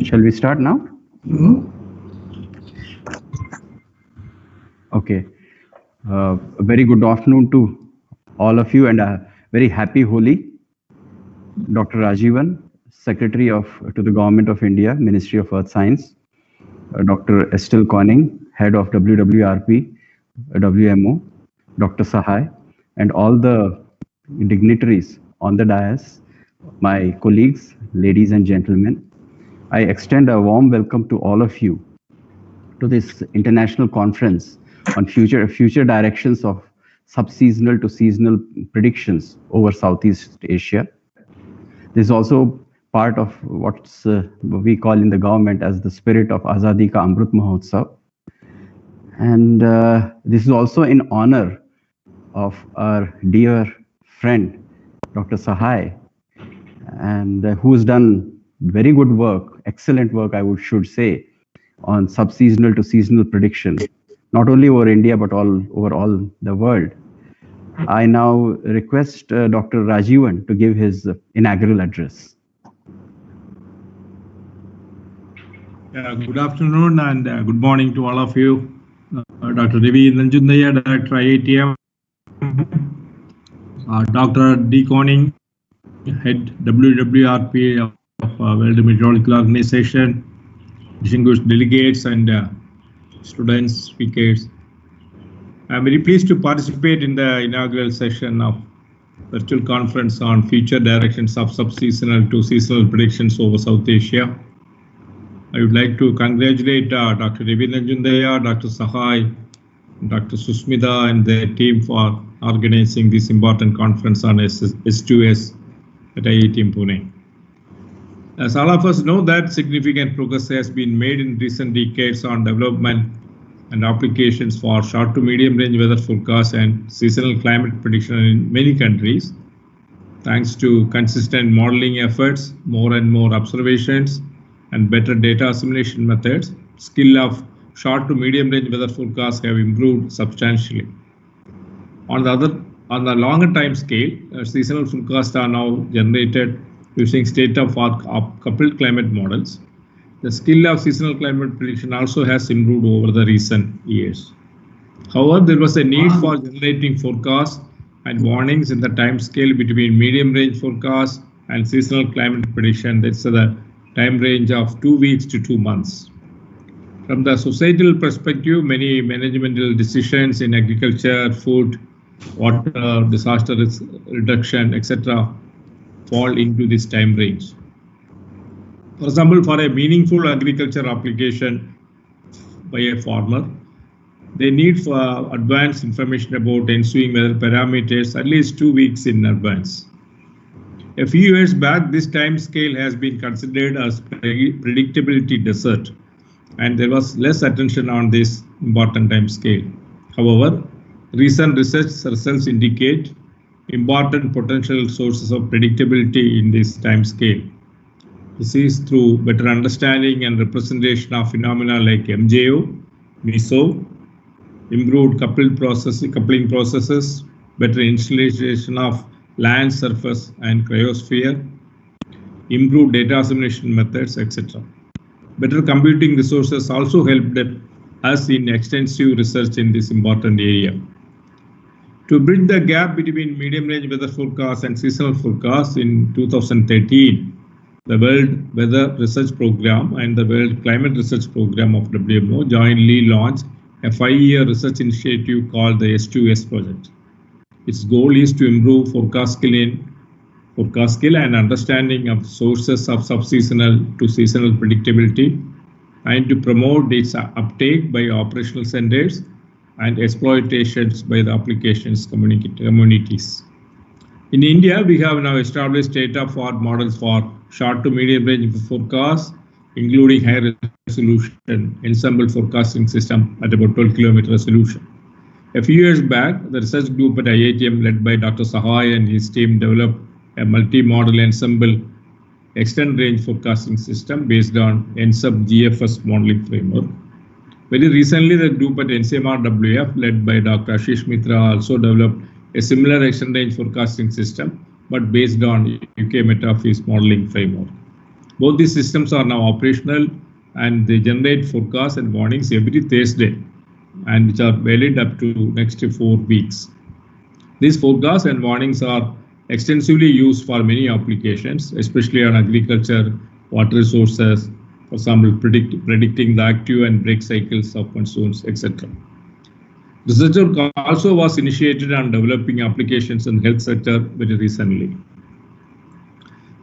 Shall we start now? Okay. A very good afternoon to all of you and a very happy Holi. Dr. Rajivan, Secretary to the Government of India, Ministry of Earth Science. Dr. Estelle Conning, Head of WWRP, WMO. Dr. Sahai, and all the dignitaries on the dais, my colleagues, ladies and gentlemen. I extend a warm welcome to all of you to this international conference on future directions of subseasonal to seasonal predictions over Southeast Asia. This is also part of what we call in the government as the spirit of Azadi Ka Amrit Mahotsav. And this is also in honor of our dear friend, Dr. Sahai, and who has done very good work, excellent work, should say, on subseasonal to seasonal prediction, not only over India, but over all the world. I now request Dr. Rajivan to give his inaugural address. Good afternoon and good morning to all of you. Dr. Ravi Nanjundaya, Director IITM, Dr. D. Conning, Head WWRP of World Meteorological Organization, distinguished delegates and students, speakers. I'm very pleased to participate in the inaugural session of virtual conference on future directions of subseasonal to seasonal predictions over South Asia. I would like to congratulate Dr. Ravi Nanjundaya, Dr. Sahai, Dr. Susmita and their team for organizing this important conference on S2S at IITM Pune. As all of us know that significant progress has been made in recent decades on development and applications for short to medium range weather forecasts and seasonal climate prediction in many countries. Thanks to consistent modeling efforts, more and more observations, and better data assimilation methods, skill of short to medium range weather forecasts have improved substantially. On the longer time scale, seasonal forecasts are now generated using state-of-the-art coupled climate models. The skill of seasonal climate prediction also has improved over the recent years. However, there was a need for generating forecasts and warnings in the time scale between medium range forecasts and seasonal climate prediction. That's the time range of 2 weeks to 2 months. From the societal perspective, many managemental decisions in agriculture, food, water, disaster risk reduction, etc. fall into this time range. For example, for a meaningful agriculture application by a farmer, they need for advanced information about ensuing weather parameters at least 2 weeks in advance. A few years back, this time scale has been considered as predictability desert, and there was less attention on this important time scale. However, recent research results indicate important potential sources of predictability in this time scale. This is through better understanding and representation of phenomena like MJO, MESO, improved coupling processes, better installation of land surface and cryosphere, improved data assimilation methods, etc. Better computing resources also helped us in extensive research in this important area. To bridge the gap between medium range weather forecasts and seasonal forecasts, in 2013, the World Weather Research Program and the World Climate Research Program of WMO jointly launched a 5-year research initiative called the S2S project. Its goal is to improve forecast skill and understanding of sources of subseasonal to seasonal predictability, and to promote its uptake by operational centers and exploitations by the applications communities. In India, we have now established state-of-the-art models for short to medium range forecasts, including high resolution ensemble forecasting system at about 12 km resolution. A few years back, the research group at IITM led by Dr. Sahai and his team developed a multi-model ensemble extended range forecasting system based on NSUB GFS modeling framework. Very recently, the group at NCMRWF led by Dr. Ashish Mitra also developed a similar extended range forecasting system, but based on UK Metafis modeling framework. Both these systems are now operational and they generate forecasts and warnings every Thursday, and which are valid up to next 4 weeks. These forecasts and warnings are extensively used for many applications, especially on agriculture, water resources, for example, predicting the active and break cycles of monsoons, etc. Research work also was initiated on developing applications in the health sector very recently.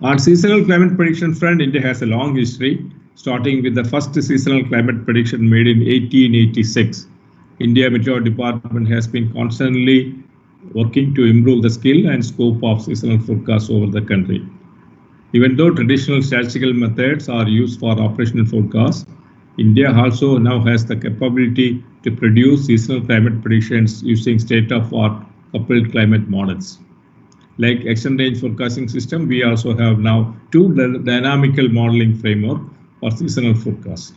On seasonal climate prediction front, India has a long history, starting with the first seasonal climate prediction made in 1886. India Meteorology Department has been constantly working to improve the skill and scope of seasonal forecasts over the country. Even though traditional statistical methods are used for operational forecasts, India also now has the capability to produce seasonal climate predictions using state-of-the-art coupled climate models. Like extended range forecasting system, we also have now 2 dynamical modeling framework for seasonal forecast.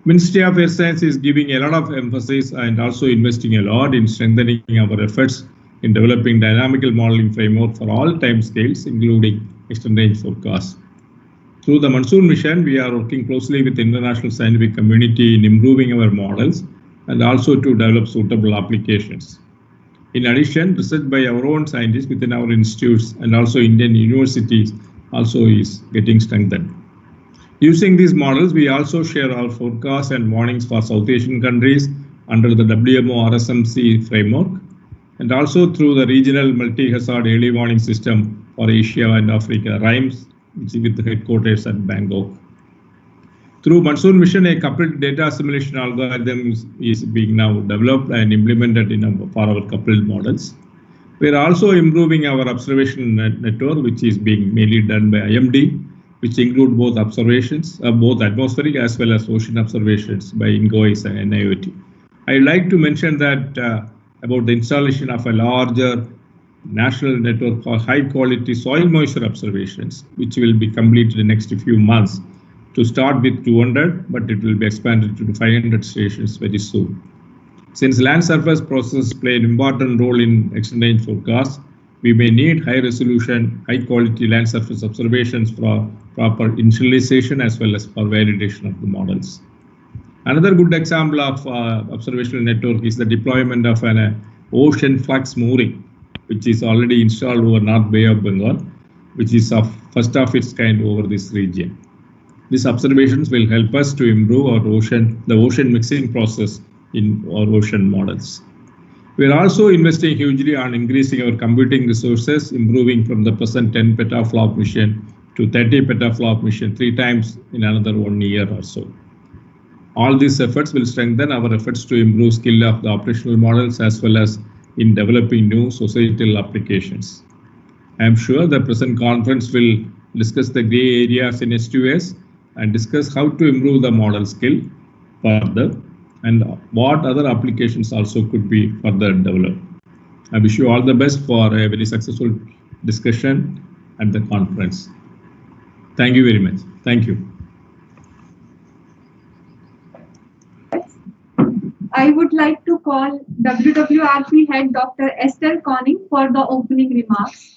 Ministry of Earth Science is giving a lot of emphasis and also investing a lot in strengthening our efforts in developing dynamical modeling framework for all time scales, including extended range forecasts. Through the Monsoon mission, we are working closely with the international scientific community in improving our models and also to develop suitable applications. In addition, research by our own scientists within our institutes and also Indian universities also is getting strengthened. Using these models, we also share our forecasts and warnings for South Asian countries under the WMO RSMC framework, and also through the regional multi-hazard early warning system for Asia and Africa, RIMES, which is with the headquarters at Bangkok. Through Monsoon mission, a coupled data assimilation algorithm is being now developed and implemented for our coupled models. We are also improving our observation network, which is being mainly done by IMD, which include both observations, both atmospheric as well as ocean observations by INGOIS and NIOT. I would like to mention that about the installation of a larger national network for high quality soil moisture observations, which will be completed in the next few months. To start with 200, but it will be expanded to 500 stations very soon. Since land surface processes play an important role in extended range forecasts, we may need high resolution, high quality land surface observations for proper initialization as well as for validation of the models. Another good example of observational network is the deployment of an ocean flux mooring, which is already installed over North Bay of Bengal, which is first of its kind over this region. These observations will help us to improve the ocean mixing process in our ocean models. We are also investing hugely on increasing our computing resources, improving from the present 10 petaflop mission to 30 petaflop mission 3 times in another 1 year or so. All these efforts will strengthen our efforts to improve skill of the operational models as well as in developing new societal applications. I am sure the present conference will discuss the gray areas in S2S and discuss how to improve the model skill further and what other applications also could be further developed. I wish you all the best for a very successful discussion at the conference. Thank you very much. Thank you. I would like to call WWRP head Dr. Estelle Conning for the opening remarks.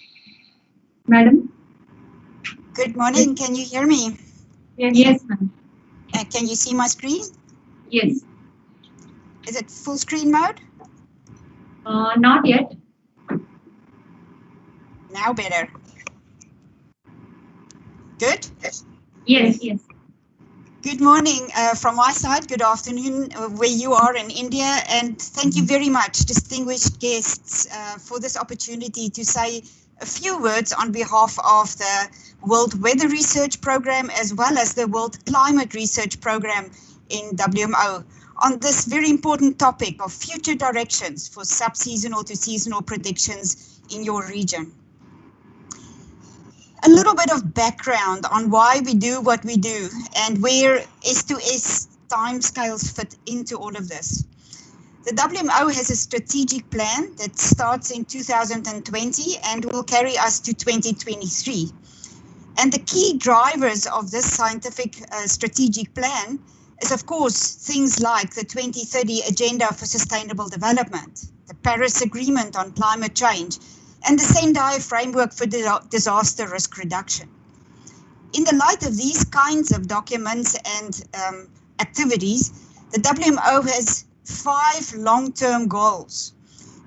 Madam. Good morning. Can you hear me? Yes, ma'am. Can you see my screen? Yes. Is it full screen mode? Not yet. Now better. Good? Yes. Good morning from my side. Good afternoon where you are in India. And thank you very much, distinguished guests, for this opportunity to say a few words on behalf of the World Weather Research Program as well as the World Climate Research Program in WMO on this very important topic of future directions for subseasonal to seasonal predictions in your region. A little bit of background on why we do what we do and where S2S timescales fit into all of this. The WMO has a strategic plan that starts in 2020 and will carry us to 2023. And the key drivers of this scientific strategic plan is, of course, things like the 2030 Agenda for Sustainable Development, the Paris Agreement on Climate Change, and the Sendai Framework for Disaster Risk Reduction. in the light of these kinds of documents and activities, the WMO has 5 long-term goals.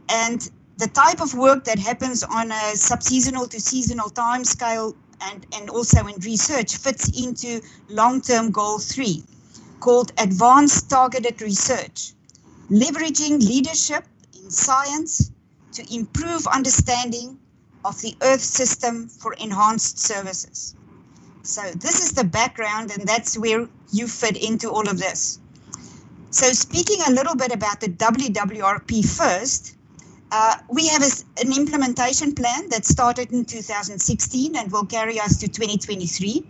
And the type of work that happens on a subseasonal to seasonal timescale and also in research fits into long-term goal 3, called Advanced Targeted Research, leveraging leadership in science to improve understanding of the Earth system for enhanced services. So this is the background, and that's where you fit into all of this. So speaking a little bit about the WWRP first, we have an implementation plan that started in 2016 and will carry us to 2023.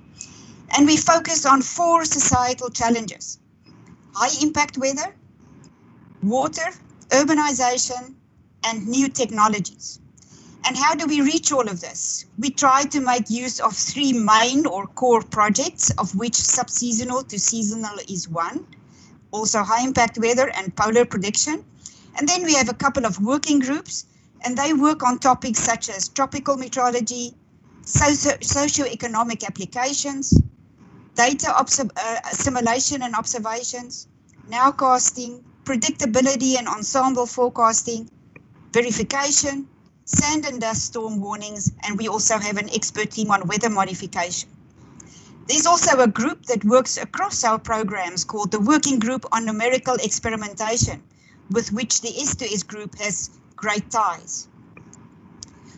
And we focus on 4 societal challenges: high impact weather, water, urbanization, and new technologies. And how do we reach all of this? We try to make use of 3 main or core projects, of which Subseasonal-to-Seasonal is one, also high impact weather and polar prediction. And then we have a couple of working groups, and they work on topics such as tropical meteorology, socio-economic applications, data assimilation and observations, nowcasting, predictability and ensemble forecasting, verification, sand and dust storm warnings, and we also have an expert team on weather modification. There's also a group that works across our programs called the Working Group on Numerical Experimentation, with which the S2S group has great ties.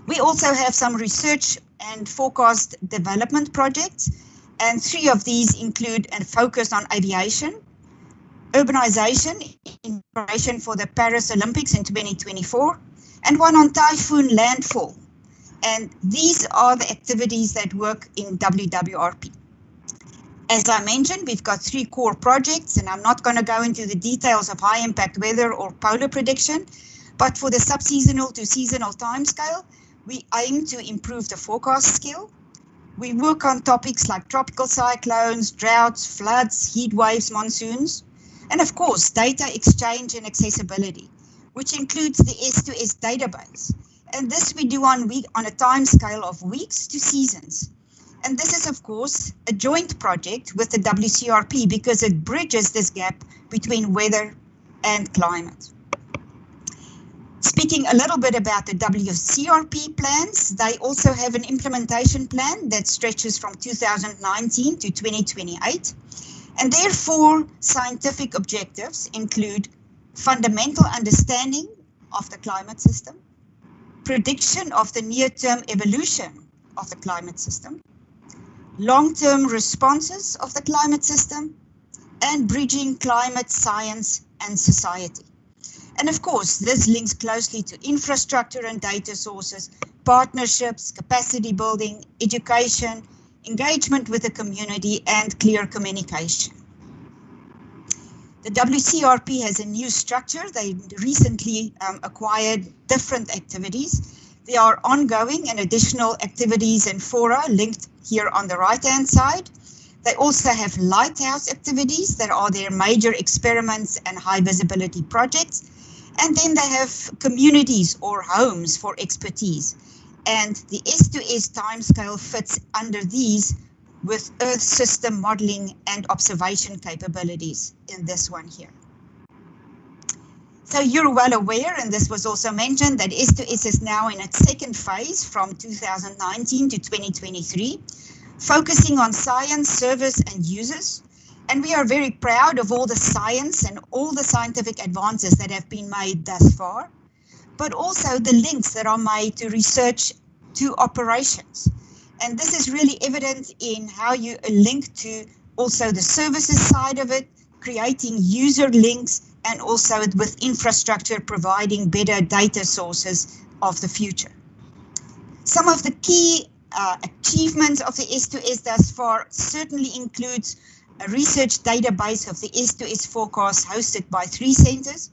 We also have some research and forecast development projects, and 3 of these include a focus on aviation, urbanization in preparation for the Paris Olympics in 2024, and one on typhoon landfall. And these are the activities that work in WWRP. As I mentioned, we've got 3 core projects, and I'm not going to go into the details of high impact weather or polar prediction, but for the subseasonal to seasonal timescale, we aim to improve the forecast skill. We work on topics like tropical cyclones, droughts, floods, heat waves, monsoons, and of course, data exchange and accessibility, which includes the S2S database. And this we do on a time scale of weeks to seasons. And this is, of course, a joint project with the WCRP because it bridges this gap between weather and climate. Speaking a little bit about the WCRP plans, they also have an implementation plan that stretches from 2019 to 2028. And their 4 scientific objectives include fundamental understanding of the climate system, prediction of the near-term evolution of the climate system, long-term responses of the climate system, and bridging climate science and society. And of course, this links closely to infrastructure and data sources, partnerships, capacity building, education, engagement with the community, and clear communication. The WCRP has a new structure. They recently acquired different activities. There are ongoing and additional activities and fora linked here on the right-hand side. They also have lighthouse activities that are their major experiments and high visibility projects. And then they have communities or homes for expertise. And the S2S timescale fits under these with Earth system modeling and observation capabilities in this one here. So you're well aware, and this was also mentioned, that S2S is now in its 2nd phase from 2019 to 2023, focusing on science, service, and users. And we are very proud of all the science and all the scientific advances that have been made thus far, but also the links that are made to research to operations. And this is really evident in how you link to also the services side of it, creating user links, and also with infrastructure providing better data sources of the future. Some of the key achievements of the S2S thus far certainly includes a research database of the S2S forecast hosted by 3 centers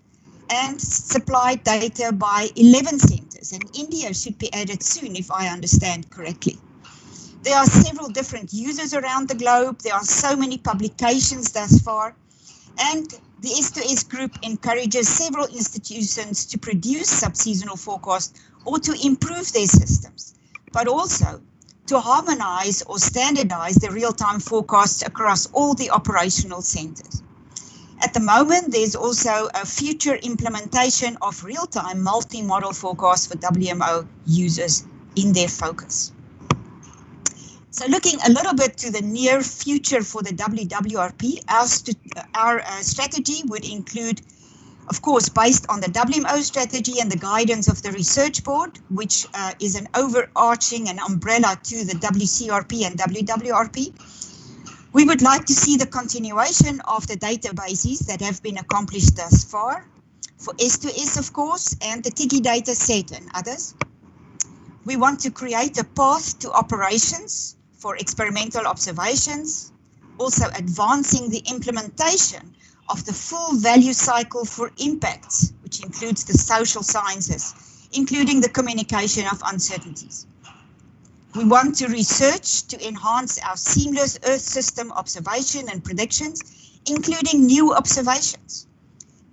and supplied data by 11 centers. And India should be added soon, if I understand correctly. There are several different users around the globe. There are so many publications thus far. And the S2S group encourages several institutions to produce subseasonal forecasts or to improve their systems, but also to harmonize or standardize the real-time forecasts across all the operational centers. At the moment, there's also a future implementation of real-time multi-model forecasts for WMO users in their focus. So looking a little bit to the near future for the WWRP, our strategy would include, of course, based on the WMO strategy and the guidance of the research board, which is an overarching and umbrella to the WCRP and WWRP. We would like to see the continuation of the databases that have been accomplished thus far, for S2S, of course, and the TIGI data set and others. We want to create a path to operations for experimental observations, also advancing the implementation of the full value cycle for impacts, which includes the social sciences, including the communication of uncertainties. We want to research to enhance our seamless Earth system observation and predictions, including new observations.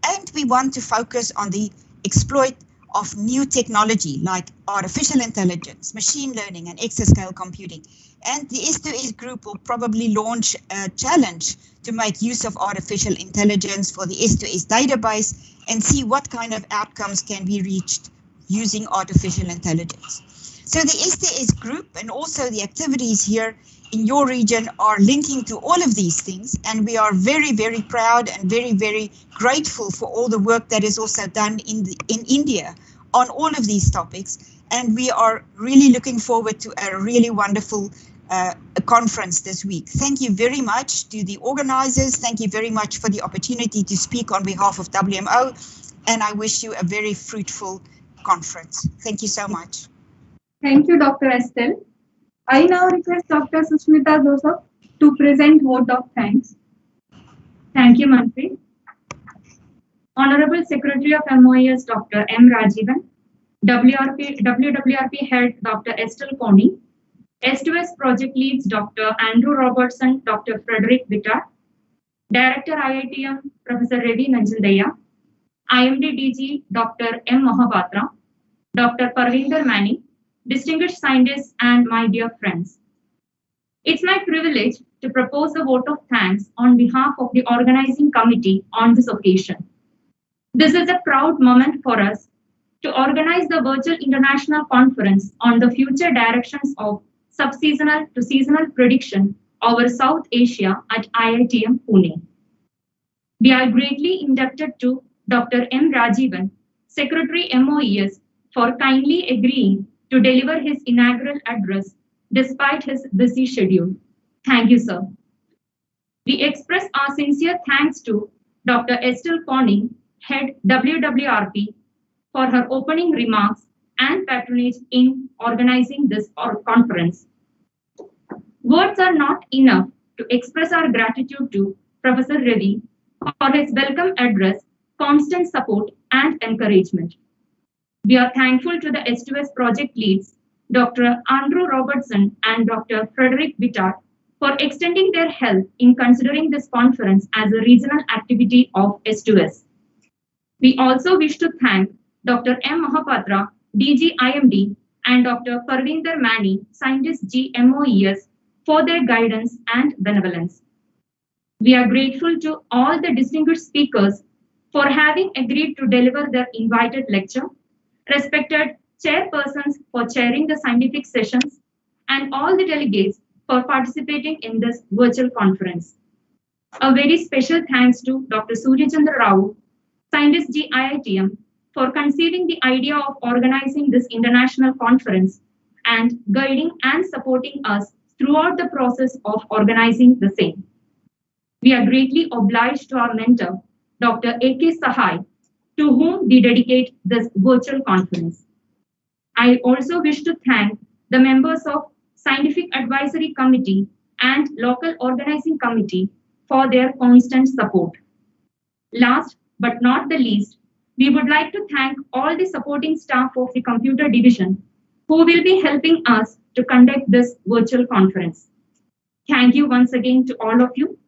And we want to focus on the exploit of new technology like artificial intelligence, machine learning, and exascale computing. And the S2S group will probably launch a challenge to make use of artificial intelligence for the S2S database and see what kind of outcomes can be reached using artificial intelligence. So the S2S group and also the activities here in your region are linking to all of these things, and we are very, very proud and very, very grateful for all the work that is also done in India on all of these topics. And we are really looking forward to a really wonderful conference this week. Thank you very much to the organizers. Thank you very much for the opportunity to speak on behalf of WMO, and I wish you a very fruitful conference. Thank you so much. Thank you, Dr. Estelle. I now request Dr. Susmita Joseph to present vote of thanks. Thank you, Manpreet. Honorable Secretary of MOES, Dr. M. Rajivan, WWRP Head, Dr. Estelle Coney, S2S Project Leads, Dr. Andrew Robertson, Dr. Frederick Wittard, Director IITM, Professor Ravi Nanjaldaya, IMD DG, Dr. M. Mohapatra, Dr. Parvinder Mani, distinguished scientists, and my dear friends. It's my privilege to propose a vote of thanks on behalf of the organizing committee on this occasion. This is a proud moment for us to organize the virtual international conference on the future directions of subseasonal to seasonal prediction over South Asia at IITM Pune. We are greatly indebted to Dr. M. Rajivan, Secretary MOES, for kindly agreeing to deliver his inaugural address despite his busy schedule. Thank you, sir. We express our sincere thanks to Dr. Estelle Coney, Head WWRP, for her opening remarks and patronage in organizing this conference. Words are not enough to express our gratitude to Professor Ravi for his welcome address, constant support, and encouragement. We are thankful to the S2S project leads, Dr. Andrew Robertson and Dr. Frederick Wittard, for extending their help in considering this conference as a regional activity of S2S. We also wish to thank Dr. M. Mohapatra, DG IMD, and Dr. Parvinder Mani, Scientist GMOES, for their guidance and benevolence. We are grateful to all the distinguished speakers for having agreed to deliver their invited lecture, respected chairpersons for chairing the scientific sessions, and all the delegates for participating in this virtual conference. A very special thanks to Dr. Surya Chandra Rao, Scientist IITM, for conceiving the idea of organizing this international conference and guiding and supporting us throughout the process of organizing the same. We are greatly obliged to our mentor, Dr. A.K. Sahai, to whom we dedicate this virtual conference. I also wish to thank the members of Scientific Advisory Committee and Local Organizing Committee for their constant support. Last but not the least, we would like to thank all the supporting staff of the Computer Division who will be helping us to conduct this virtual conference. Thank you once again to all of you.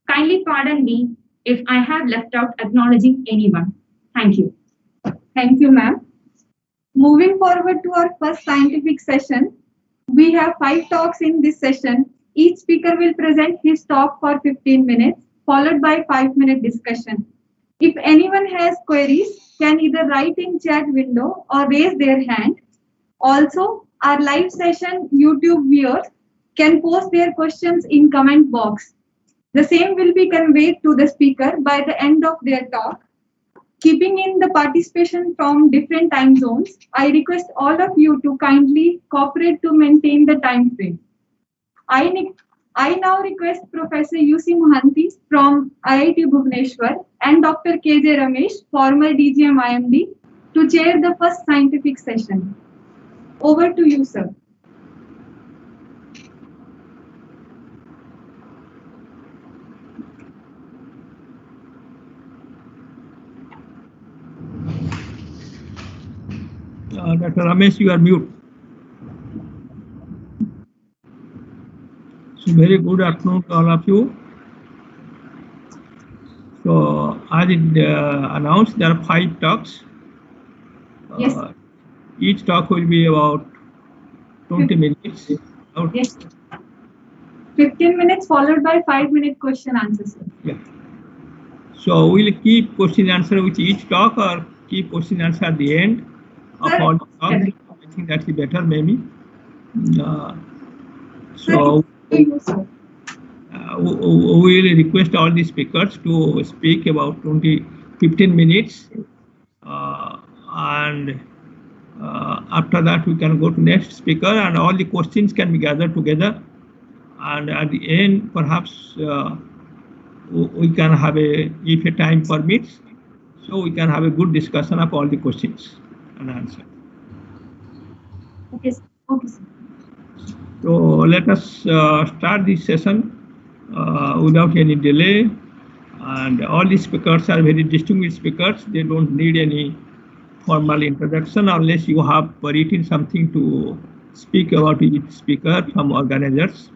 Kindly pardon me if I have left out acknowledging anyone. Thank you. Thank you, ma'am. Moving forward to our first scientific session, We have 5 talks in this session. Each speaker will present his talk for 15 minutes, followed by 5-minute discussion. If anyone has queries, can either write in chat window or raise their hand. Also, our live session YouTube viewers can post their questions in comment box. The same will be conveyed to the speaker by the end of their talk. Keeping in the participation from different time zones, I request all of you to kindly cooperate to maintain the time frame. I now request Professor U.C. Mohanty from IIT Bhubaneswar and Dr. K.J. Ramesh, former DGM IMD, to chair the first scientific session. Over to you, sir. Dr. Ramesh, you are mute. So very good afternoon to all of you. So as it announced, there are 5 talks. Yes. Each talk will be about 20 minutes. Yes. 15 minutes followed by 5-minute question answer, sir. Yeah. So we'll keep question answer with each talk or keep question answer at the end of all the talks. I think that's better maybe. So we will request all the speakers to speak about 15 minutes and after that we can go to next speaker and all the questions can be gathered together, and at the end perhaps we can have if a time permits, so we can have a good discussion of all the questions and answers. Okay, okay, sir. So let us start this session without any delay, and all the speakers are very distinguished speakers. They don't need any formal introduction unless you have written something to speak about each speaker from organizers.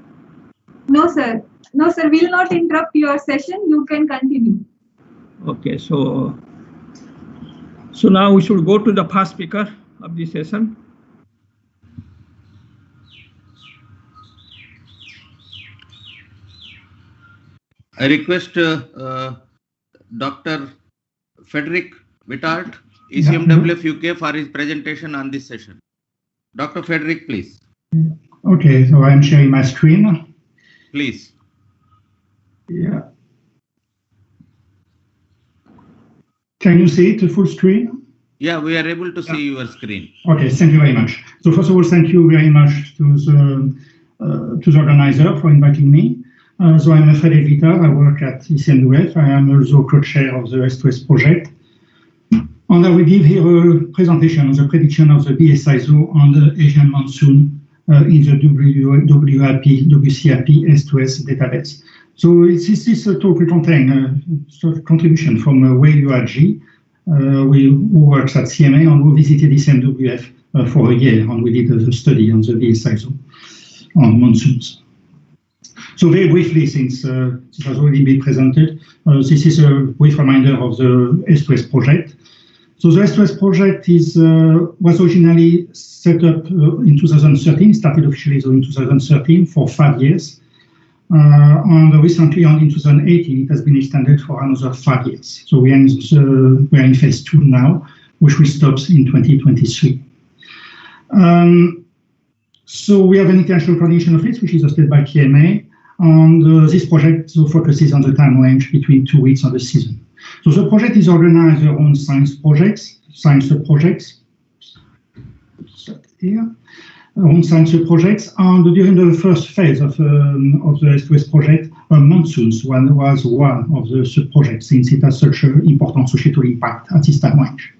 No, sir. No, sir. We will not interrupt your session. You can continue. Okay, so now we should go to the first speaker of this session. I request Dr. Frederick Wittart, ECMWF UK, for his presentation on this session. Dr. Frederick, please. Okay, so I'm sharing my screen. Please. Yeah. Can you see it, the full screen? Yeah, we are able to see your screen. Okay, thank you very much. So first of all, thank you very much to the organizer for inviting me. So I'm Frederick Wittart. I work at ECMWF. I am also co-chair of the S2S project. And I will give here a presentation on the prediction of the BSISO on the Asian monsoon in the WWRP, WCRP S2S database. So this is a talk will contain a contribution from WWRG, who works at CMA and who visited ECMWF for a year, and we did a study on the BSISO on monsoons. So very briefly, since this has already been presented, this is a brief reminder of the S2S project. So the S2S project was originally set up in 2013, started officially in 2013 for 5 years. And recently, in 2018, it has been extended for another 5 years. So we are in phase 2 now, which will stop in 2023. So we have an international coordination office, which is hosted by KMA. And this project focuses on the time range between 2 weeks of the season. So the project is organized around science projects, here, around science projects, and during the first phase of the S2S project, monsoons was one of the sub-projects, since it has such an important societal impact at this time range.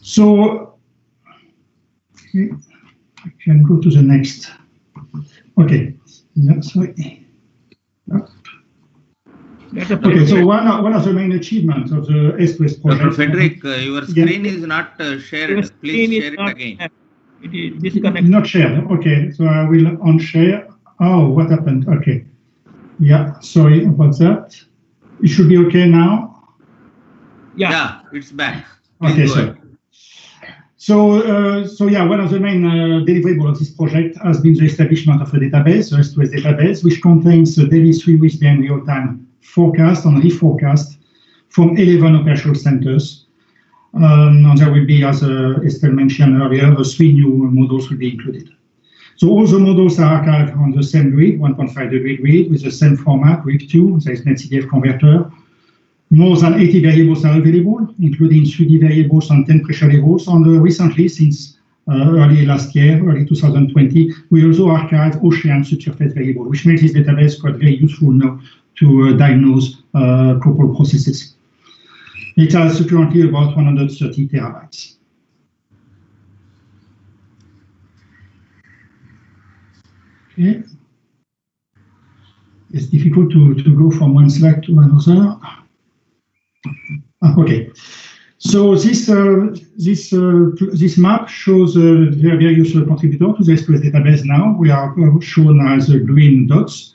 So, I can go to the next. Okay, yeah, sorry. Okay, so one of the main achievements of the S2S project. Dr. Frederick, your screen is not shared. Please share it again. It is disconnected. Not shared. Okay, so I will unshare. Oh, what happened? Okay. Yeah, sorry about that. It should be okay now. Yeah, it's back. Please okay, so So yeah, one of the main deliverables of this project has been the establishment of a database, the S2S database, which contains the daily 3-week and real-time forecast and reforecast from 11 operational centers. And there will be, as Estelle mentioned earlier, 3 new models will be included. So all the models are archived on the same grid, 1.5 degree grid, with the same format, grid 2, there is NetCDF converter. More than 80 variables are available, including 3D variables and 10 pressure levels. And recently, since early last year, early 2020, we also archived ocean subsurface variable, which makes this database quite very useful now to diagnose coastal processes. It has currently about 130 terabytes. Okay. It's difficult to go from one slide to another. Okay, so this map shows the various contributors to the S2S database now. We are shown as green dots.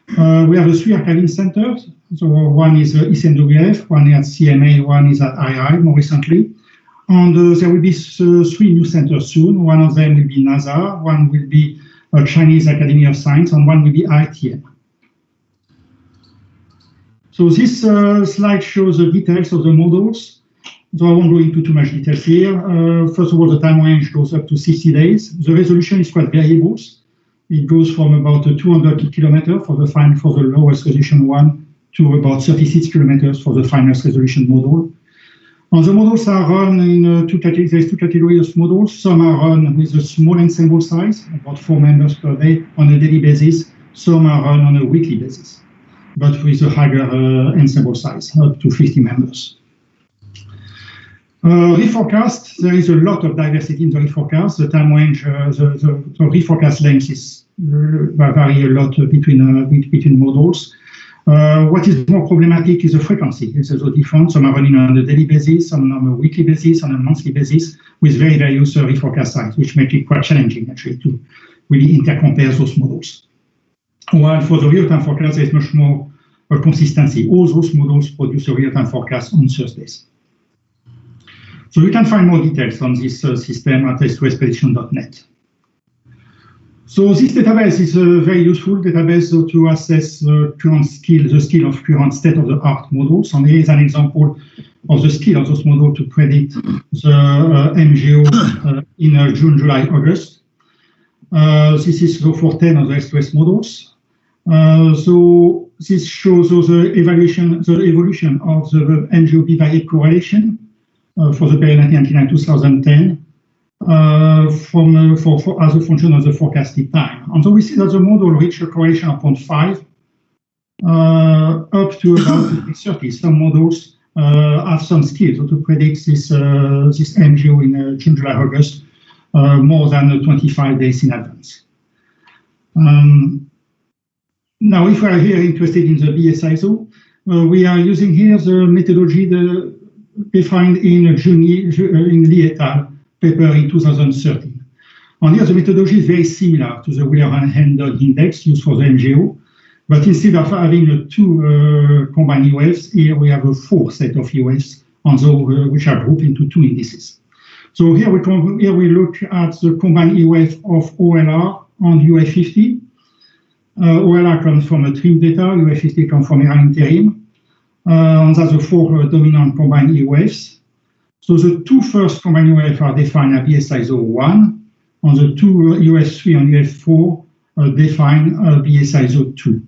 We have the 3 archiving centers. So one is ICMWF, one is at CMA, one is at II more recently. And there will be 3 new centers soon. One of them will be NASA, one will be Chinese Academy of Science, and one will be IITM. So this slide shows the details of the models. So I won't go into too much details here. First of all, the time range goes up to 60 days. The resolution is quite variable. It goes from about 200 kilometers for the lowest resolution one to about 36 kilometers for the finest resolution model. And the models are run in 2 categories. There's 2 categories of models. Some are run with a small ensemble size, about 4 members per day on a daily basis. Some are run on a weekly basis, but with a higher ensemble size, up to 50 members. Reforecast, there is a lot of diversity in the reforecast. The time range, the reforecast length is vary a lot between models. What is more problematic is the frequency. It's also different. Some are running on a daily basis, some on a weekly basis, on a monthly basis, with very various reforecast size, which makes it quite challenging actually to really intercompare those models. While for the real-time forecast, there is much more consistency. All those models produce a real-time forecast on Thursdays. So you can find more details on this system at s2sprediction.net. So this database is a very useful database to assess the skill of current state-of-the-art models. And here is an example of the skill of those models to predict the MGO in June, July, August. This is for 10 of the S2S models. So this shows the evolution of the MGO bivariate correlation for the period 1999-2010 as a function of the forecasted time. And so we see that the model reached a correlation of 0.5 up to about 30. Some models have some skills to predict this MGO in June, July, August more than 25 days in advance. Now, if we are here interested in the BSISO, we are using here the methodology defined in Lee et al. Paper in 2013. And here the methodology is very similar to the Wheeler-Hendon index used for the MGO, but instead of having 2 combined EOFs, here we have a 4 set of EOFs, which are grouped into 2 indices. So here we look at the combined EOF of OLR and UA50. OLR comes from a trim data, UA50 comes from air interim. And that's the 4 dominant combined EOFs. So the 2 first combined EOF are defined at BSISO 1, and the 2 UF3 and UF4 define BSISO 2.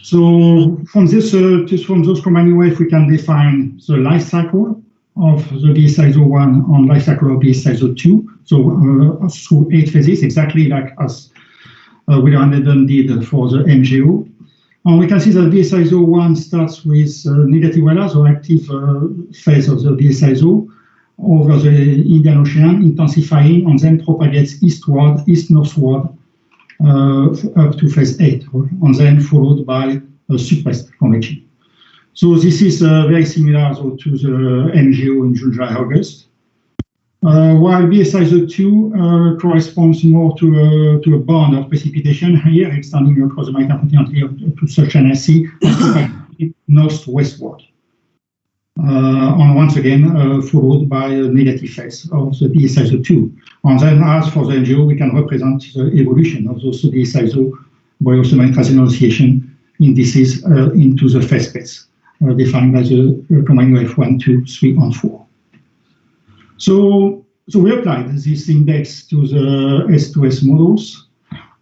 So from those combined EOF, we can define the life cycle of the BSISO 1 and life cycle of BSISO 2. So through 8 phases, exactly like as Wheeler-Hendon did for the MGO. And we can see that BSISO 1 starts with negative weather, so active phase of the BSISO over the Indian Ocean, intensifying, and then propagates east-northward up to phase 8, and then followed by a suppressed convection. So this is very similar to the MGO in June, July, August. While BSISO 2 corresponds more to a band of precipitation here, extending across the maritime continent here to such an sea, north-westward. and once again followed by a negative phase of the BSISO2. And then as for the NGO, we can represent the evolution of those BSISO boreal-thermal oscillation indices into the phase space, defined by the combined UF 1, 2, 3, and 4. So we applied this index to the S2S models,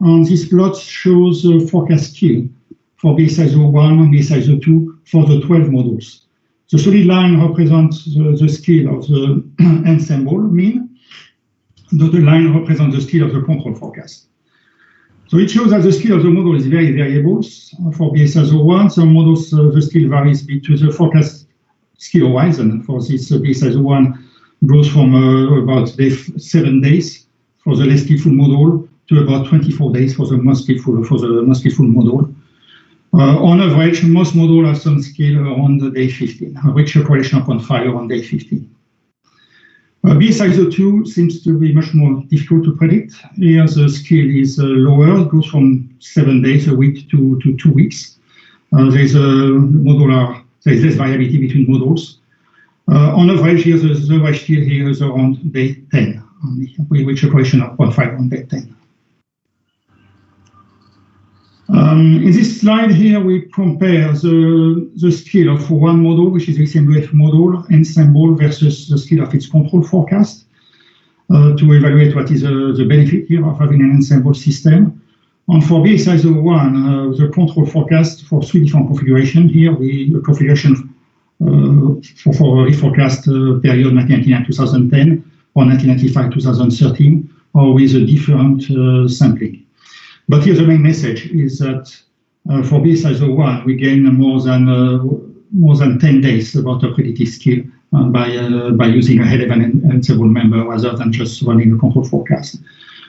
and this plot shows the forecast skill for BSISO 1 and BSISO 2 for the 12 models. The solid line represents the scale of the ensemble mean. The dotted line represents the scale of the control forecast. So it shows that the scale of the model is very variable. For BSISO 1, some models, the scale varies between the forecast scale horizon. For this BSISO 1 goes from about 7 days for the less skillful model to about 24 days for the most skillful model. On average, most models have some scale around day 15, which a correlation of 0.5 on day 15. BSISO 2 seems to be much more difficult to predict. Here the scale is lower, it goes from 7 days a week to 2 weeks. There's less variability between models. On average, here the average scale here is around day 10, which a correlation of 0.5 on day 10. In this slide here, we compare the scale of one model, which is the ECMWF model, ensemble, versus the scale of its control forecast to evaluate what is the benefit here of having an ensemble system. And for BSISO 1, the control forecast for 3 different configurations. Here, the configuration for reforecast period 1999-2010 or 1995-2013, or with a different sampling. But here the main message is that for BSISO 1, we gain more than 10 days about a predictive skill by using a relevant ensemble member rather than just running a control forecast.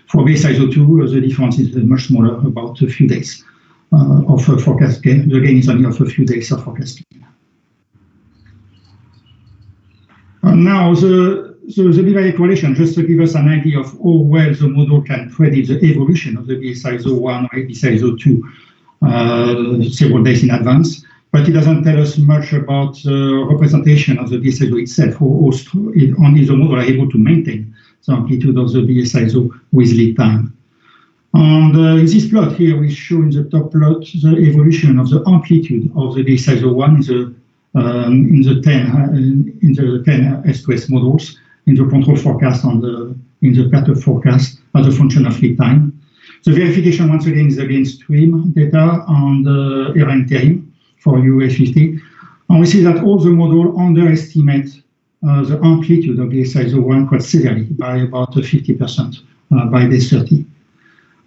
For BSISO 2, the difference is much smaller, about a few days of forecast gain. The gain is only of a few days of forecast gain. Now the bivariate correlation, just to give us an idea of how well the model can predict the evolution of the BSISO 1 or BSISO 2 several days in advance, but it doesn't tell us much about the representation of the BSISO itself, or only the model are able to maintain the amplitude of the BSISO with lead time. And in this plot here, we show in the top plot the evolution of the amplitude of the BSISO 1 in the 10 S2S models, in the control forecast and in the pattern forecast as a function of lead time. The verification once again is against stream data and error interim for UA50. And we see that all the models underestimate the amplitude of BSISO 1 quite severely by about 50% by day 30.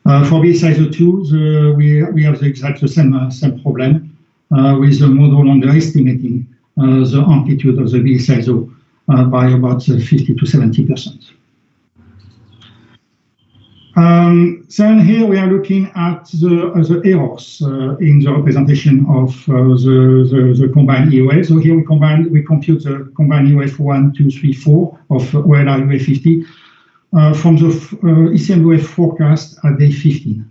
For BSISO 2, we have the exact same problem with the model underestimating the amplitude of the BSISO by about 50 to 70%. Then here we are looking at the errors in the representation of the combined EOF. So here we compute the combined EOF 1, 2, 3, 4 of OLR UA50 from the ECMWF forecast at day 15.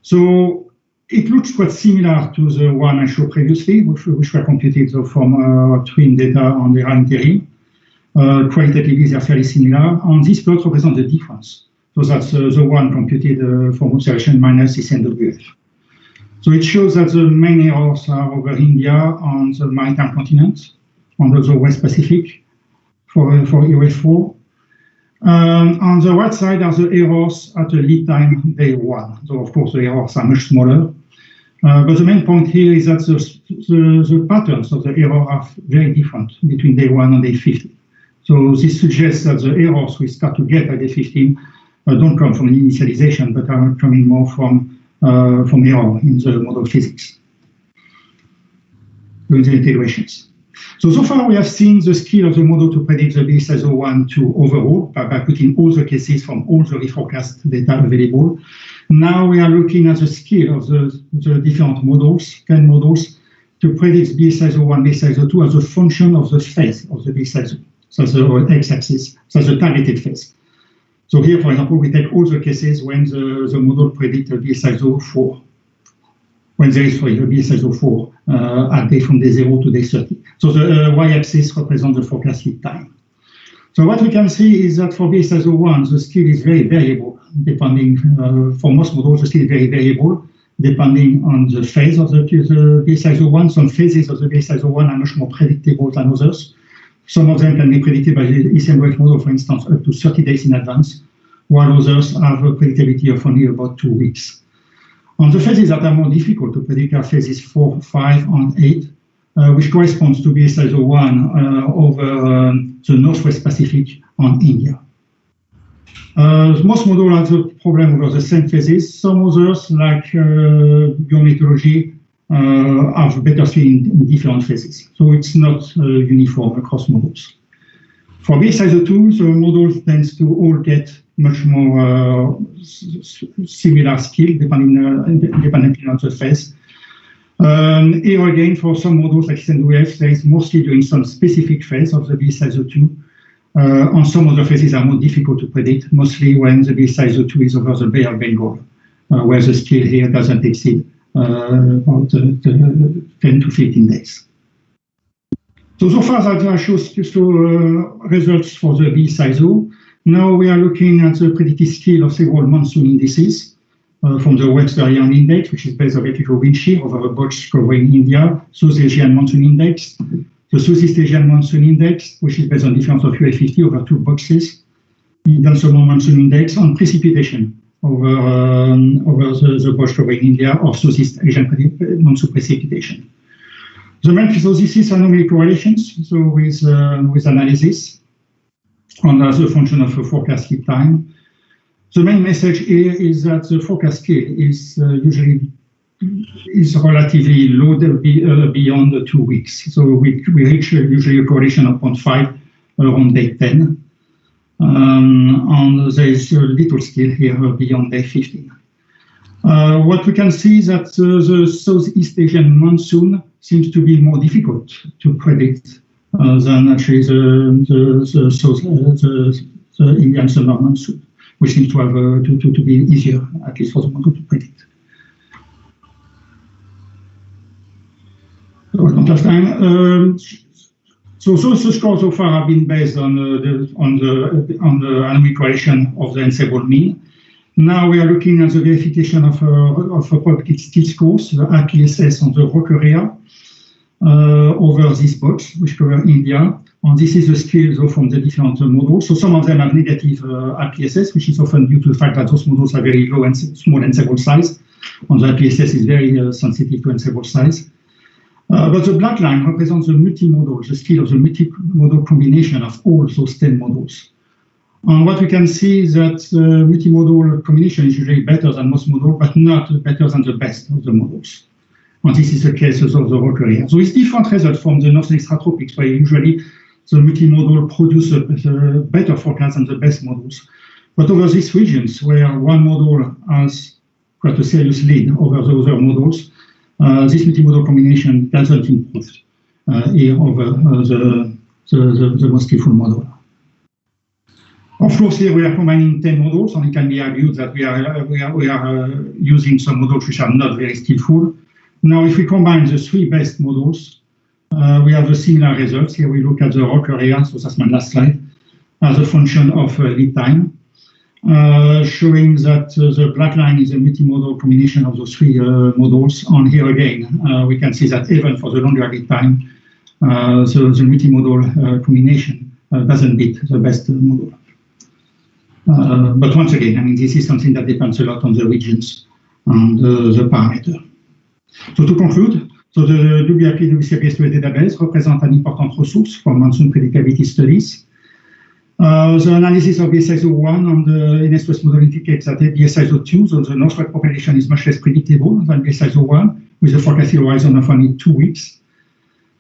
So it looks quite similar to the one I showed previously, which were computed from twin data on the error interim. Qualitatively, they are fairly similar, and this plot represents the difference. So that's the one computed from observation minus ECMWF. So it shows that the main errors are over India on the maritime continent, on the West Pacific for EOF4. On the right side are the errors at the lead time day 1. So of course the errors are much smaller. But the main point here is that the patterns of the error are very different between day 1 and day 50. So this suggests that the errors we start to get at day 15 don't come from initialization, but are coming more from error in the model physics, in the integrations. So far we have seen the skill of the model to predict the BSISO 1 to overall by putting all the cases from all the reforecast data available. Now we are looking at the skill of the different models, 10 models, to predict BSISO 1, BSISO 2 as a function of the phase of the BSISO. So the x-axis, so the targeted phase. So here, for example, we take all the cases when the model predicts BSISO 4. when there is, for a BSISO4 from day 0 to day 30. So the y-axis represents the forecasted time. So what we can see is that for BSISO1, the scale is very variable, depending, for most models, the scale is very variable, depending on the phase of the BSISO1. Some phases of the BSISO1 are much more predictable than others. Some of them can be predicted by the ECMWF model, for instance, up to 30 days in advance, while others have a predictability of only about 2 weeks. On the phases that are more difficult to predict are phases 4, 5, and 8, which corresponds to BSISO1 over the Northwest Pacific and India. Most models have a problem over the same phases. Some others, like Meteorology, have better scale in different phases. So it's not uniform across models. For BSISO2, the models tends to all get much more similar skill depending on the phase. Here again, for some models like CNWF, there is mostly during some specific phase of the BSISO2. On some other phases are more difficult to predict, mostly when the BSISO2 is over the Bay of Bengal, where the scale here doesn't exceed about 10 to 15 days. So far that I show results for the BSISO. Now we are looking at the predicted scale of several monsoon indices from the Webster-Yan index, which is based on vertical wind shear over a box covering India, South Asian monsoon index, the Southeast Asian monsoon index, which is based on difference of UA50 over 2 boxes, Indian summer monsoon index, and precipitation over the box covering India or Southeast Asian monsoon precipitation. The main hypothesis are normally correlations, so with analysis, and as a function of a forecasted time. The main message here is that the forecast scale is usually relatively low beyond the 2 weeks. So we reach usually a correlation of 0.5 around day 10. And there is a little scale here beyond day 15. What we can see is that the Southeast Asian monsoon seems to be more difficult to predict than actually the Indian summer monsoon, which seems to have to be easier, at least for the model to predict. So I don't have time. So the scores so far have been based on the anomaly correlation of the ensemble mean. Now we are looking at the verification of probability still scores, the IPSS on the rock area over this box, which cover India. And this is the scale from the different models. So some of them have negative IPSS, which is often due to the fact that those models are very low and small ensemble size. And the IPSS is very sensitive to ensemble size. But the black line represents the multimodal, the scale of the multimodal combination of all those 10 models. And what we can see is that multimodal combination is usually better than most models, but not better than the best of the models. And this is the case of the rock area. So it's different results from the northern extratropics, where usually the multimodal produce a better forecast than the best models. But over these regions, where one model has quite a serious lead over the other models, this multimodal combination doesn't improve here over the most skillful model. Of course, here we are combining 10 models, and it can be argued that we are using some models which are not very skillful. Now, if we combine the 3 best models, we have a similar results. Here we look at the rock area, so that's my last slide, as a function of lead time, showing that the black line is a multimodal combination of those 3 models. And here again, we can see that even for the longer lead time, the multimodal combination doesn't beat the best model. But once again, I mean, this is something that depends a lot on the regions and the parameter. So to conclude, so the WWRP database represents an important resource for monsoon predictability studies. The analysis of BSISO1 on the NSWS model indicates that BSISO2, so the northwest population, is much less predictable than BSISO1, with a forecasted horizon of only 2 weeks.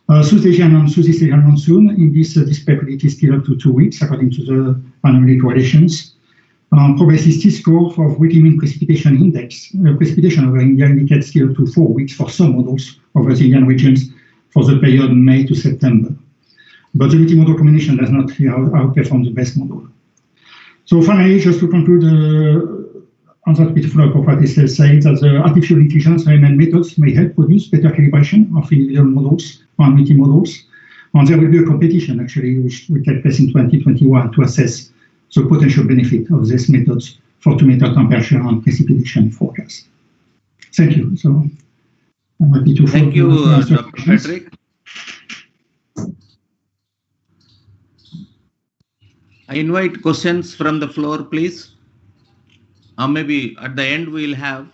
South Asian and Southeast Asian monsoon in this display predicted still up to 2 weeks, according to the anomaly correlations. Probability score for weekly mean precipitation index. Precipitation over India indicates still up to 4 weeks for some models over the Indian regions for the period May to September. But the multimodal combination does not outperform the best model. So finally, just to conclude, on that particular property says that the artificial intelligence and methods may help produce better calibration of individual models or multi-models. And there will be a competition actually which will take place in 2021 to assess the potential benefit of these methods for 2-meter temperature and precipitation forecast. Thank you. So I'm happy to thank you, Dr. Frederick. I invite questions from the floor, please. Maybe at the end we'll have.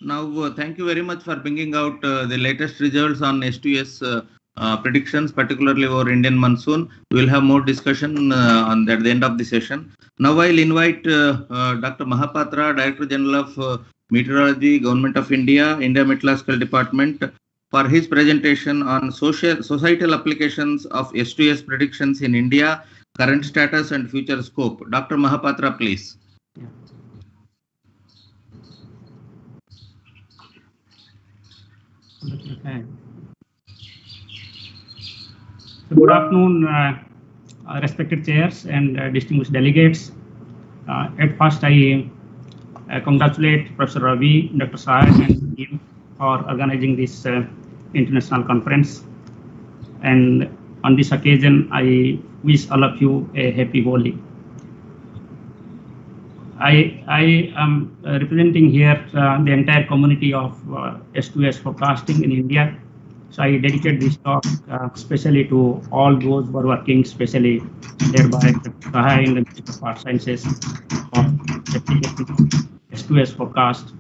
Now, thank you very much for bringing out the latest results on S2S predictions, particularly over Indian monsoon. We'll have more discussion at the end of the session. Now I'll invite Dr. Mahapatra, Director General of Meteorology, Government of India, India Meteorological Department, for his presentation on societal applications of S2S predictions in India, current status and future scope. Dr. Mahapatra, please. Okay. So good afternoon, respected chairs and distinguished delegates. At first, I congratulate Professor Ravi, Dr. Sai, and team for organizing this international conference. And on this occasion, I wish all of you a happy Holi. I am representing here the entire community of S2S forecasting in India. So I dedicate this talk especially to all those who are working, especially thereby in the Ministry of Earth Sciences of S2S forecast.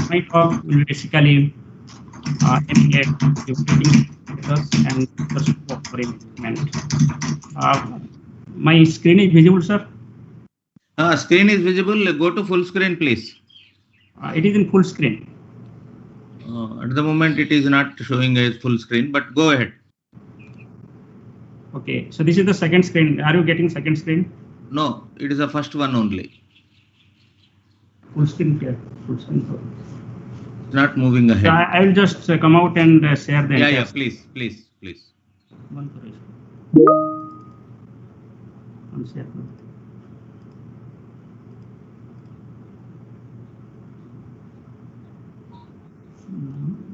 My talk will basically aiming at methods and scope for improvement. My screen is visible, sir? Screen is visible. Go to full screen, please. It is in full screen. At the moment, it is not showing a full screen, but go ahead. Okay, so this is the second screen. Are you getting second screen? No, it is the first one only. Full screen here. Full screen. It's not moving ahead. So I will just come out and share the. Yeah, please.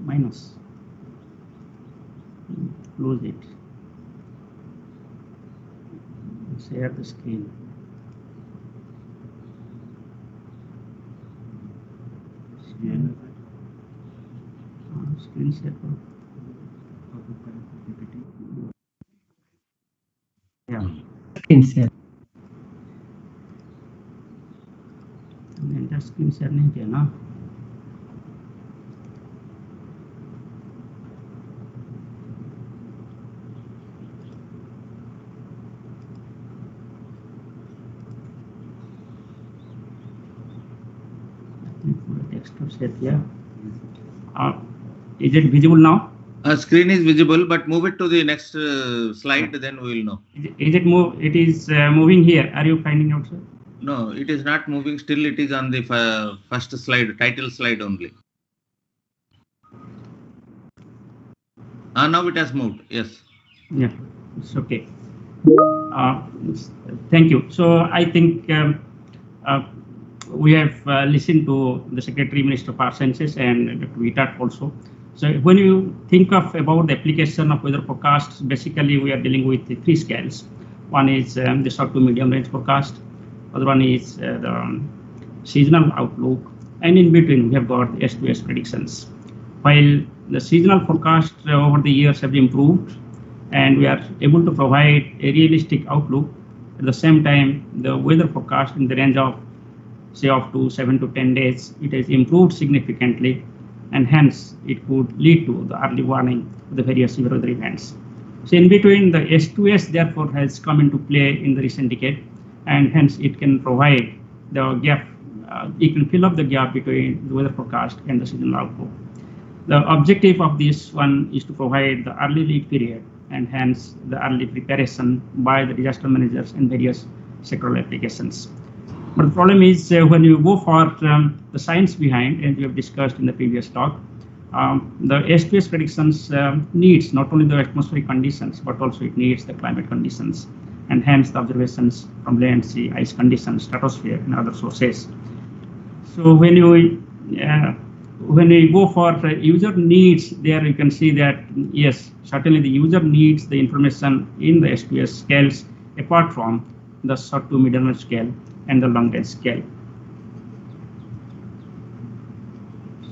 Minus. Close it. Share the screen. Screen share. Yeah. Screen share. Entire screen share नहीं किया ना? Is it visible now? Screen is visible, but move it to the next slide, then we will know. Is it move? It is moving here. Are you finding out, sir? No, it is not moving. Still, it is on the first slide, title slide only. Now it has moved. Yes. Yeah, it's okay. Thank you. So I think we have listened to the Secretary Minister of Earth Sciences and Dr. Vitat also. So when you think about the application of weather forecasts, basically we are dealing with the three scales. One is the short to medium range forecast. Other one is the seasonal outlook, and in between we have got the S2S predictions. While the seasonal forecast over the years have improved, and we are able to provide a realistic outlook. At the same time, the weather forecast in the range of say up to 7 to 10 days, it has improved significantly, and hence it could lead to the early warning of the various severe weather events. So in between, the S2S therefore has come into play in the recent decade, and hence it can provide the gap, it can fill up the gap between the weather forecast and the seasonal outlook. The objective of this one is to provide the early lead period and hence the early preparation by the disaster managers in various sectoral applications. But the problem is when you go for the science behind, as we have discussed in the previous talk, the S2S predictions needs not only the atmospheric conditions, but also it needs the climate conditions, and hence the observations from land, sea, ice conditions, stratosphere, and other sources. So when we go for user needs, there you can see that yes, certainly the user needs the information in the S2S scales apart from the short to medium range scale and the long range scale.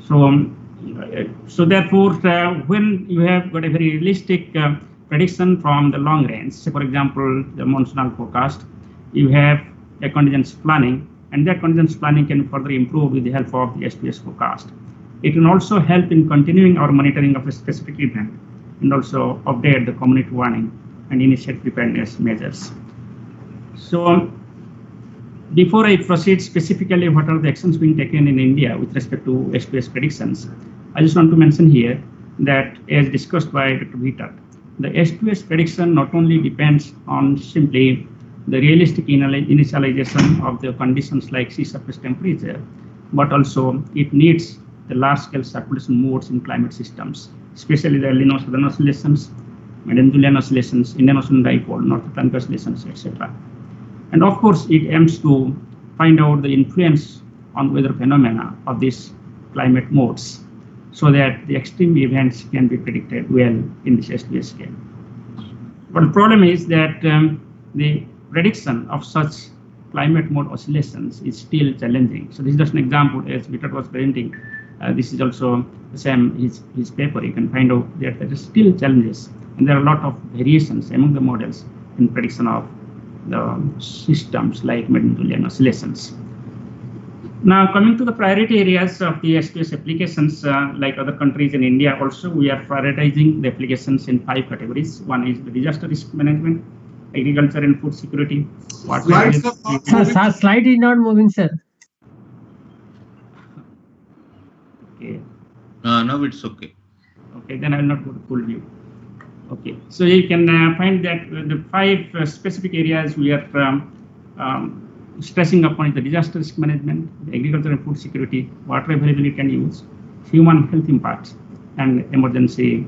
So therefore, when you have got a very realistic prediction from the long range, say for example the monsoonal forecast, you have a contingency planning, and that contingency planning can further improve with the help of the S2S forecast. It can also help in continuing our monitoring of a specific event and also update the community warning and initiate preparedness measures. So before I proceed specifically what are the actions being taken in India with respect to S2S predictions, I just want to mention here that as discussed by Dr. Vitar, the S2S prediction not only depends on simply the realistic initialization of the conditions like sea surface temperature, but also it needs the large-scale circulation modes in climate systems, especially the El Nino southern oscillations, Mediterranean oscillations, Indian Ocean dipole, North Atlantic oscillations, etc. And of course, it aims to find out the influence on weather phenomena of these climate modes, so that the extreme events can be predicted well in this S2S scale. But the problem is that the prediction of such climate mode oscillations is still challenging. So this is just an example as Vitar was presenting. This is also the same his paper. You can find out that there are still challenges, and there are a lot of variations among the models in prediction of the systems like Mediterranean oscillations. Now coming to the priority areas of the S2S applications, like other countries in India also, we are prioritizing the applications in 5 categories. One is the disaster risk management, agriculture and food security. Slide is not moving, sir. Okay. Now it's okay. Okay, then I will not go to full view. Okay, so you can find that the 5 specific areas we are stressing upon is the disaster risk management, the agriculture and food security, water availability and use, human health impacts, and emergency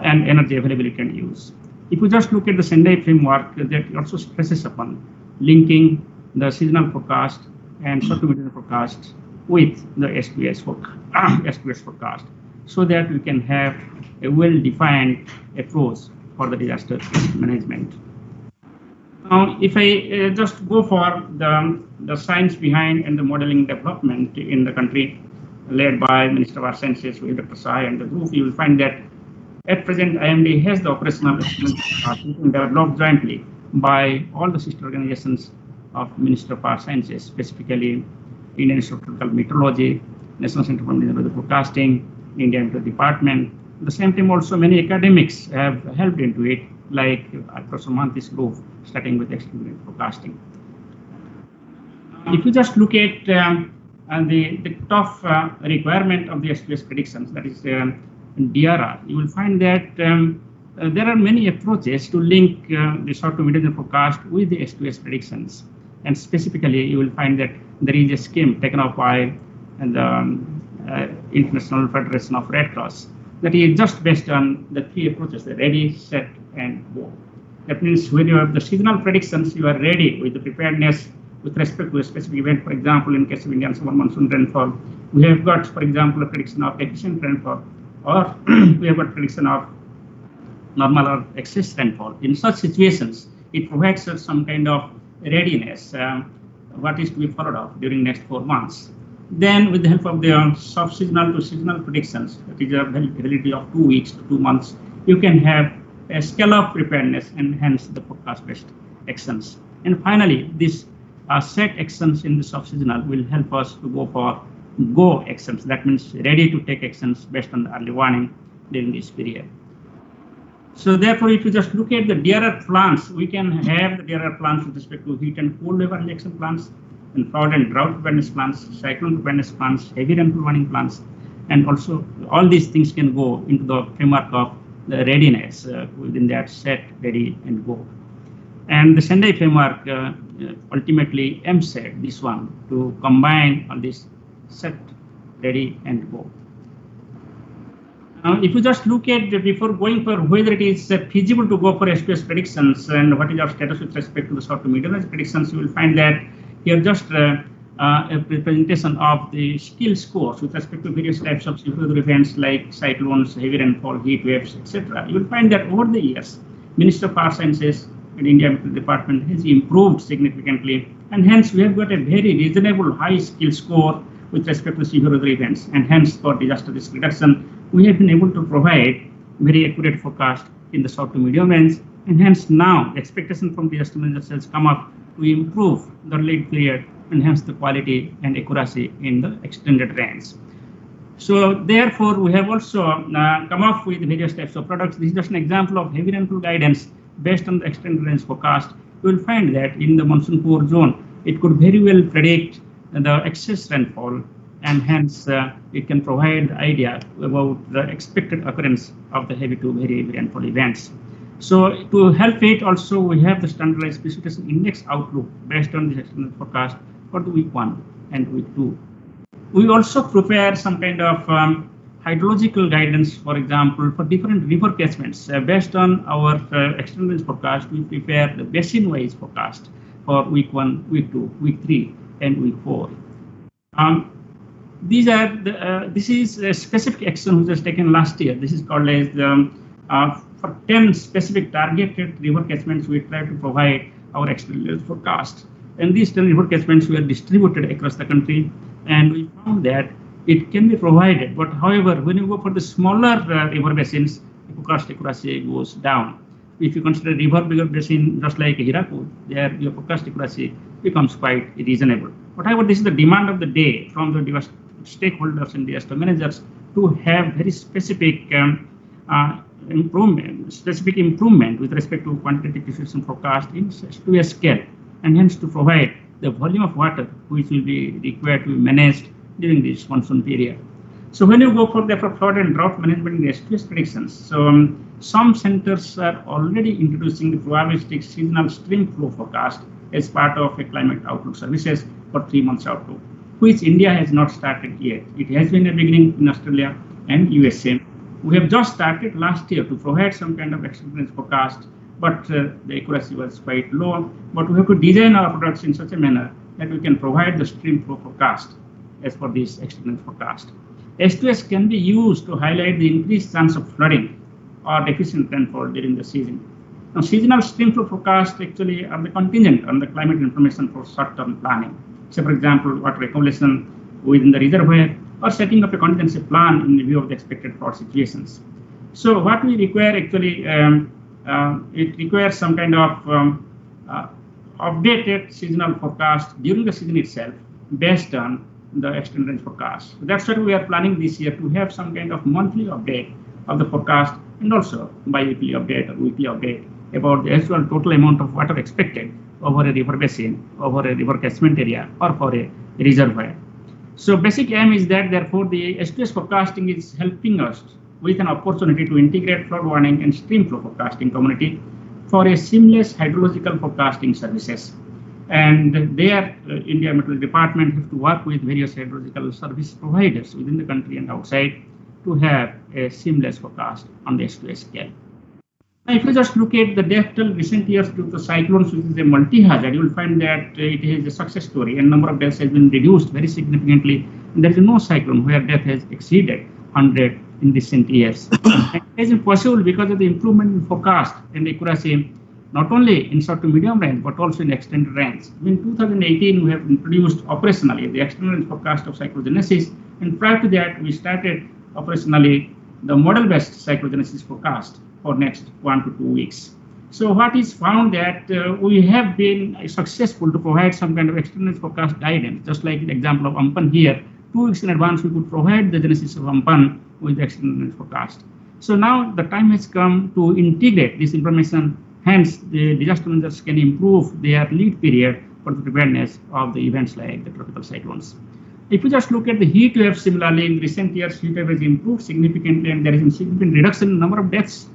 and energy availability and use. If you just look at the Sendai framework, that also stresses upon linking the seasonal forecast and short to medium forecast with the S2S forecast, so that we can have a well-defined approach for the disaster risk management. Now, if I just go for the science behind and the modeling development in the country, led by Minister of Earth Sciences with Dr. Sai and the group, you will find that at present IMD has the operational developed jointly by all the sister organizations of Minister of Earth Sciences, specifically Indian Institute of Meteorology, National Center for Meteorology Forecasting, Indian Meteor Department. At the same time, also many academics have helped into it, like Professor Manti's group, starting with extreme forecasting. If you just look at the top requirement of the S2S predictions, that is DRR, you will find that there are many approaches to link the short to medium forecast with the S2S predictions. And specifically, you will find that there is a scheme taken up by the International Federation of Red Cross that is just based on the 3 approaches: the ready, set, and go. That means when you have the seasonal predictions, you are ready with the preparedness with respect to a specific event. For example, in case of Indian summer monsoon rainfall, we have got, for example, a prediction of efficient rainfall, or we have got prediction of normal or excess rainfall. In such situations, it provides us some kind of readiness, what is to be followed up during next 4 months. Then, with the help of the subseasonal-to-seasonal predictions, that is a validity of 2 weeks to 2 months, you can have a scale-up preparedness and hence the forecast-based actions. And finally, these set actions in the subseasonal will help us to go for go actions. That means ready to take actions based on the early warning during this period. So therefore, if you just look at the DRR plans, we can have the DRR plans with respect to heat and cold wave early action plans, and flood and drought preparedness plans, cyclone preparedness plans, heavy rainfall warning plans, and also all these things can go into the framework of the readiness within that set, ready, and go. And the Sendai framework ultimately aims at this one to combine all this set, ready, and go. Now, if you just look at before going for whether it is feasible to go for S2S predictions and what is our status with respect to the short to medium range predictions, you will find that here just a representation of the skill scores with respect to various types of severe events like cyclones, heavy rainfall, heat waves, etc. You will find that over the years, Minister of Earth Sciences and India Meteorology Department has improved significantly, and hence we have got a very reasonable high skill score with respect to severe weather events, and hence for disaster risk reduction, we have been able to provide very accurate forecast in the short to medium range, and hence now expectation from disaster managers has come up to improve the lead period, and hence the quality and accuracy in the extended range. So therefore, we have also come up with various types of products. This is just an example of heavy rainfall guidance based on the extended range forecast. You will find that in the monsoon poor zone, it could very well predict the excess rainfall, and hence it can provide the idea about the expected occurrence of the heavy to very heavy rainfall events. So to help it also, we have the standardized precipitation index outlook based on the extended forecast for the week 1 and week 2. We also prepare some kind of hydrological guidance, for example, for different river catchments. Based on our extended range forecast, we prepare the basin-wise forecast for week 1, week 2, week 3, and week 4. This is a specific action which was taken last year. This is called as for 10 specific targeted river catchments, we try to provide our extended range forecast. And these 10 river catchments were distributed across the country, and we found that it can be provided. But however, when you go for the smaller river basins, the forecast accuracy goes down. If you consider river bigger basin just like Hirakud, there your forecast accuracy becomes quite reasonable. But however, this is the demand of the day from the stakeholders and disaster managers to have very specific improvement with respect to quantitative precipitation forecast in to a scale, and hence to provide the volume of water which will be required to be managed during this monsoon period. So when you go for the flood and drought management in the S2S predictions, so some centers are already introducing the probabilistic seasonal stream flow forecast as part of a climate outlook services for 3 months outlook, which India has not started yet. It has been a beginning in Australia and USA. We have just started last year to provide some kind of extended range forecast, but the accuracy was quite low. But we have to design our products in such a manner that we can provide the stream flow forecast as for this extended range forecast. S2S can be used to highlight the increased chance of flooding or deficient rainfall during the season. Now, seasonal stream flow forecast actually are the contingent on the climate information for short-term planning. So, for example, water accumulation within the reservoir, or setting up a contingency plan in view of the expected flood situations. So, what we require actually, it requires some kind of updated seasonal forecast during the season itself based on the extended range forecast. So that's what we are planning this year, to have some kind of monthly update of the forecast, and also bi-weekly update or weekly update about the actual total amount of water expected over a river basin, over a river catchment area, or for a reservoir. So basic aim is that therefore the S2S forecasting is helping us with an opportunity to integrate flood warning and stream flow forecasting community for a seamless hydrological forecasting services. And there, India Meteorology Department have to work with various hydrological service providers within the country and outside to have a seamless forecast on the S2S scale. Now, if you just look at the death toll recent years due to cyclones, which is a multi-hazard, you will find that it is a success story, and number of deaths has been reduced very significantly. And there is no cyclone where death has exceeded 100 in recent years. And it is possible because of the improvement in forecast and accuracy, not only in short to medium range, but also in extended range. In 2018, we have introduced operationally the extended range forecast of cyclogenesis, and prior to that, we started operationally the model-based cyclogenesis forecast for next 1 to 2 weeks. So what is found that we have been successful to provide some kind of extended range forecast guidance, just like the example of Ampan here. 2 weeks in advance, we could provide the genesis of Ampan with the extended range forecast. So now the time has come to integrate this information. Hence, the disaster managers can improve their lead period for the preparedness of the events like the tropical cyclones. If you just look at the heat wave, similarly, in recent years, heat wave has improved significantly, and there is a significant reduction in the number of deaths.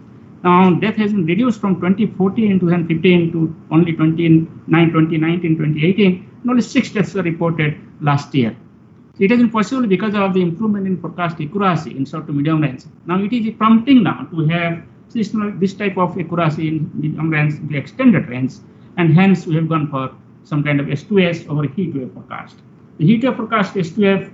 Now, death has been reduced from 2014 and 2015 to only 2019, 2018, and only 6 deaths were reported last year. It has been possible because of the improvement in forecast accuracy in short to medium range. Now, it is prompting now to have this type of accuracy in medium range, the extended range, and hence we have gone for some kind of S2S over heat wave forecast. The heat wave forecast S2F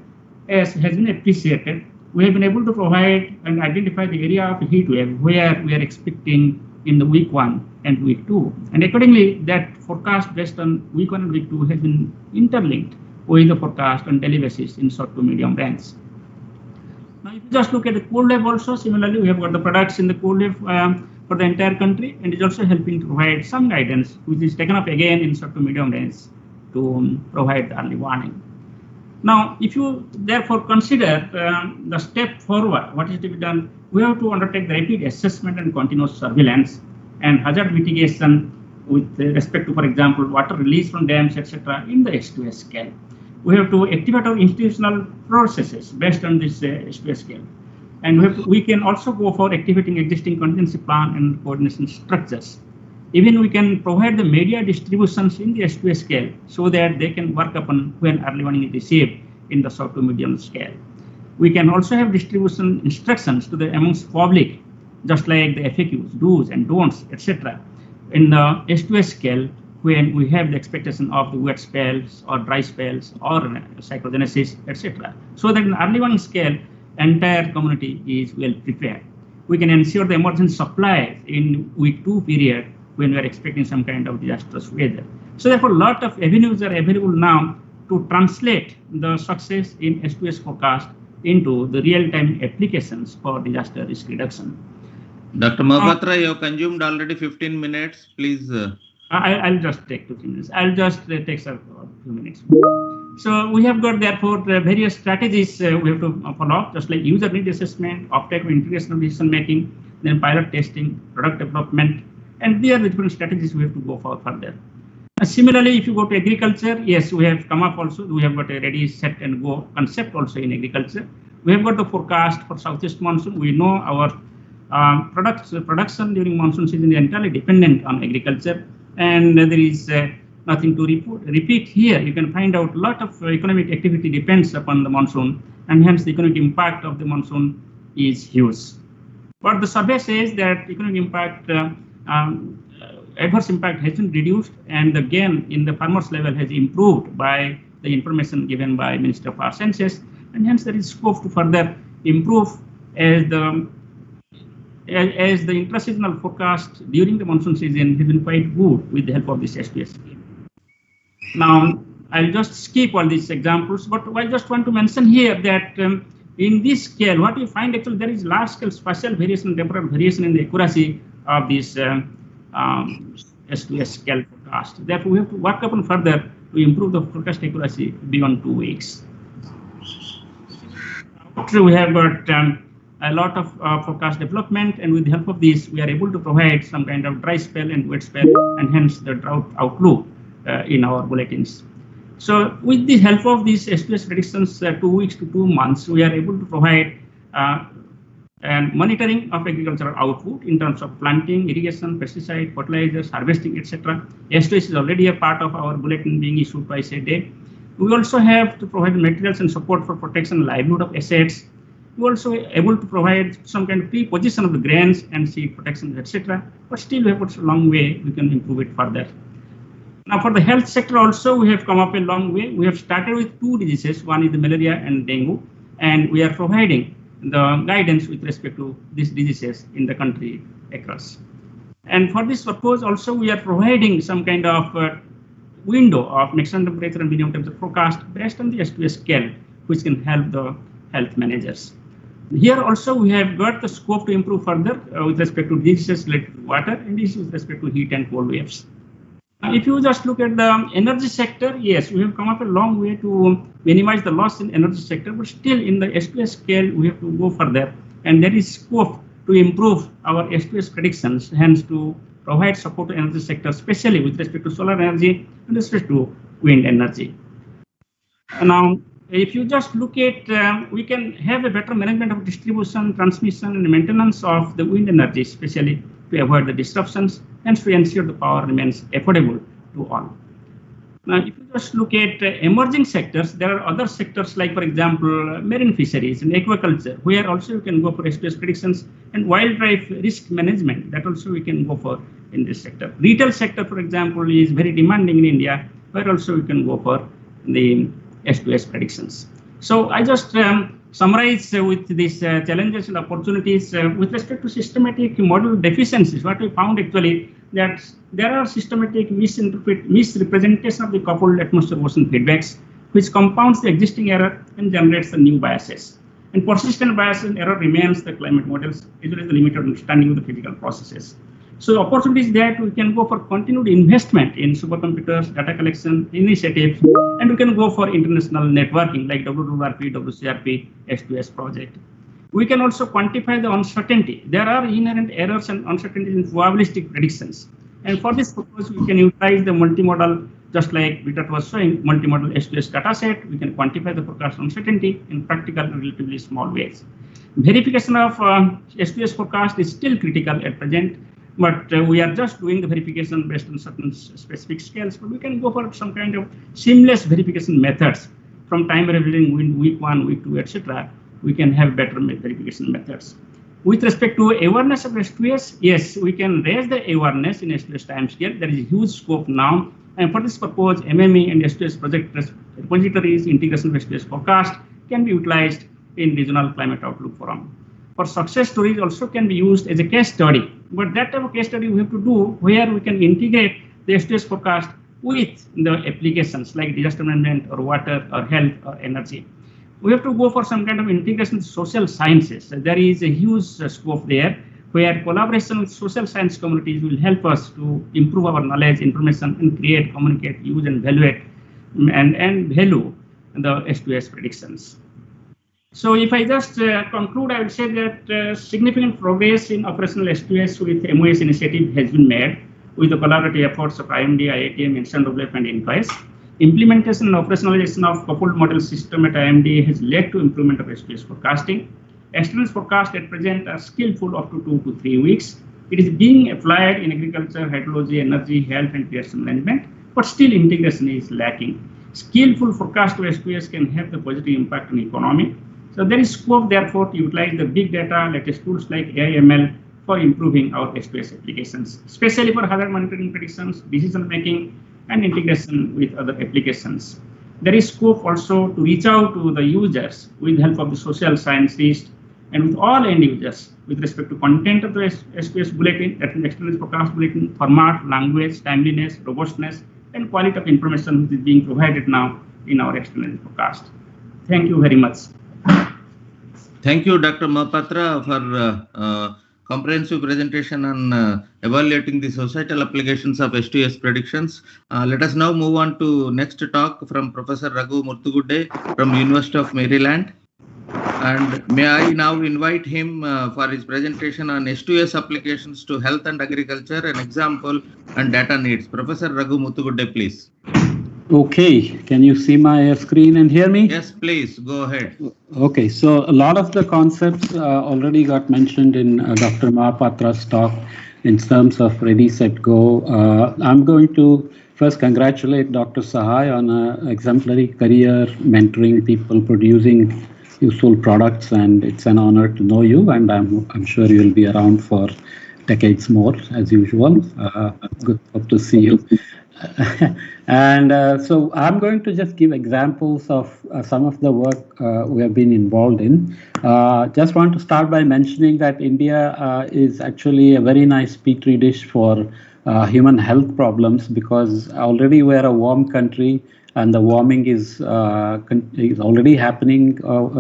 has been appreciated. We have been able to provide and identify the area of heat wave where we are expecting in the week 1 and week 2. And accordingly, that forecast based on week 1 and week 2 has been interlinked with the forecast on daily basis in short to medium range. Now, if you just look at the cold wave also, similarly, we have got the products in the cold wave for the entire country, and it's also helping to provide some guidance, which is taken up again in short to medium range to provide early warning. Now, if you therefore consider the step forward, what is to be done, we have to undertake the rapid assessment and continuous surveillance and hazard mitigation with respect to, for example, water release from dams, etc., in the S2S scale. We have to activate our institutional processes based on this S2S scale. And we can also go for activating existing contingency plan and coordination structures. Even we can provide the media distributions in the S2S scale so that they can work upon when early warning is received in the short to medium scale. We can also have distribution instructions to the amongst public, just like the FAQs, do's and don'ts, etc. in the S2S scale when we have the expectation of the wet spells or dry spells or cyclogenesis, etc. So that in early warning scale, entire community is well prepared. We can ensure the emergency supply in week 2 period when we are expecting some kind of disastrous weather. So therefore, a lot of avenues are available now to translate the success in S2S forecast into the real-time applications for disaster risk reduction. Dr. Mohapatra, you have consumed already 15 minutes. Please. I'll just take 2 minutes. I'll just take a few minutes. So we have got therefore various strategies we have to follow up, just like user need assessment, offtake integration of decision making, then pilot testing, product development, and there are different strategies we have to go for further. Similarly, if you go to agriculture, yes, we have come up also. We have got a ready, set, and go concept also in agriculture. We have got the forecast for southeast monsoon. We know our production during monsoon season is entirely dependent on agriculture, and there is nothing to repeat here. You can find out a lot of economic activity depends upon the monsoon, and hence the economic impact of the monsoon is huge. But the survey says that economic impact, adverse impact has been reduced, and the gain in the farmers level has improved by the information given by Minister of Our Sciences, and hence there is scope to further improve as the intra-seasonal forecast during the monsoon season has been quite good with the help of this S2S scheme. Now, I'll just skip all these examples, but I just want to mention here that in this scale, what you find actually there is large scale spatial variation, temporal variation in the accuracy of this S2S scale forecast. Therefore, we have to work upon further to improve the forecast accuracy beyond 2 weeks. We have got a lot of forecast development, and with the help of this, we are able to provide some kind of dry spell and wet spell, and hence the drought outlook in our bulletins. So with the help of these S2S predictions 2 weeks to 2 months, we are able to provide and monitoring of agricultural output in terms of planting, irrigation, pesticide, fertilizers, harvesting, etc. S2S is already a part of our bulletin being issued twice a day. We also have to provide materials and support for protection and livelihood of assets. We also able to provide some kind of pre-position of the grains and seed protection, etc. But still, we have got a long way. We can improve it further. Now, for the health sector also, we have come up a long way. We have started with 2 diseases. One is the malaria and dengue, and we are providing the guidance with respect to these diseases in the country across. And for this purpose, also we are providing some kind of window of maximum temperature and minimum temperature forecast based on the S2S scale, which can help the health managers. Here also we have got the scope to improve further with respect to diseases related to water and diseases with respect to heat and cold waves. If you just look at the energy sector, yes, we have come up a long way to minimize the loss in energy sector, but still in the S2S scale, we have to go further, and there is scope to improve our S2S predictions, hence to provide support to energy sector, especially with respect to solar energy and respect to wind energy. Now, if you just look at, we can have a better management of distribution, transmission, and maintenance of the wind energy, especially to avoid the disruptions, and to ensure the power remains affordable to all. Now, if you just look at emerging sectors, there are other sectors like, for example, marine fisheries and aquaculture, where also you can go for S2S predictions, and wildlife risk management, that also we can go for in this sector. Retail sector, for example, is very demanding in India, where also we can go for the S2S predictions. So I just summarize with these challenges and opportunities with respect to systematic model deficiencies. What we found actually that there are systematic misrepresentation of the coupled atmosphere-ocean feedbacks, which compounds the existing error and generates the new biases. And persistent bias and error remains the climate models, as well as the limited understanding of the physical processes. So opportunities that we can go for continued investment in supercomputers, data collection initiatives, and we can go for international networking like WWRP, WCRP, S2S project. We can also quantify the uncertainty. There are inherent errors and uncertainties in probabilistic predictions. And for this purpose, we can utilize the multimodal, just like Vitat was showing, multimodal S2S dataset. We can quantify the forecast uncertainty in practical and relatively small ways. Verification of S2S forecast is still critical at present, but we are just doing the verification based on certain specific scales. But we can go for some kind of seamless verification methods from time revealing week 1, week 2, etc. We can have better verification methods. With respect to awareness of S2S, yes, we can raise the awareness in S2S timescale. There is a huge scope now. And for this purpose, MME and S2S project repositories, integration of S2S forecast can be utilized in regional climate outlook forum. For success stories also can be used as a case study, but that type of case study we have to do where we can integrate the S2S forecast with the applications like disaster management or water or health or energy. We have to go for some kind of integration with social sciences. There is a huge scope there where collaboration with social science communities will help us to improve our knowledge, information, and create, communicate, use, and evaluate and value the S2S predictions. So if I just conclude, I would say that significant progress in operational S2S with MOS initiative has been made with the collaborative efforts of IMD, IITM, NLSA, and INPICE. Implementation and operationalization of coupled model system at IMD has led to improvement of S2S forecasting. External forecast at present are skillful up to 2 to 3 weeks. It is being applied in agriculture, hydrology, energy, health, and disaster management, but still integration is lacking. Skillful forecast to S2S can have the positive impact on economy. So there is scope, therefore, to utilize the big data, latest tools like AI/ML for improving our S2S applications, especially for hazard monitoring predictions, decision making, and integration with other applications. There is scope also to reach out to the users with the help of the social scientists and with all end users with respect to content of the S2S bulletin, that is external forecast bulletin, format, language, timeliness, robustness, and quality of information which is being provided now in our external forecast. Thank you very much. Thank you, Dr. Mahapatra, for comprehensive presentation on evaluating the societal applications of S2S predictions. Let us now move on to next talk from Professor Raghu Murthugude from University of Maryland. And may I now invite him for his presentation on S2S applications to health and agriculture, an example and data needs. Professor Raghu Murthugude, please. Okay, can you see my screen and hear me? Yes, please, go ahead. Okay, so a lot of the concepts already got mentioned in Dr. Mahapatra's talk in terms of ready, set, go. I'm going to first congratulate Dr. Sahai on an exemplary career mentoring people, producing useful products, and it's an honor to know you, and I'm sure you'll be around for decades more as usual. Good to see you. And so I'm going to just give examples of some of the work we have been involved in. Just want to start by mentioning that India is actually a very nice petri dish for human health problems, because already we're a warm country and the warming is already happening.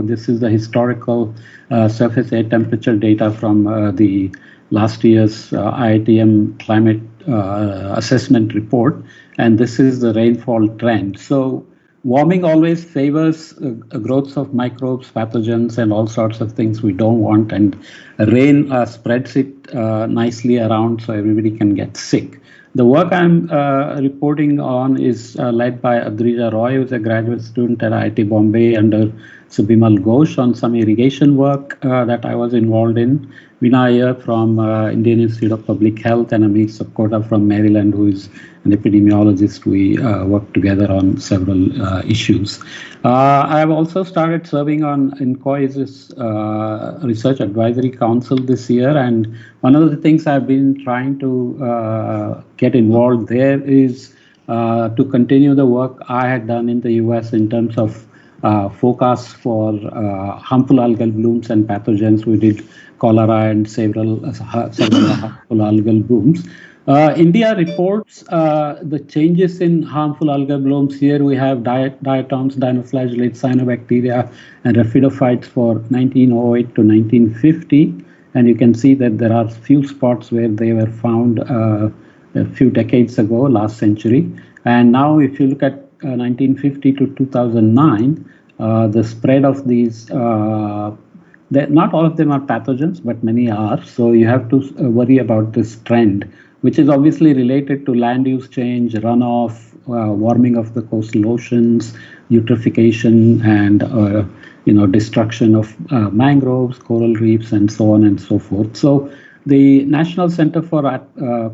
This is the historical surface air temperature data from the last year's IITM climate assessment report, and this is the rainfall trend. So warming always favors growth of microbes, pathogens, and all sorts of things we don't want, and rain spreads it nicely around so everybody can get sick. The work I'm reporting on is led by Adrija Roy, who's a graduate student at IIT Bombay under Subimal Ghosh on some irrigation work that I was involved in. Vinaya from Indian Institute of Public Health, and Amit Sapkota from Maryland, who is an epidemiologist. We work together on several issues. I have also started serving on INCOI's Research Advisory Council this year, and one of the things I've been trying to get involved there is to continue the work I had done in the US in terms of forecasts for harmful algal blooms and pathogens. We did cholera and several harmful algal blooms. India reports the changes in harmful algal blooms. Here we have diatoms, dinoflagellates, cyanobacteria, and rhapidophytes for 1908 to 1950. And you can see that there are few spots where they were found a few decades ago, last century. And now if you look at 1950 to 2009, the spread of these, not all of them are pathogens, but many are. So you have to worry about this trend, which is obviously related to land use change, runoff, warming of the coastal oceans, eutrophication, and destruction of mangroves, coral reefs, and so on and so forth. So the National Center for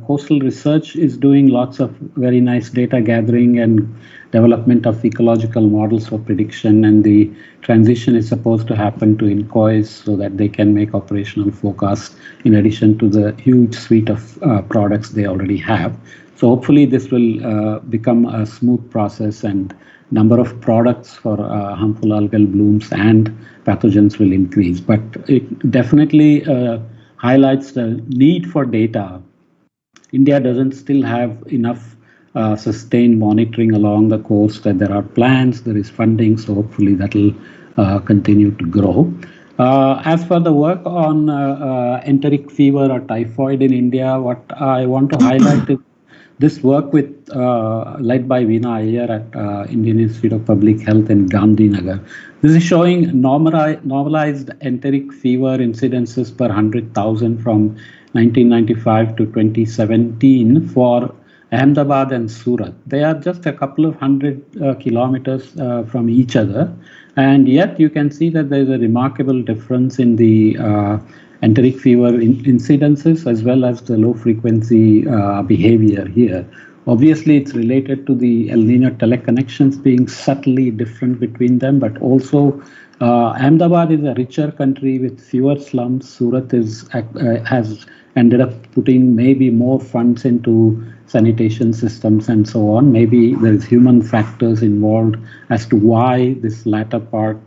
Coastal Research is doing lots of very nice data gathering and development of ecological models for prediction, and the transition is supposed to happen to INCOIS so that they can make operational forecasts in addition to the huge suite of products they already have. So hopefully this will become a smooth process, and number of products for harmful algal blooms and pathogens will increase. But it definitely highlights the need for data. India doesn't still have enough sustained monitoring along the coast, that there are plans, there is funding, so hopefully that will continue to grow. As for the work on enteric fever or typhoid in India, what I want to highlight is this work with led by Veena Iyer at Indian Institute of Public Health in Gandhinagar. This is showing normalized enteric fever incidences per 100,000 from 1995 to 2017 for Ahmedabad and Surat. They are just a couple of hundred kilometers from each other, and yet you can see that there is a remarkable difference in the enteric fever incidences as well as the low frequency behavior here. Obviously, it's related to the El Nino teleconnections being subtly different between them, but also Ahmedabad is a richer country with fewer slums. Surat has ended up putting maybe more funds into sanitation systems and so on. Maybe there's human factors involved as to why this latter part,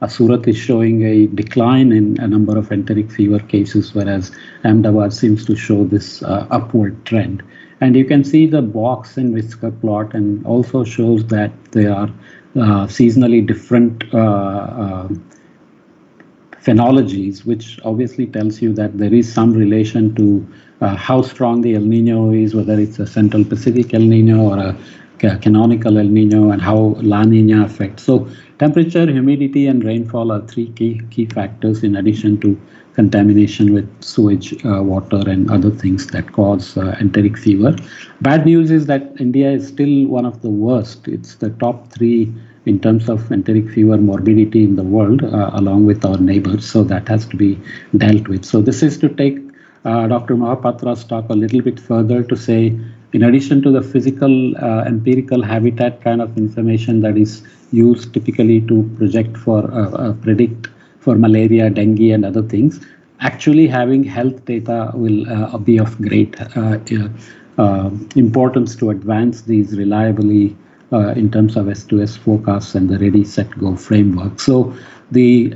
Surat is showing a decline in a number of enteric fever cases, whereas Ahmedabad seems to show this upward trend. And you can see the box and whisker plot, and also shows that they are seasonally different phenologies, which obviously tells you that there is some relation to how strong the El Nino is, whether it's a Central Pacific El Nino or a canonical El Nino, and how La Nina affects. So temperature, humidity, and rainfall are three key factors, in addition to contamination with sewage water and other things that cause enteric fever. Bad news is that India is still one of the worst. It's the top 3 in terms of enteric fever morbidity in the world, along with our neighbors. So that has to be dealt with. So this is to take Dr. Mahapatra's talk a little bit further to say, in addition to the physical, empirical habitat kind of information that is used typically to predict for malaria, dengue, and other things, actually having health data will be of great importance to advance these reliably in terms of S2S forecasts and the ready, set, go framework. So the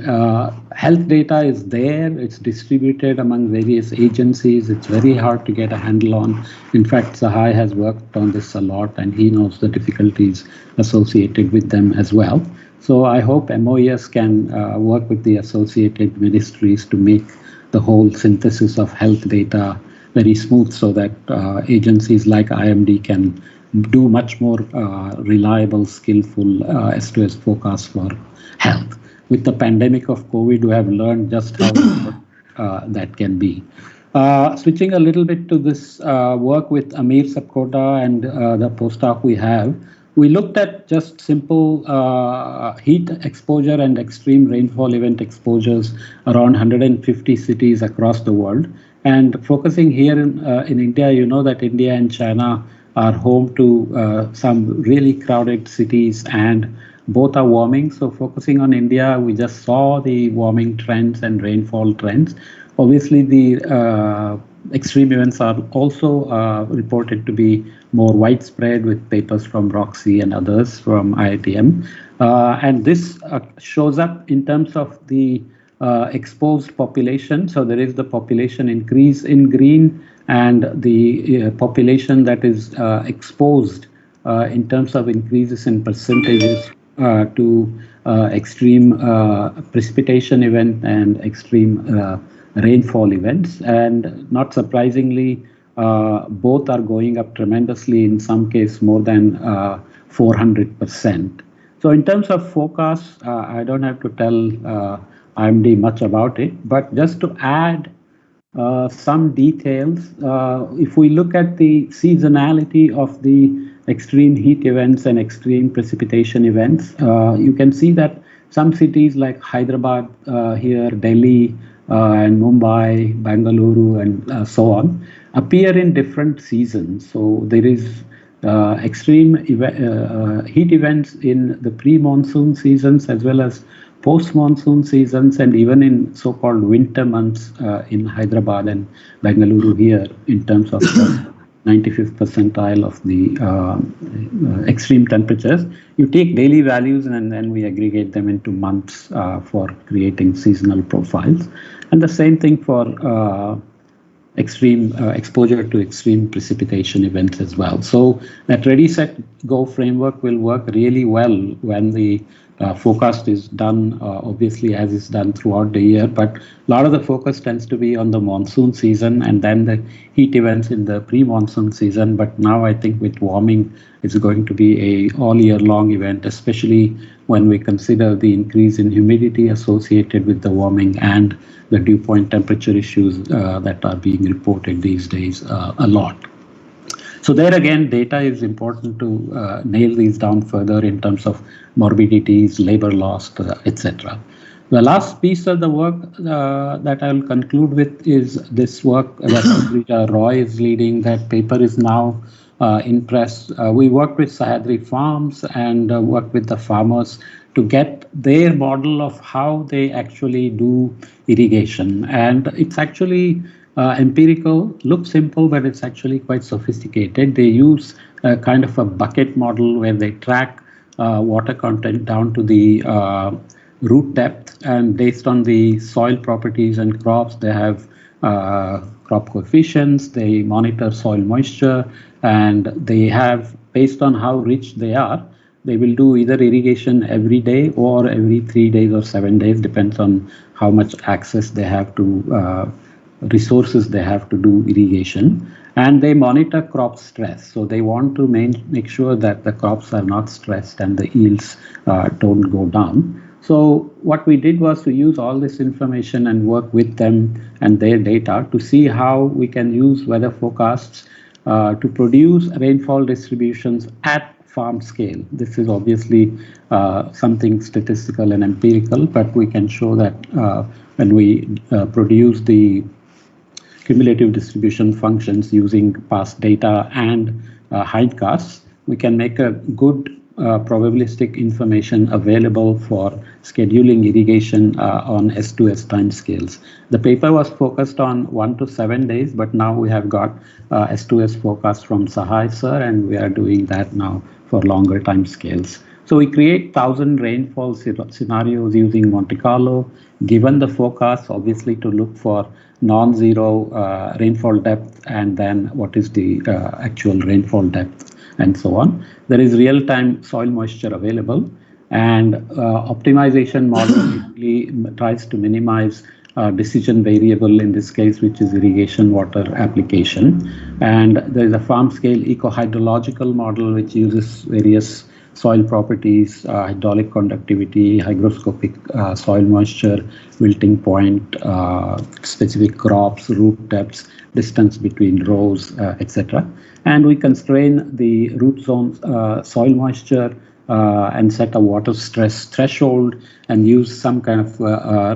health data is there, it's distributed among various agencies, it's very hard to get a handle on. In fact, Sahai has worked on this a lot, and he knows the difficulties associated with them as well. So I hope MOES can work with the associated ministries to make the whole synthesis of health data very smooth, so that agencies like IMD can do much more reliable, skillful S2S forecasts for health. With the pandemic of COVID, we have learned just how important that can be. Switching a little bit to this work with Amir Sapkota and the postdoc we have, we looked at just simple heat exposure and extreme rainfall event exposures around 150 cities across the world. And focusing here in India, you know that India and China are home to some really crowded cities, and both are warming. So focusing on India, we just saw the warming trends and rainfall trends. Obviously, the extreme events are also reported to be more widespread with papers from Roxy and others from IITM. And this shows up in terms of the exposed population. So there is the population increase in green and the population that is exposed in terms of increases in percentages to extreme precipitation event and extreme rainfall events. And not surprisingly, both are going up tremendously, in some case more than 400%. So in terms of forecasts, I don't have to tell IMD much about it, but just to add some details, if we look at the seasonality of the extreme heat events and extreme precipitation events, you can see that some cities like Hyderabad here, Delhi, and Mumbai, Bengaluru, and so on, appear in different seasons. So there is extreme heat events in the pre-monsoon seasons as well as post-monsoon seasons, and even in so-called winter months in Hyderabad and Bengaluru here, in terms of the 95th percentile of the extreme temperatures. You take daily values and then we aggregate them into months for creating seasonal profiles. And the same thing for extreme exposure to extreme precipitation events as well. So that Ready, Set, Go framework will work really well when the forecast is done, obviously, as is done throughout the year, but a lot of the focus tends to be on the monsoon season and then the heat events in the pre-monsoon season. But now I think with warming, it's going to be a all year long event, especially when we consider the increase in humidity associated with the warming and the dew point temperature issues that are being reported these days a lot. So there again, data is important to nail these down further in terms of morbidities, labor loss, etc. The last piece of the work that I'll conclude with is this work that Rita Roy is leading. That paper is now in press. We worked with Sahyadri Farms and worked with the farmers to get their model of how they actually do irrigation. And it's actually empirical, looks simple, but it's actually quite sophisticated. They use a kind of a bucket model where they track water content down to the root depth, and based on the soil properties and crops, they have crop coefficients, they monitor soil moisture, and they have, based on how rich they are, they will do either irrigation every day or every 3 days or 7 days, depends on how much access they have to resources they have to do irrigation. And they monitor crop stress. So they want to make sure that the crops are not stressed and the yields don't go down. So what we did was to use all this information and work with them and their data to see how we can use weather forecasts to produce rainfall distributions at farm scale. This is obviously something statistical and empirical, but we can show that when we produce the cumulative distribution functions using past data and hindcasts, we can make a good probabilistic information available for scheduling irrigation on S2S timescales. The paper was focused on 1 to 7 days, but now we have got S2S forecast from Sahai sir, and we are doing that now for longer timescales. So we create 1,000 rainfall scenarios using Monte Carlo, given the forecast, obviously to look for non-zero rainfall depth and then what is the actual rainfall depth and so on. There is real-time soil moisture available, and optimization model usually tries to minimize decision variable in this case, which is irrigation water application. And there is a farm scale eco-hydrological model which uses various soil properties, hydraulic conductivity, hygroscopic soil moisture, wilting point, specific crops, root depths, distance between rows, etc. And we constrain the root zone soil moisture and set a water stress threshold and use some kind of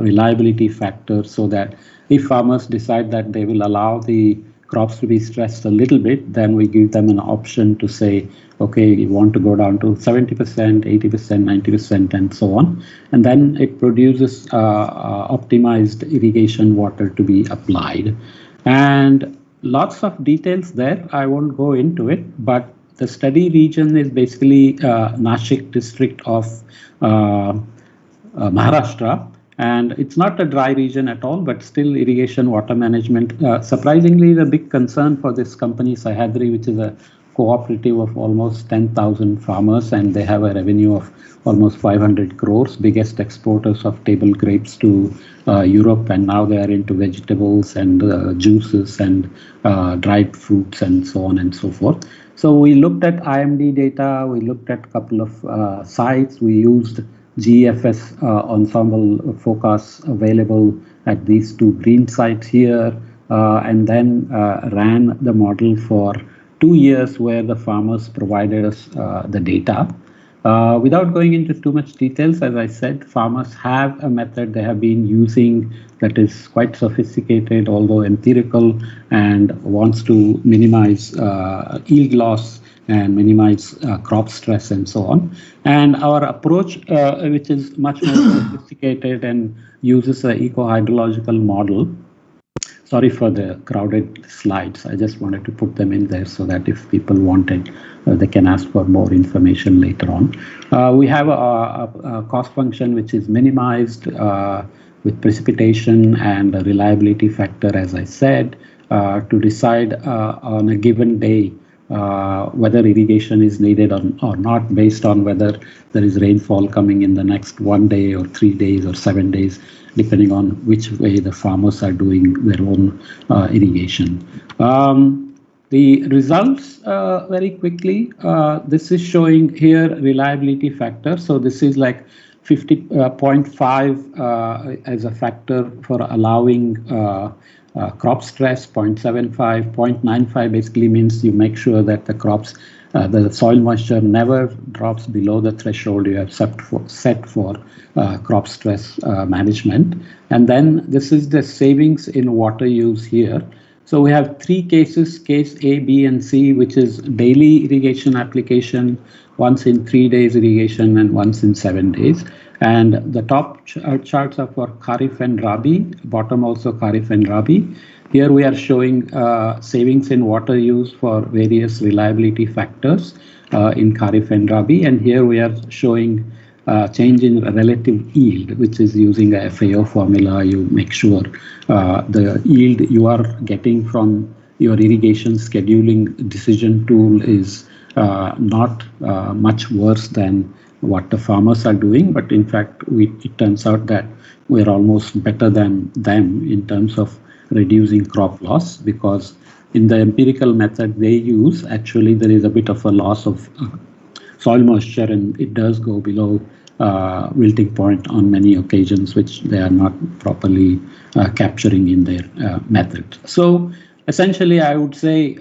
reliability factor so that if farmers decide that they will allow the crops to be stressed a little bit, then we give them an option to say, okay, you want to go down to 70%, 80%, 90%, and so on. And then it produces optimized irrigation water to be applied. And lots of details there. I won't go into it, but the study region is basically Nashik district of Maharashtra. And it's not a dry region at all, but still irrigation water management. Surprisingly, the big concern for this company, Sahyadri, which is a cooperative of almost 10,000 farmers, and they have a revenue of almost 500 crores, biggest exporters of table grapes to Europe, and now they are into vegetables and juices and dried fruits and so on and so forth. So we looked at IMD data, we looked at a couple of sites, we used GFS ensemble forecasts available at these two green sites here, and then ran the model for 2 years where the farmers provided us the data. Without going into too much details, as I said, farmers have a method they have been using that is quite sophisticated, although empirical, and wants to minimize yield loss and minimize crop stress and so on. And our approach, which is much more sophisticated and uses an eco-hydrological model. Sorry for the crowded slides. I just wanted to put them in there so that if people wanted, they can ask for more information later on. We have a cost function which is minimized with precipitation and a reliability factor, as I said, to decide on a given day whether irrigation is needed or not, based on whether there is rainfall coming in the next 1 day or 3 days or 7 days, depending on which way the farmers are doing their own irrigation. The results very quickly, this is showing here reliability factor. So this is like 50.5 as a factor for allowing crop stress, 0.75, 0.95 basically means you make sure that the crops, the soil moisture never drops below the threshold you have set for crop stress management. And then this is the savings in water use here. So we have 3 cases, case A, B, and C, which is daily irrigation application, once in 3 days irrigation, and once in 7 days. And the top charts are for Kharif and Rabi, bottom also Kharif and Rabi. Here we are showing savings in water use for various reliability factors in Kharif and Rabi. And here we are showing change in relative yield, which is using a FAO formula. You make sure the yield you are getting from your irrigation scheduling decision tool is not much worse than what the farmers are doing, but in fact it turns out that we're almost better than them in terms of reducing crop loss, because in the empirical method they use, actually there is a bit of a loss of soil moisture, and it does go below wilting point on many occasions, which they are not properly capturing in their method. So essentially, I would say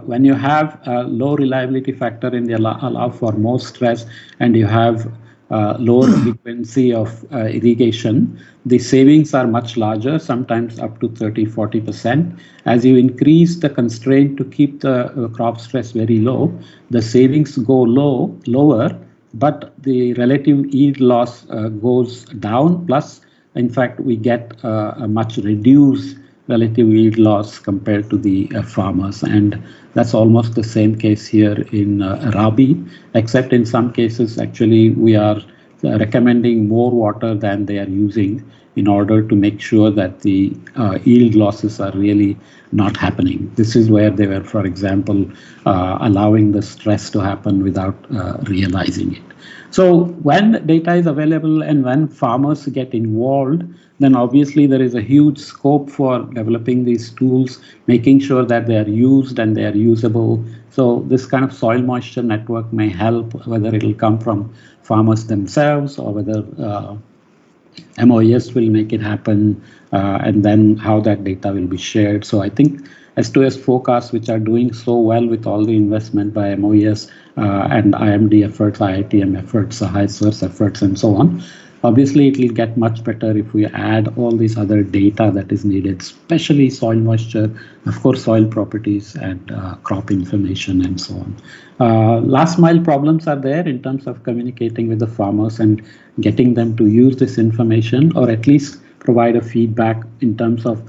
when you have a low reliability factor and you allow for more stress, and you have lower frequency of irrigation, the savings are much larger, sometimes up to 30–40%. As you increase the constraint to keep the crop stress very low, the savings go lower, but the relative yield loss goes down. Plus, in fact, we get a much reduced relative yield loss compared to the farmers, and that's almost the same case here in Rabi, except in some cases actually we are recommending more water than they are using in order to make sure that the yield losses are really not happening. This is where they were, for example, allowing the stress to happen without realizing it. So when data is available and when farmers get involved, then obviously there is a huge scope for developing these tools, making sure that they are used and they are usable. So this kind of soil moisture network may help, whether it will come from farmers themselves or whether MOES will make it happen, and then how that data will be shared. So I think S2S forecasts, which are doing so well with all the investment by MOES and IMD efforts, IITM efforts, high source efforts, and so on. Obviously, it will get much better if we add all these other data that is needed, especially soil moisture, of course, soil properties and crop information and so on. Last mile problems are there in terms of communicating with the farmers and getting them to use this information, or at least provide a feedback in terms of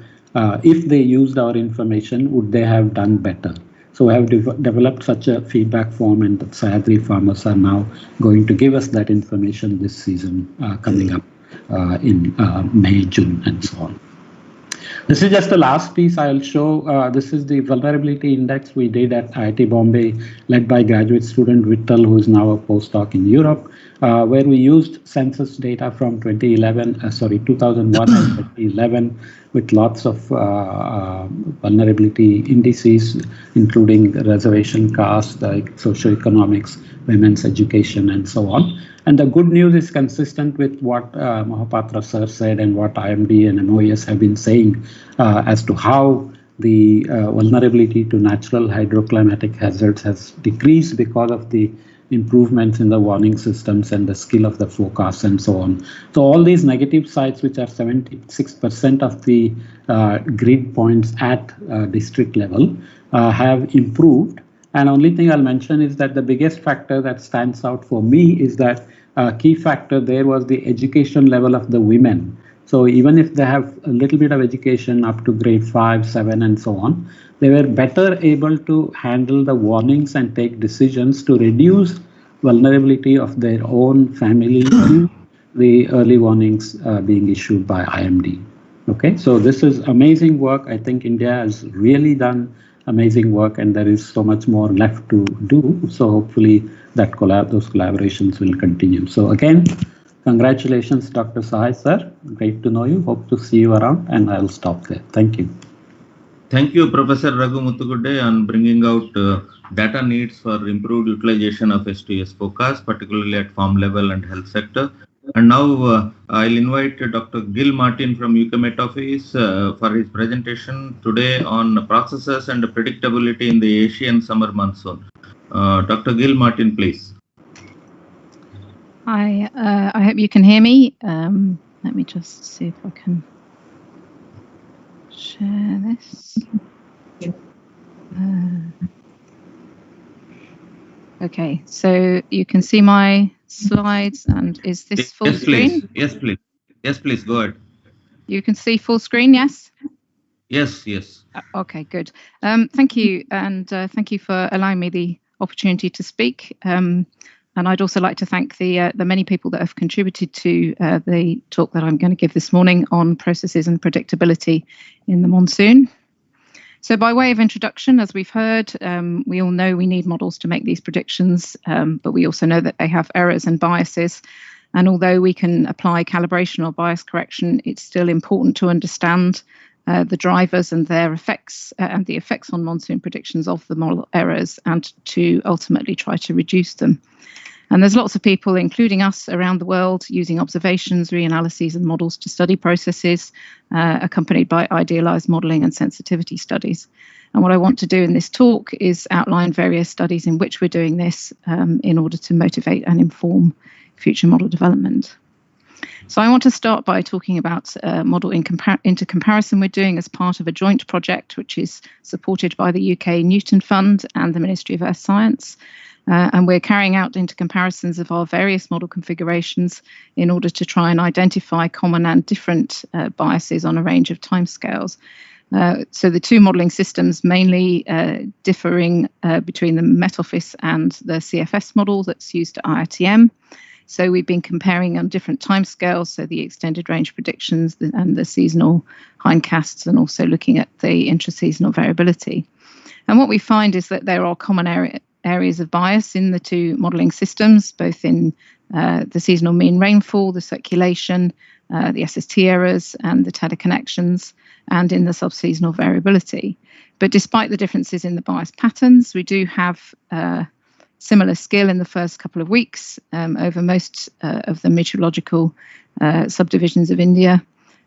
if they used our information, would they have done better? So we have developed such a feedback form, and the Sahyadri farmers are now going to give us that information this season coming up in May, June, and so on. This is just the last piece I'll show. This is the vulnerability index we did at IIT Bombay, led by graduate student Vittal, who is now a postdoc in Europe, where we used census data from 2001 and 2011 with lots of vulnerability indices, including reservation caste, like socioeconomics, women's education, and so on. And the good news is consistent with what Mohapatra sir said and what IMD and MOES have been saying as to how the vulnerability to natural hydroclimatic hazards has decreased because of the improvements in the warning systems and the skill of the forecast and so on. So all these negative sites, which are 76% of the grid points at district level, have improved. And only thing I'll mention is that the biggest factor that stands out for me is that key factor there was the education level of the women. So even if they have a little bit of education up to grade 5, 7, and so on, they were better able to handle the warnings and take decisions to reduce vulnerability of their own family to the early warnings being issued by IMD. Okay, so this is amazing work. I think India has really done amazing work, and there is so much more left to do. So hopefully that those collaborations will continue. So again, congratulations, Dr. Sahai sir. Great to know you. Hope to see you around, and I'll stop there. Thank you. Thank you, Professor Raghu Muthugude, on bringing out data needs for improved utilization of S2S forecast, particularly at farm level and health sector. And now I'll invite Dr. Gil Martin from UK Met Office for his presentation today on processes and predictability in the Asian summer monsoon. Dr. Gil Martin, please. Hi, I hope you can hear me. Let me just see if I can share this. Okay, so you can see my slides, and is this full screen? Please. Yes, please. Yes, please. Go ahead. You can see full screen, yes? Yes, yes. Okay, good. Thank you, and thank you for allowing me the opportunity to speak. And I'd also like to thank the many people that have contributed to the talk that I'm going to give this morning on processes and predictability in the monsoon. So by way of introduction, as we've heard, we all know we need models to make these predictions, but we also know that they have errors and biases. And although we can apply calibration or bias correction, it's still important to understand the drivers and their effects and the effects on monsoon predictions of the model errors, and to ultimately try to reduce them. And there's lots of people, including us, around the world using observations, reanalyses, and models to study processes, accompanied by idealized modeling and sensitivity studies. And what I want to do in this talk is outline various studies in which we're doing this in order to motivate and inform future model development. So I want to start by talking about model into comparison we're doing as part of a joint project, which is supported by the UK Newton Fund and the Ministry of Earth Science. And we're carrying out into comparisons of our various model configurations in order to try and identify common and different biases on a range of timescales. So the two modelling systems mainly differing between the Met Office and the CFS model that's used at IITM. So we've been comparing on different timescales, so the extended range predictions and the seasonal hindcasts, and also looking at the intraseasonal variability. And what we find is that there are common areas of bias in the two modelling systems, both in the seasonal mean rainfall, the circulation, the SST errors, and the tether connections, and in the subseasonal variability. But despite the differences in the bias patterns, we do have similar skill in the first couple of weeks over most of the meteorological subdivisions of India.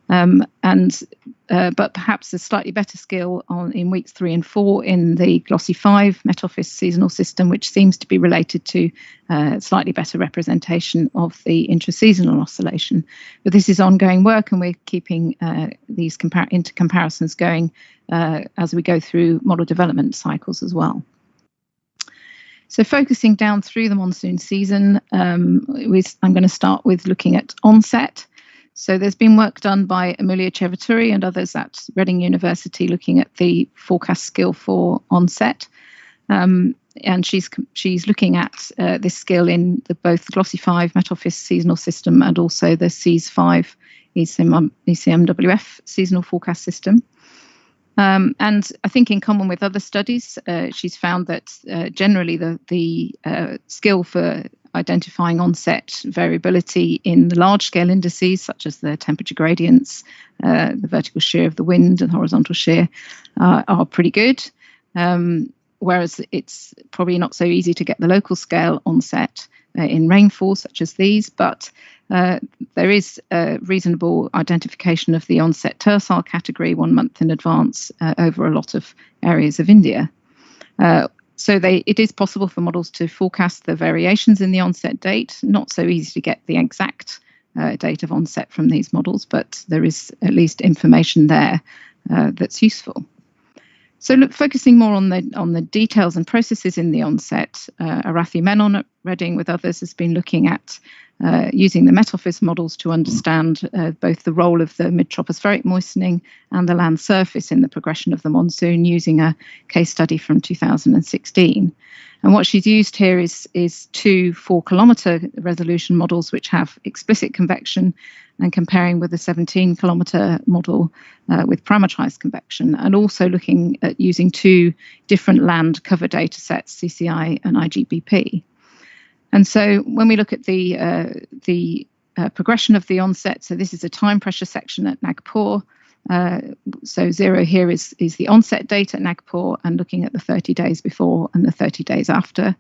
But perhaps a slightly better skill in weeks 3 and 4 in the Glossy 5 Met Office seasonal system, which seems to be related to slightly better representation of the intraseasonal oscillation. But this is ongoing work, and we're keeping these comparisons going as we go through model development cycles as well. So focusing down through the monsoon season, I'm going to start with looking at onset. So there's been work done by Amelia Chevaturi and others at Reading University looking at the forecast skill for Onset. And she's looking at this skill in both the Glossy 5 Met Office seasonal system and also the SEAS 5 ECMWF seasonal forecast system. And I think in common with other studies, she's found that generally the skill for identifying onset variability in the large-scale indices, such as the temperature gradients, the vertical shear of the wind and horizontal shear, are pretty good. Whereas it's probably not so easy to get the local scale onset in rainfall, such as these, but there is a reasonable identification of the onset tercile category 1 month in advance over a lot of areas of India. So it is possible for models to forecast the variations in the onset date. Not so easy to get the exact date of onset from these models, but there is at least information there that's useful. So focusing more on the details and processes in the onset, Arathi Menon at Reading with others has been looking at using the Met Office models to understand both the role of the mid-tropospheric moistening and the land surface in the progression of the monsoon using a case study from 2016. And what she's used here is 2 4-kilometre resolution models which have explicit convection and comparing with a 17-kilometre model with parametrized convection, and also looking at using 2 different land cover data sets, CCI and IGBP. And so when we look at the progression of the onset, so this is a time pressure section at Nagpur. So 0 here is the onset date at Nagpur, and looking at the 30 days before and the 30 days after.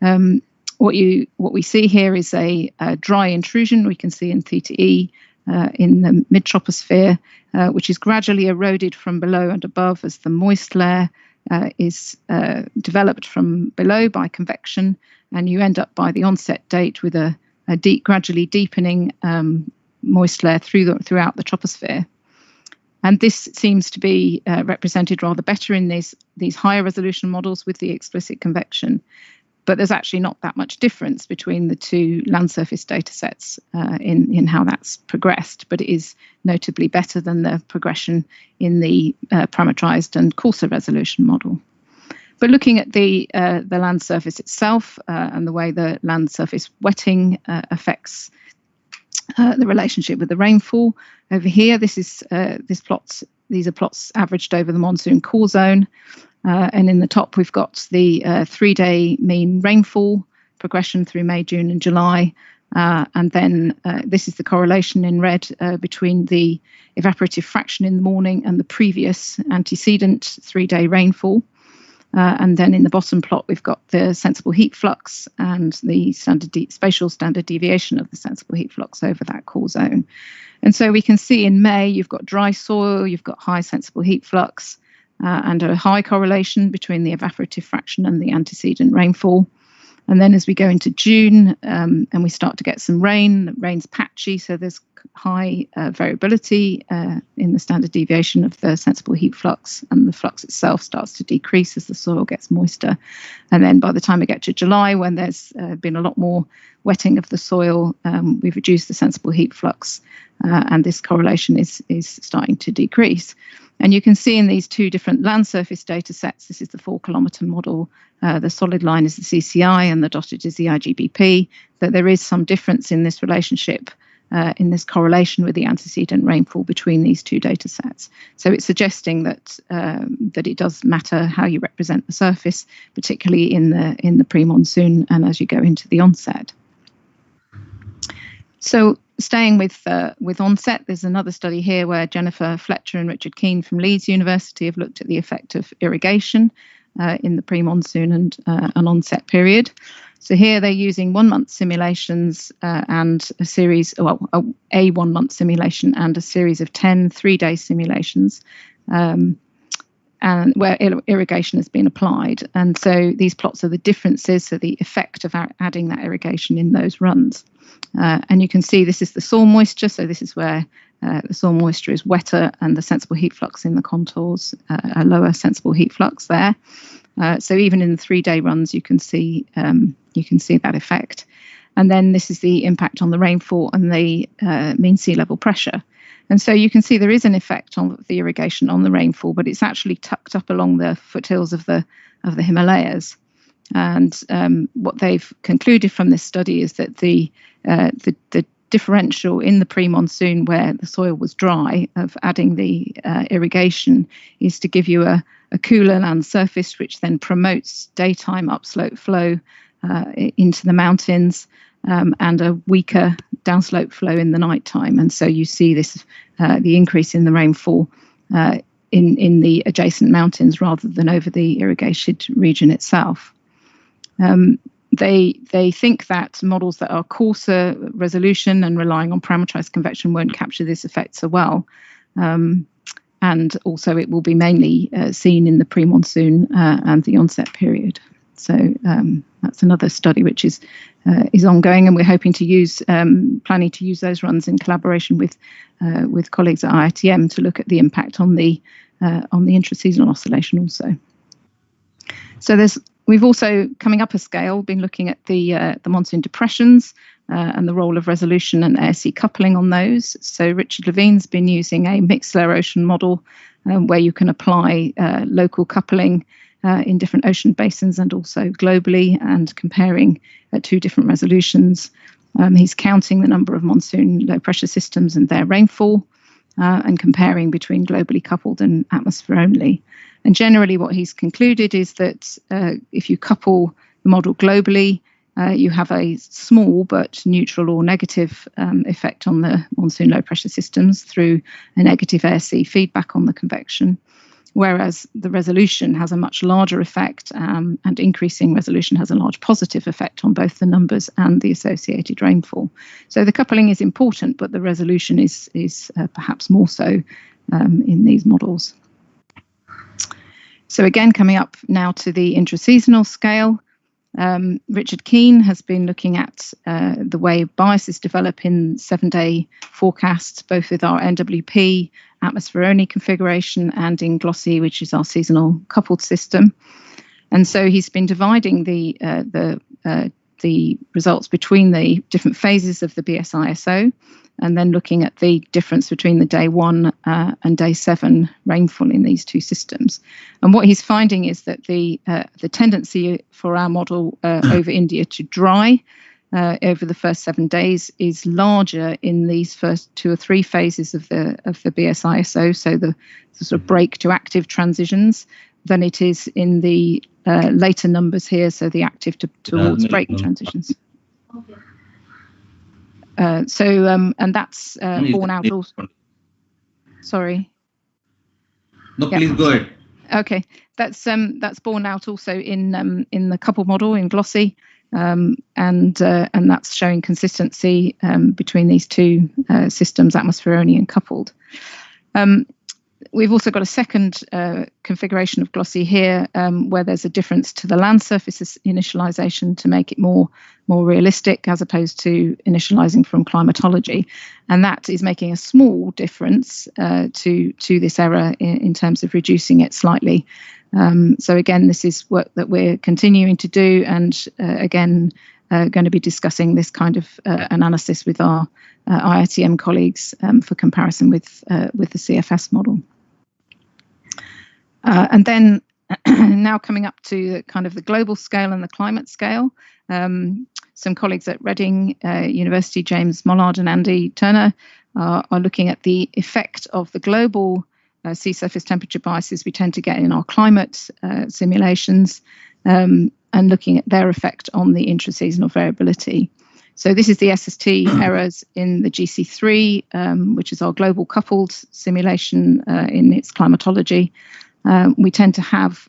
What we see here is a dry intrusion we can see in theta E in the mid-troposphere, which is gradually eroded from below and above as the moist layer is developed from below by convection, and you end up by the onset date with a gradually deepening moist layer throughout the troposphere. And this seems to be represented rather better in these higher resolution models with the explicit convection. But there's actually not that much difference between the 2 land surface data sets in how that's progressed, but it is notably better than the progression in the parametrized and coarser resolution model. But looking at the land surface itself and the way the land surface wetting affects the relationship with the rainfall, over here, these are plots averaged over the monsoon core zone. And in the top, we've got the 3-day mean rainfall progression through May, June and July. And then this is the correlation in red between the evaporative fraction in the morning and the previous antecedent 3-day rainfall. And then in the bottom plot, we've got the sensible heat flux and the spatial standard deviation of the sensible heat flux over that core zone. And so we can see in May, you've got dry soil, you've got high sensible heat flux, and a high correlation between the evaporative fraction and the antecedent rainfall. And then as we go into June and we start to get some rain, the rain's patchy, so there's high variability in the standard deviation of the sensible heat flux, and the flux itself starts to decrease as the soil gets moister. And then by the time we get to July, when there's been a lot more wetting of the soil, we've reduced the sensible heat flux, and this correlation is starting to decrease. And you can see in these 2 different land surface data sets, this is the 4-kilometre model, the solid line is the CCI and the dotted is the IGBP, that there is some difference in this relationship, in this correlation with the antecedent rainfall between these 2 data sets. So it's suggesting that it does matter how you represent the surface, particularly in the pre-monsoon and as you go into the onset. So staying with onset, there's another study here where Jennifer Fletcher and Richard Keane from Leeds University have looked at the effect of irrigation in the pre-monsoon and an onset period. So here they're using 1-month simulations and a series, a 1-month simulation and a series of 10 3-day simulations, and where irrigation has been applied. And so these plots are the differences, so the effect of adding that irrigation in those runs. And you can see this is the soil moisture, so this is where the soil moisture is wetter and the sensible heat flux in the contours, a lower sensible heat flux there. So even in the 3-day runs, you can see that effect. And then this is the impact on the rainfall and the mean sea level pressure. And so you can see there is an effect on the irrigation on the rainfall, but it's actually tucked up along the foothills of the Himalayas. And what they've concluded from this study is that the differential in the pre-monsoon, where the soil was dry, of adding the irrigation is to give you a cooler land surface, which then promotes daytime upslope flow into the mountains, and a weaker downslope flow in the nighttime. And so you see this the increase in the rainfall in the adjacent mountains rather than over the irrigated region itself. They think that models that are coarser resolution and relying on parameterized convection won't capture this effect so well. And also it will be mainly seen in the pre-monsoon and the onset period. So that's another study which is ongoing, and we're hoping to use, planning to use those runs in collaboration with colleagues at IITM to look at the impact on the intraseasonal oscillation also. So we've also, coming up a scale, been looking at the monsoon depressions and the role of resolution and ASC coupling on those. So Richard Levine's been using a mixed layer ocean model where you can apply local coupling in different ocean basins and also globally, and comparing two different resolutions. He's counting the number of monsoon low pressure systems and their rainfall, and comparing between globally coupled and atmosphere only. And generally what he's concluded is that if you couple the model globally, you have a small but neutral or negative effect on the monsoon low pressure systems through a negative ASC feedback on the convection, whereas the resolution has a much larger effect, and increasing resolution has a large positive effect on both the numbers and the associated rainfall. So the coupling is important, but the resolution is perhaps more so in these models. So again, coming up now to the intraseasonal scale, Richard Keane has been looking at the way biases develop in 7-day forecasts, both with our NWP atmosphere only configuration and in GLOSSy, which is our seasonal coupled system. And so he's been dividing the results between the different phases of the BSISO, and then looking at the difference between the day 1 and day 7 rainfall in these two systems. And what he's finding is that the tendency for our model over India to dry over the first 7 days is larger in these first 2 or 3 phases of the BSISO, so the sort of break to active transitions, than it is in the later numbers here, so the active towards break transitions. Okay. And that's borne out also. Sorry. No, please go ahead. Okay, that's borne out also in the couple model in GLOSSy, and that's showing consistency between these two systems, atmosphere only and coupled. We've also got a second configuration of GLOSSy here, where there's a difference to the land surface initialization to make it more realistic, as opposed to initializing from climatology, and that is making a small difference to this error in terms of reducing it slightly. So again, this is work that we're continuing to do, and again, going to be discussing this kind of analysis with our IITM colleagues for comparison with the CFS model. And then now coming up to kind of the global scale and the climate scale, some colleagues at Reading University, James Mollard and Andy Turner, are looking at the effect of the global sea surface temperature biases we tend to get in our climate simulations, and looking at their effect on the intraseasonal variability. So this is the SST errors in the GC3, which is our global coupled simulation in its climatology. We tend to have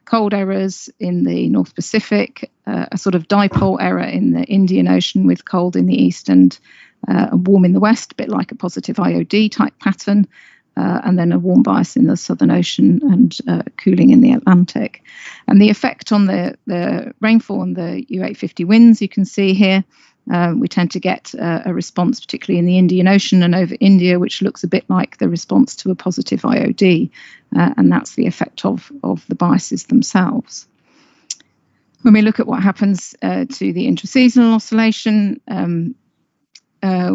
cold errors in the North Pacific, a sort of dipole error in the Indian Ocean with cold in the east and warm in the west, a bit like a positive IOD type pattern, and then a warm bias in the Southern Ocean and cooling in the Atlantic. And the effect on the rainfall and the U850 winds you can see here. We tend to get a response, particularly in the Indian Ocean and over India, which looks a bit like the response to a positive IOD, and that's the effect of the biases themselves. When we look at what happens to the intraseasonal oscillation,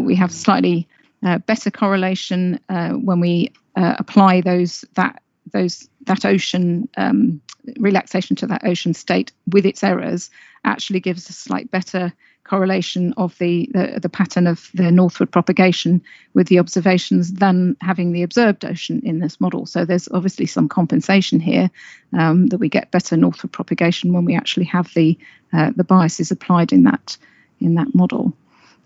we have slightly better correlation when we apply that ocean relaxation to that ocean state with its errors. Actually gives a slight better correlation of the pattern of the northward propagation with the observations than having the observed ocean in this model. So there's obviously some compensation here, that we get better northward propagation when we actually have the biases applied in that model,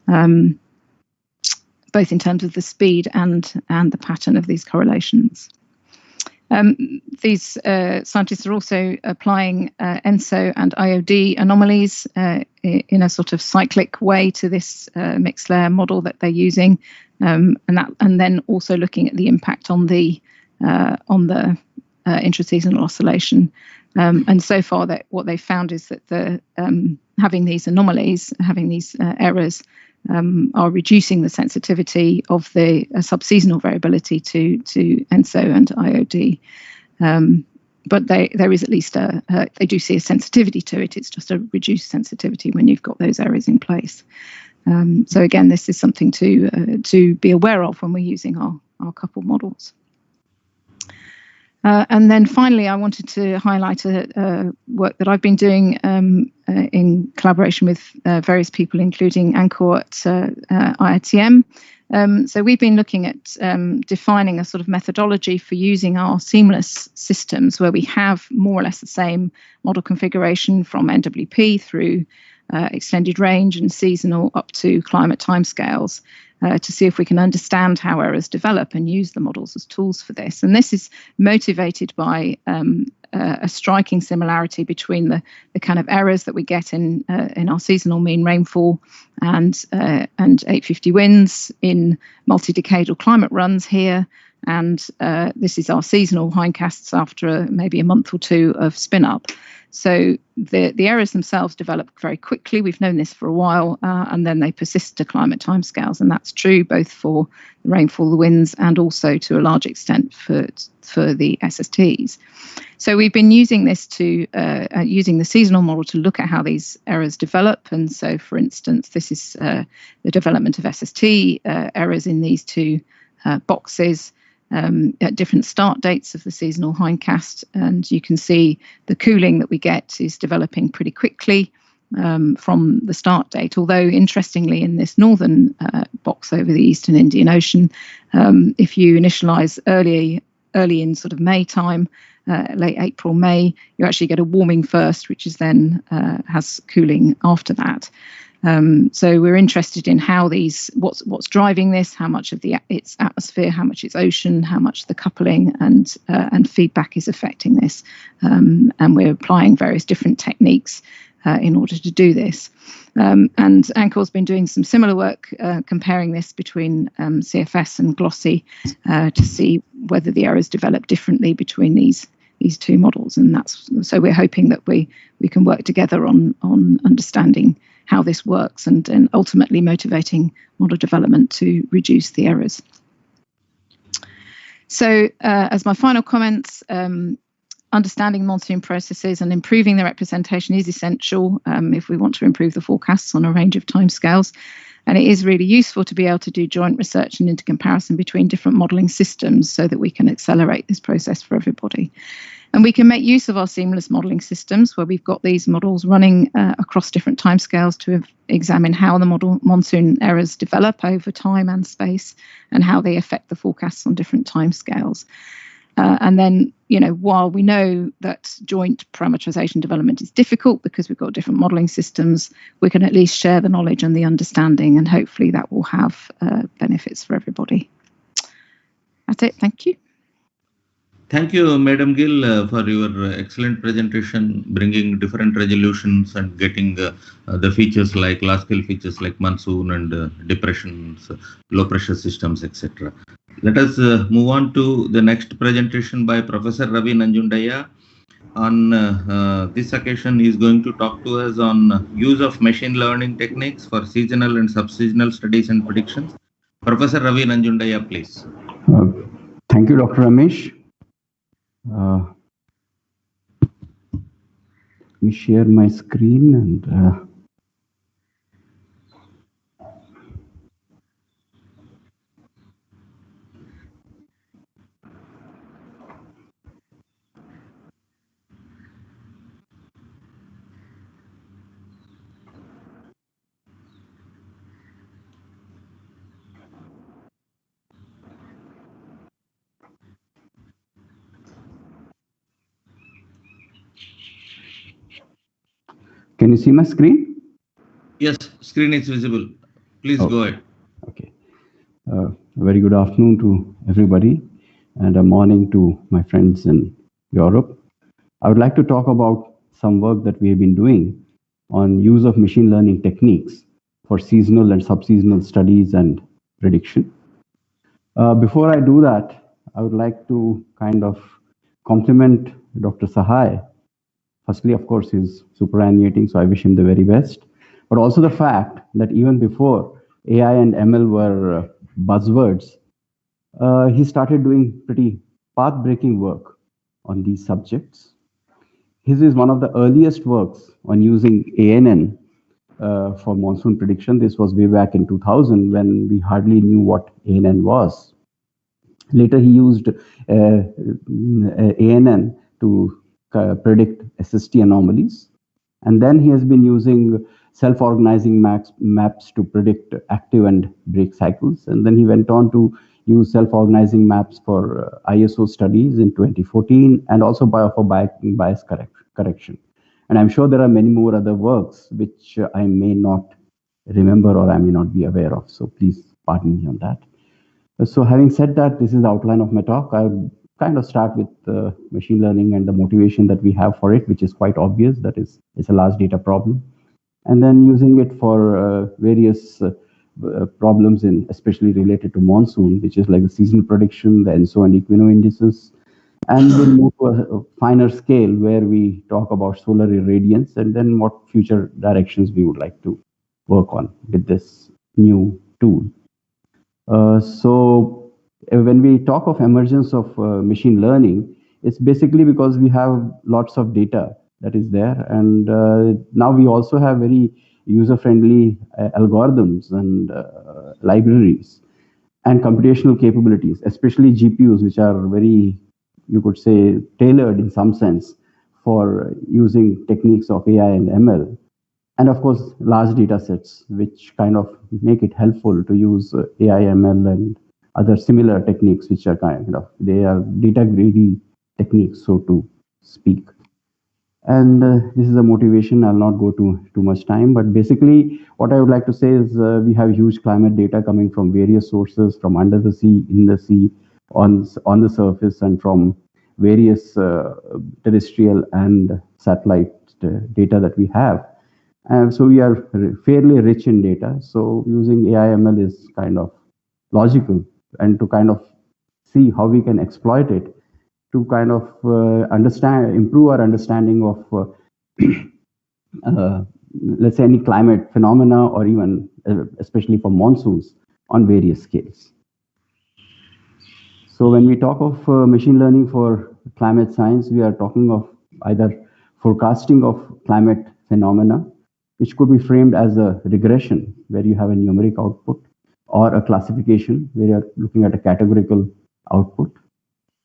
both in terms of the speed and the pattern of these correlations. These scientists are also applying ENSO and IOD anomalies in a sort of cyclic way to this mixed layer model that they're using, and then also looking at the impact on the intraseasonal oscillation. And so far, that what they found is that having these anomalies, having these errors, are reducing the sensitivity of the subseasonal variability to ENSO and IOD. But there is at least they do see a sensitivity to it. It's just a reduced sensitivity when you've got those errors in place. So again, this is something to be aware of when we're using our coupled models. And then finally, I wanted to highlight work that I've been doing in collaboration with various people, including ANCOR at IITM. So we've been looking at defining a sort of methodology for using our seamless systems where we have more or less the same model configuration from NWP through extended range and seasonal up to climate timescales, to see if we can understand how errors develop and use the models as tools for this. And this is motivated by a striking similarity between the kind of errors that we get in our seasonal mean rainfall and 850 winds in multi-decadal climate runs here. And this is our seasonal hindcasts after maybe a month or two of spin up. So the errors themselves develop very quickly. We've known this for a while, and then they persist to climate timescales, and that's true both for the rainfall, the winds, and also to a large extent for the SSTs. So we've been using this using the seasonal model to look at how these errors develop. And so, for instance, this is the development of SST errors in these two boxes. At different start dates of the seasonal hindcast, and you can see the cooling that we get is developing pretty quickly from the start date. Although, interestingly, in this northern box over the Eastern Indian Ocean, if you initialize early in sort of May time, late April, May, you actually get a warming first, which is then has cooling after that. So we're interested in how what's driving this, how much of its atmosphere, how much its ocean, how much the coupling and feedback is affecting this. And we're applying various different techniques in order to do this. And ANCOR's been doing some similar work comparing this between CFS and Glossy to see whether the errors develop differently between these two models. And so we're hoping that we can work together on understanding how this works and ultimately motivating model development to reduce the errors. So as my final comments, understanding monsoon processes and improving the representation is essential if we want to improve the forecasts on a range of timescales. And it is really useful to be able to do joint research and intercomparison between different modelling systems so that we can accelerate this process for everybody. And we can make use of our seamless modelling systems where we've got these models running across different timescales to examine how the monsoon errors develop over time and space and how they affect the forecasts on different timescales. And then, while we know that joint parameterization development is difficult because we've got different modelling systems, we can at least share the knowledge and the understanding, and hopefully that will have benefits for everybody. That's it. Thank you. Thank you, Madam Gill, for your excellent presentation, bringing different resolutions and getting the features like large-scale features like monsoon and depressions, low-pressure systems, etc. Let us move on to the next presentation by Professor Ravi Nanjundaya. On this occasion, he is going to talk to us on use of machine learning techniques for seasonal and subseasonal studies and predictions. Professor Ravi Nanjundaya, please. Thank you, Dr. Ramesh. Let me share my screen and can you see my screen? Yes, screen is visible. Please go ahead. Okay. Very good afternoon to everybody and a morning to my friends in Europe. I would like to talk about some work that we have been doing on use of machine learning techniques for seasonal and subseasonal studies and prediction. Before I do that, I would like to kind of compliment Dr. Sahai. Firstly, of course, he's superannuating, so I wish him the very best. But also the fact that even before AI and ML were buzzwords, he started doing pretty path-breaking work on these subjects. His is one of the earliest works on using ANN for monsoon prediction. This was way back in 2000 when we hardly knew what ANN was. Later, he used ANN to predict SST anomalies. And then he has been using self-organizing maps to predict active and break cycles. And then he went on to use self-organizing maps for ISO studies in 2014 and also for bias correction. And I'm sure there are many more other works which I may not remember or I may not be aware of. So please pardon me on that. So having said that, this is the outline of my talk. I'll kind of start with machine learning and the motivation that we have for it, which is quite obvious. That is, it's a large data problem. And then using it for various problems especially related to monsoon, which is like the seasonal prediction, the ENSO and Equino indices. And we'll move to a finer scale where we talk about solar irradiance and then what future directions we would like to work on with this new tool. So when we talk of emergence of machine learning, it's basically because we have lots of data that is there. And now we also have very user-friendly algorithms and libraries and computational capabilities, especially GPUs, which are very, you could say, tailored in some sense for using techniques of AI and ML. And of course, large data sets, which kind of make it helpful to use AI, ML, and other similar techniques, which are they are data greedy techniques, so to speak. And this is a motivation. I'll not go to too much time, but basically what I would like to say is we have huge climate data coming from various sources, from under the sea, in the sea, on the surface, and from various terrestrial and satellite data that we have. And so we are fairly rich in data. So using AI ML is kind of logical, and to kind of see how we can exploit it to kind of improve our understanding of, let's say, any climate phenomena, or even especially for monsoons on various scales. So when we talk of machine learning for climate science, we are talking of either forecasting of climate phenomena, which could be framed as a regression, where you have a numeric output, or a classification, where you're looking at a categorical output.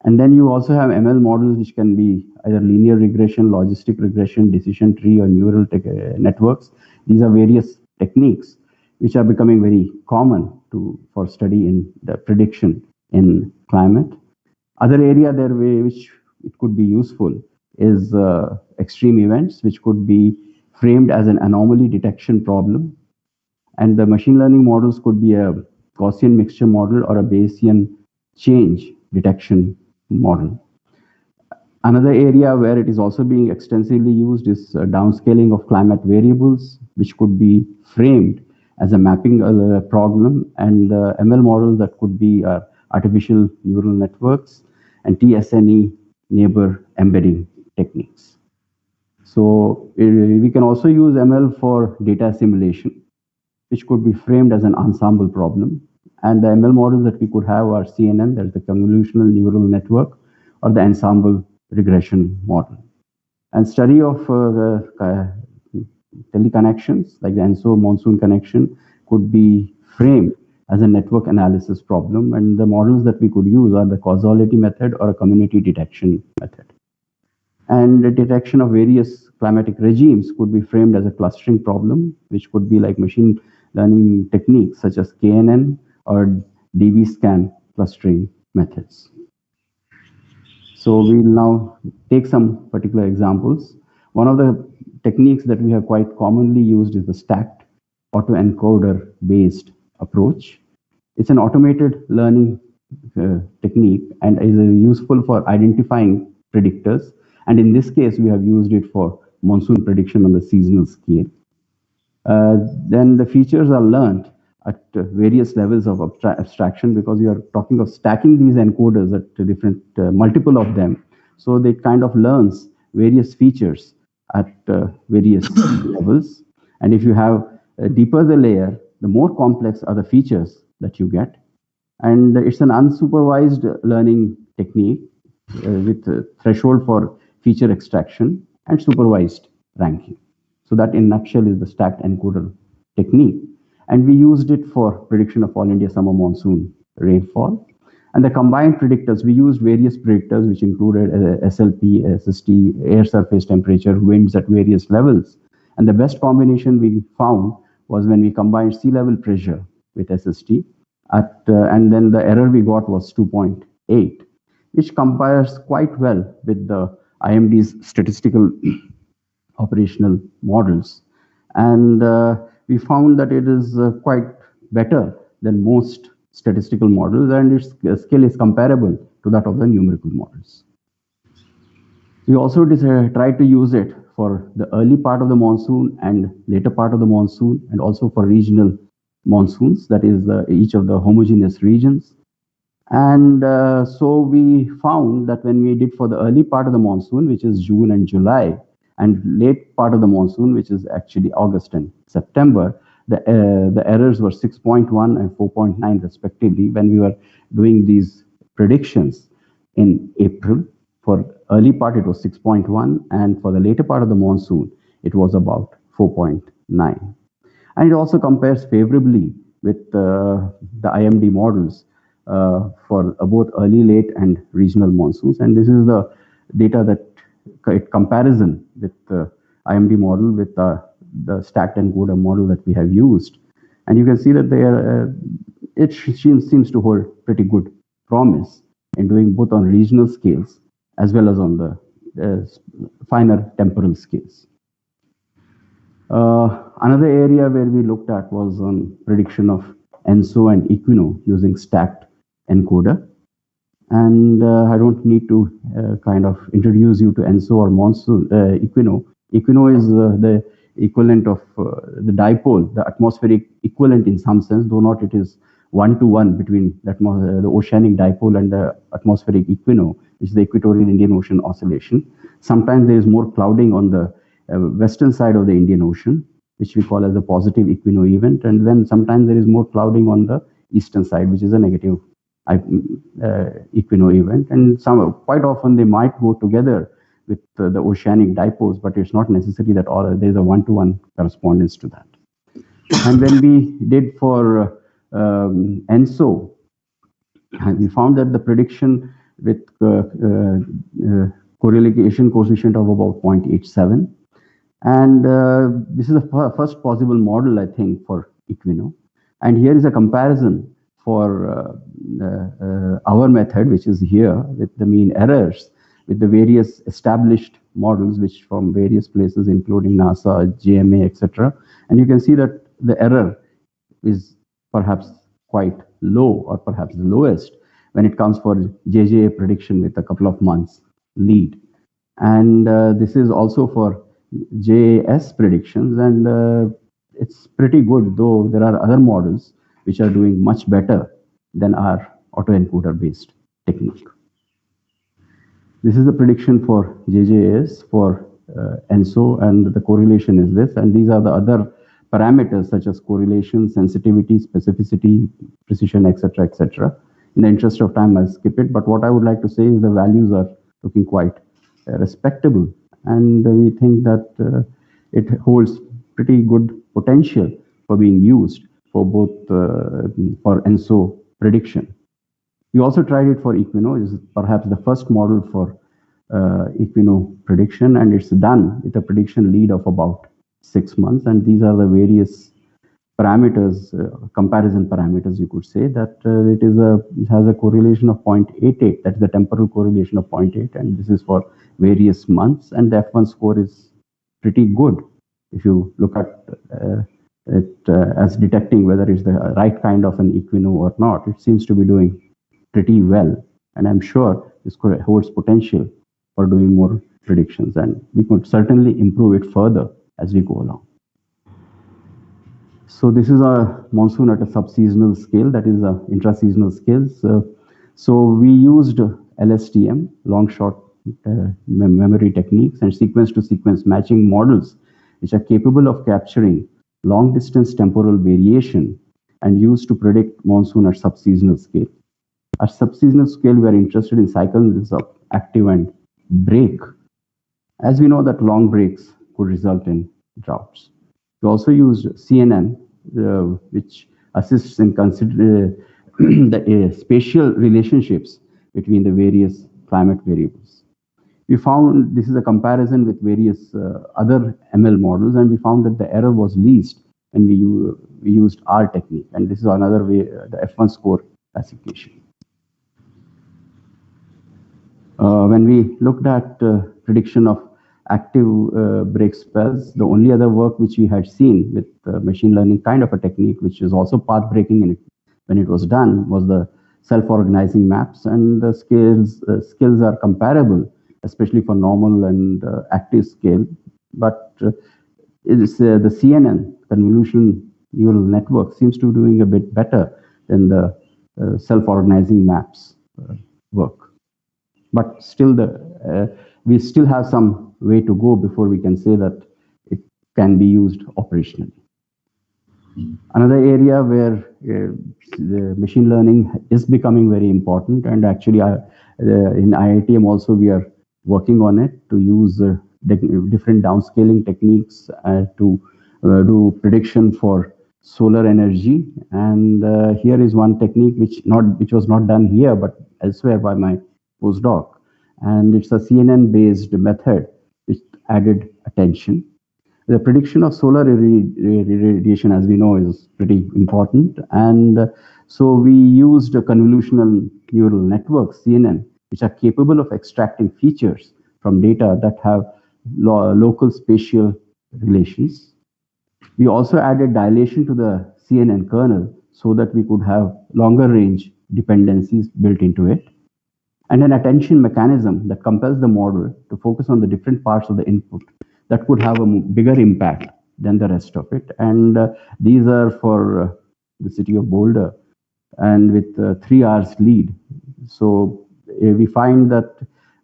And then you also have ML models, which can be either linear regression, logistic regression, decision tree, or neural networks. These are various techniques which are becoming very common for study in the prediction in climate. Other area there which it could be useful is extreme events, which could be framed as an anomaly detection problem. And the machine learning models could be a Gaussian mixture model or a Bayesian change detection model. Another area where it is also being extensively used is downscaling of climate variables, which could be framed as a mapping problem, and ML models that could be artificial neural networks and TSNE neighbor embedding techniques. So we can also use ML for data assimilation, which could be framed as an ensemble problem. And the ML models that we could have are CNN, that's the convolutional neural network, or the ensemble regression model. And study of teleconnections like the ENSO monsoon connection could be framed as a network analysis problem, and the models that we could use are the causality method or a community detection method. And the detection of various climatic regimes could be framed as a clustering problem, which could be like machine learning techniques such as KNN or DB-scan clustering methods. So we'll now take some particular examples. One of the techniques that we have quite commonly used is the stacked autoencoder based approach. It's an automated learning technique and is useful for identifying predictors. And in this case, we have used it for monsoon prediction on the seasonal scale. Then the features are learned at various levels of abstraction, because you are talking of stacking these encoders at different multiple of them. So they kind of learns various features at various levels. And if you have deeper the layer, the more complex are the features that you get. And it's an unsupervised learning technique with a threshold for feature extraction and supervised ranking. So that in a nutshell is the stacked encoder technique. And we used it for prediction of all India summer monsoon rainfall. And the combined predictors, we used various predictors, which included SLP, SST, air surface temperature, winds at various levels. And the best combination we found was when we combined sea level pressure with SST, and then the error we got was 2.8, which compares quite well with the IMD's statistical operational models. And we found that it is quite better than most statistical models, and its skill is comparable to that of the numerical models. We also tried to use it for the early part of the monsoon and later part of the monsoon, and also for regional monsoons, that is each of the homogeneous regions. And so we found that when we did for the early part of the monsoon, which is June and July, and late part of the monsoon, which is actually August and September, the errors were 6.1 and 4.9 respectively when we were doing these predictions in April. For early part, it was 6.1, and for the later part of the monsoon, it was about 4.9. And it also compares favorably with the IMD models for both early, late, and regional monsoons. And this is the data that comparison with the IMD model with the stacked encoder model that we have used. And you can see that it seems to hold pretty good promise in doing both on regional scales as well as on the finer temporal scales. Another area where we looked at was on prediction of ENSO and Equino using stacked encoder. And I don't need to kind of introduce you to ENSO or Monsoon, Equino. Equino is the equivalent of the dipole, the atmospheric equivalent in some sense, though not it is one-to-one between the oceanic dipole and the atmospheric equino, which is the equatorial Indian Ocean oscillation. Sometimes there is more clouding on the western side of the Indian Ocean, which we call as a positive equino event, and then sometimes there is more clouding on the eastern side, which is a negative equino event. And quite often they might go together with the oceanic dipoles, but it's not necessary that there is a one-to-one correspondence to that. And when we did for ENSO, we found that the prediction with correlation coefficient of about 0.87. And this is the first possible model, I think, for Equino. And here is a comparison for our method, which is here with the mean errors, with the various established models, which from various places, including NASA, JMA, etc. And you can see that the error is perhaps quite low, or perhaps the lowest, when it comes for JJA prediction with a couple of months lead. And this is also for JAS predictions, and it's pretty good, though there are other models which are doing much better than our autoencoder based technique. This is the prediction for JJAS for ENSO, and the correlation is this, and these are the other parameters such as correlation, sensitivity, specificity, precision, etc., etc. In the interest of time, I'll skip it, but what I would like to say is the values are looking quite respectable and we think that it holds pretty good potential for being used for both for ENSO prediction. We also tried it for Equino. Is perhaps the first model for Equino prediction, and it's done with a prediction lead of about 6 months. And these are the various parameters, comparison parameters, you could say, that it has a correlation of 0.88. That's the temporal correlation of 0.8, and this is for various months. And the F1 score is pretty good if you look at it as detecting whether it's the right kind of an Equino or not. It seems to be doing pretty well, and I'm sure this holds potential for doing more predictions, and we could certainly improve it further as we go along. So this is a monsoon at a subseasonal scale, that is intra-seasonal scales. So we used LSTM, long short memory techniques, and sequence-to-sequence matching models, which are capable of capturing long-distance temporal variation and used to predict monsoon at subseasonal scale. At subseasonal scale, we are interested in cycles of active and break. As we know that long breaks could result in droughts. We also used CNN, which assists in considering the spatial relationships between the various climate variables. We found this is a comparison with various other ML models, and we found that the error was least when we used our technique, and this is another way, the F1 score classification. When we looked at prediction of active break spells, the only other work which we had seen with machine learning kind of a technique, which is also path breaking in it, when it was done, was the self-organizing maps, and the skills are comparable, especially for normal and active scale. But it's, the CNN, convolution neural network, seems to be doing a bit better than the self-organizing maps work. But still, we still have some way to go before we can say that it can be used operationally. Another area where the machine learning is becoming very important, and actually in IITM also we are working on it to use different downscaling techniques to do prediction for solar energy. And here is one technique which was not done here but elsewhere by my postdoc, and it's a CNN-based method which added attention. The prediction of solar irradiation, as we know, is pretty important, and so we used a convolutional neural network, CNN, which are capable of extracting features from data that have local spatial relations. We also added dilation to the CNN kernel so that we could have longer range dependencies built into it, and an attention mechanism that compels the model to focus on the different parts of the input that could have a bigger impact than the rest of it. And these are for the city of Boulder, and with 3 hours lead. So we find that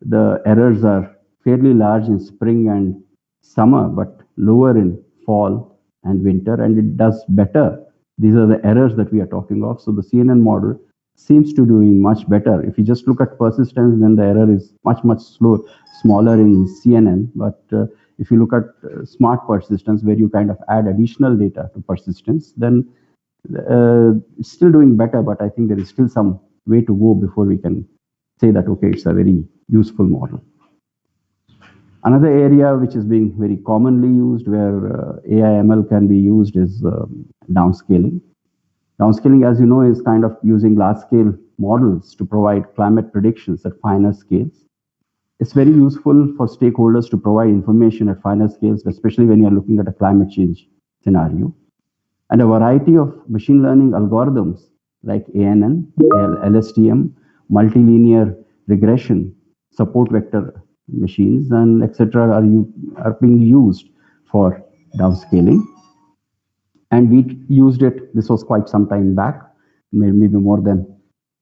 the errors are fairly large in spring and summer, but lower in fall and winter, and it does better. These are the errors that we are talking of. So the CNN model seems to be doing much better. If you just look at persistence, then the error is much smaller in CNN. But if you look at smart persistence, where you kind of add additional data to persistence, then it's still doing better. But I think there is still some way to go before we can say that, okay, it's a very useful model. Another area which is being very commonly used, where AI/ML can be used, is downscaling. Downscaling, as you know, is kind of using large-scale models to provide climate predictions at finer scales. It's very useful for stakeholders to provide information at finer scales, especially when you're looking at a climate change scenario. And a variety of machine learning algorithms like ANN, LSTM, multilinear regression, support vector machines, and etc. are being used for downscaling. And we used it, this was quite some time back, maybe more than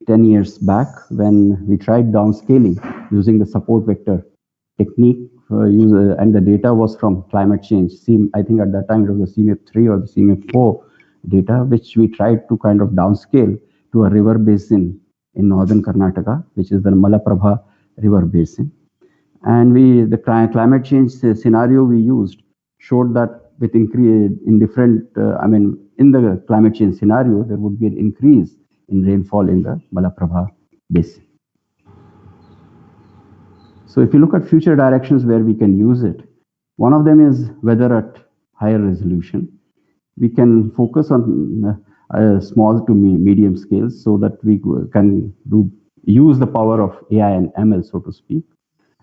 10 years back, when we tried downscaling using the support vector technique, and the data was from climate change. I think at that time it was the CMIP3 or the CMIP4 data, which we tried to kind of downscale to a river basin in northern Karnataka, which is the Malaprabha river basin. And the climate change scenario we used showed that with increase in different, in the climate change scenario, there would be an increase in rainfall in the Malaprabha basin. So if you look at future directions where we can use it, one of them is weather at higher resolution. We can focus on small to medium scales so that we can use the power of AI and ML, so to speak.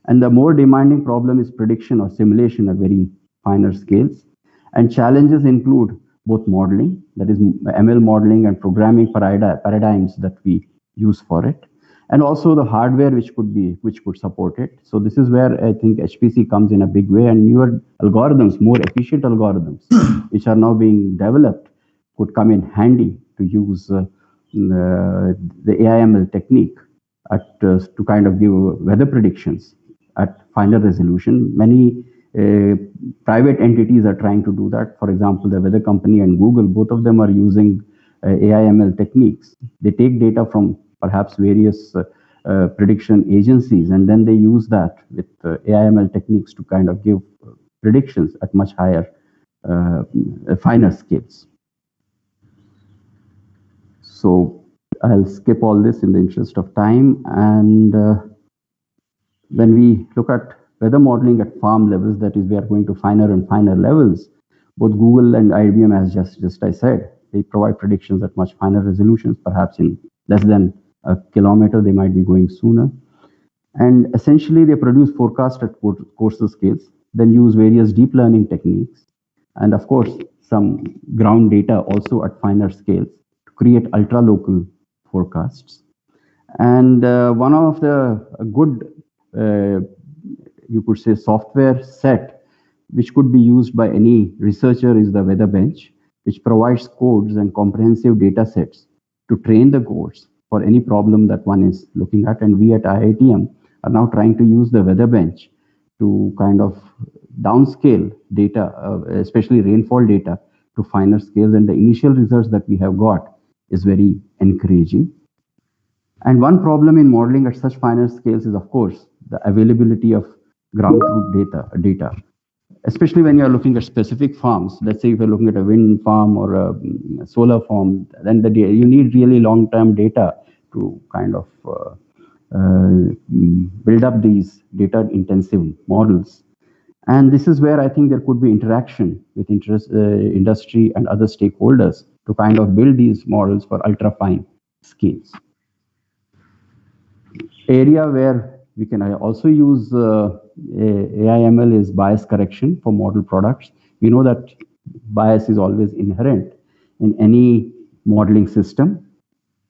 And the more demanding problem is prediction or simulation at very finer scales. And challenges include both modeling, that is ML modeling and programming paradigms that we use for it, and also the hardware which could support it. So this is where I think HPC comes in a big way, and newer algorithms, more efficient algorithms, which are now being developed, could come in handy to use the AIML technique to kind of give weather predictions at finer resolution. Many private entities are trying to do that. For example, the weather company and Google, both of them are using AIML techniques. They take data from perhaps various prediction agencies, and then they use that with AIML techniques to kind of give predictions at much higher, finer scales. So I'll skip all this in the interest of time. And when we look at weather modeling at farm levels, that is, we are going to finer and finer levels. Both Google and IBM, as just I said, they provide predictions at much finer resolutions, perhaps in less than a kilometer, they might be going sooner. And essentially, they produce forecasts at coarser scales, then use various deep learning techniques, and of course, some ground data also at finer scales to create ultra-local forecasts. And one of the good, you could say, software set, which could be used by any researcher, is the Weather Bench, which provides codes and comprehensive data sets to train the codes for any problem that one is looking at. And we at IITM are now trying to use the Weather Bench to kind of downscale data, especially rainfall data, to finer scales. And the initial results that we have got is very encouraging. And one problem in modeling at such finer scales is, of course, the availability of ground truth data, especially when you are looking at specific farms. Let's say if you're looking at a wind farm or a solar farm, then you need really long-term data to kind of build up these data-intensive models. And this is where I think there could be interaction with industry and other stakeholders to kind of build these models for ultra-fine scales. Area where we can also use AIML is bias correction for model products. We know that bias is always inherent in any modeling system.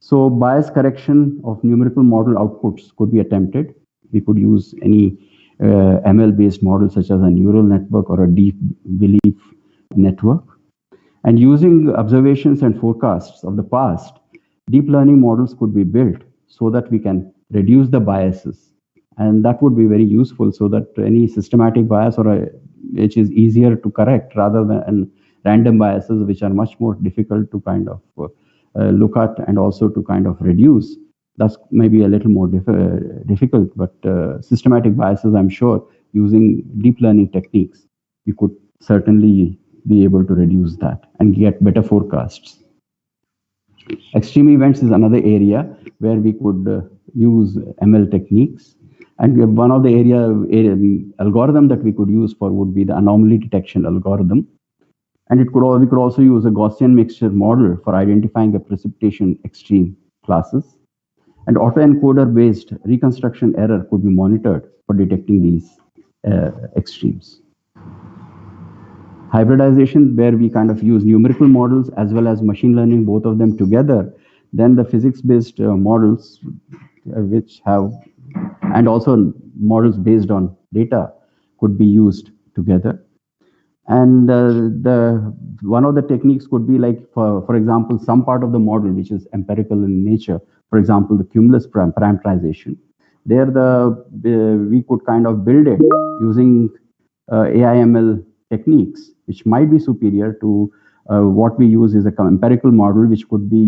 So bias correction of numerical model outputs could be attempted. We could use any ML-based model such as a neural network or a deep belief network. And using observations and forecasts of the past, deep learning models could be built so that we can reduce the biases. And that would be very useful, so that any systematic bias which is easier to correct rather than random biases, which are much more difficult to kind of look at and also to kind of reduce. That's maybe a little more difficult, but systematic biases, I'm sure, using deep learning techniques, you could certainly be able to reduce that and get better forecasts. Extreme events is another area where we could use ML techniques. And one of the algorithm that we could use for would be the anomaly detection algorithm. And we could also use a Gaussian mixture model for identifying the precipitation extreme classes. And autoencoder based reconstruction error could be monitored for detecting these extremes. Hybridization, where we kind of use numerical models as well as machine learning, both of them together. Then the physics-based models, which have, and also models based on data, could be used together. And one of the techniques could be like, for example, some part of the model which is empirical in nature. For example, the cumulus parameterization. There, we could kind of build it using AIML techniques, which might be superior to what we use is a empirical model, which could be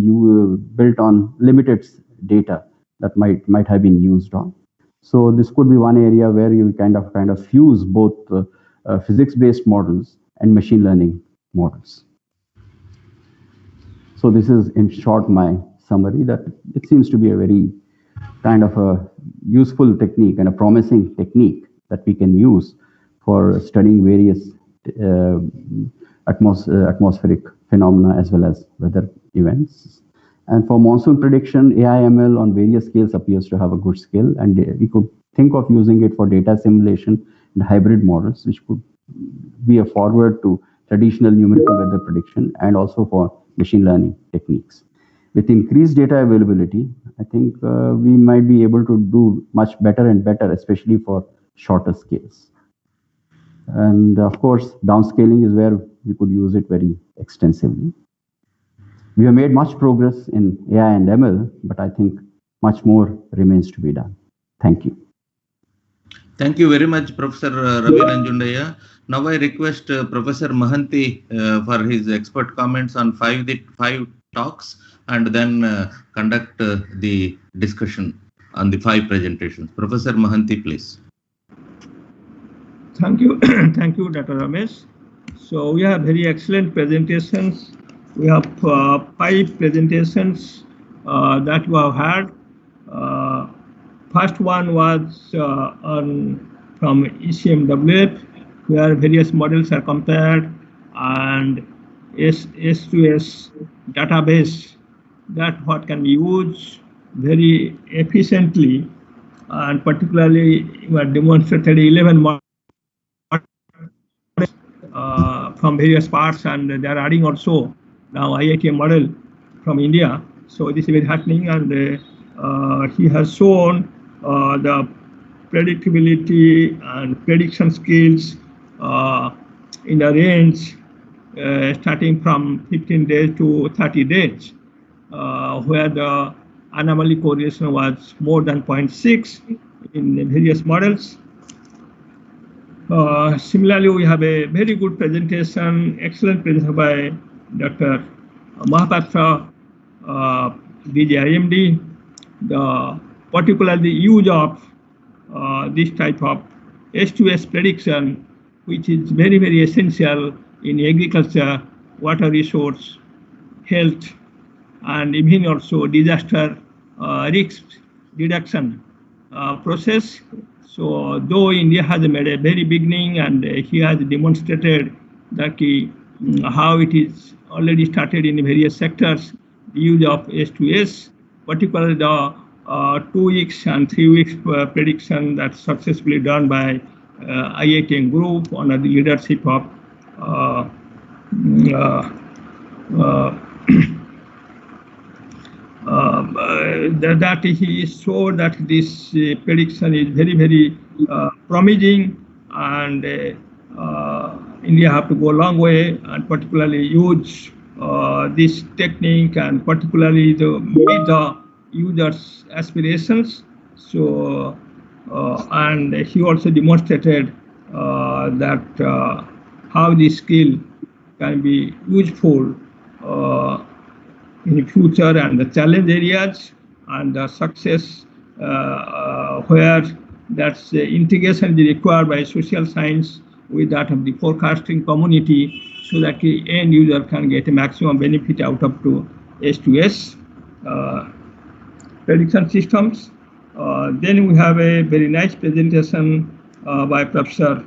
built on limited data that might have been used on. So this could be one area where you kind of fuse both physics-based models and machine learning models. So this is in short my summary, that it seems to be a very kind of a useful technique and a promising technique that we can use for studying various atmospheric phenomena as well as weather events. And for monsoon prediction, AI/ML on various scales appears to have a good skill, and we could think of using it for data simulation and hybrid models, which could be a forward to traditional numerical weather prediction and also for machine learning techniques. With increased data availability, I think we might be able to do much better and better, especially for shorter scales. And of course, downscaling is where we could use it very extensively. We have made much progress in AI and ML, but I think much more remains to be done. Thank you. Thank you very much, Professor Ravi Nanjundaya. Now I request Professor Mahanti for his expert comments on five talks, and then conduct the discussion on the 5 presentations. Professor Mahanti, please. Thank you. Thank you, Dr. Ramesh. So we have very excellent presentations. We have 5 presentations that you have had. First one was from ECMWF, where various models are compared, and S2S database, that what can be used very efficiently, and particularly you have demonstrated 11 models from various parts, and they are adding also now IITM model from India. So this is very happening, and he has shown the predictability and prediction skills in a range starting from 15 days to 30 days, where the anomaly correlation was more than 0.6 in various models. Similarly, we have a very good presentation, excellent presentation by Dr. Mahapatra, BJIMD, particularly the use of this type of S2S prediction, which is very, very essential in agriculture, water resource, health, and even also disaster risk reduction process. So though India has made a very beginning, and he has demonstrated that how it is already started in various sectors, the use of S2S, particularly the 2 weeks and 3 weeks prediction that's successfully done by IITM group under the leadership of that he showed that this prediction is very, very promising, and India have to go a long way, and particularly use this technique, and particularly meet the users' aspirations. So, and he also demonstrated that how this skill can be useful in the future, and the challenge areas, and the success where that's integration is required by social science with that of the forecasting community, so that the end user can get a maximum benefit out of S2S prediction systems. Then we have a very nice presentation by Professor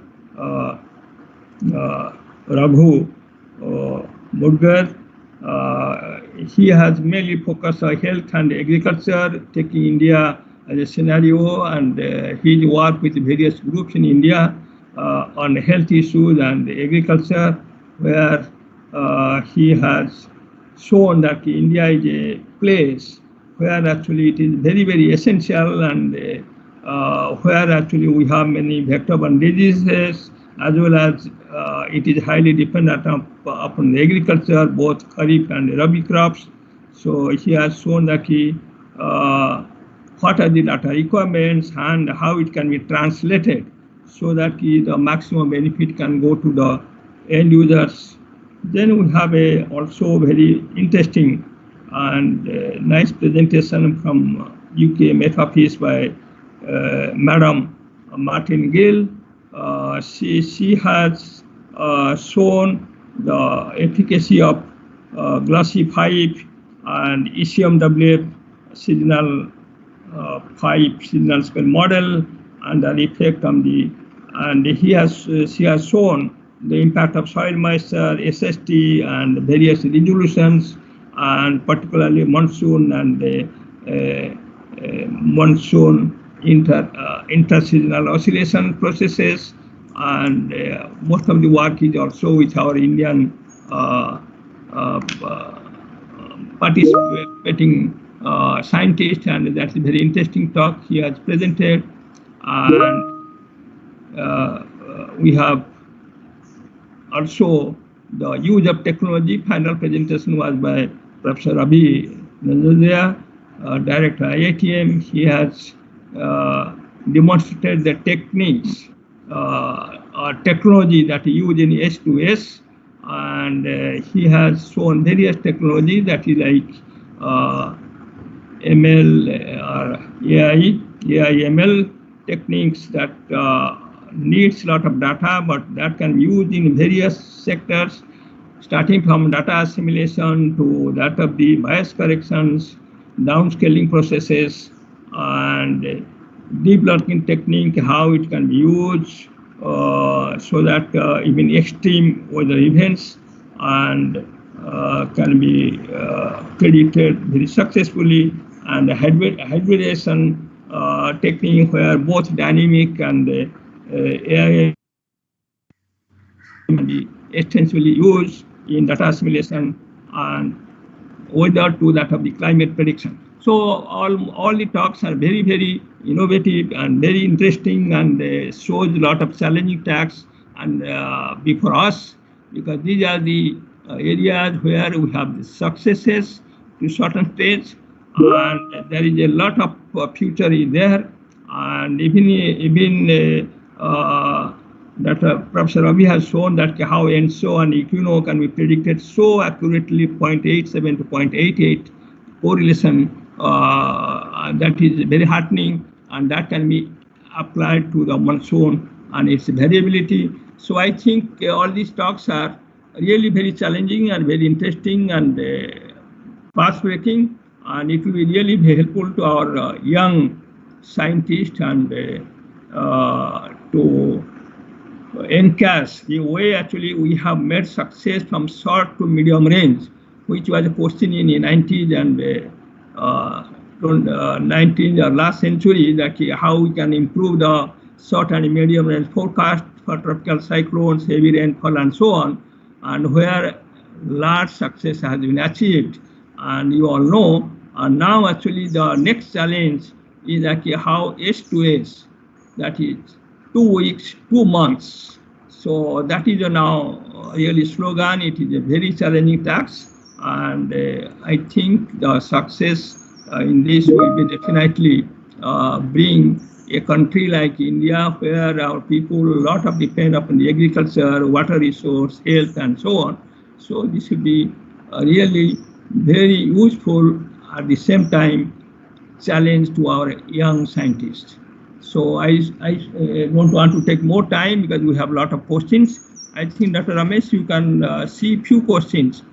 Raghu Mudgar. He has mainly focused on health and agriculture, taking India as a scenario, and his work with various groups in India on health issues and agriculture, where he has shown that India is a place where actually it is very, very essential, and where actually we have many vector-borne diseases, as well as it is highly dependent upon the agriculture, both Kharif and Rabi crops. So he has shown that what are the data requirements and how it can be translated, so that the maximum benefit can go to the end users. Then we have a also very interesting and nice presentation from UK Met Office by Madam Martin Gill. She has shown the efficacy of glossy pipe and ECMWF seasonal pipe seasonal spell model and the effect on the, and she has shown the impact of soil moisture, SST, and various resolutions, and particularly monsoon and monsoon interseasonal oscillation processes, and most of the work is also with our Indian participating scientist, and that's a very interesting talk he has presented. And we have also the use of technology. Final presentation was by Professor Ravi Nanjandaya, Director IITM. He has demonstrated the techniques or technology that is used in S2S, and he has shown various technology that is like ML or AI ML techniques that needs a lot of data, but that can be used in various sectors, starting from data assimilation to that of the bias corrections, downscaling processes, and deep learning technique, how it can be used so that even extreme weather events and can be predicted very successfully, and hybridization technique where both dynamic and AI can be extensively used in data assimilation and weather to that of the climate prediction. So all the talks are very, very innovative and very interesting, and shows a lot of challenging tasks and before us, because these are the areas where we have the successes to certain stage, and there is a lot of future is there, and even that Professor Ravi has shown that how ENSO and Equino can be predicted so accurately, 0.87 to 0.88 correlation. That is very heartening, and that can be applied to the monsoon and its variability. So I think all these talks are really very challenging and very interesting and path-breaking, and it will be really very helpful to our young scientists and to encash the way actually we have made success from short to medium range, which was a question in the 90s and 19th or last century, that how we can improve the short and medium range forecast for tropical cyclones, heavy rainfall, and so on, and where large success has been achieved. And you all know, and now actually the next challenge is how S2S, that is 2 weeks, 2 months. So that is now really slogan. It is a very challenging task, and I think the success in this will be definitely bring a country like India, where our people a lot of depend upon the agriculture, water resource, health, and so on. So this will be really very useful, at the same time challenge to our young scientists. So I don't want to take more time because we have a lot of questions. I think Dr. Ramesh, you can see few questions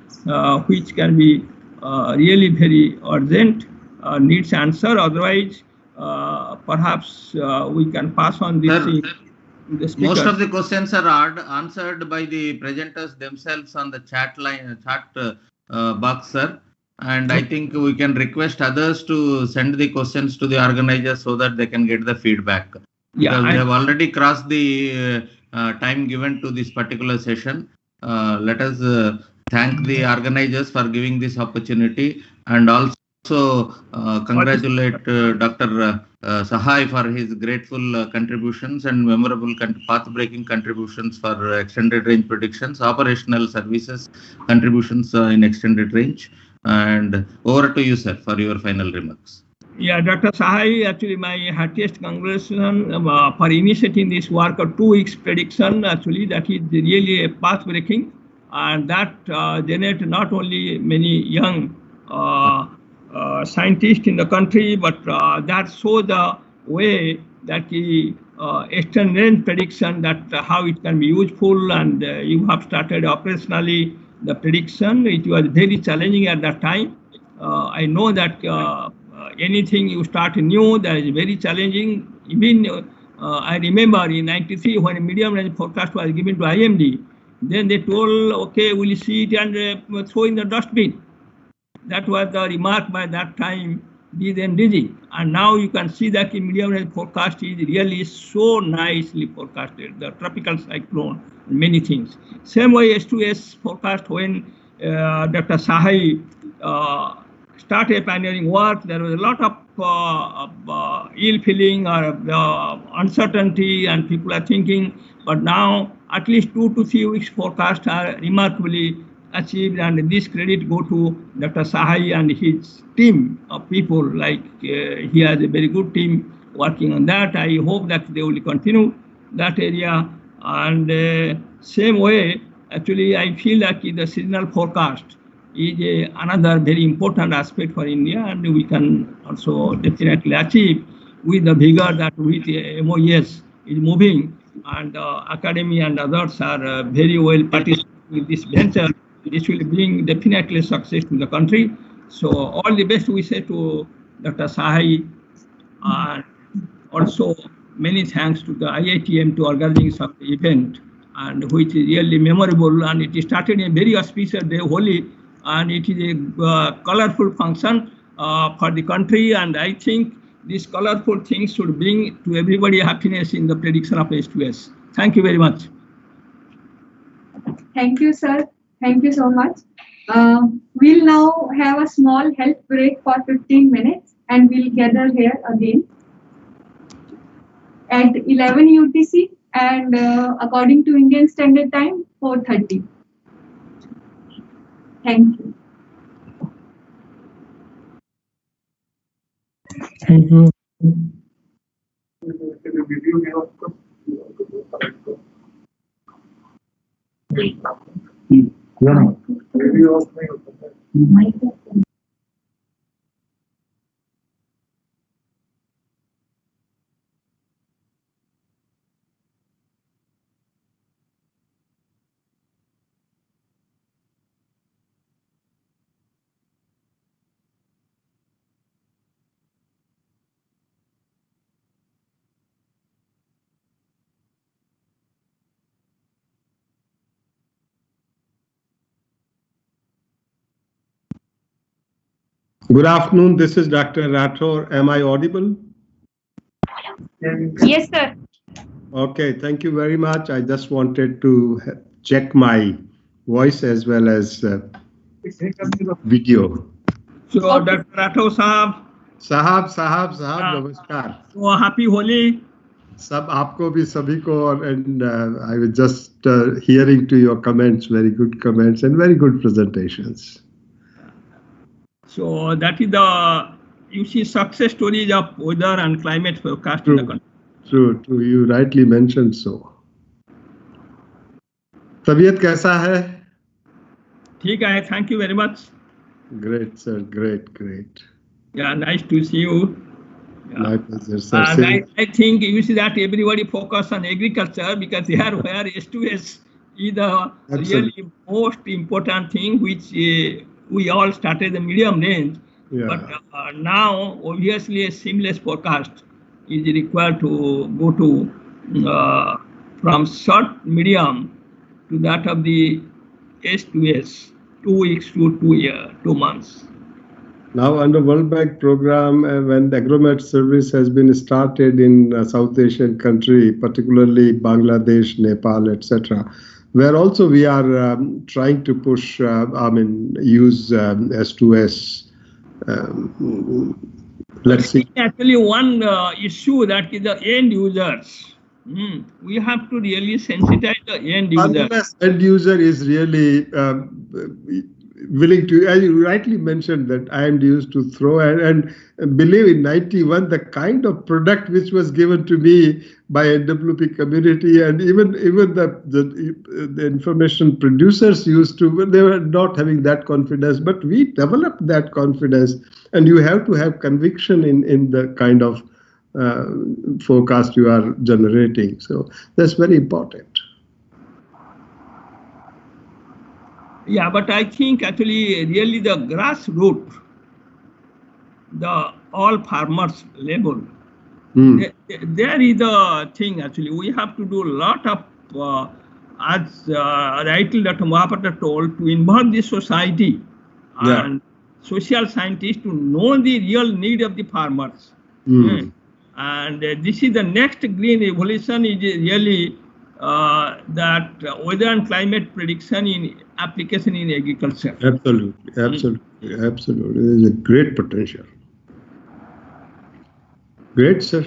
which can be really very urgent, needs answer. Otherwise, perhaps we can pass on this thing to the speaker. Most of the questions are answered by the presenters themselves on the chat box, sir. And I think we can request others to send the questions to the organizers so that they can get the feedback. Yeah, because we have already crossed the time given to this particular session. Let us thank the organizers for giving this opportunity, and also congratulate Dr. Sahai for his grateful contributions and memorable path-breaking contributions for extended range predictions, operational services contributions in extended range. And over to you, sir, for your final remarks. Yeah, Dr. Sahai, actually my heartiest congratulations for initiating this work of 2 weeks prediction. Actually, that is really a path-breaking, and that generates not only many young scientists in the country, but that shows the way that extend range prediction, that how it can be useful, and you have started operationally the prediction. It was very challenging at that time. I know that anything you start new, that is very challenging. Even I remember in '93 when a medium range forecast was given to IMD, then they told, okay, we'll see it and throw in the dustbin. That was the remark by that time, then DG. And now you can see that the medium range forecast is really so nicely forecasted, the tropical cyclone, many things. Same way S2S forecast, when Dr. Sahai started pioneering work, there was a lot of ill feeling or uncertainty, and people are thinking, but now at least 2 to 3 weeks forecast are remarkably achieved, and this credit go to Dr. Sahai and his team of people. Like he has a very good team working on that. I hope that they will continue that area. And same way, actually, I feel like the seasonal forecast is another very important aspect for India, and we can also definitely achieve with the vigor that with MOES is moving, and academy and others are very well participating in this venture. This will bring definitely success to the country. So all the best we say to Dr. Sahai, and also many thanks to the IITM to organizing such event, and which is really memorable, and it started in a very auspicious day, Holi, and it is a colorful function for the country, and I think these colorful things should bring to everybody happiness in the prediction of S2S. Thank you very much. Thank you, sir. Thank you so much. We'll now have a small health break for 15 minutes, and we'll gather here again at 11 UTC, and according to Indian Standard Time, 4:30. Thank you. Thank you. Good afternoon, this is Dr. Rathore. Am I audible? Yes, sir. Okay, thank you very much. I just wanted to check my voice as well as video. So Dr. Rathore Sahab, namaskar. So happy Holi. Sab aapko bhi sabhi ko, and I was just hearing to your comments, very good comments and very good presentations. So that is the, you see, success stories of weather and climate forecast in the country. True, you rightly mentioned so. Tabiyat kaisa hai? ठीक है, thank you very much. Great, sir, great. Yeah, nice to see you. Yeah. My pleasure, sir. And I think you see that everybody focus on agriculture, because here where S2S is the really most important thing, which we all started the medium range. Yeah. But now obviously a seamless forecast is required to go to from short medium to that of the S2S, 2 weeks to 2 months. Now under World Bank program, when the agromet service has been started in South Asian country, particularly Bangladesh, Nepal, etc., where also we are trying to push, use S2S. Let's see. Actually, one issue that is the end users. We have to really sensitize the end user. Unless end user is really willing to, as you rightly mentioned, that I am used to throw and believe in 91, the kind of product which was given to me by NWP community, and even the information producers used to, they were not having that confidence, but we developed that confidence, and you have to have conviction in the kind of forecast you are generating. So that's very important. Yeah, but I think actually really the grassroots, the all farmers level, there is the thing actually. We have to do a lot of, as rightly Dr. Mahapatra told, to involve the society and social scientists to know the real need of the farmers. And this is the next green revolution is really that weather and climate prediction in application in agriculture. Absolutely, absolutely, absolutely. There's a great potential. Great, sir.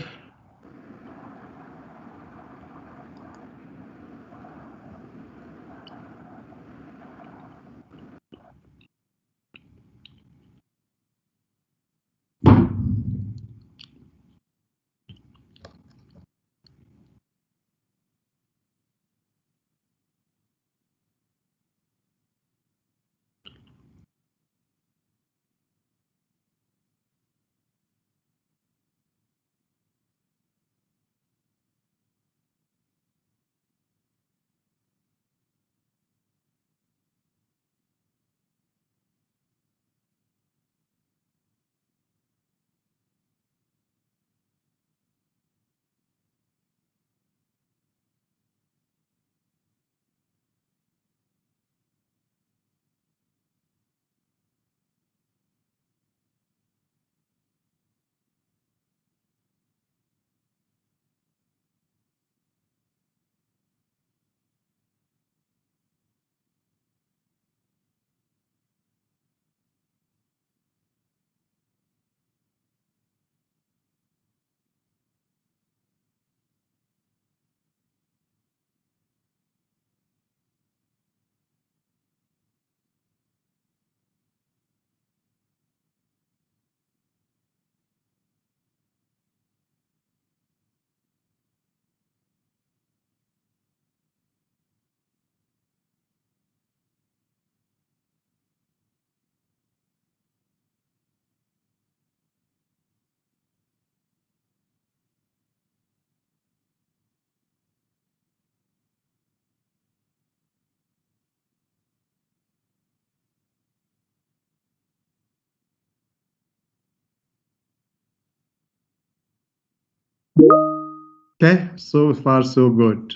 Okay, so far so good.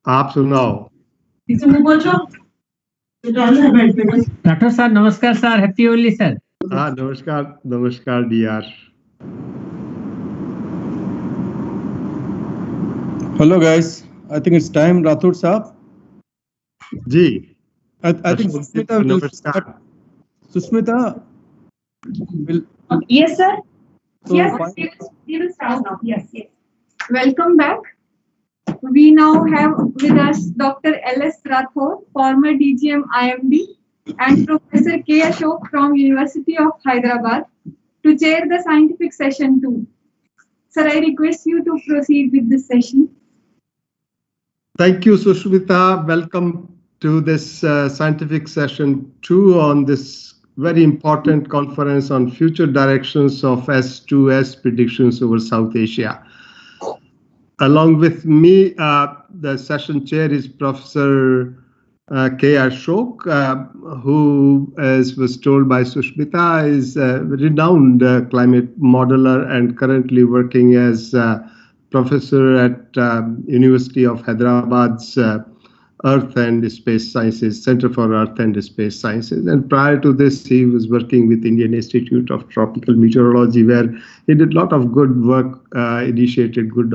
आप सुनाओ. Dr. Sir, namaskar sir, happy Holi sir. Namaskar, namaskar dear. Hello guys, I think it's time, Rathod Saab. Ji. I think Susmita will start. Susmita will. Yes, sir. So Yes, we will start now. Yes, yes. Welcome back. We now have with us Dr. L.S. Rathod, former DGM IMD, and Professor K. Ashok from University of Hyderabad to chair the scientific session 2. Sir, I request you to proceed with this session. Thank you, Sushmita. Welcome to this scientific session 2 on this very important conference on future directions of S2S predictions over South Asia. Along with me, the session chair is Professor K. Ashok, who, as was told by Sushmita, is a renowned climate modeler and currently working as professor at University of Hyderabad's Earth and Space Sciences, Center for Earth and Space Sciences. And prior to this, he was working with Indian Institute of Tropical Meteorology, where he did a lot of good work, initiated good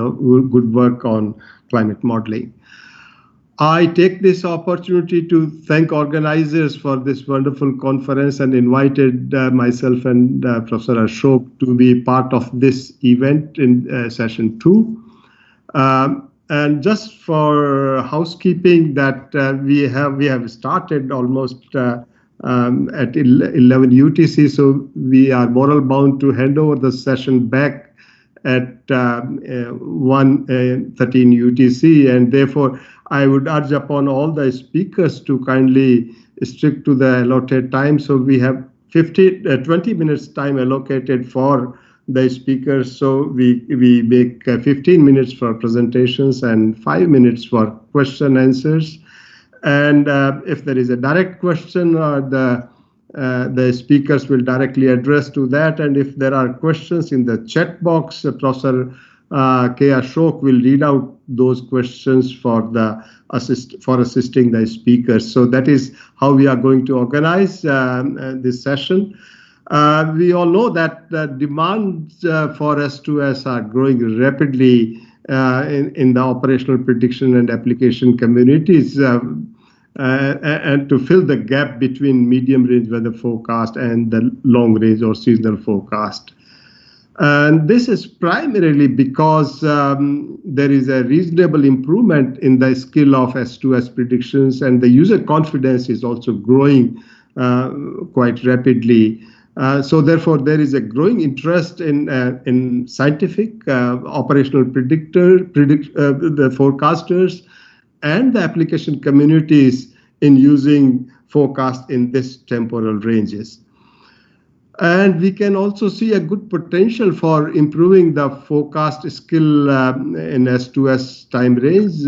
work on climate modeling. I take this opportunity to thank organizers for this wonderful conference and invited myself and Professor Ashok to be part of this event in session 2. And just for housekeeping, that we have started almost at 11 UTC, so we are moral bound to hand over the session back at 1:13 UTC, and therefore I would urge upon all the speakers to kindly stick to the allotted time. So we have 20 minutes time allocated for the speakers. So we make 15 minutes for presentations and 5 minutes for question answers. And if there is a direct question, the speakers will directly address to that. And if there are questions in the chat box, Professor K. Ashok will read out those questions for assisting the speakers. So that is how we are going to organize this session. We all know that the demands for S2S are growing rapidly in the operational prediction and application communities, and to fill the gap between medium range weather forecast and the long range or seasonal forecast. And this is primarily because there is a reasonable improvement in the skill of S2S predictions, and the user confidence is also growing quite rapidly. So therefore, there is a growing interest in scientific, operational the forecasters and the application communities in using forecast in this temporal ranges. And we can also see a good potential for improving the forecast skill in S2S time range,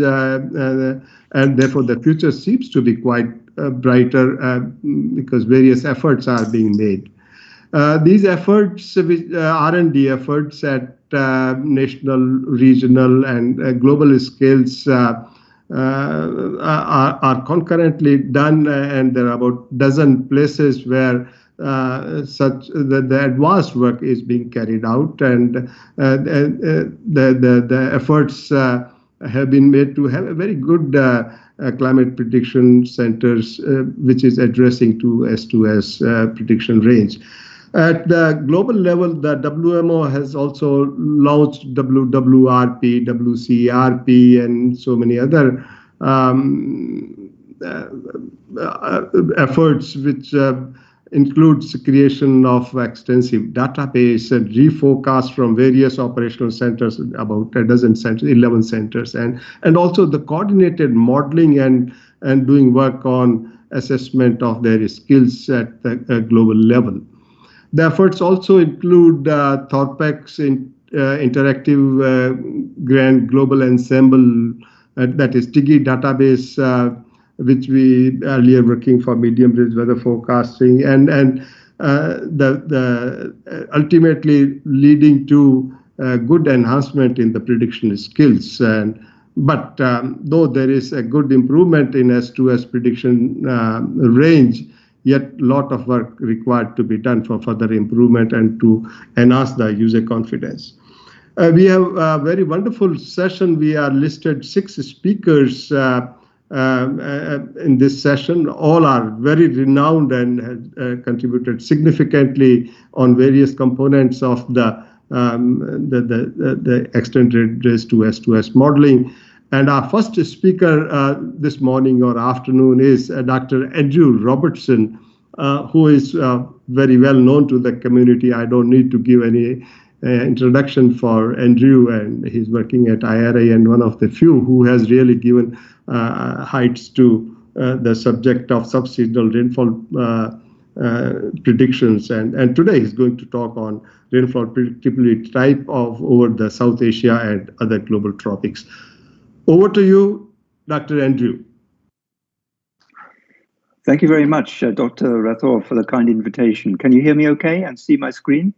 and therefore the future seems to be quite brighter because various efforts are being made. These efforts, R&D efforts at national, regional, and global scales are concurrently done, and there are about a dozen places where the advanced work is being carried out, and the efforts have been made to have a very good climate prediction centers, which is addressing to S2S prediction range. At the global level, the WMO has also launched WWRP, WCRP, and so many other efforts, which includes creation of extensive database and reforecast from various operational centers, about a dozen centers, 11 centers, and also the coordinated modeling and doing work on assessment of their skills at the global level. The efforts also include Thorpek's interactive grand global ensemble, that is TIGI database, which we earlier working for medium range weather forecasting, and the ultimately leading to good enhancement in the prediction skills. But though there is a good improvement in S2S prediction range, yet a lot of work required to be done for further improvement and to enhance the user confidence. We have a very wonderful session. We are listed 6 speakers in this session. All are very renowned and have contributed significantly on various components of the extended raised to S2S modeling. And our first speaker this morning or afternoon is Dr. Andrew Robertson, who is very well known to the community. I don't need to give any introduction for Andrew, and he's working at IRA and one of the few who has really given heights to the subject of subseasonal rainfall predictions. And today he's going to talk on rainfall predictability type of over the South Asia and other global tropics. Over to you, Dr. Andrew. Thank you very much, Dr. Rathore, for the kind invitation. Can you hear me okay and see my screen?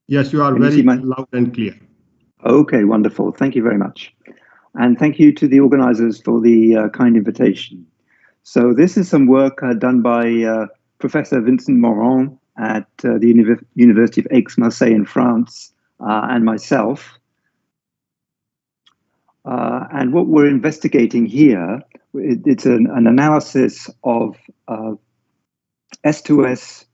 Yes, you are very loud and clear. Okay, wonderful. Thank you very much. And thank you to the organizers for the kind invitation. So this is some work done by Professor Vincent Morin at the University of Aix-Marseille in France, and myself. And what we're investigating here, it's an analysis of S2S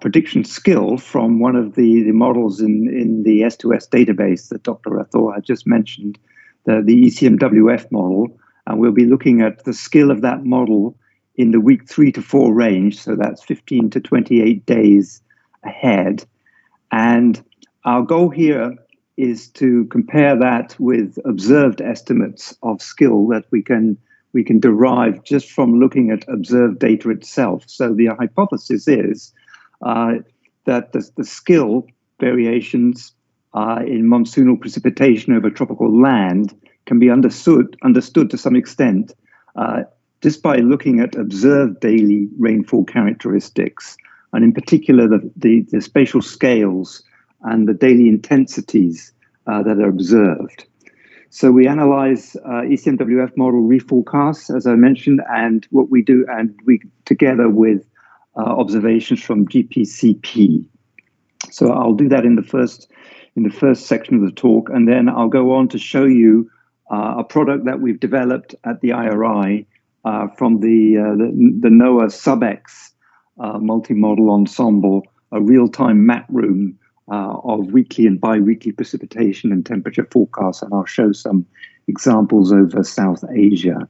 prediction skill from one of the models in the S2S database that Dr. Rathore had just mentioned, the ECMWF model. And we'll be looking at the skill of that model in the week 3 to 4 range. So that's 15 to 28 days ahead. And our goal here is to compare that with observed estimates of skill that we can derive just from looking at observed data itself. So the hypothesis is that the skill variations in monsoonal precipitation over tropical land can be understood to some extent just by looking at observed daily rainfall characteristics, and in particular the spatial scales and the daily intensities that are observed. So we analyze ECMWF model reforecasts, as I mentioned, and what we do, and we together with observations from GPCP. So I'll do that in the first section of the talk, and then I'll go on to show you a product that we've developed at the IRI from the NOAA SubX multi-model ensemble, a real-time map room of weekly and bi-weekly precipitation and temperature forecasts, and I'll show some examples over South Asia.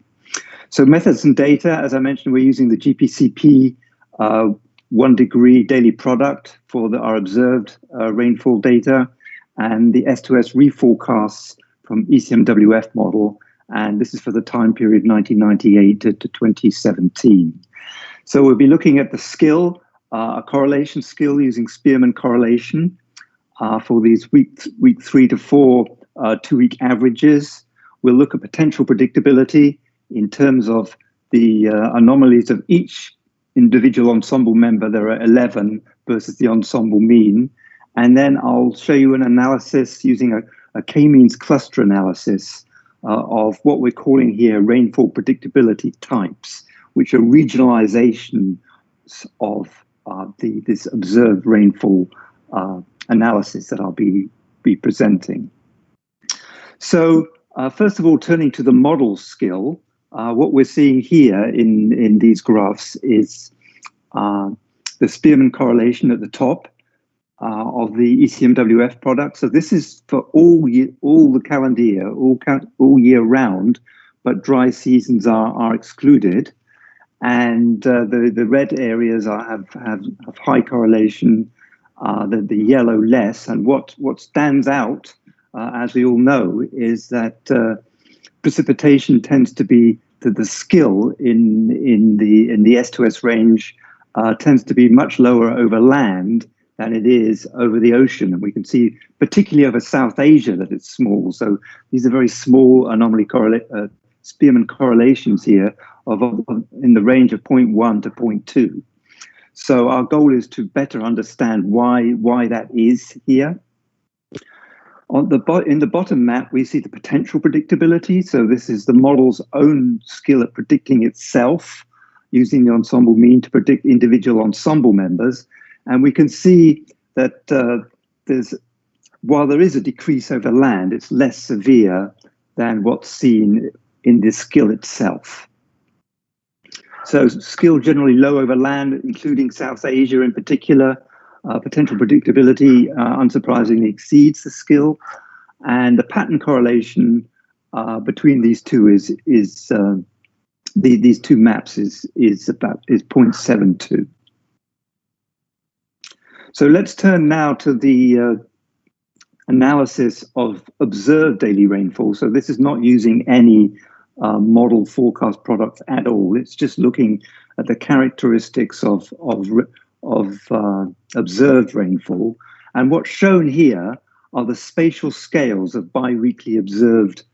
So methods and data, as I mentioned, we're using the GPCP 1 degree daily product for our observed rainfall data, and the S2S reforecasts from ECMWF model, and this is for the time period 1998 to 2017. So we'll be looking at the skill, a correlation skill using Spearman correlation for these week 3 to 4 2-week averages. We'll look at potential predictability in terms of the anomalies of each individual ensemble member. There are 11 versus the ensemble mean. And then I'll show you an analysis using a k-means cluster analysis of what we're calling here rainfall predictability types, which are regionalizations of this observed rainfall analysis that I'll be presenting. So first of all, turning to the model skill, what we're seeing here in these graphs is the Spearman correlation at the top of the ECMWF product. So this is for all the calendar year, all year round, but dry seasons are excluded. And the red areas have high correlation, the yellow less. And what stands out, as we all know, is that precipitation tends to be the skill in the S2S range tends to be much lower over land than it is over the ocean. And we can see, particularly over South Asia, that it's small. So these are very small anomaly Spearman correlations here in the range of 0.1 to 0.2. So our goal is to better understand why that is here. In the bottom map, we see the potential predictability. So this is the model's own skill at predicting itself, using the ensemble mean to predict individual ensemble members. And we can see that while there is a decrease over land, it's less severe than what's seen in the skill itself. So skill generally low over land, including South Asia in particular. Potential predictability unsurprisingly exceeds the skill, and the pattern correlation between these two these two maps is 0.72. So let's turn now to the analysis of observed daily rainfall. So this is not using any model forecast products at all. It's just looking at the characteristics of observed rainfall. And what's shown here are the spatial scales of bi-weekly observed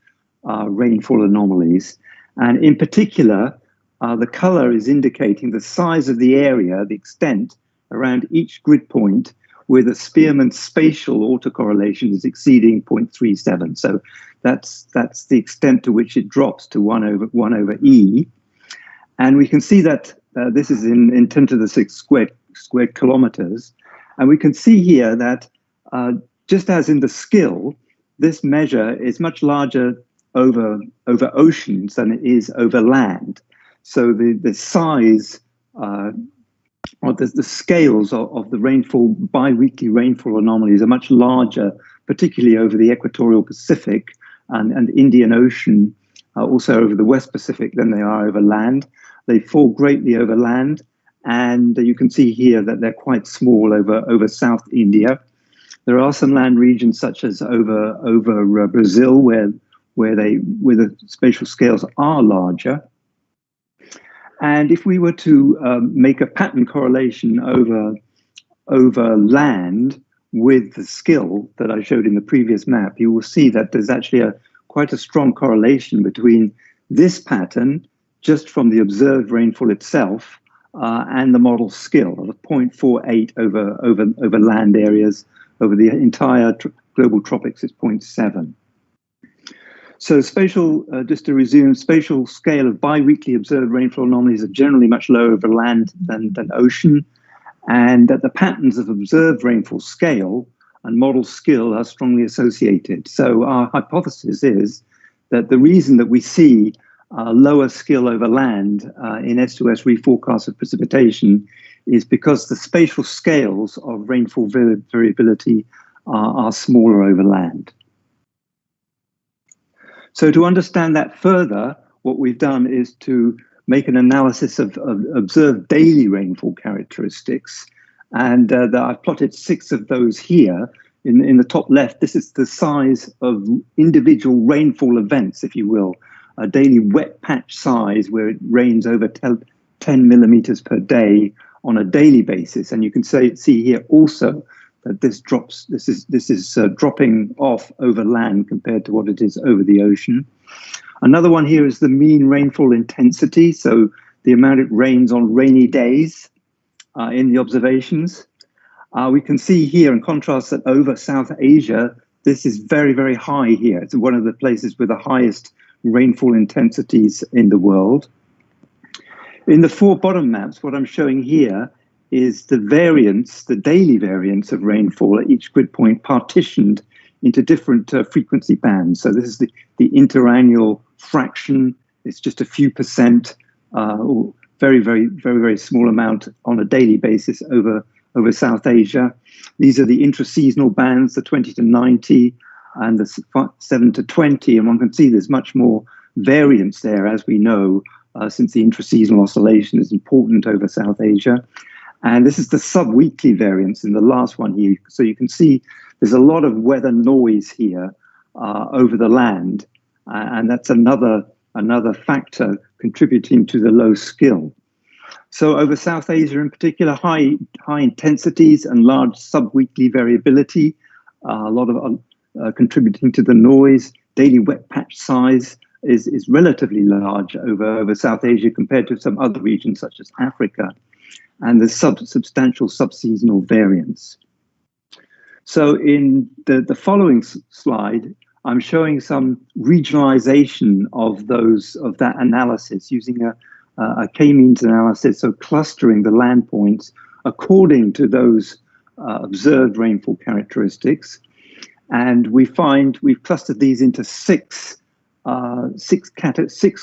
rainfall anomalies. And in particular, the color is indicating the size of the area, the extent around each grid point where the Spearman spatial autocorrelation is exceeding 0.37. So that's the extent to which it drops to 1 over E. And we can see that this is in 10 to the 6 squared kilometers. And we can see here that just as in the skill, this measure is much larger over oceans than it is over land. So the size or the scales of the rainfall, bi-weekly rainfall anomalies are much larger, particularly over the equatorial Pacific and Indian Ocean, also over the West Pacific than they are over land. They fall greatly over land, and you can see here that they're quite small over South India. There are some land regions such as over Brazil where the spatial scales are larger. And if we were to make a pattern correlation over over land with the skill that I showed in the previous map, you will see that there's actually quite a strong correlation between this pattern just from the observed rainfall itself and the model skill of 0.48 over land areas. Over the entire global tropics, it's 0.7. So spatial, just to resume, spatial scale of biweekly observed rainfall anomalies are generally much lower over land than ocean, and that the patterns of observed rainfall scale and model skill are strongly associated. So our hypothesis is that the reason that we see lower skill over land in S2S reforecast of precipitation is because the spatial scales of rainfall variability are smaller over land. So to understand that further, what we've done is to make an analysis of observed daily rainfall characteristics. And I've plotted 6 of those here. In the top left, this is the size of individual rainfall events, if you will, a daily wet patch size where it rains over 10 millimeters per day on a daily basis. And you can see here also that this is dropping off over land compared to what it is over the ocean. Another one here is the mean rainfall intensity, so the amount it rains on rainy days in the observations. We can see here in contrast that over South Asia, this is very, very high here. It's one of the places with the highest rainfall intensities in the world. In the 4 bottom maps, what I'm showing here is the variance, the daily variance of rainfall at each grid point partitioned into different frequency bands. So this is the interannual fraction. It's just a few percent, very, very, very, very small amount on a daily basis over South Asia. These are the intraseasonal bands, the 20 to 90 and the 7 to 20. And one can see there's much more variance there, as we know, since the intraseasonal oscillation is important over South Asia. And this is the sub-weekly variance in the last one here. So you can see there's a lot of weather noise here over the land. And that's another factor contributing to the low skill. So over South Asia in particular, high intensities and large sub-weekly variability, a lot of contributing to the noise. Daily wet patch size is relatively large over South Asia compared to some other regions such as Africa. And the substantial subseasonal variance. So in the following slide, I'm showing some regionalization of that analysis using a k-means analysis, so clustering the land points according to those observed rainfall characteristics. And we find we've clustered these into six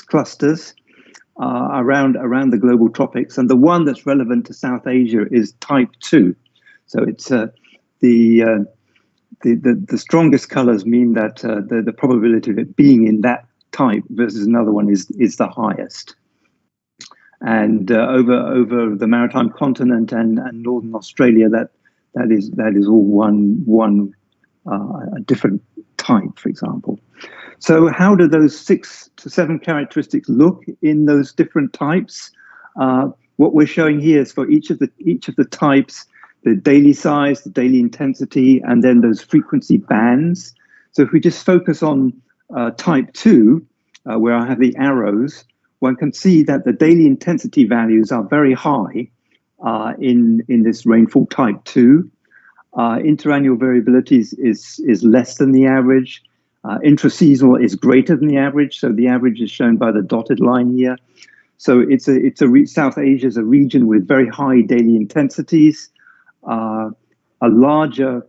clusters around the global tropics, and the one that's relevant to South Asia is type 2. So it's the strongest colors mean that the probability of it being in that type versus another one is the highest. And over the maritime continent and northern Australia, that is all one a different type, for example. So how do those 6 to 7 characteristics look in those different types? What we're showing here is for each of the types, the daily size, the daily intensity, and then those frequency bands. So if we just focus on type 2, where I have the arrows, one can see that the daily intensity values are very high in this rainfall type 2. Interannual variability is less than the average. Intraseasonal is greater than the average, so the average is shown by the dotted line here. So South Asia is a region with very high daily intensities, a larger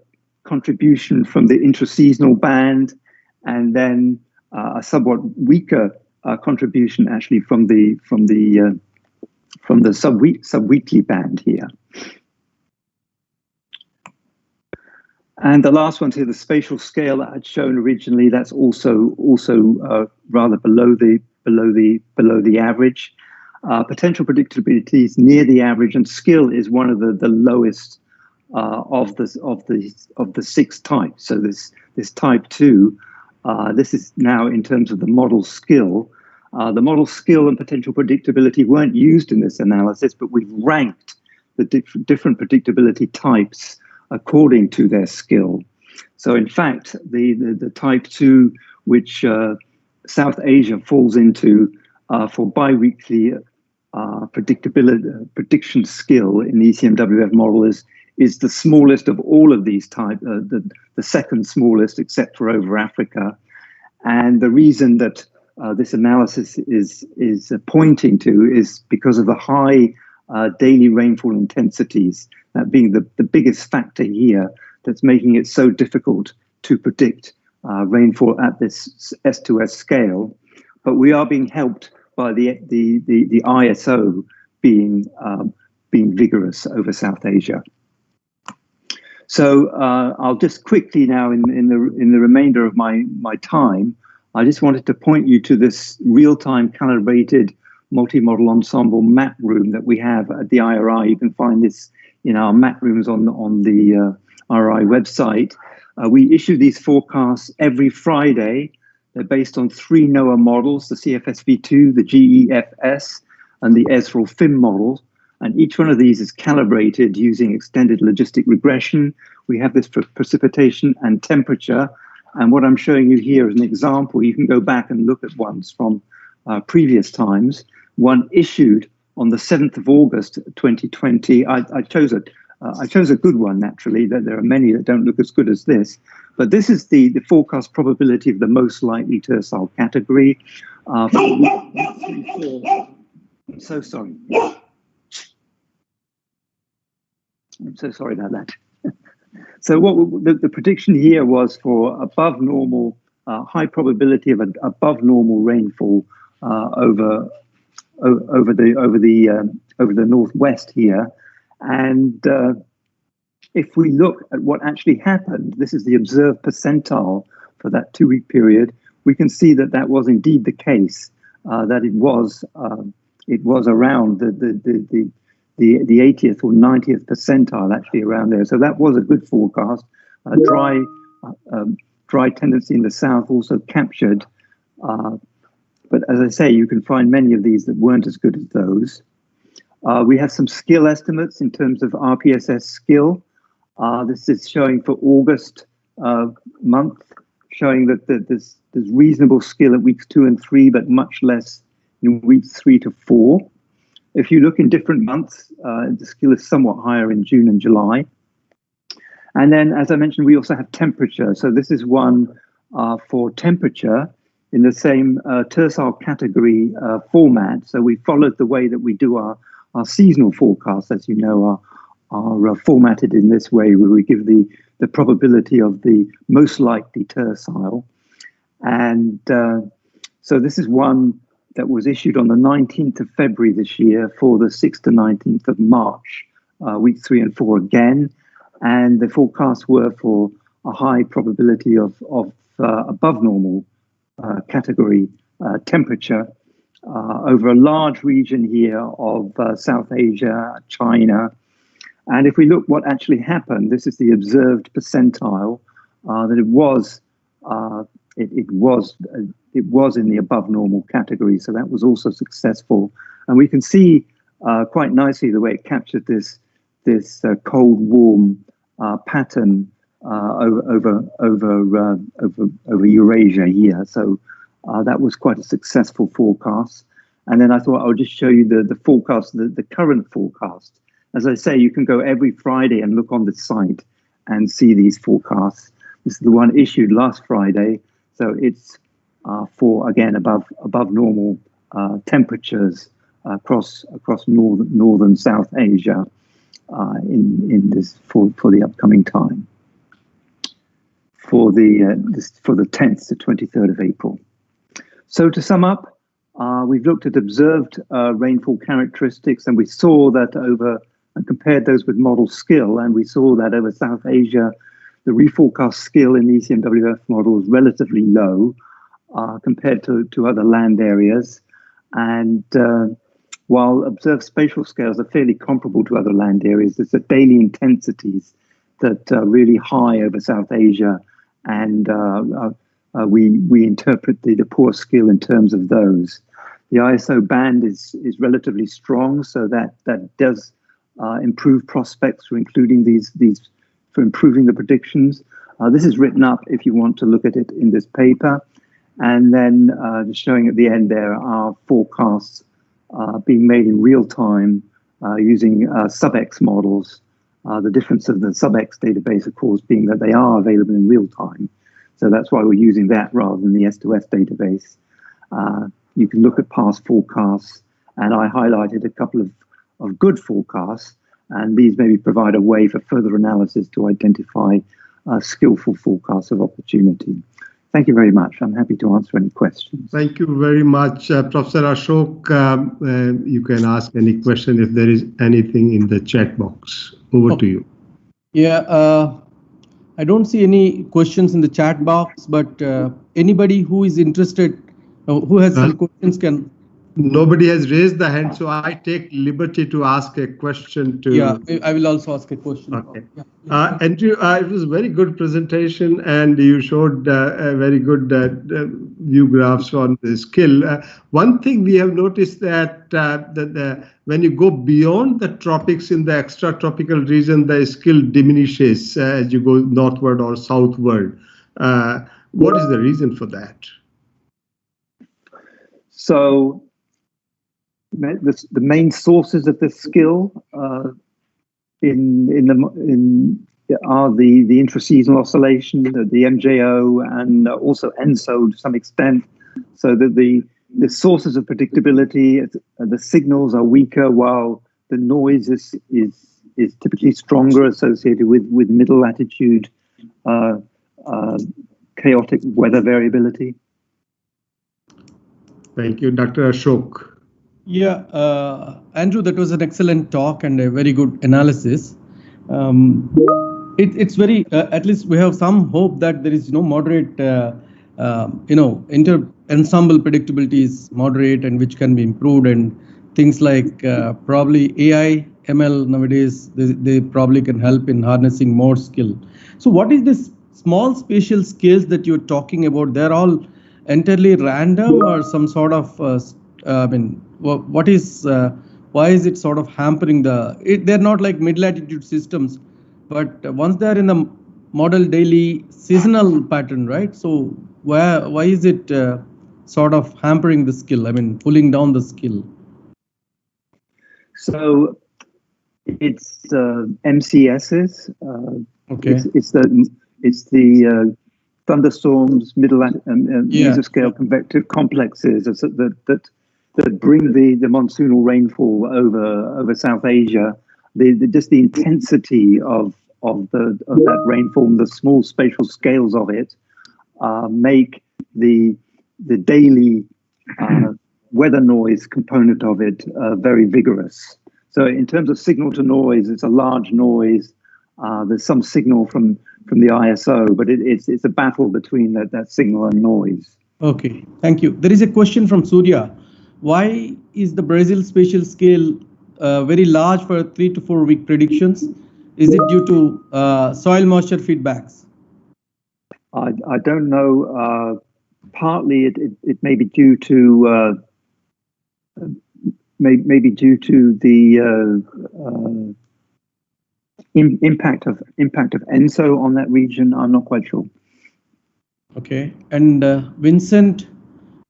contribution from the intraseasonal band, and then a somewhat weaker contribution actually from the sub-weekly band here. And the last one here, the spatial scale that I'd shown originally, that's also rather below the average. Potential predictability is near the average, and skill is one of the lowest of the 6 types. So this type 2, this is now in terms of the model skill. The model skill and potential predictability weren't used in this analysis, but we've ranked the different predictability types according to their skill. So in fact, the type 2, which South Asia falls into for biweekly prediction skill in the ECMWF model is the smallest of all of these types, the second smallest except for over Africa. And the reason that this analysis is pointing to is because of the high daily rainfall intensities, that being the biggest factor here that's making it so difficult to predict rainfall at this S2S scale. But we are being helped by the ISO being vigorous over South Asia. So I'll just quickly now, in the remainder of my time, I just wanted to point you to this real-time calibrated multi-model ensemble map room that we have at the IRI. You can find this in our map rooms on the IRI website. We issue these forecasts every Friday. They're based on 3 NOAA models, the CFSV2, the GEFS, and the Esrael-FIM model. And each one of these is calibrated using extended logistic regression. We have this for precipitation and temperature. And what I'm showing you here is an example. You can go back and look at ones from previous times. One issued on the 7th of August, 2020. I chose a good one, naturally. There are many that don't look as good as this. But this is the forecast probability of the most likely tercile category. I'm so sorry. I'm so sorry about that. So what the prediction here was for above normal, high probability of above normal rainfall over the northwest here, and if we look at what actually happened, this is the observed percentile for that 2-week period. We can see that that was indeed the case. That it was around the 80th or 90th percentile, actually around there. So that was a good forecast. Dry tendency in the south also captured. But as I say, you can find many of these that weren't as good as those. We have some skill estimates in terms of RPSS skill. This is showing for August month, showing that there's reasonable skill at weeks 2 and 3, but much less in weeks 3 to 4. If you look in different months, the skill is somewhat higher in June and July. And then, as I mentioned, we also have temperature. So this is one for temperature in the same tercile category format. So we followed the way that we do our seasonal forecasts, as you know, are formatted in this way, where we give the probability of the most likely tercile. And so this is one that was issued on the 19th of February this year for the 6th to 19th of March, week 3 and 4 again. And the forecasts were for a high probability of above normal category temperature over a large region here of South Asia, China. And if we look what actually happened, this is the observed percentile, that it was in the above normal category. So that was also successful. And we can see quite nicely the way it captured this cold, warm pattern over Eurasia here. So that was quite a successful forecast. And then I thought I would just show you the forecast, the current forecast. As I say, you can go every Friday and look on the site and see these forecasts. This is the one issued last Friday. So it's for, again, above normal temperatures across northern South Asia in this for the upcoming time, for the 10th to 23rd of April. So to sum up, we've looked at observed rainfall characteristics, and we saw that and compared those with model skill, and we saw that over South Asia, the reforecast skill in the ECMWF model is relatively low compared to other land areas. And while observed spatial scales are fairly comparable to other land areas, there's the daily intensities that are really high over South Asia, and we interpret the poor skill in terms of those. The ISO band is relatively strong, so that does improved prospects for including for improving the predictions. This is written up if you want to look at it in this paper. And then just showing at the end there are forecasts being made in real time using sub-X models. The difference of the sub-X database, of course, being that they are available in real time. So that's why we're using that rather than the S2S database. You can look at past forecasts, and I highlighted a couple of good forecasts, and these maybe provide a way for further analysis to identify skillful forecasts of opportunity. Thank you very much. I'm happy to answer any questions. Thank you very much, Professor Ashok. You can ask any question if there is anything in the chat box. Over to you. Yeah, I don't see any questions in the chat box, but anybody who is interested, who has some questions can. Nobody has raised the hand, so I take liberty to ask a question to. Yeah, I will also ask a question. Okay. Andrew, it was a very good presentation, and you showed a very good view graphs on the skill. One thing we have noticed that when you go beyond the tropics in the extratropical region, the skill diminishes as you go northward or southward. What is the reason for that? So the main sources of this skill are the intraseasonal oscillation, the MJO, and also ENSO to some extent. So that the sources of predictability, the signals are weaker, while the noise is typically stronger, associated with middle latitude chaotic weather variability. Thank you, Dr. Ashok. Yeah, Andrew, that was an excellent talk and a very good analysis. It's very, at least we have some hope that there is moderate, ensemble predictability is moderate and which can be improved, and things like probably AI, ML nowadays, they probably can help in harnessing more skill. So what is this small spatial scales that you're talking about? They're all entirely random or some sort of, what is, why is it sort of hampering they're not like mid-latitude systems, but once they're in the model daily seasonal pattern, right? So why is it sort of hampering the skill? Pulling down the skill. So it's MCSs. Okay. It's the thunderstorms, mesoscale convective complexes that bring the monsoonal rainfall over South Asia. Just the intensity of that rainfall and the small spatial scales of it make the daily weather noise component of it very vigorous. So in terms of signal to noise, it's a large noise. There's some signal from the ISO, but it's a battle between that signal and noise. Okay, thank you. There is a question from Surya. Why is the Brazil spatial scale very large for 3 to 4 week predictions? Is it due to soil moisture feedbacks? I don't know. Partly it may be due to maybe due to the impact of ENSO on that region. I'm not quite sure. Okay, and Vincent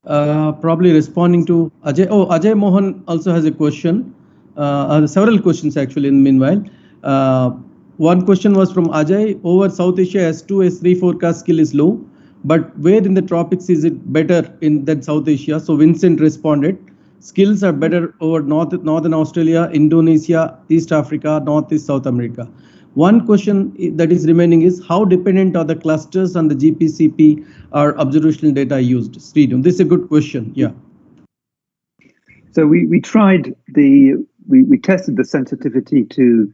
probably responding to Ajay. Oh, Ajay Mohan also has a question. Several questions actually in the meanwhile. One question was from Ajay. Over South Asia, S2, S3 forecast skill is low, but where in the tropics is it better than South Asia? So Vincent responded, skills are better over Northern Australia, Indonesia, East Africa, Northeast South America. One question that is remaining is how dependent are the clusters and the GPCP or observational data used? Sridham, this is a good question. Yeah. So we tried we tested the sensitivity to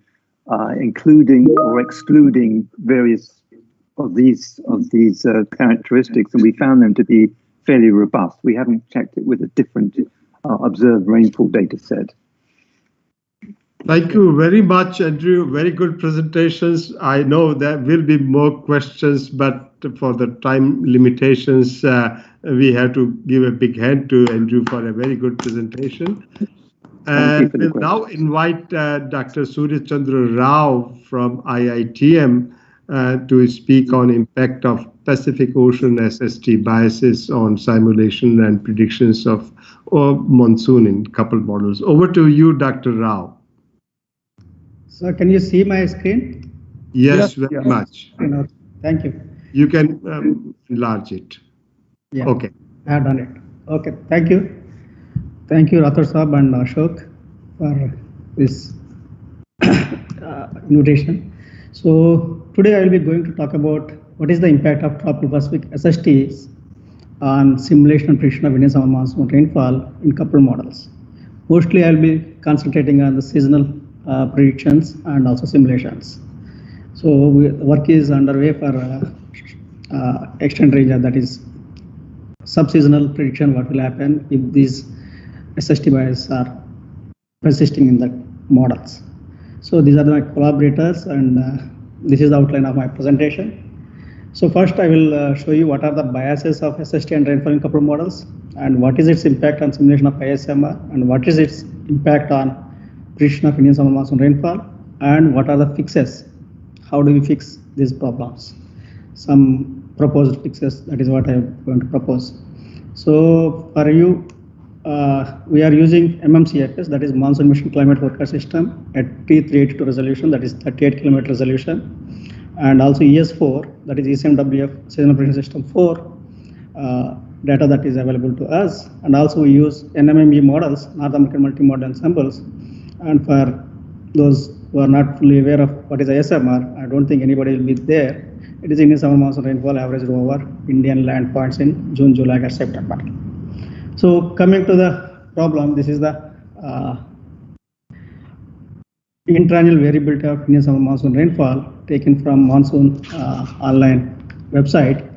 including or excluding various of these characteristics, and we found them to be fairly robust. We haven't checked it with a different observed rainfall data set. Thank you very much, Andrew. Very good presentations. I know there will be more questions, but for the time limitations, we have to give a big hand to Andrew for a very good presentation. And we'll now invite Dr. Surya Chandra Rao from IITM to speak on impact of Pacific Ocean SST biases on simulation and predictions of monsoon in coupled models. Over to you, Dr. Rao. So can you see my screen? Yes, very much. Thank you. You can enlarge it. Yeah. Okay. I have done it. Okay. Thank you. Thank you, Rathore Saab and Ashok, for this invitation. So today I will be going to talk about what is the impact of tropical Pacific SSTs on simulation and prediction of Indian summer monsoon rainfall in coupled models. Mostly I will be concentrating on the seasonal predictions and also simulations. So work is underway for extended range, that is subseasonal prediction, what will happen if these SST biases are persisting in the models. So these are my collaborators, and this is the outline of my presentation. So first I will show you what are the biases of SST and rainfall in coupled models, and what is its impact on simulation of ISMR, and what is its impact on prediction of Indian summer monsoon rainfall, and what are the fixes. How do we fix these problems? Some proposed fixes, that is what I am going to propose. So for you, we are using MMCFS, that is Monsoon Mission Climate Forecast System, at T382 resolution, that is 38 kilometer resolution, and also ES4, that is ECMWF Seasonal Prediction System 4 data that is available to us, and also we use NMME models, North American Multi-Model Ensembles, and for those who are not fully aware of what is ISMR, I don't think anybody will be there. It is Indian summer monsoon rainfall averaged over Indian land points in June, July, and September. So coming to the problem, this is the intraannual variability of Indian summer monsoon rainfall taken from Monsoon online website.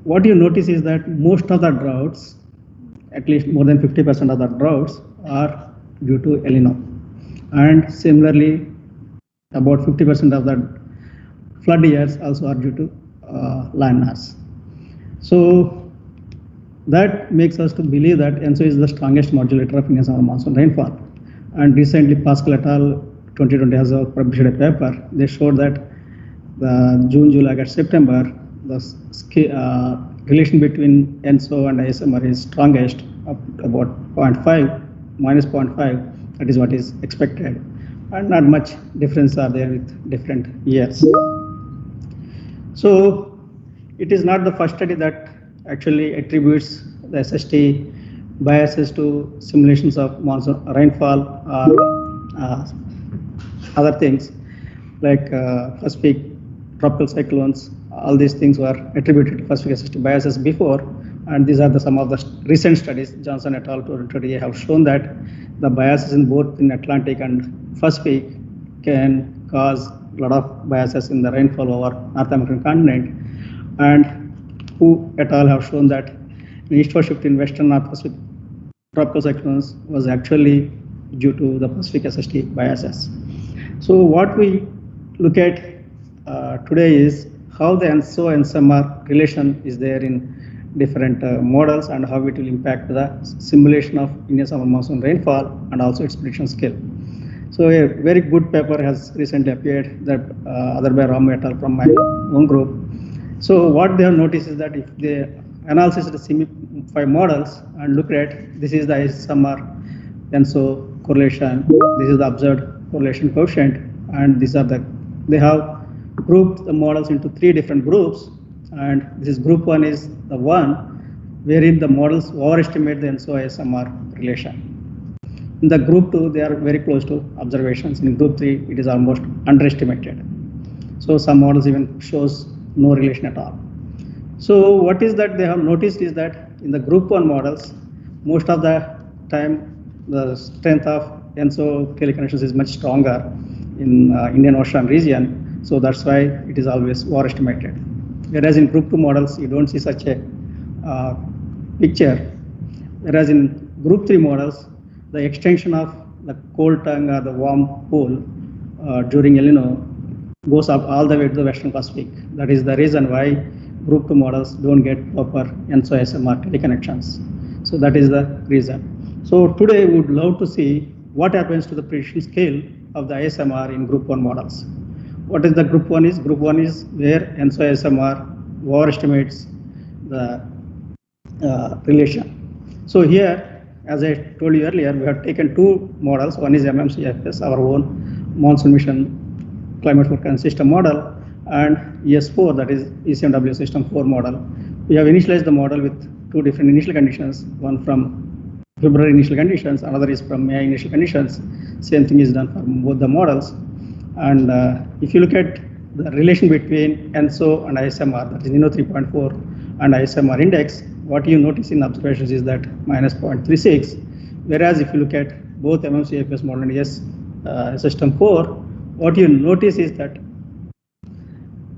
What you notice is that most of the droughts, at least more than 50% of the droughts, are due to El Nino. And similarly, about 50% of the flood years also are due to land mass. So that makes us to believe that ENSO is the strongest modulator of Indian summer monsoon rainfall. And recently, Pascal et al. 2020 has published a paper. They showed that the June, July, and September, the relation between ENSO and ISMR is strongest, up to about 0.5, minus 0.5. That is what is expected, and not much difference are there with different years. So it is not the first study that actually attributes the SST biases to simulations of monsoon rainfall or other things like first peak tropical cyclones. All these things were attributed to first peak SST biases before, and these are some of the recent studies. Johnson et al. 2020 have shown that the biases in both in Atlantic and first peak can cause a lot of biases in the rainfall over North American continent, and who et al. Have shown that the eastward shift in western North Pacific tropical cyclones was actually due to the Pacific SST biases. So what we look at today is how the ENSO-SMR relation is there in different models and how it will impact the simulation of Indian summer monsoon rainfall and also its prediction skill. So a very good paper has recently appeared, that other by Ram et al. From my own group. So what they have noticed is that if they analysis the SIMI-5 models and look at, this is the ISMR ENSO correlation, this is the observed correlation coefficient, and these are they have grouped the models into 3 different groups, and this is group 1 is the one wherein the models overestimate the ENSO-ISMR relation. In the group 2, they are very close to observations. In group 3, it is almost underestimated. So some models even shows no relation at all. So what is that they have noticed is that in the group 1 models, most of the time the strength of ENSO teleconnections is much stronger in Indian Ocean region. So that's why it is always overestimated. Whereas in group 2 models, you don't see such a picture. Whereas in group 3 models, the extension of the cold tongue or the warm pool during El Nino goes up all the way to the Western Pacific. That is the reason why group 2 models don't get proper ENSO-SMR teleconnections. So that is the reason. So today we would love to see what happens to the prediction scale of the ISMR in Group 1 models. What is the Group 1 is? Group 1 is where ENSO ISMR overestimates the relation. So here, as I told you earlier, we have taken two models. One is MMCFS, our own monsoon mission climate forecast system model, and ES4, that is ECMW system 4 model. We have initialized the model with two different initial conditions, one from February initial conditions, another is from May initial conditions. Same thing is done for both the models. And if you look at the relation between ENSO and ISMR, that is NINO 3.4 and ISMR index, what you notice in observations is that minus 0.36, whereas if you look at both MMCFS model and ES system 4, what you notice is that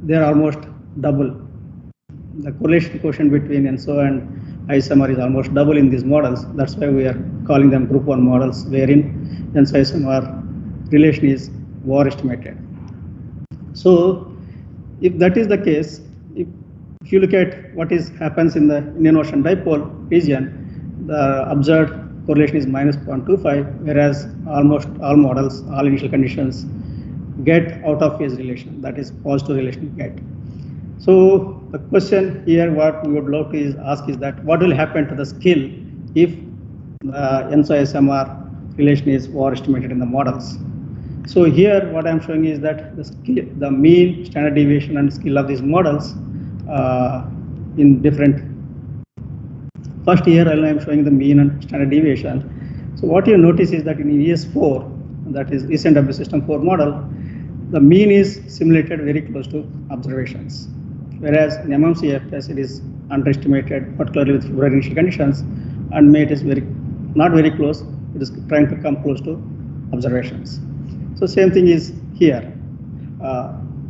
they are almost double. The correlation quotient between ENSO and ISMR is almost double in these models. That's why we are calling them Group 1 models, wherein ENSO ISMR relation is overestimated. So if that is the case, if you look at what happens in the Indian Ocean dipole region, the observed correlation is minus 0.25, whereas almost all models, all initial conditions get out of phase relation, that is positive relation get. So the question here, what we would love to ask is that what will happen to the skill if ENSO ISMR relation is overestimated in the models? So here what I'm showing is that the mean, standard deviation and skill of these models in different. First here I'm showing the mean and standard deviation. So what you notice is that in ES4, that is ECMW system 4 model, the mean is simulated very close to observations, whereas in MMCFS it is underestimated, particularly with February initial conditions, and May it is not very close, it is trying to come close to observations. So same thing is here.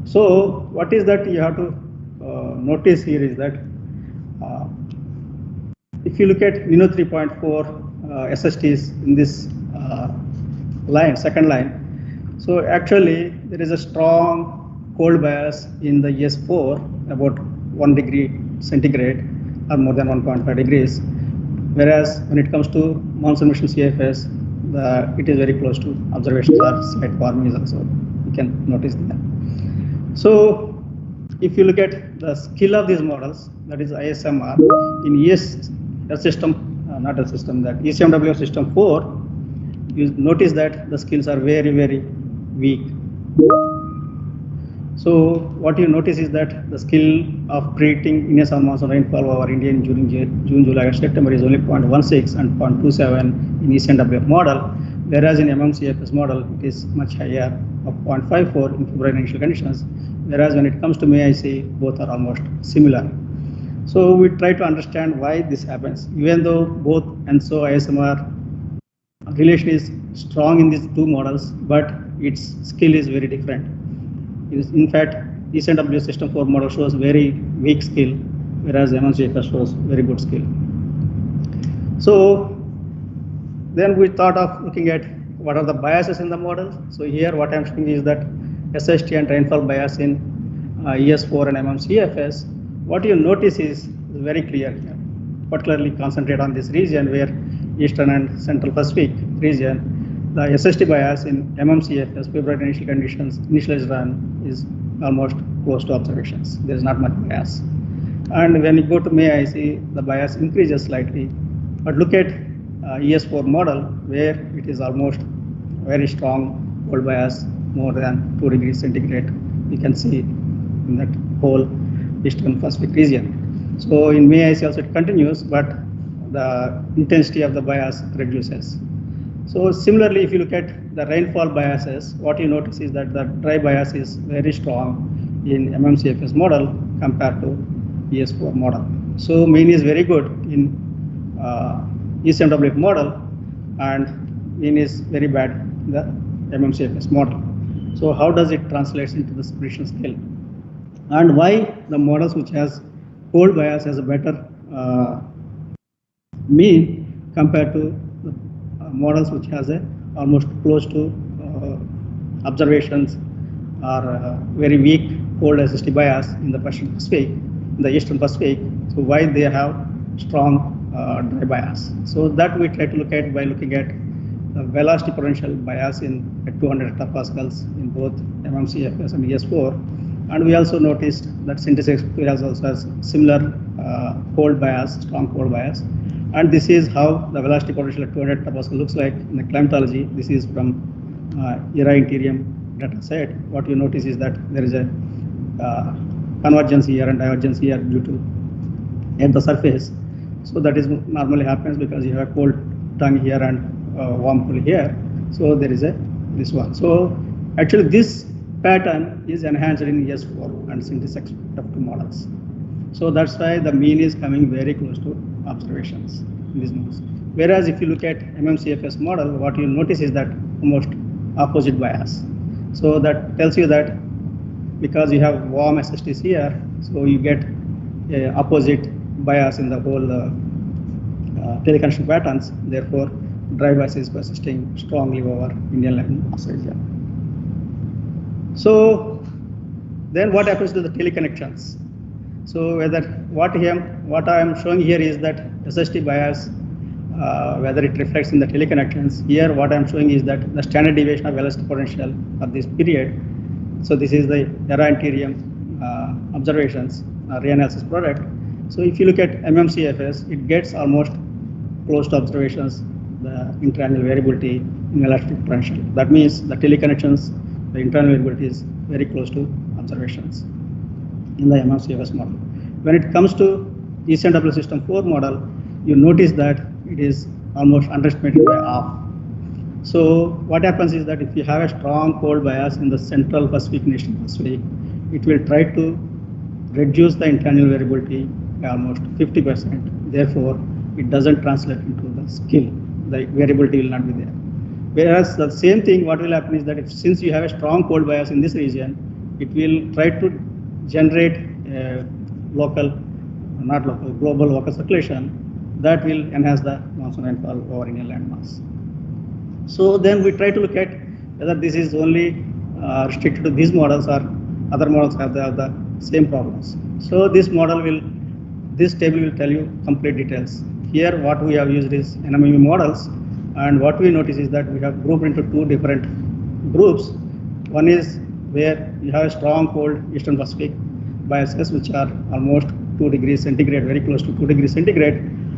So what is that you have to notice here is that if you look at NINO 3.4 SSTs in this line, second line, so actually there is a strong cold bias in the ES4, about 1 degree centigrade or more than 1.5 degrees, whereas when it comes to monsoon mission CFS, it is very close to observations or slight warming also, you can notice that. So if you look at the skill of these models, that is ISMR, in that ECMW system 4, you notice that the skills are very, very weak. So what you notice is that the skill of predicting Indian summer monsoon rainfall over India during June, July, and September is only 0.16 and 0.27 in ECMW model, whereas in MMCFS model it is much higher, of 0.54 in February initial conditions, whereas when it comes to May IC, both are almost similar. So we try to understand why this happens, even though both ENSO ISMR relation is strong in these two models, but its skill is very different. In fact, ECMW system 4 model shows very weak skill, whereas MMCFS shows very good skill. So then we thought of looking at what are the biases in the model. So here what I'm showing is that SST and rainfall bias in ES4 and MMCFS. What you notice is very clear here, particularly concentrate on this region where Eastern and Central Pacific region, the SST bias in MMCFS, February initial conditions, initialized run is almost close to observations. There is not much bias. And when you go to May IC, the bias increases slightly. But look at ES4 model where it is almost very strong cold bias, more than 2 degrees centigrade. You can see in that whole Eastern Pacific region. So in May IC also it continues, but the intensity of the bias reduces. So similarly, if you look at the rainfall biases, what you notice is that the dry bias is very strong in MMCFS model compared to ES4 model. So mean is very good in ECMW model, and mean is very bad in the MMCFS model. So how does it translate into the prediction scale? And why the models which has cold bias has a better mean compared to the models which has a almost close to observations or very weak cold SST bias in the Pacific, in the Eastern Pacific. So why they have strong dry bias. So that we try to look at by looking at the velocity potential bias at 200 hectopascals in both MMCFS and ES4. And we also noticed that synthesis has also has similar cold bias, strong cold bias. And this is how the velocity potential at 200 hectopascal looks like in the climatology. This is from IITM data set. What you notice is that there is a convergence here and divergence here due to at the surface. So that is normally happens because you have cold tongue here and warm pool here. So there is this one. So actually this pattern is enhanced in ES4 and synthesis F2 models. So that's why the mean is coming very close to observations in these models. Whereas if you look at MMCFS model, what you'll notice is that almost opposite bias. So that tells you that because you have warm SSTs here, so you get opposite bias in the whole teleconnection patterns. Therefore, dry bias is persisting strongly over Indian land mass area. So then what happens to the teleconnections? So whether what I am showing here is that SST bias, whether it reflects in the teleconnections. Here what I am showing is that the standard deviation of velocity potential for this period. So this is the Eurasian observations, reanalysis product. So if you look at MMCFS, it gets almost close to observations, the interannual variability in elastic potential. That means the teleconnections, the internal variability is very close to observations in the MMCFS model. When it comes to ECMW system 4 model, you notice that it is almost underestimated by half. So what happens is that if you have a strong cold bias in the central Pacific and Eastern Pacific, it will try to reduce the internal variability by almost 50%. Therefore, it doesn't translate into the skill. The variability will not be there. Whereas the same thing, what will happen is that since you have a strong cold bias in this region, it will try to generate global local circulation that will enhance the monsoon rainfall over Indian landmass. So then we try to look at whether this is only restricted to these models or other models have the same problems. So this table will tell you complete details. Here what we have used is NMME models, and what we notice is that we have grouped into two different groups. One is where you have a strong cold Eastern Pacific biases which are almost 2 degrees centigrade, very close to 2 degrees centigrade,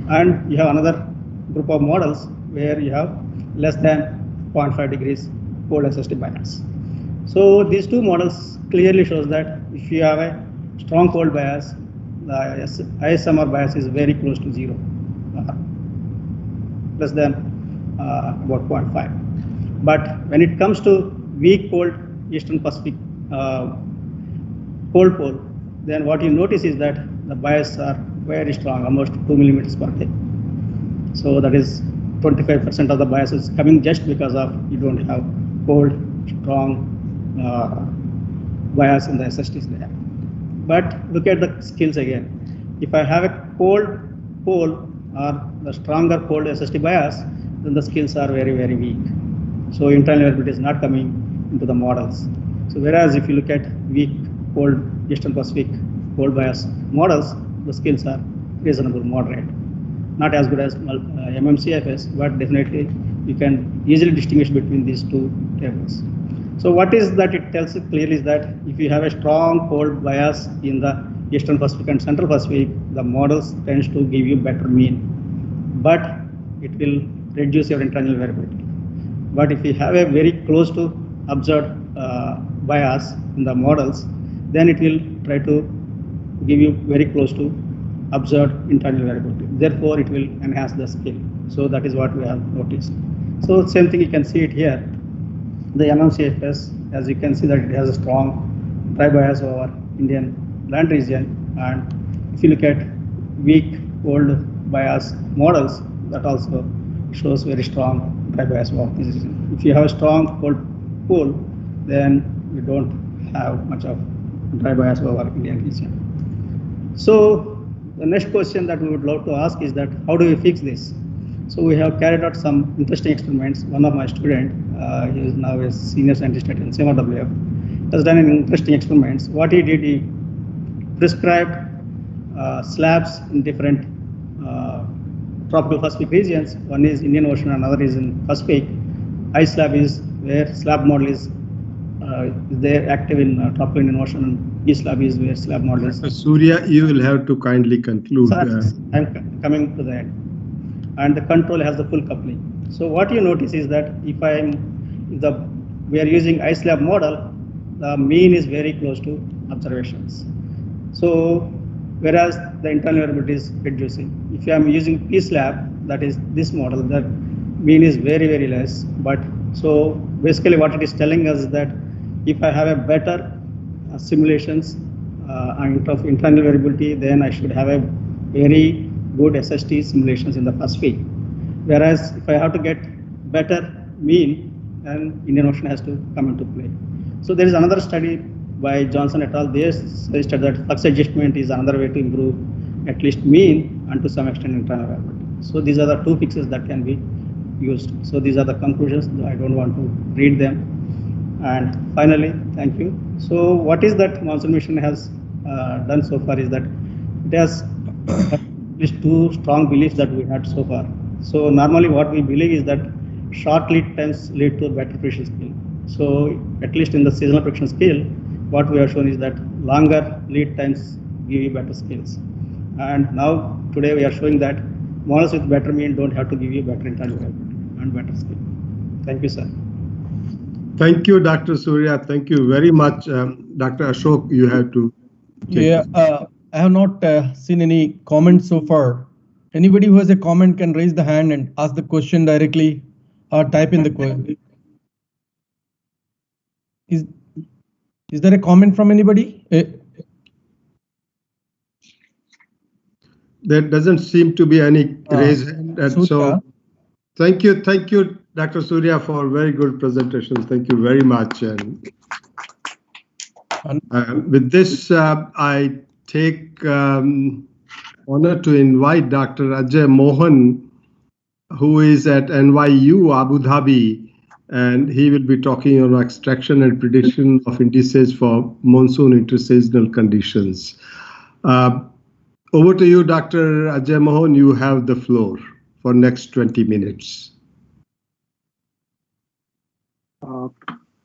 and you have another group of models where you have less than 0.5 degrees cold SST bias. So these two models clearly shows that if you have a strong cold bias, the ISMR bias is very close to 0, less than about 0.5. But when it comes to weak cold Eastern Pacific cold pole, then what you notice is that the bias are very strong, almost 2 millimeters per day. So that is 25% of the bias is coming just because of you don't have cold, strong bias in the SSTs there. But look at the skills again. If I have a cold pole or the stronger cold SST bias, then the skills are very, very weak. So internal variability is not coming into the models. So whereas if you look at weak cold Eastern Pacific cold bias models, the skills are reasonable, moderate. Not as good as MMCFS, but definitely you can easily distinguish between these two tables. So what is that it tells you clearly is that if you have a strong cold bias in the Eastern Pacific and Central Pacific, the models tends to give you better mean, but it will reduce your internal variability. But if you have a very close to observed bias in the models, then it will try to give you very close to observed internal variability. Therefore, it will enhance the skill. So that is what we have noticed. So same thing, you can see it here. The MMCFS, as you can see that it has a strong dry bias over Indian land region. And if you look at weak cold bias models, that also shows very strong dry bias over this region. If you have a strong cold pool, then you don't have much of dry bias over Indian region. So the next question that we would love to ask is that how do we fix this? So we have carried out some interesting experiments. One of my students, he is now a senior scientist at NCMWF, has done an interesting experiments. What he did, he prescribed slabs in different tropical first peak regions. One is Indian Ocean, another is in first peak. Ice slab is where slab model is there active in tropical Indian Ocean, and E slab is where slab model is. Surya, you will have to kindly conclude. So I'm coming to the end. And the control has the full coupling. So what you notice is that if we are using ice slab model, the mean is very close to observations. So whereas the internal variability is reducing. If I am using P slab, that is this model, that mean is very, very less. But so basically what it is telling us is that if I have a better simulations in terms of internal variability, then I should have a very good SST simulations in the first peak. Whereas if I have to get better mean, then Indian Ocean has to come into play. So there is another study by Johnson et al. They suggested that flux adjustment is another way to improve at least mean and to some extent internal variability. So these are the two fixes that can be used. So these are the conclusions. I don't want to read them. And finally, thank you. So what is that Monsoon mission has done so far is that it has at least two strong beliefs that we had so far. So normally what we believe is that short lead times lead to better prediction skill. So at least in the seasonal prediction skill, what we have shown is that longer lead times give you better skills. And now today we are showing that models with better mean don't have to give you better internal variability and better skill. Thank you, sir. Thank you, Dr. Surya. Thank you very much. Dr. Ashok, you have to. Yeah, I have not seen any comments so far. Anybody who has a comment can raise the hand and ask the question directly or type in the question. Is there a comment from anybody? There doesn't seem to be any raised hand. And so thank you, Dr. Surya, for very good presentations. Thank you very much. And with this, I take honor to invite Dr. Ajay Mohan, who is at NYU Abu Dhabi, and he will be talking on extraction and prediction of indices for monsoon interseasonal conditions. Over to you, Dr. Ajay Mohan. You have the floor for next 20 minutes.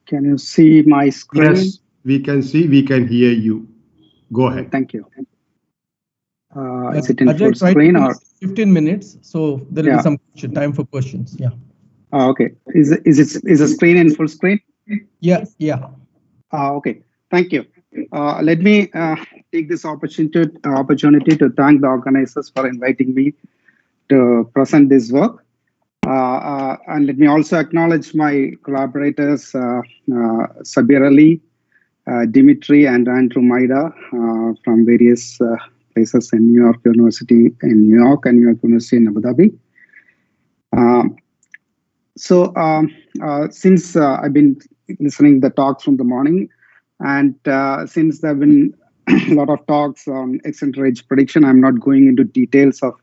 Can you see my screen? Yes, we can see, we can hear you. Go ahead. Thank you. Is it in full screen or 15 minutes? So there will be some time for questions. Yeah. Okay. Is the screen in full screen? Yeah. Okay. Thank you. Let me take this opportunity to thank the organizers for inviting me to present this work. And let me also acknowledge my collaborators, Sabir Ali, Dimitri, and Andrew Maida from various places in New York University in New York and New York University in Abu Dhabi. Since I've been listening to the talks from the morning, and since there have been a lot of talks on extended range prediction, I'm not going into details of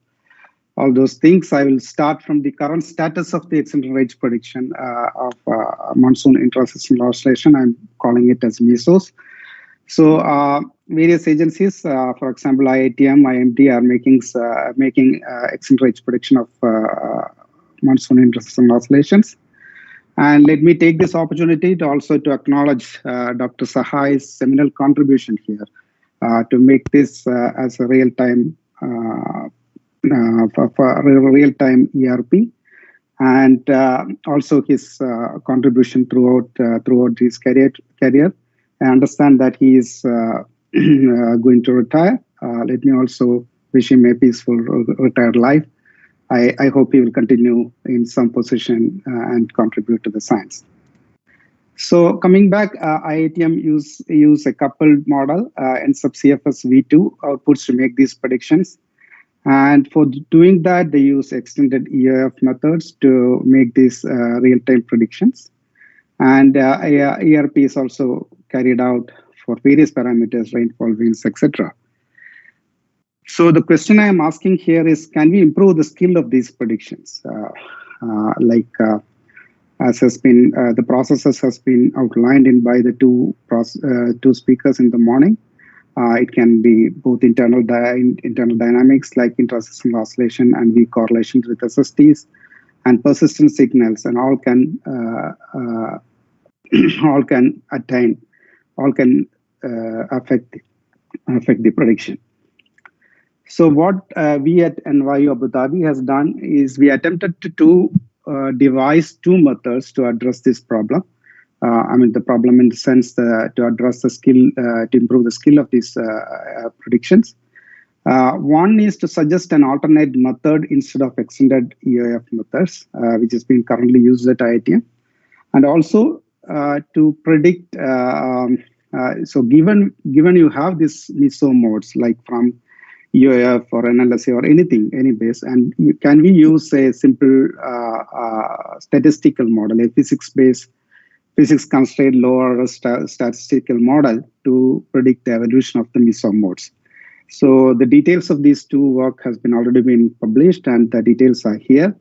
all those things. I will start from the current status of the extended range prediction of monsoon intraseasonal oscillation. I'm calling it as MESOS. So various agencies, for example, IITM, IMD are making extended range prediction of monsoon intraseasonal oscillations. And let me take this opportunity to also to acknowledge Dr. Sahai's seminal contribution here to make this as a real-time for real-time ERP, and also his contribution throughout his career. I understand that he is going to retire. Let me also wish him a peaceful retired life. I hope he will continue in some position and contribute to the science. So coming back, IITM use a coupled model in CFS V2 outputs to make these predictions. And for doing that, they use extended EOF methods to make these real-time predictions. And ERP is also carried out for various parameters, rainfall, winds, etc. So the question I am asking here is, can we improve the skill of these predictions? As has been, the processes has been outlined by the two speakers in the morning. It can be both internal dynamics like intraseasonal oscillation and weak correlations with SSTs, and persistent signals, and all can affect the prediction. So what we at NYU Abu Dhabi has done is we attempted to devise two methods to address this problem. I mean, the problem in the sense to address the skill, to improve the skill of these predictions. One is to suggest an alternate method instead of extended EOF methods, which is being currently used at IITM. And also to predict, so given you have these MESO modes, like from EOF or NLSA or anything, any base, and can we use a simple statistical model, a physics-constrained lower statistical model to predict the evolution of the MESO modes? So the details of these two work has already been published, and the details are here.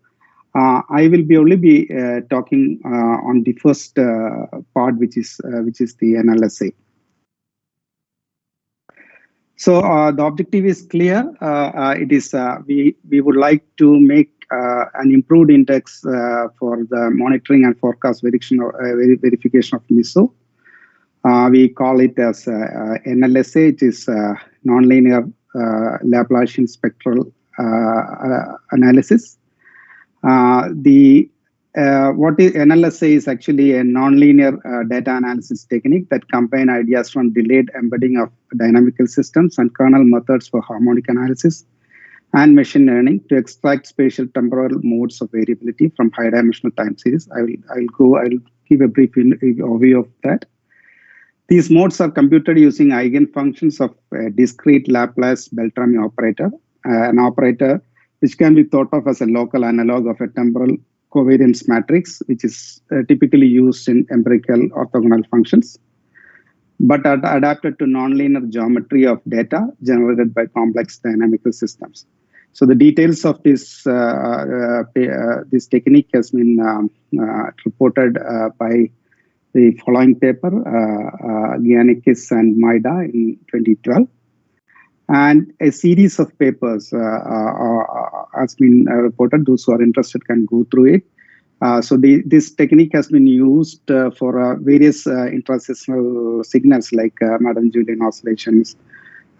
I will only be talking on the first part, which is the NLSA. So the objective is clear. It is we would like to make an improved index for the monitoring and forecast verification of MESO. We call it as NLSA, which is nonlinear Laplacian spectral analysis. What is NLSA is actually a nonlinear data analysis technique that combines ideas from delayed embedding of dynamical systems and kernel methods for harmonic analysis and machine learning to extract spatial temporal modes of variability from high dimensional time series. I'll give a brief overview of that. These modes are computed using eigenfunctions of a discrete Laplace Beltrami operator, an operator which can be thought of as a local analog of a temporal covariance matrix, which is typically used in empirical orthogonal functions, but adapted to nonlinear geometry of data generated by complex dynamical systems. So the details of this this technique has been reported by the following paper, Giannikis and Maida in 2012. And a series of papers has been reported. Those who are interested can go through it. So this technique has been used for various intraseasonal signals like Madden Julian oscillations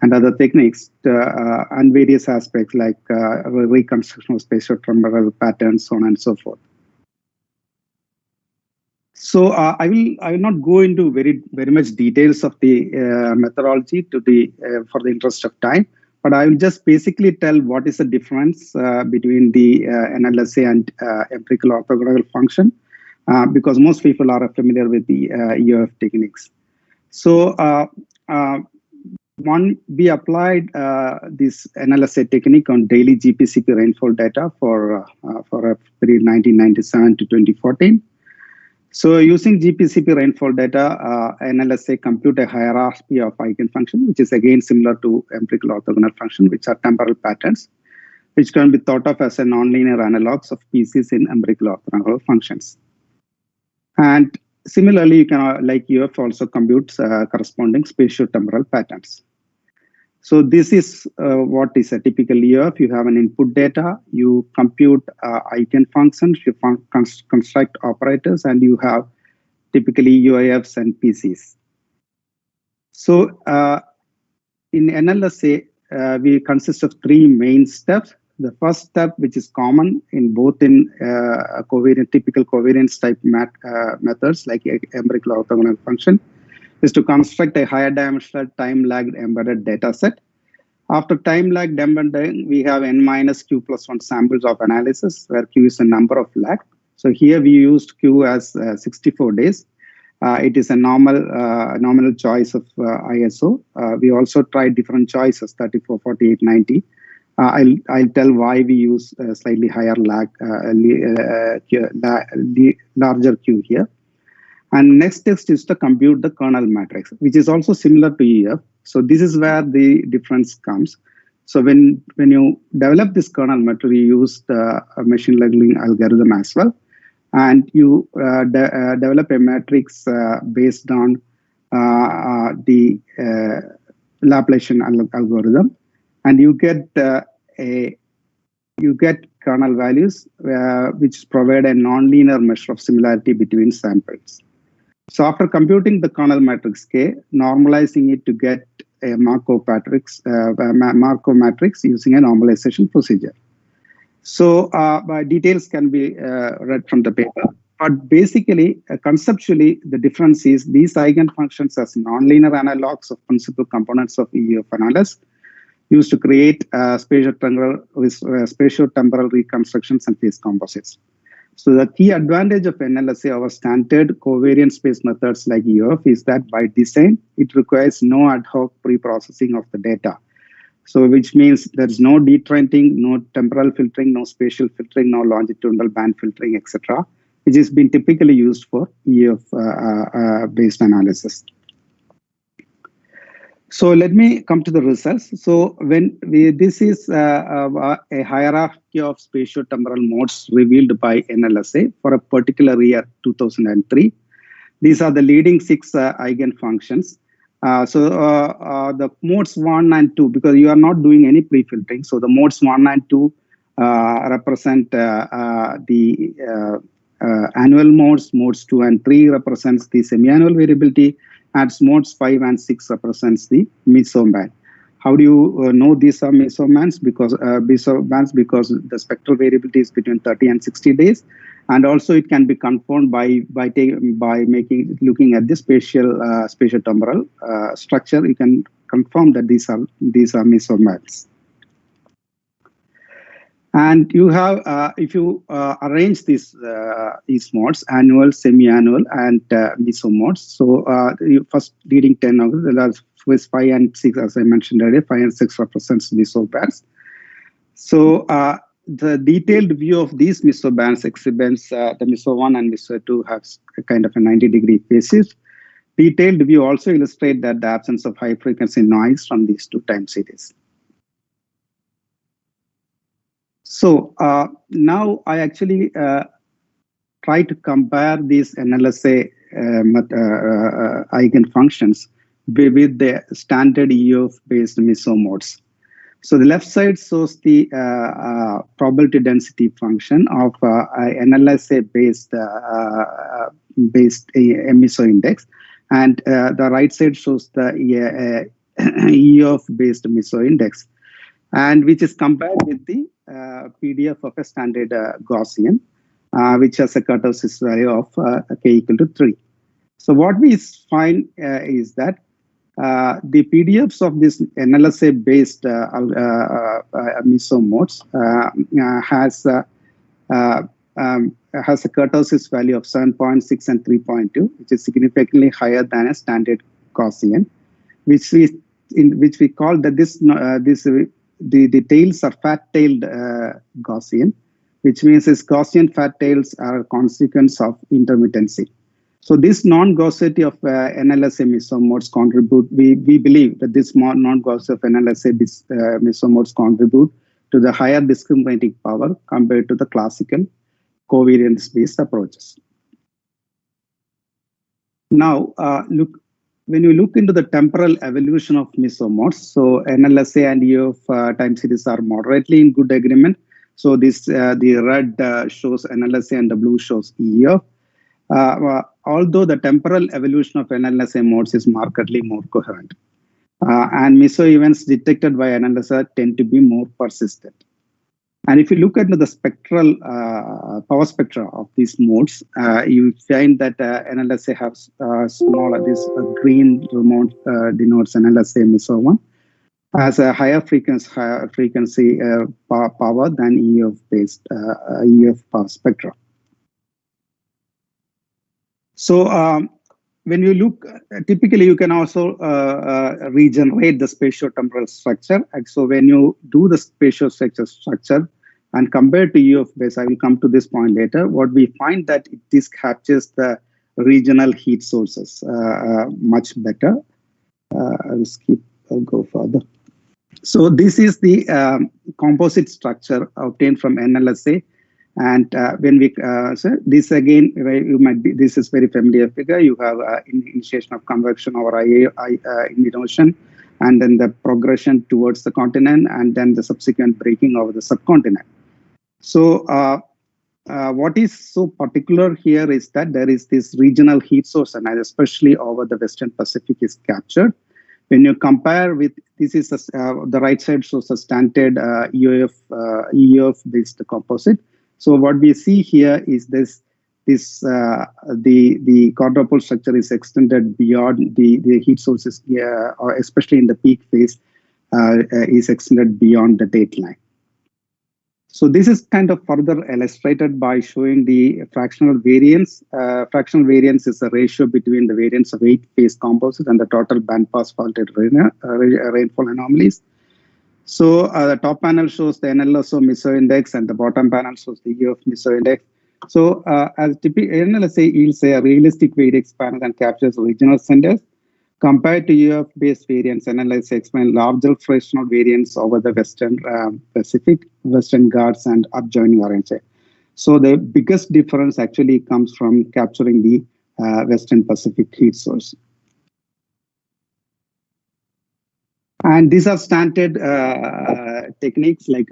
and other techniques, and various aspects like reconstruction of spatiotemporal patterns, so on and so forth. So I will not go into very much details of the methodology for the interest of time, but I will just basically tell what is the difference between the NLSA and empirical orthogonal function, because most people are familiar with the EOF techniques. So we applied this NLSA technique on daily GPCP rainfall data for a period 1997 to 2014. So using GPCP rainfall data, NLSA compute a hierarchy of eigenfunction, which is again similar to empirical orthogonal function, which are temporal patterns, which can be thought of as a nonlinear analogs of PCs in empirical orthogonal functions. And similarly, you can, like UF, also computes corresponding spatiotemporal patterns. So this is what is a typical UF. You have an input data, you compute eigenfunctions, you construct operators, and you have typically UIFs and PCs. So in NLSA, we consist of three main steps. The first step, which is common in both in typical covariance type methods like empirical orthogonal function, is to construct a higher dimensional time-lagged embedded data set. After time-lagged embedding, we have n-q+1 samples of analysis, where q is a number of lag. So here we used q as 64 days. It is a nominal choice of ISO. We also tried different choices, 34, 48, 90. I'll tell why we use slightly higher lag, larger q here. And next step is to compute the kernel matrix, which is also similar to EF. So this is where the difference comes. So when you develop this kernel matrix, you use the machine learning algorithm as well, and you develop a matrix based on the Laplacian algorithm, and you get kernel values which provide a nonlinear measure of similarity between samples. So after computing the kernel matrix K, normalizing it to get a Markov matrix using a normalization procedure. So details can be read from the paper. But basically, conceptually, the difference is these eigenfunctions as nonlinear analogs of principal components of EEF analysis used to create spatio-temporal reconstructions and phase composites. So the key advantage of NLSA over standard covariance space methods like EOF is that by design, it requires no ad hoc pre-processing of the data. So which means there's no detrending, no temporal filtering, no spatial filtering, no longitudinal band filtering, etc., which has been typically used for EOF-based analysis. So let me come to the results. So this is a hierarchy of spatio-temporal modes revealed by NLSA for a particular year, 2003. These are the leading 6 eigenfunctions. The modes 1 and 2, because you are not doing any pre-filtering, so the modes 1 and 2 represent the annual modes, modes 2 and 3 represents the semi-annual variability, and modes 5 and 6 represents the mesoband. How do you know these are mesobands? Because the spectral variability is between 30 and 60 days, and also it can be confirmed by looking at the spatio-temporal structure. You can confirm that these are mesobands. And you have, if you arrange these modes, annual, semi-annual, and meso modes. So you first leading 10 of the with 5 and 6, as I mentioned earlier, 5 and 6 represents mesobands. So the detailed view of these mesobands exhibits the meso 1 and meso 2 has a kind of a 90-degree phases. Detailed view also illustrates that the absence of high frequency noise from these 2 time series. So now I actually try to compare these NLSA eigenfunctions with the standard EOF-based meso modes. So the left side shows the probability density function of NLSA-based meso index, and the right side shows the EOF-based meso index, and which is compared with the PDF of a standard Gaussian, which has a kurtosis value of k equal to 3. So what we find is that the PDFs of this NLSA-based meso modes has a kurtosis value of 7.6 and 3.2, which is significantly higher than a standard Gaussian, which we call that the tails are fat-tailed Gaussian, which means this Gaussian fat tails are a consequence of intermittency. So this non-Gaussity of NLSA meso modes contribute, we believe that this non-Gaussity of NLSA meso modes contribute to the higher discriminating power compared to the classical covariance-based approaches. Now, when you look into the temporal evolution of meso modes, so NLSA and EOF time series are moderately in good agreement. So this the red shows NLSA and the blue shows EOF. Although the temporal evolution of NLSA modes is markedly more coherent, and meso events detected by NLSA tend to be more persistent. And if you look at the spectral power spectra of these modes, you find that NLSA has smaller, this green remote denotes NLSA meso 1, has a higher frequency power than EOF-based EOF power spectra. So when you look, typically you can also regenerate the spatio-temporal structure. And so when you do the spatio-structure and compared to EOF-based, I will come to this point later, what we find that this captures the regional heat sources much better. I'll go further. So this is the composite structure obtained from NLSA. And when we so this again, you might be, this is very familiar figure. You have initiation of convection over inversion, and then the progression towards the continent, and then the subsequent breaking of the subcontinent. So what is so particular here is that there is this regional heat source, and especially over the Western Pacific is captured. When you compare with, this is the right side shows a standard EUF based composite. So what we see here is the quadrupole structure is extended beyond the heat sources, or especially in the peak phase, is extended beyond the date line. So this is kind of further illustrated by showing the fractional variance. Fractional variance is the ratio between the variance of 8 phase composite and the total bandpass faulted rainfall anomalies. So the top panel shows the NLSA meso index, and the bottom panel shows the EUF meso index. So as typical, NLSA yields a realistic variance panel and captures regional centers. Compared to EUF-based variance, NLSA explains larger fractional variance over the Western Pacific, Western Ghats, and adjoining Orange. So the biggest difference actually comes from capturing the Western Pacific heat source. And these are standard techniques like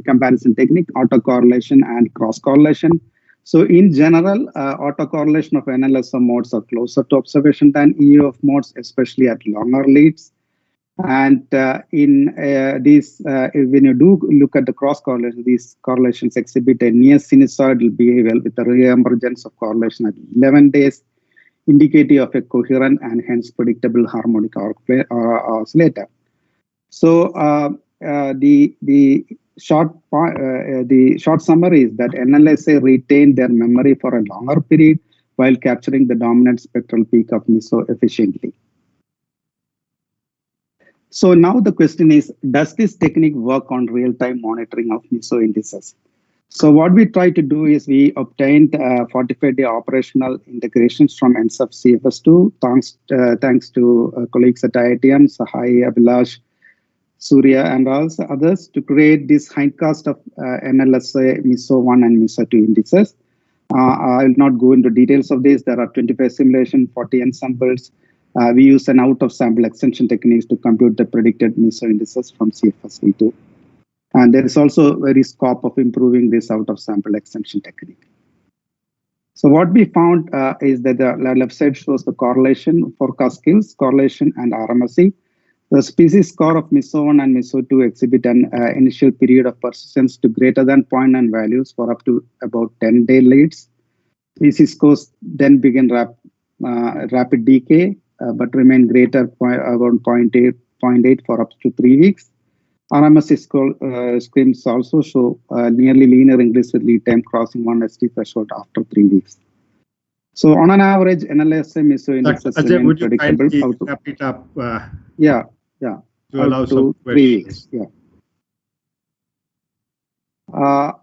comparison technique, autocorrelation, and cross-correlation. So in general, autocorrelation of NLSA modes are closer to observation than EUF modes, especially at longer leads. And in these, when you do look at the cross-correlation, these correlations exhibit a near sinusoidal behavior with the re-emergence of correlation at 11 days, indicative of a coherent and hence predictable harmonic oscillator. So the short summary is that NLSA retained their memory for a longer period while capturing the dominant spectral peak of meso efficiently. So now the question is, does this technique work on real-time monitoring of meso indices? So what we try to do is we obtained 45-day operational integrations from NSF CFS2, thanks to colleagues at IITM, Sahai, Abhilash, Surya, and also others, to create this hindcast of NLSA, MESO1 and MESO2 indices. I will not go into details of this. There are 25 simulations, 40 ensembles. We use an out-of-sample extension techniques to compute the predicted MESO indices from CFS-V2. And there is also very scope of improving this out-of-sample extension technique. So what we found is that the left side shows the correlation, forecast skills, correlation, and RMSE. The species score of MESO1 and MESO2 exhibit an initial period of persistence to greater than 0.9 values for up to about 10-day leads. Species scores then begin rapid decay, but remain greater around 0.8 for up to 3 weeks. RMSE schemes also show nearly linear increase with lead time crossing 1 ST threshold after 3 weeks. So on an average, NLSA meso indices remain predictable. Wrap it up? To allow some 3 weeks. I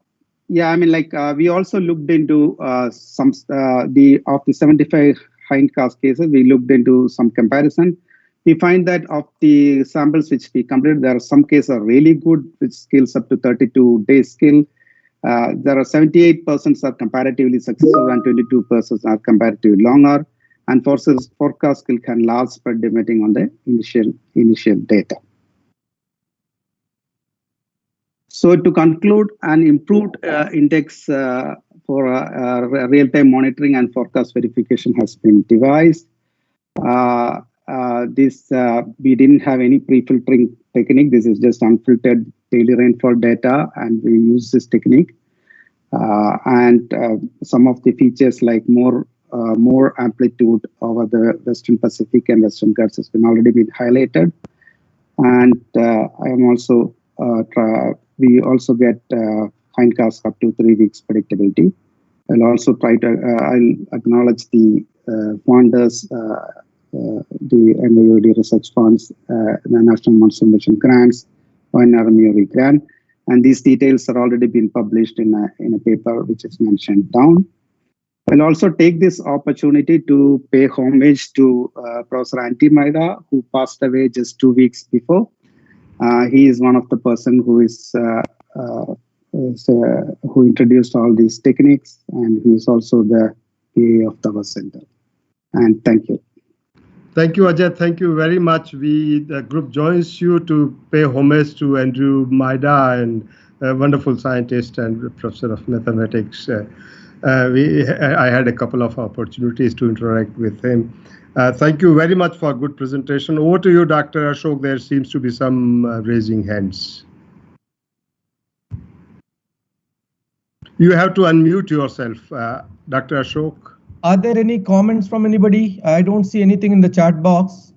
mean, like we also looked into some of the 75 hindcast cases. We looked into some comparison. We find that of the samples which we completed, there are some cases are really good, which scales up to 32 days skill. There are 78% are comparatively successful and 22% are comparatively longer. And forecast skill can last spread depending on the initial data. So to conclude, an improved index for real-time monitoring and forecast verification has been devised. We didn't have any pre-filtering technique. This is just unfiltered daily rainfall data, and we use this technique. Some of the features like more amplitude over the Western Pacific and Western Ghats has already been highlighted. And I am also we also get hindcast up to 3 weeks predictability. I'll also try to I'll acknowledge the funders, the NIOD research funds, the National Monsoon Mission grants, ONRMEOV grant, and these details are already been published in a paper which is mentioned down. I'll also take this opportunity to pay homage to Professor Antti Maida, who passed away just 2 weeks before. He is one of the person who who introduced all these techniques, and he is also the PA of our center. And thank you. Thank you, Ajay. Thank you very much. The group joins you to pay homage to Andrew Maida, and a wonderful scientist and professor of mathematics. I had a couple of opportunities to interact with him. Thank you very much for a good presentation. Over to you, Dr. Ashok. There seems to be some raising hands. You have to unmute yourself, Dr. Ashok. Are there any comments from anybody? I don't see anything in the chat box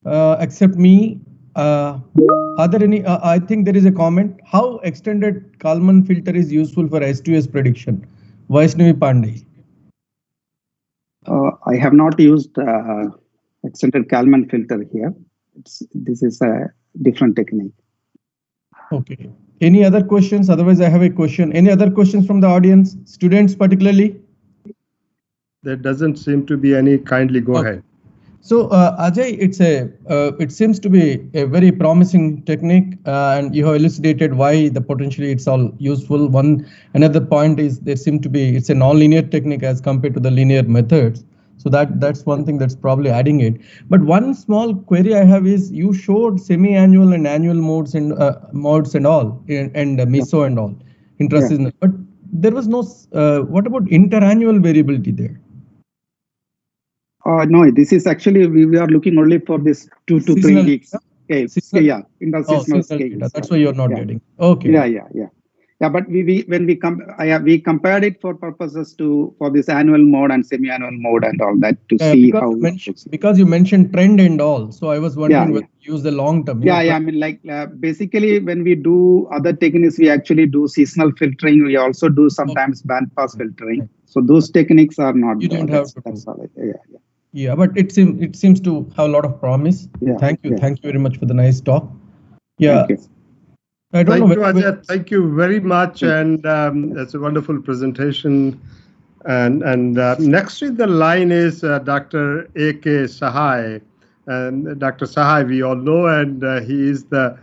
except me. Are there any? I think there is a comment. How extended Kalman filter is useful for S2S prediction? Vaishnavi Pandey. I have not used extended Kalman filter here. This is a different technique. Okay. Any other questions? Otherwise, I have a question. Any other questions from the audience? Students particularly? There doesn't seem to be any. Kindly go ahead. So Ajay, it seems to be a very promising technique, and you have elucidated why potentially it's all useful. Another point is it's a non-linear technique as compared to the linear methods. So that's one thing that's probably adding it. But one small query I have is you showed semi-annual and annual modes and all, and meso and all, intraseasonal. But there was no. What about interannual variability there? No, this is actually we are looking only for this 2 to 3 weeks. Yeah, in the seasonal scale. That's why you're not getting. Okay. Yeah. But we compared it for purposes for this annual mode and semi-annual mode and all that to see how. Because you mentioned trend and all, so I was wondering whether you use the long term. I mean, basically when we do other techniques, we actually do seasonal filtering. We also do sometimes bandpass filtering. So those techniques are not. You don't have to. That's all. Yeah, but it seems to have a lot of promise. Thank you very much for the nice talk. Yeah. Thank you, Ajay. Thank you very much, and that's a wonderful presentation. And next in the line is Dr. A.K. Sahai. And Dr. Sahai, we all know, and he is the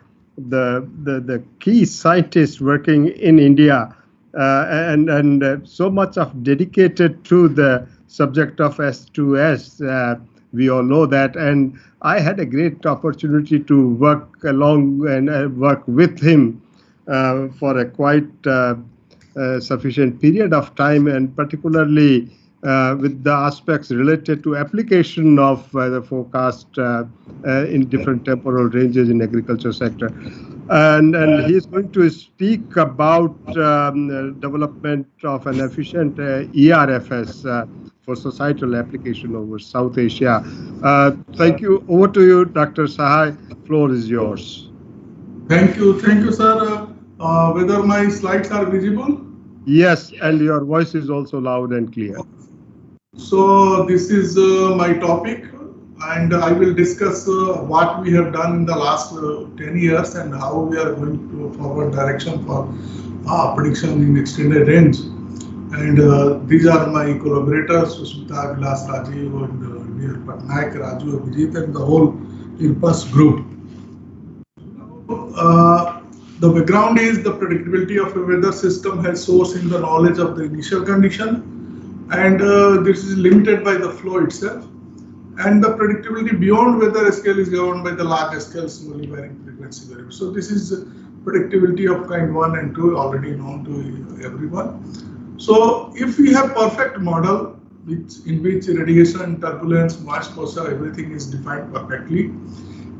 key scientist working in India, and so much of dedicated to the subject of S2S. We all know that, and I had a great opportunity to work along and work with him for a quite sufficient period of time, and particularly with the aspects related to application of the forecast in different temporal ranges in agriculture sector. And he is going to speak about development of an efficient ERFS for societal application over South Asia. Thank you. Over to you, Dr. Sahai. Floor is yours. Thank you, sir. Whether my slides are visible? Yes, and your voice is also loud and clear. So this is my topic, and I will discuss what we have done in the last 10 years and how we are going to forward direction for prediction in extended range. And these are my collaborators, Susmita, Vilas, Rajiv, and Neer Patnaik, Raju, Abhijit, and the whole IRPAS group. The background is the predictability of a weather system has source in the knowledge of the initial condition, and this is limited by the flow itself. And the predictability beyond weather scale is governed by the large scale singly varying frequency variable. So this is predictability of kind 1 and 2 already known to everyone. So if we have perfect model in which radiation, turbulence, moist posture, everything is defined perfectly,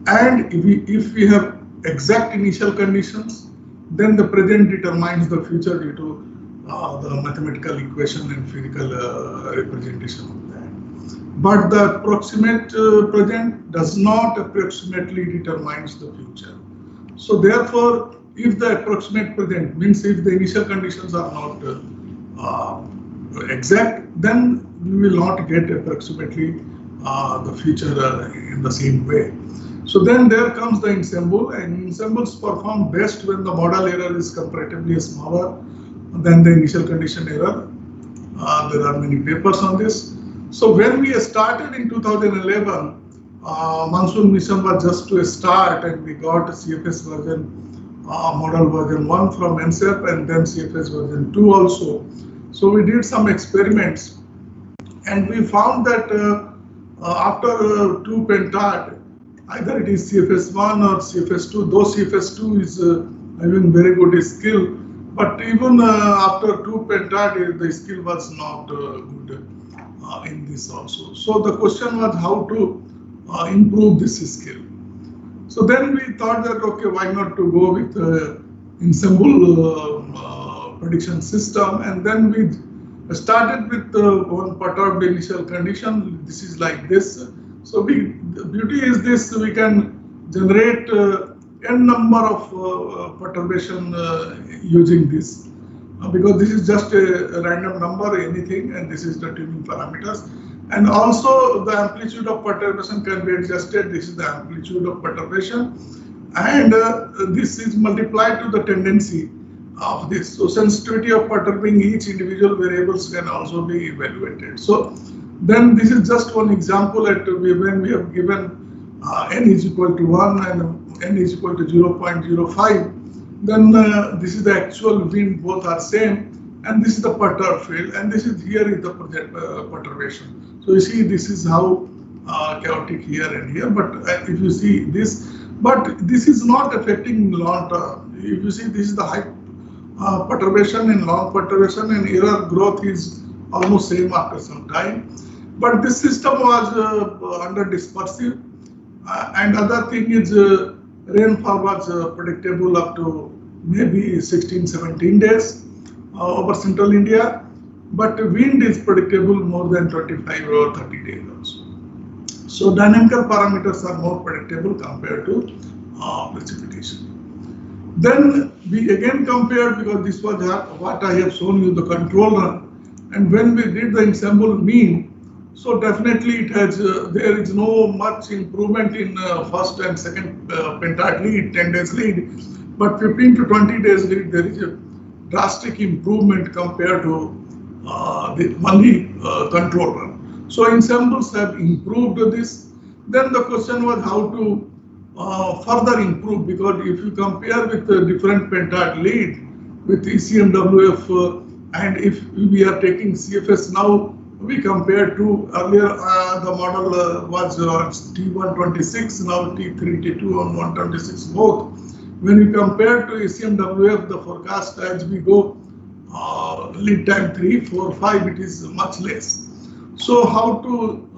and if we have exact initial conditions, then the present determines the future due to the mathematical equation and physical representation of that. But the approximate present does not approximately determines the future. So therefore, if the approximate present means if the initial conditions are not exact, then we will not get approximately the future in the same way. So then there comes the ensemble, and ensembles perform best when the model error is comparatively smaller than the initial condition error. There are many papers on this. So when we started in 2011, Monsoon mission was just to start, and we got a CFS version, model version 1 from NSEP, and then CFS version 2 also. So we did some experiments, and we found that after 2 pentad, either it is CFS1 or CFS2, though CFS2 is having very good skill, but even after 2 pentad, the skill was not good in this also. So the question was how to improve this skill. So then we thought that, okay, why not to go with ensemble prediction system, and then we started with one perturbed initial condition. This is like this. So the beauty is this: we can generate n number of perturbation using this, because this is just a random number, anything, and this is the tuning parameters. And also the amplitude of perturbation can be adjusted. This is the amplitude of perturbation, and this is multiplied to the tendency of this. So sensitivity of perturbing each individual variables can also be evaluated. So then this is just one example at when we have given n is equal to 1 and n is equal to 0.05. Then this is the actual wind, both are same, and this is the perturbed field, and this is here is the perturbation. So you see, this is how chaotic here and here. But if you see this, but this is not affecting long term. If you see, this is the high perturbation and long perturbation, and error growth is almost same after some time. But this system was under dispersive, and other thing is rainfall was predictable up to maybe 16-17 days over central India, but wind is predictable more than 25 or 30 days also. So dynamical parameters are more predictable compared to precipitation. Then we again compared, because this was what I have shown you, the control run, and when we did the ensemble mean, so definitely it has there is no much improvement in first and second pentad lead, 10 days lead, but 15 to 20 days lead there is a drastic improvement compared to the only control run. So ensembles have improved this. Then the question was how to further improve, because if you compare with the different pentad lead with ECMWF, and if we are taking CFS now, we compare to earlier the model was T126, now T3, T2 and 126 both. When we compare to ECMWF, the forecast as we go lead time 3, 4, 5, it is much less. So how to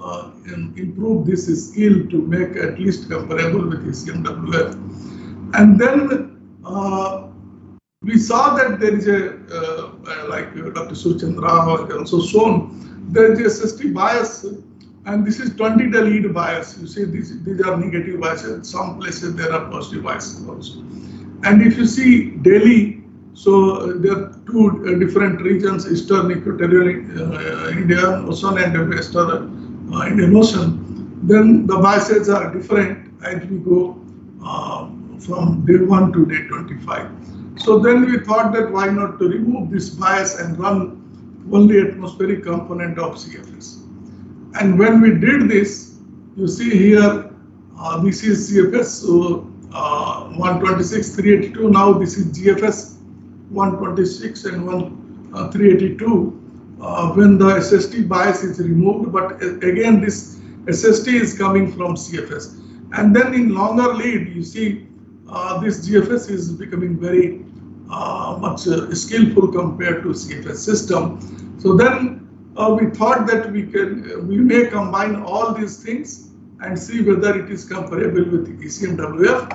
improve this skill to make at least comparable with ECMWF? And then we saw that there is a, like Dr. Surchandra has also shown, there is a SST bias, and this is 20-day lead bias. You see, these are negative biases. Some places there are positive biases also. And if you see daily, so there are two different regions, Eastern Equatorial Indian Ocean and Western Indian Ocean. Then the biases are different as we go from day 1 to day 25. So then we thought that why not to remove this bias and run only atmospheric component of CFS. And when we did this, you see here, this is CFS 126, 382. Now this is GFS 126 and 382 when the SST bias is removed. But again, this SST is coming from CFS. And then in longer lead, you see this GFS is becoming very much skillful compared to CFS system. So then we thought that we may combine all these things and see whether it is comparable with ECMWF.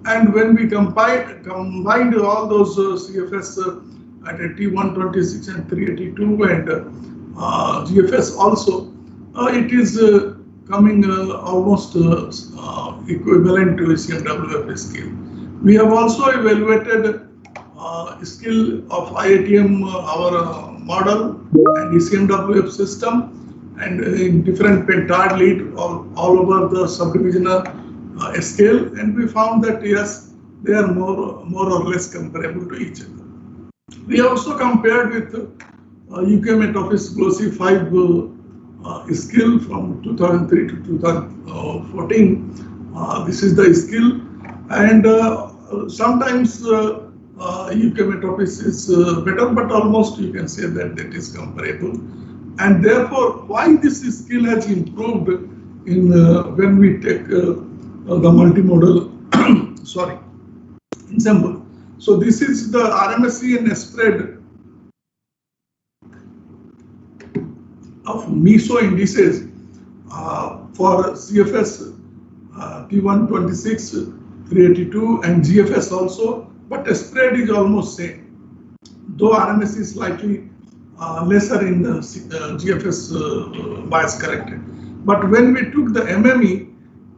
And when we combined all those CFS at T126 and 382 and GFS also, it is coming almost equivalent to ECMWF skill. We have also evaluated skill of IITM, our model, and ECMWF system, and in different pentad lead all over the subdivisional scale, and we found that yes, they are more or less comparable to each other. We also compared with UK Met Office Glossy 5 skill from 2003 to 2014. This is the skill, and sometimes UK Met Office is better, but almost you can say that it is comparable. And therefore, why this skill has improved in when we take the multimodal ensemble. So this is the RMSE and spread of MESO indices for CFS T126, 382 and GFS also, but the spread is almost same. Though RMS is slightly lesser in the GFS bias corrected. But when we took the MME,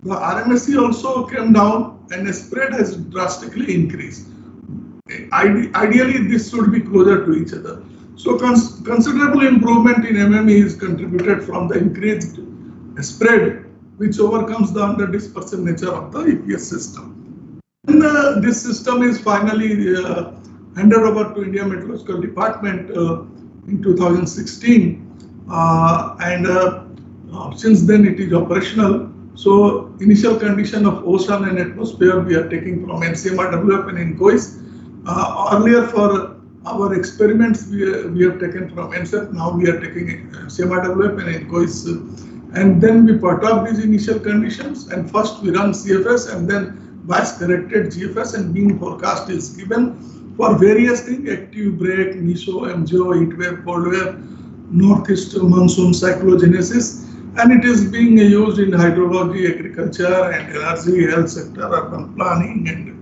the RMSE also came down and the spread has drastically increased. Ideally, this should be closer to each other. So considerable improvement in MME is contributed from the increased spread, which overcomes the under-dispersive nature of the EPS system. And this system is finally handed over to India Meteorological Department in 2016, and since then it is operational. So initial condition of ocean and atmosphere we are taking from NCMR-WF and INCOIS. Earlier for our experiments we have taken from NSEP. Now we are taking NCMR-WF and INCOIS, and then we perturb these initial conditions, and first we run CFS and then bias corrected GFS, and mean forecast is given for various things: active break, MESO, MGO, heat wave, cold wave, northeast monsoon, cyclogenesis, and it is being used in hydrology, agriculture, and energy, health sector, urban planning, and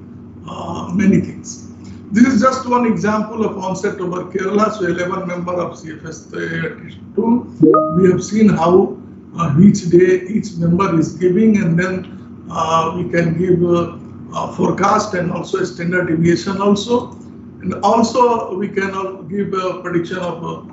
many things. This is just one example of onset over Kerala. So 11 member of CFS 2. We have seen how each day each member is giving, and then we can give a forecast and also a standard deviation also. And also we can give a prediction of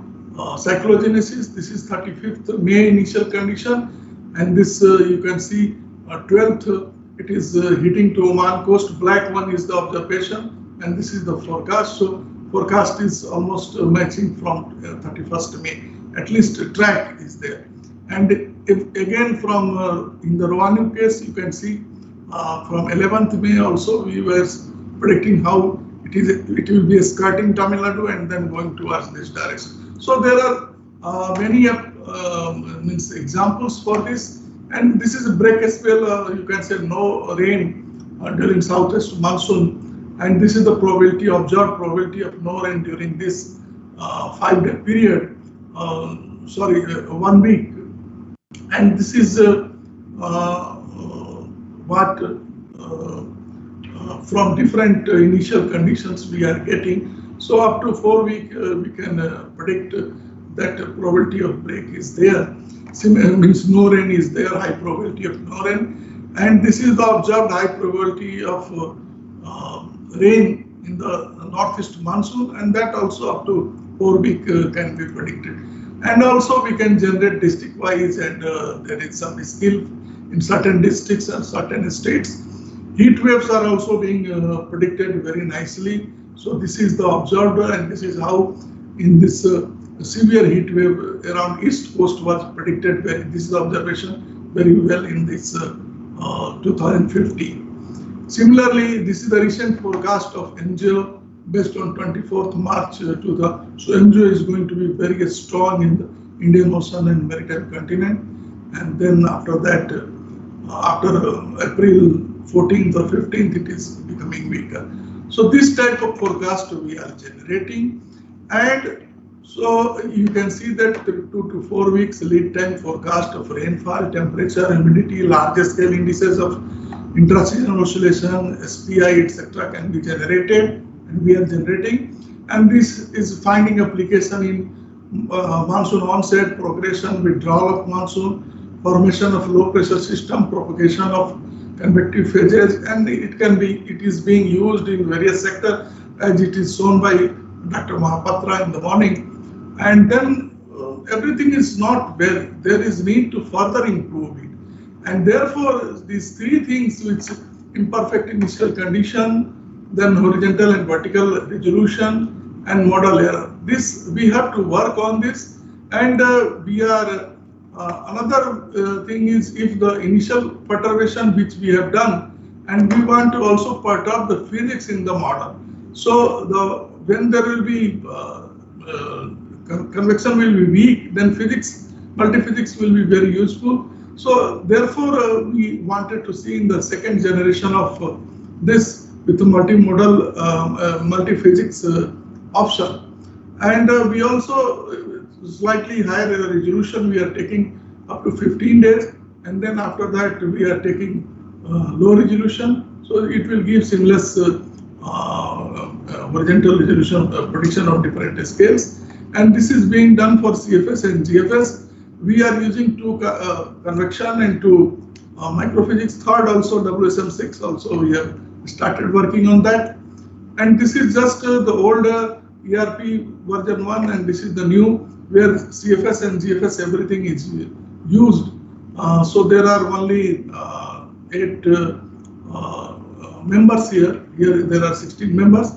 cyclogenesis. This is 35th May initial condition, and this you can see 12th it is hitting to Oman coast. Black one is the observation, and this is the forecast. So forecast is almost matching from 31st May. At least a track is there. And if again from in the Rovanu case, you can see from 11th May also we were predicting how it will be skirting Tamil Nadu and then going towards this direction. So there are many examples for this, and this is a break spell. You can say no rain during southwest monsoon, and this is the probability, observed probability of no rain during this 5-day period. 1 week, and this is what from different initial conditions we are getting. So up to 4 weeks we can predict that probability of break is there. Means no rain is there, high probability of no rain, and this is the observed high probability of rain in the northeast monsoon, and that also up to 4 weeks can be predicted. And also we can generate district wise, and there is some skill in certain districts and certain states. Heat waves are also being predicted very nicely. So this is the observed, and this is how in this severe heat wave around east coast was predicted. This is the observation very well in this 2015. Similarly, this is the recent forecast of NGO based on 24th March so NGO is going to be very strong in the Indian Ocean and Maritime continent, and then after that, after April 14th or 15th, it is becoming weaker. So this type of forecast we are generating, and so you can see that 2 to 4 weeks lead time forecast of rainfall, temperature, humidity, larger scale indices of intra-seasonal oscillation, SPI, etc. can be generated, and we are generating. And this is finding application in monsoon onset, progression, withdrawal of monsoon, formation of low pressure system, propagation of convective phases, and it is being used in various sectors, as it is shown by Dr. Mahapatra in the morning. And then everything is not well. There is need to further improve it, and therefore these three things, which imperfect initial condition, then horizontal and vertical resolution, and model error. This we have to work on this, and we are another thing is, if the initial perturbation which we have done, and we want to also perturb the physics in the model. So when there will be convection will be weak, then physics, multiphysics will be very useful. So therefore, we wanted to see in the second generation of this with the multimodal, multi-physics option. And we also slightly higher resolution, we are taking up to 15 days. And then after that, we are taking low resolution. So it will give seamless horizontal resolution prediction of different scales. And this is being done for CFS and GFS. We are using two convection and two microphysics. Third also WSM6 also we have started working on that. And this is just the old ERP version 1, and this is the new where CFS and GFS everything is used. So there are only 8 members here. Here there are 16 members,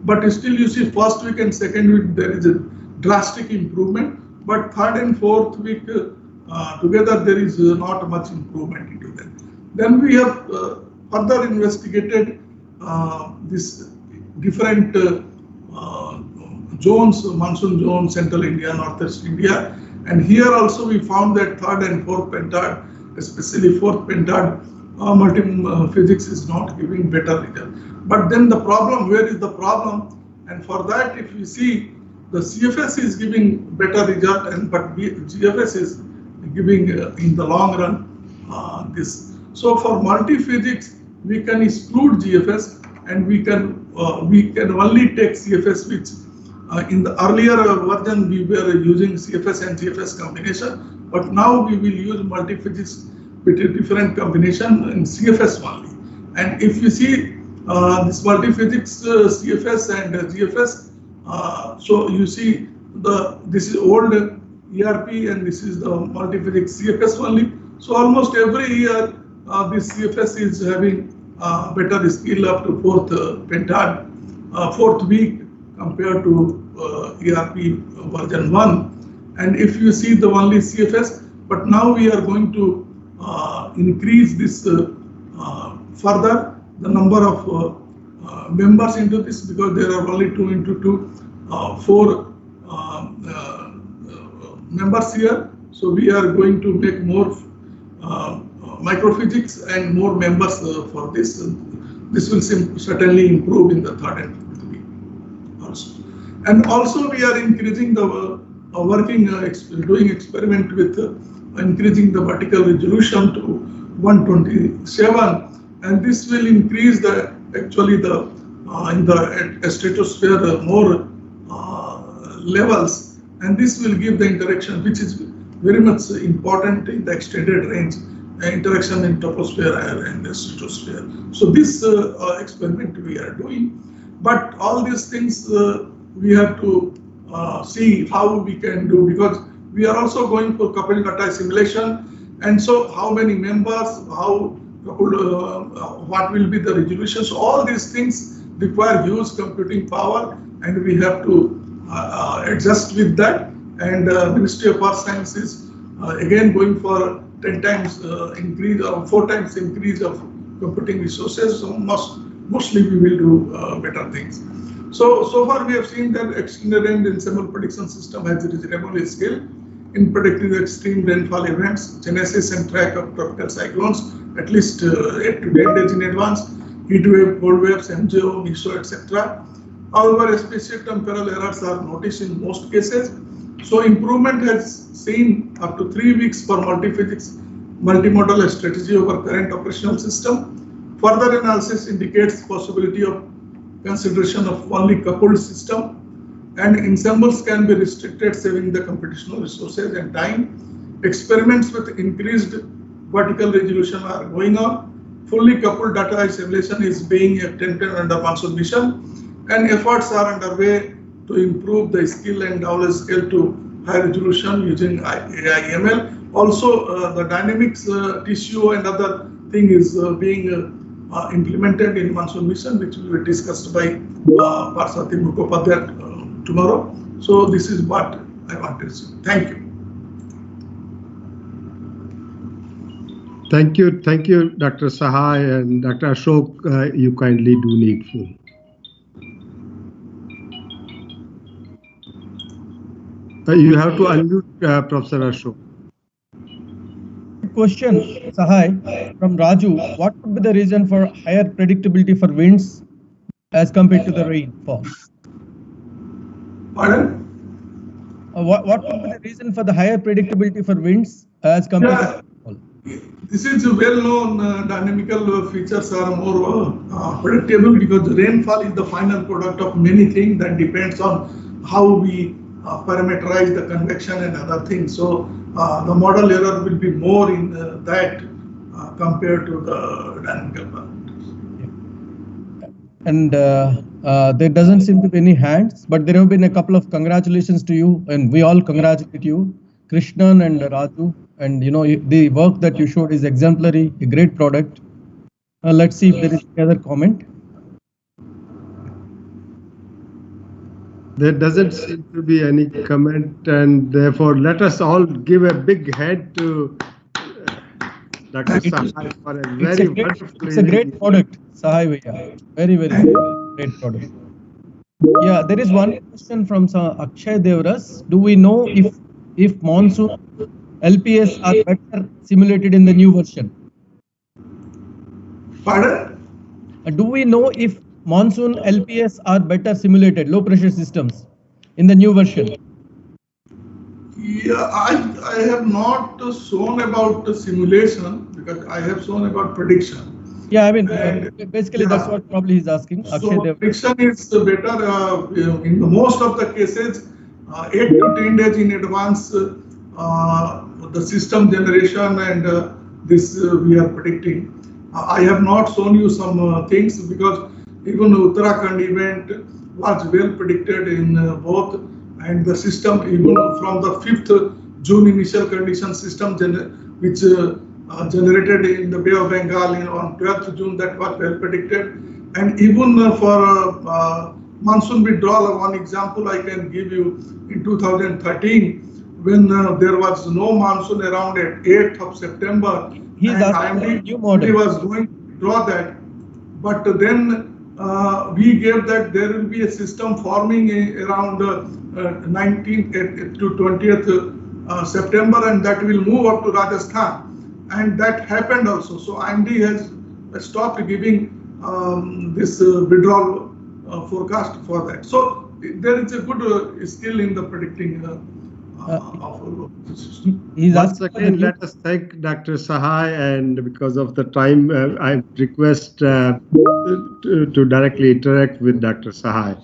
but still you see first week and second week there is a drastic improvement. But third and fourth week together there is not much improvement into that. Then we have further investigated this different zones, monsoon zone, central India, northeast India, and here also we found that third and fourth pentad, especially fourth pentad, multi-physics is not giving better result. But then the problem, where is the problem? And for that, if you see, the CFS is giving better result, and but GFS is giving in the long run this. So for multi-physics, we can exclude GFS, and we can only take CFS, which in the earlier version we were using CFS and GFS combination, but now we will use multi-physics with a different combination in CFS only. And if you see this multi-physics CFS and GFS, so you see this is old ERP and this is the multi-physics CFS only. So almost every year this CFS is having better skill up to fourth pentad, fourth week compared to ERP version 1. And if you see the only CFS, but now we are going to increase this further, the number of members into this, because there are only 2 into 2, 4 members here. So we are going to make more microphysics and more members for this. This will certainly improve in the third and fourth week also. And also we are increasing the doing experiment with increasing the vertical resolution to 127, and this will increase the actually the in the stratosphere more levels, and this will give the interaction which is very much important in the extended range interaction in troposphere and the stratosphere. So this experiment we are doing, but all these things we have to see how we can do, because we are also going for coupled data simulation, and so how many members, how what will be the resolution. So all these things require huge computing power, and we have to adjust with that. And Ministry of Earth Science is again going for 10 times increase or 4 times increase of computing resources. So mostly we will do better things. So far we have seen that extended range ensemble prediction system has a reasonable skill in predicting extreme rainfall events, genesis and track of tropical cyclones at least 8 to 10 days in advance, heat wave, cold waves, MJO, MISO, etc. However, specific temporal errors are noticed in most cases. So improvement has seen up to 3 weeks for multi-physics, multimodal strategy over current operational system. Further analysis indicates possibility of consideration of only coupled system, and ensembles can be restricted, saving the computational resources and time. Experiments with increased vertical resolution are going on. Fully coupled data assimilation is being attempted under Monsoon mission, and efforts are underway to improve the skill and download scale to high resolution using AI/ML. Also, the dynamics tissue and other thing is being implemented in Monsoon mission, which will be discussed by Parsati Mukhopadhyay tomorrow. So this is what I wanted to say. Thank you. Thank you, Dr. Sahai and Dr. Ashok. You kindly do needful. You have to unmute Professor Ashok. question, Sahai, from Raju. What would be the reason for higher predictability for winds as compared to the rainfall? Pardon? What would be the reason for the higher predictability for winds as compared to rainfall? This is a well-known dynamical features are more predictable because the rainfall is the final product of many things that depends on how we parameterize the convection and other things. So the model error will be more in that compared to the dynamical parameters. And there doesn't seem to be any hands, but there have been a couple of congratulations to you, and we all congratulate you, Krishnan and Raju. And you know, the work that you showed is exemplary, a great product. Let's see if there is any other comment. There doesn't seem to be any comment, and therefore let us all give a big hand to Dr. Sahai for a very wonderful. It's a great product, Sahai Bhaiya. Very, very great product. Yeah, there is one question from Akshay Devras. Do we know if Monsoon LPS are better simulated in the new version? Pardon? Do we know if Monsoon LPS are better simulated, low pressure systems, in the new version? Yeah, I have not shown about the simulation because I have shown about prediction. Yeah, I mean, basically that's what probably he's asking. So prediction is better in the most of the cases, 8 to 10 days in advance, the system generation and this we are predicting. I have not shown you some things because even Uttarakhand event was well predicted in both, and the system even from the 5th June initial condition system which generated in the Bay of Bengal on 12th June, that was well predicted. And even for monsoon withdrawal, one example I can give you in 2013 when there was no monsoon around at 8th of September, and IMD was going to draw that, but then we gave that there will be a system forming around 19th to 20th September, and that will move up to Rajasthan, and that happened also. So IMD has stopped giving this withdrawal forecast for that. So there is a good skill in the predicting of the system. Once again, let us thank Dr. Sahai, and because of the time, I request to directly interact with Dr. Sahai.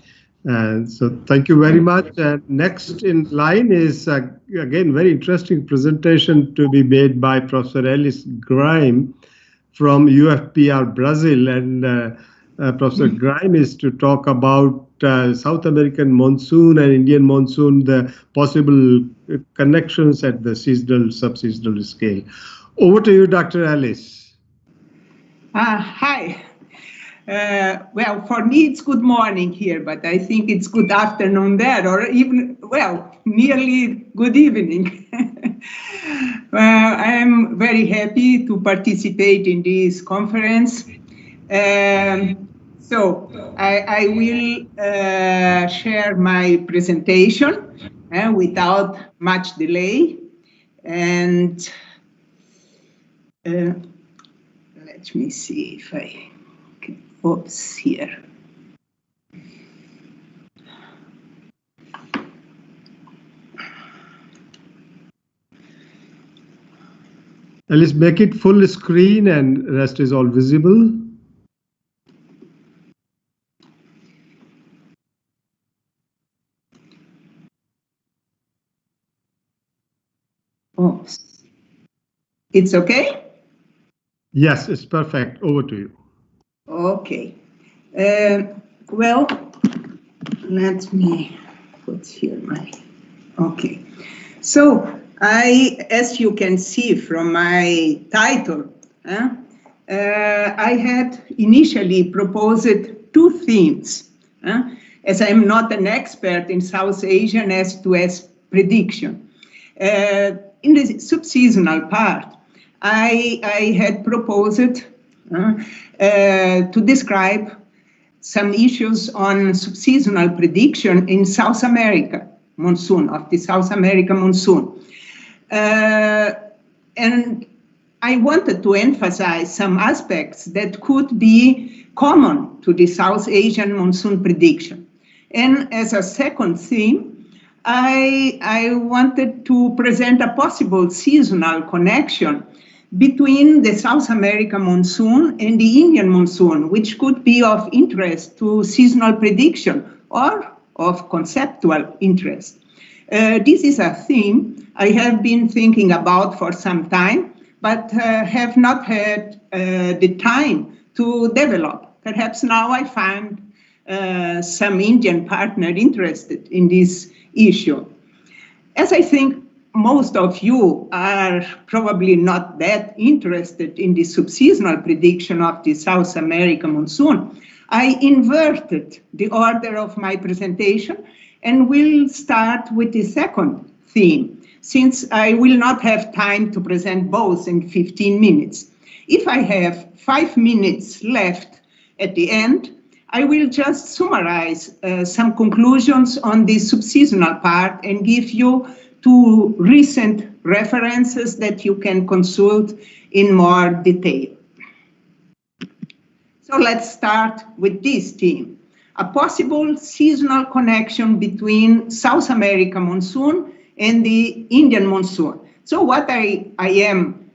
So thank you very much. Next in line is, again, very interesting presentation to be made by Professor Alice Grime from UFPR Brazil. And Professor Grime is to talk about South American monsoon and Indian monsoon, the possible connections at the seasonal, subseasonal scale. Over to you, Dr. Alice. Hi. Well, for me, it's good morning here, but I think it's good afternoon there, or even, well, nearly good evening. I am very happy to participate in this conference. So I will share my presentation without much delay. And let me see if I can, oops, here. Alice, make it full screen and rest is all visible. Oops. It's okay? Yes, it's perfect. Over to you. Okay. Well, let me put here my, okay. So as you can see from my title, I had initially proposed two themes, as I'm not an expert in South Asian S2S prediction. In the subseasonal part, I had proposed to describe some issues on subseasonal prediction in South America monsoon, of the South America monsoon. And I wanted to emphasize some aspects that could be common to the South Asian monsoon prediction. And as a second theme, I wanted to present a possible seasonal connection between the South American monsoon and the Indian monsoon, which could be of interest to seasonal prediction or of conceptual interest. This is a theme I have been thinking about for some time, but have not had the time to develop. Perhaps now I find some Indian partner interested in this issue. As I think most of you are probably not that interested in the subseasonal prediction of the South American monsoon, I inverted the order of my presentation and will start with the second theme, since I will not have time to present both in 15 minutes. If I have 5 minutes left at the end, I will just summarize some conclusions on the subseasonal part and give you 2 recent references that you can consult in more detail. So let's start with this theme, a possible seasonal connection between South American monsoon and the Indian monsoon. So what I am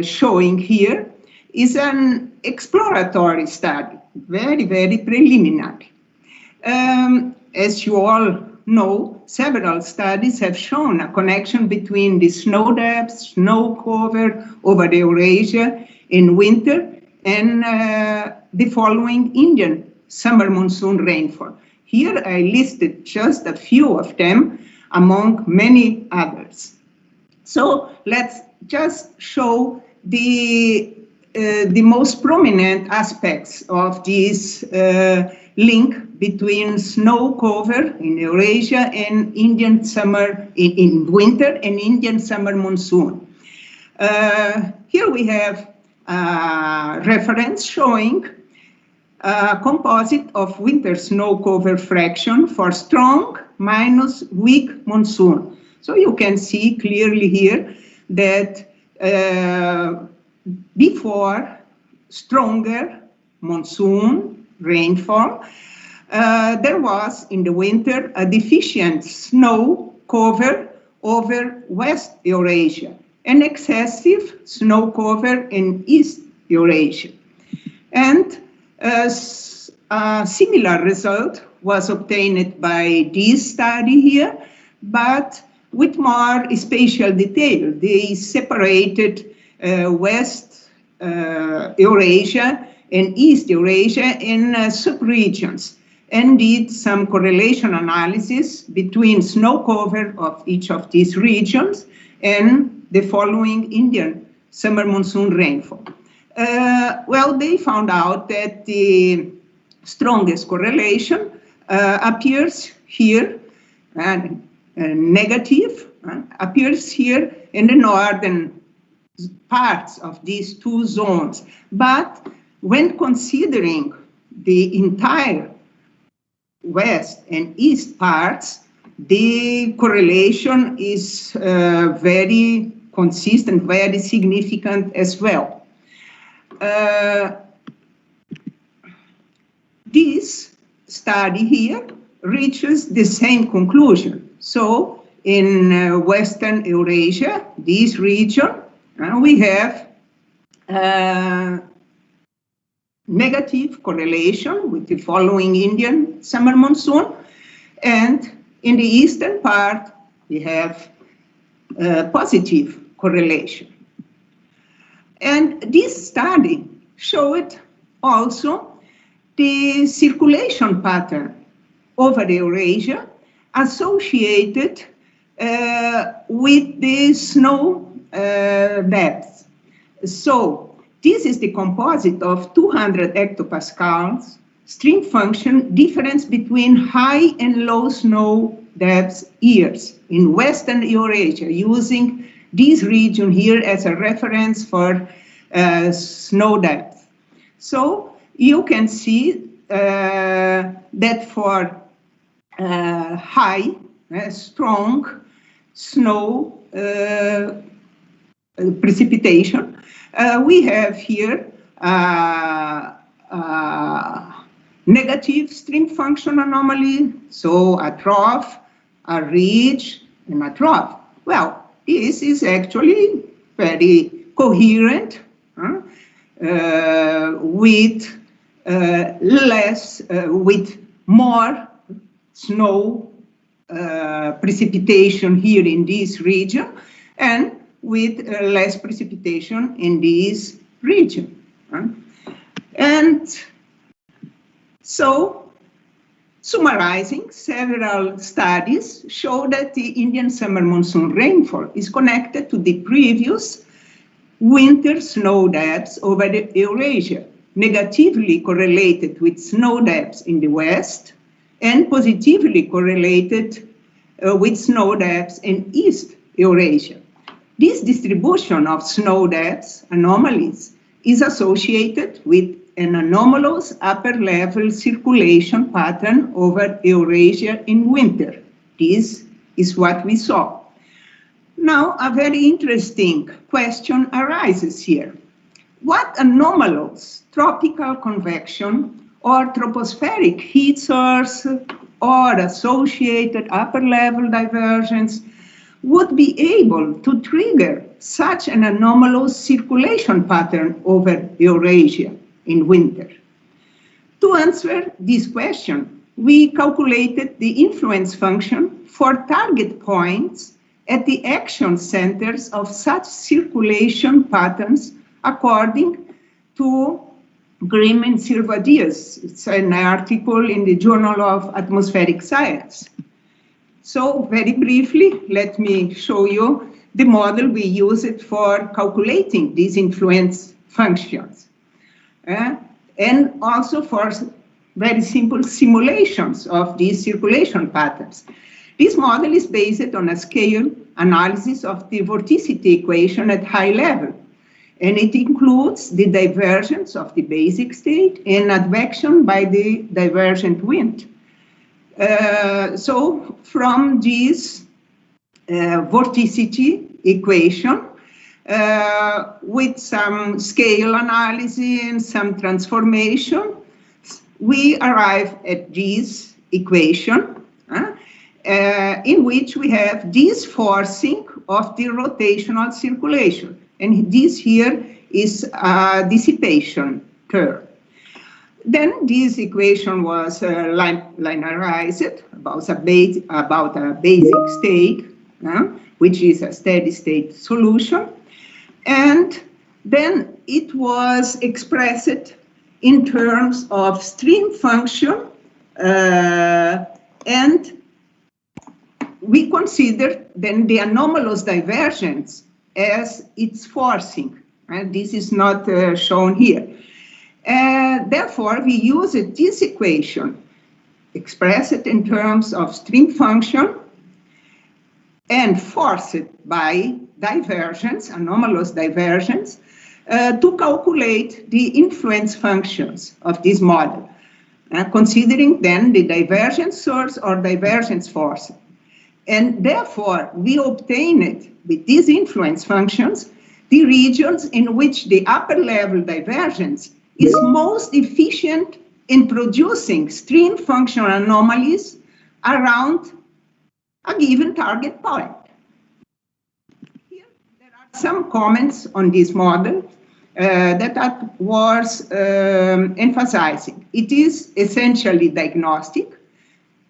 showing here is an exploratory study, very, very preliminary. As you all know, several studies have shown a connection between the snow depth, snow cover over the Eurasia in winter and the following Indian summer monsoon rainfall. Here I listed just a few of them among many others. So let's just show the most prominent aspects of this link between snow cover in Eurasia and Indian summer, in winter and Indian summer monsoon. Here we have a reference showing a composite of winter snow cover fraction for strong minus weak monsoon. So you can see clearly here that before stronger monsoon rainfall, there was in the winter a deficient snow cover over West Eurasia and excessive snow cover in East Eurasia. And a similar result was obtained by this study here, but with more spatial detail. They separated West Eurasia and East Eurasia in subregions and did some correlation analysis between snow cover of each of these regions and the following Indian summer monsoon rainfall. Well, they found out that the strongest correlation appears here, and negative appears here in the northern parts of these 2 zones. But when considering the entire west and east parts, the correlation is very consistent, very significant as well. This study here reaches the same conclusion. So in Western Eurasia, this region, we have negative correlation with the following Indian summer monsoon, and in the eastern part, we have positive correlation. And this study showed also the circulation pattern over the Eurasia associated with the snow depth. So this is the composite of 200 hectopascals stream function difference between high and low snow depth years in Western Eurasia, using this region here as a reference for snow depth. So you can see that for high, strong snow precipitation, we have here negative stream function anomaly, so a trough, a ridge, and a trough. Well, this is actually very coherent with with more snow precipitation here in this region and with less precipitation in this region. And so, summarizing, several studies show that the Indian summer monsoon rainfall is connected to the previous winter snow depths over the Eurasia, negatively correlated with snow depths in the west, and positively correlated with snow depths in East Eurasia. This distribution of snow depths anomalies is associated with an anomalous upper level circulation pattern over Eurasia in winter. This is what we saw. Now, a very interesting question arises here. What anomalous tropical convection or tropospheric heat source or associated upper level divergence would be able to trigger such an anomalous circulation pattern over Eurasia in winter? To answer this question, we calculated the influence function for target points at the action centers of such circulation patterns according to Grimm and Silva-Diaz. It's an article in the Journal of Atmospheric Science. So very briefly, let me show you the model we use it for calculating these influence functions. And also for very simple simulations of these circulation patterns. This model is based on a scale analysis of the vorticity equation at high level, and it includes the divergence of the basic state and advection by the divergent wind. So from this vorticity equation, with some scale analysis and some transformation, we arrive at this equation in which we have this forcing of the rotational circulation. And this here is a dissipation curve. Then this equation was linearized about a basic state, which is a steady state solution. And then it was expressed in terms of stream function, and we consider then the anomalous divergence as its forcing. And this is not shown here. Therefore, we use this equation, express it in terms of stream function, and force it by divergence, anomalous divergence, to calculate the influence functions of this model, considering then the divergence source or divergence force. And therefore, we obtained with these influence functions the regions in which the upper level divergence is most efficient in producing stream function anomalies around a given target point. Here, there are some comments on this model that I was emphasizing. It is essentially diagnostic,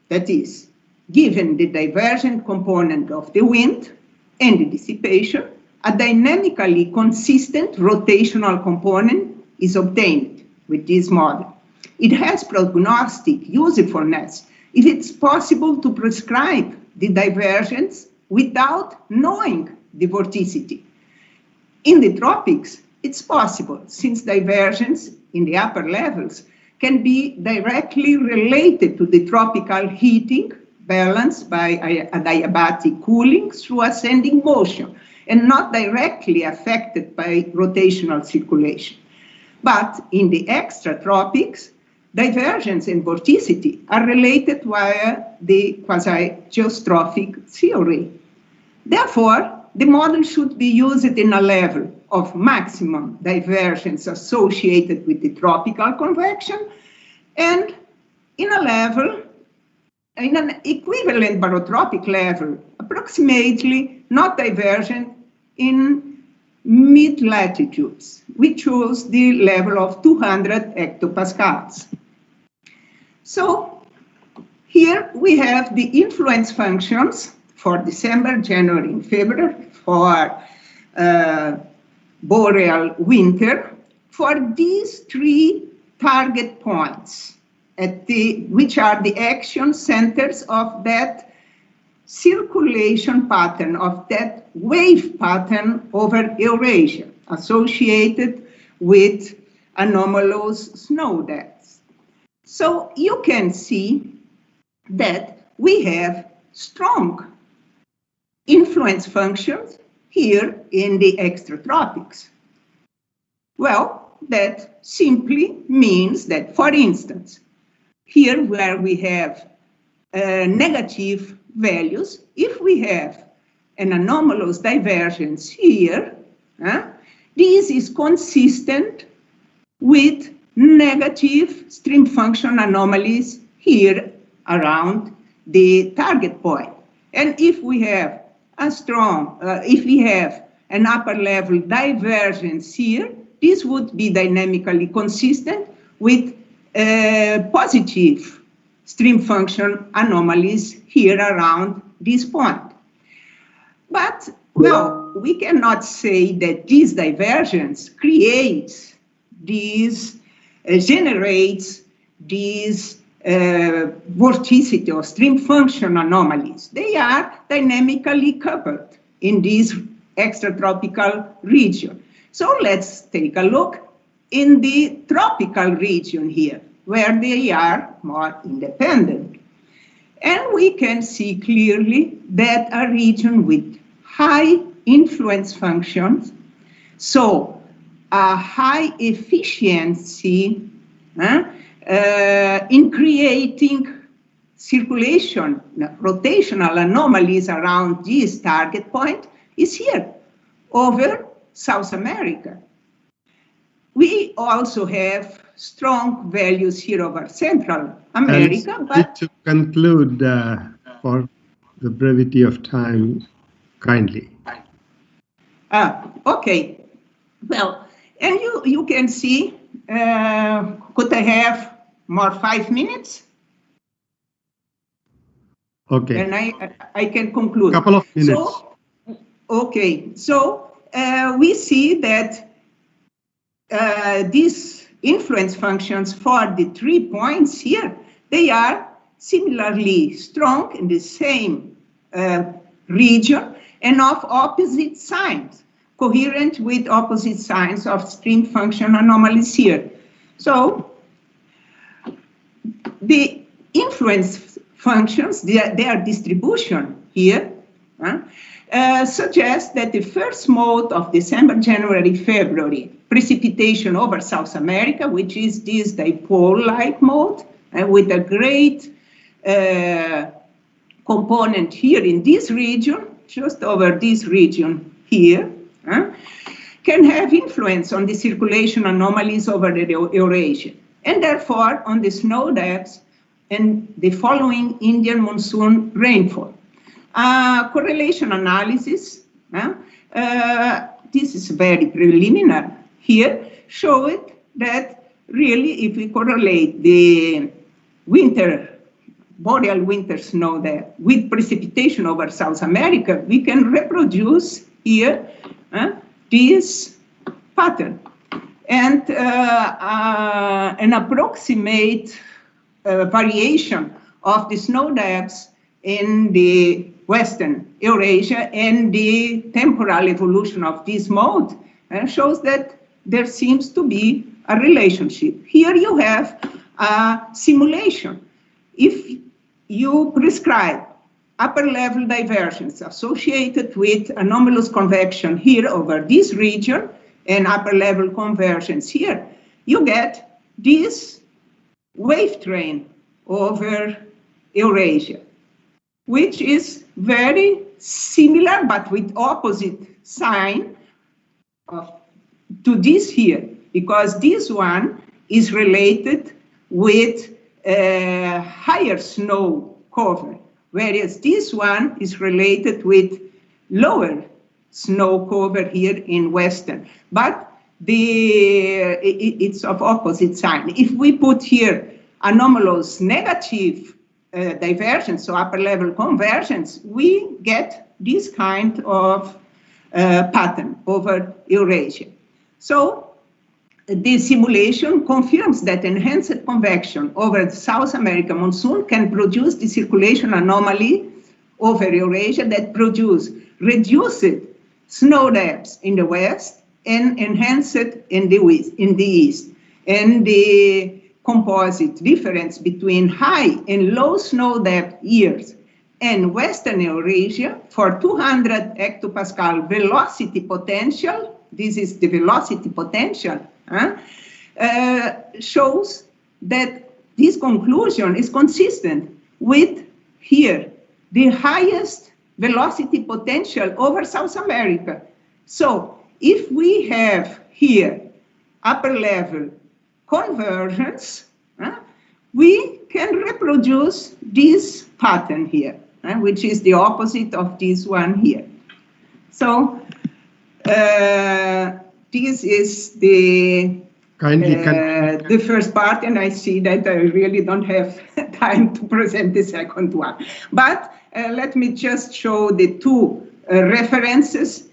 that is, given the divergent component of the wind and the dissipation, a dynamically consistent rotational component is obtained with this model. It has prognostic usefulness if it's possible to prescribe the divergence without knowing the vorticity. In the tropics, it's possible, since divergence in the upper levels can be directly related to the tropical heating balanced by adiabatic cooling through ascending motion and not directly affected by rotational circulation. But in the extratropics, divergence and vorticity are related via the quasi-geostrophic theory. Therefore, the model should be used in a level of maximum divergence associated with the tropical convection, and in a level, in an equivalent barotropic level, approximately not divergent in mid-latitudes. We chose the level of 200 hectopascals. So here we have the influence functions for December, January, and February for boreal winter for these three target points, which are the action centers of that circulation pattern, of that wave pattern over Eurasia, associated with anomalous snow depths. So you can see that we have strong influence functions here in the extratropics. Well, that simply means that, for instance, here where we have negative values, if we have an anomalous divergence here, this is consistent with negative stream function anomalies here around the target point. And if we have a strong, if we have an upper level divergence here, this would be dynamically consistent with positive stream function anomalies here around this point. But, well, we cannot say that this divergence creates these, generates these vorticity or stream function anomalies. They are dynamically coupled in this extratropical region. So let's take a look in the tropical region here, where they are more independent. And we can see clearly that a region with high influence functions, so a high efficiency in creating circulation, rotational anomalies around this target point is here, over South America. We also have strong values here over Central America, and but to conclude, for the brevity of time, kindly. Okay. Well, and you can see, could I have more 5 minutes? Okay. And I can conclude. Couple of minutes. So, okay. So we see that these influence functions for the 3 points here, they are similarly strong in the same region and of opposite signs, coherent with opposite signs of stream function anomalies here. So the influence functions, their distribution here, suggests that the first mode of December, January, February, precipitation over South America, which is this dipole-like mode, with a great component here in this region, just over this region here, can have influence on the circulation anomalies over the Eurasian, and therefore on the snow depths and the following Indian monsoon rainfall. Correlation analysis, this is very preliminary here, show it that really if we correlate the boreal winter snow depth with precipitation over South America, we can reproduce here this pattern. And an approximate variation of the snow depths in the Western Eurasia and the temporal evolution of this mode shows that there seems to be a relationship. Here you have a simulation. If you prescribe upper level divergence associated with anomalous convection here over this region and upper level convergence here, you get this wave train over Eurasia, which is very similar but with opposite sign to this here, because this one is related with higher snow cover, whereas this one is related with lower snow cover here in Western. But it's of opposite sign. If we put here anomalous negative divergence, so upper level convergence, we get this kind of pattern over Eurasia. So the simulation confirms that enhanced convection over the South American monsoon can produce the circulation anomaly over Eurasia that produce reduced snow depths in the west and enhanced in the east. And the composite difference between high and low snow depth years and Western Eurasia for 200 hectopascal velocity potential, this is the velocity potential, shows that this conclusion is consistent with here, the highest velocity potential over South America. So if we have here upper level convergence, we can reproduce this pattern here, which is the opposite of this one here. So this is the first part, and I see that I really don't have time to present the second one. But let me just show the two references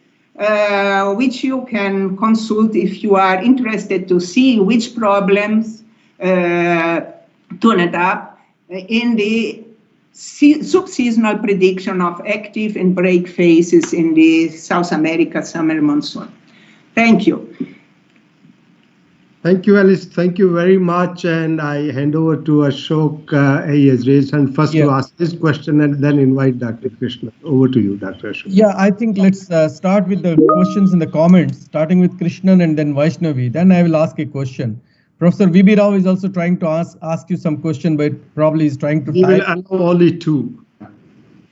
which you can consult if you are interested to see which problems turned up in the subseasonal prediction of active and break phases in the South America summer monsoon. Thank you. Thank you, Alice. Thank you very much. And I hand over to Ashok. He has raised hand first to ask his question and then invite Dr. Krishna. Over to you, Dr. Ashok. Yeah, I think let's start with the questions in the comments, starting with Krishnan and then Vaishnavi. Then I will ask a question. Professor V.B. Rao is also trying to ask you some question, but probably is trying to. He will allow only two.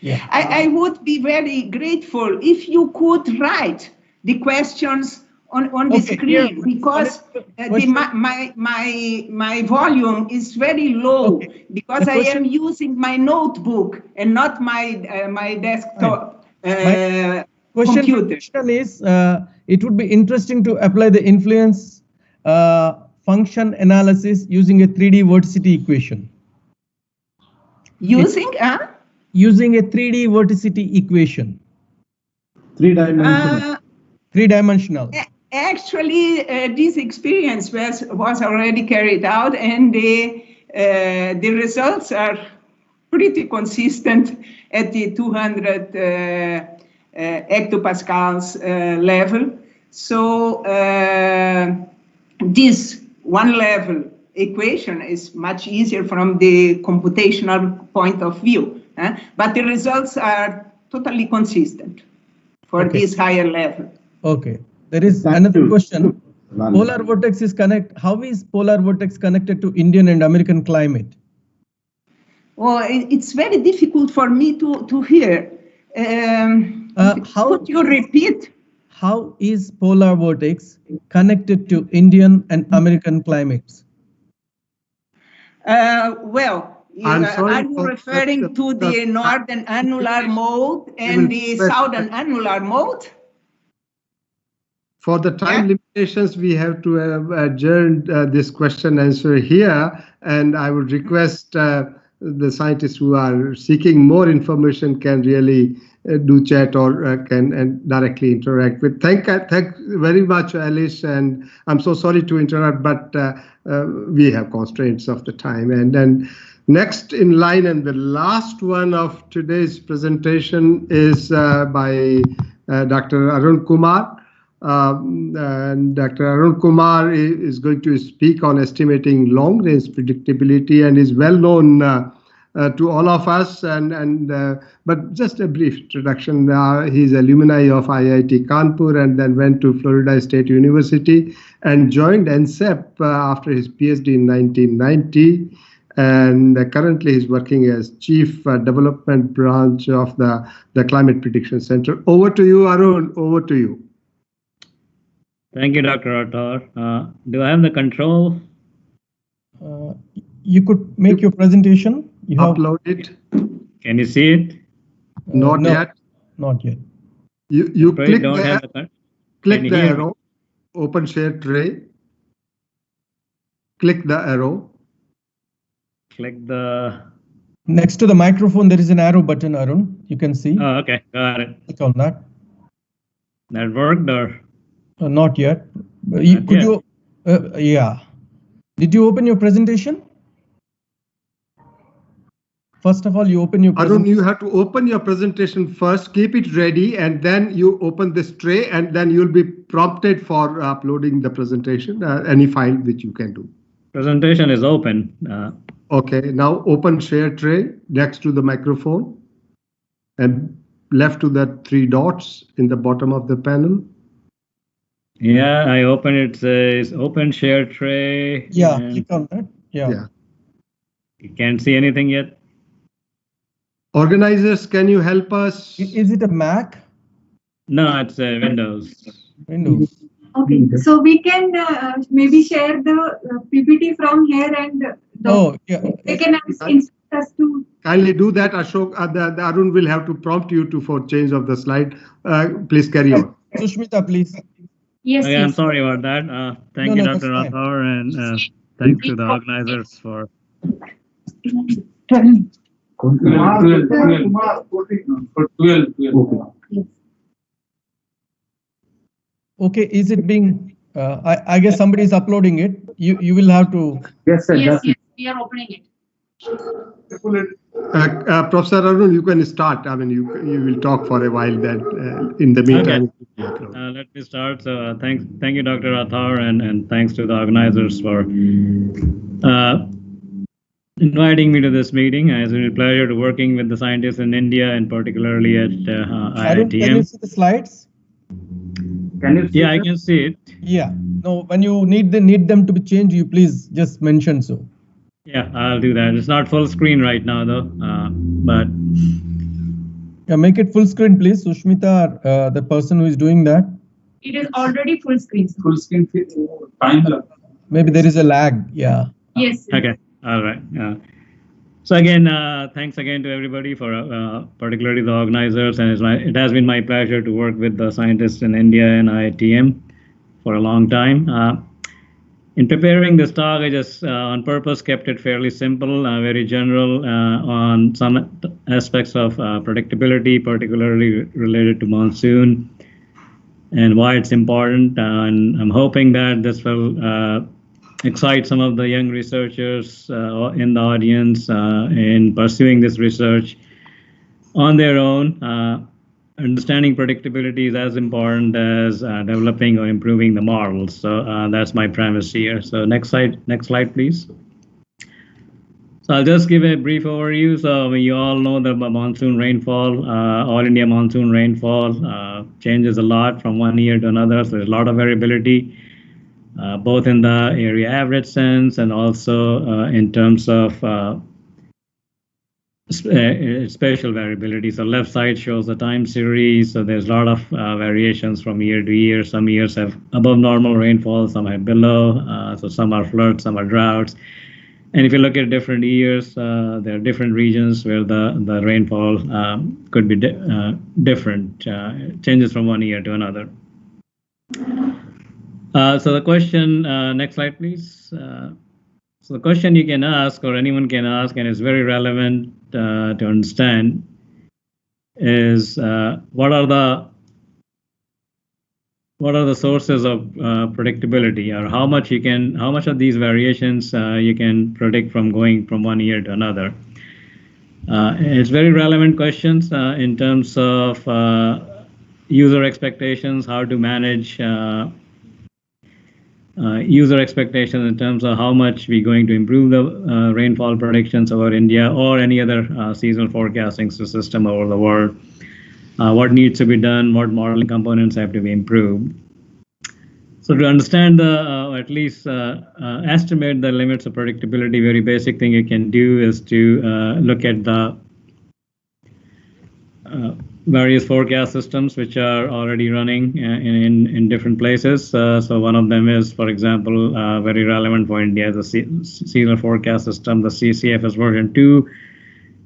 Yeah. I would be very grateful if you could write the questions on the screen, because my volume is very low, because I am using my notebook and not my desktop computer. Question is, it would be interesting to apply the influence function analysis using a 3D vorticity equation. Using using a 3D vorticity equation. Three-dimensional. Actually, this experience was already carried out, and the results are pretty consistent at the 200 hectopascals level. So this one level equation is much easier from the computational point of view, but the results are totally consistent for this higher level. Okay. There is another question. Polar vortex is how is polar vortex connected to Indian and American climate? Well, it's very difficult for me to hear. Could you repeat? How is polar vortex connected to Indian and American climates? Well, are you referring to the northern annular mode and the southern annular mode? For the time limitations, we have to adjourn this question answer here, and I would request the scientists who are seeking more information can really do chat or can directly interact with. Thank very much, Alice, and I'm so sorry to interrupt, but we have constraints of the time. And then next in line and the last one of today's presentation is by Dr. Arun Kumar. And Dr. Arun Kumar is going to speak on estimating long-range predictability and is well known to all of us. But just a brief introduction. He's alumni of IIT Kanpur and then went to Florida State University and joined NCEP after his PhD in 1990. and currently he's working as Chief Development Branch of the Climate Prediction Center. Over to you, Arun. Over to you. Thank you, Dr. Rathore. Do I have the control? You could make your presentation. You upload it. Can you see it? Not yet. Not yet. You click the hear arrow. Open share tray. Click the arrow. Click the... Next to the microphone, there is an arrow button, Arun. You can see. Oh, okay. Got it. Click on that. That worked or? Not yet. Not yet. Yeah. Did you open your presentation? First of all, you open your Arun, you have to open your presentation first, keep it ready, and then you open this tray, and then you'll be prompted for uploading the presentation, any file which you can do. Presentation is open. Okay, now open share tray next to the microphone and left to the 3 dots in the bottom of the panel. Yeah, I open it. Says open share tray. Yeah, click on that. Yeah. You can't see anything yet. Organizers, can you help us? Is it a Mac? No, it's Windows. Windows. Okay, so we can maybe share the PPT from here and they can instruct us to. Kindly do that, Ashok. The Arun will have to prompt you for change of the slide. Please carry on. Sushmita, please. Yes, Okay, yes. I'm sorry about that. Thank you, Dr. Rathore, and thanks to the organizers for. Okay, is it being? I guess somebody is uploading it. You will have to. Yes, yes, we are opening it. Professor Arun, you can start. I mean, you will talk for a while. Then in the meantime. Okay. Let me start. So thank you, Dr. Rathore, and thanks to the organizers for inviting me to this meeting. It's been a pleasure to working with the scientists in India and particularly at IITM. Can you see the slides? Can you see I can see it. Yeah. No, when you need them to be changed, you please just mention so. Yeah, I'll do that. It's not full screen right now though, but. Yeah, make it full screen, please. Sushmita, the person who is doing that. It is already full screen. Full screen. Time. Maybe there is a lag. Yeah. Yes. Okay. All right. So again, thanks again to everybody for particularly the organizers, and it has been my pleasure to work with the scientists in India and IITM for a long time. In preparing this talk, I just on purpose kept it fairly simple, very general on some aspects of predictability, particularly related to monsoon and why it's important. And I'm hoping that this will excite some of the young researchers in the audience in pursuing this research on their own. Understanding predictability is as important as developing or improving the models. So that's my premise here. So next slide, please. So I'll just give a brief overview. So you all know the monsoon rainfall, all India monsoon rainfall changes a lot from one year to another. So there's a lot of variability. Both in the area average sense and also in terms of spatial variability. So left side shows the time series. So there's a lot of variations from year to year. Some years have above normal rainfall, some have below. So some are floods, some are droughts. And if you look at different years, there are different regions where the rainfall could be different, changes from one year to another. So the question, next slide, please. So the question you can ask, or anyone can ask, and it's very relevant to understand, is what are the sources of predictability, or how much of these variations you can predict from going from one year to another. It's very relevant questions in terms of user expectations, how to manage user expectations in terms of how much we're going to improve the rainfall predictions over India or any other seasonal forecasting system over the world. What needs to be done, what modeling components have to be improved. So to understand or at least estimate the limits of predictability, very basic thing you can do is to look at the various forecast systems which are already running in different places. So one of them is, for example, very relevant for India, the seasonal forecast system, the CCFS version 2.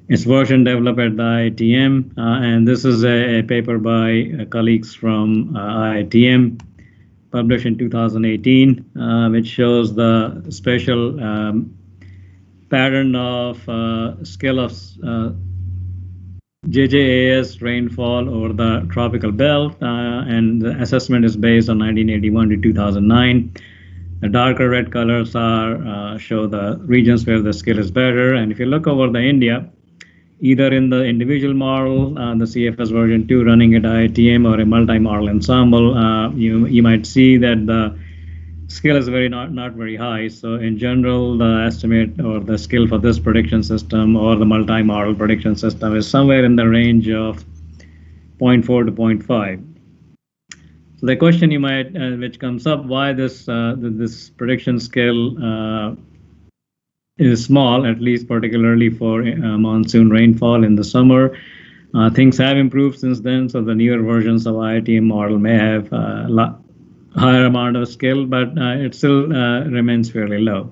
It's version developed at the IITM, and this is a paper by colleagues from IITM, published in 2018, which shows the spatial pattern of scale of JJAS rainfall over the tropical belt, and the assessment is based on 1981 to 2009. The darker red colors are show the regions where the scale is better, and if you look over the India, either in the individual model, the CFS version 2 running at IITM, or a multi-model ensemble, you might see that the scale is not very high. So in general, the estimate or the skill for this prediction system or the multi-model prediction system is somewhere in the range of 0.4 to 0.5. So the question you might, which comes up, why this this prediction skill is small, at least particularly for monsoon rainfall in the summer. Things have improved since then, so the newer versions of IITM model may have a higher amount of skill, but it still remains fairly low.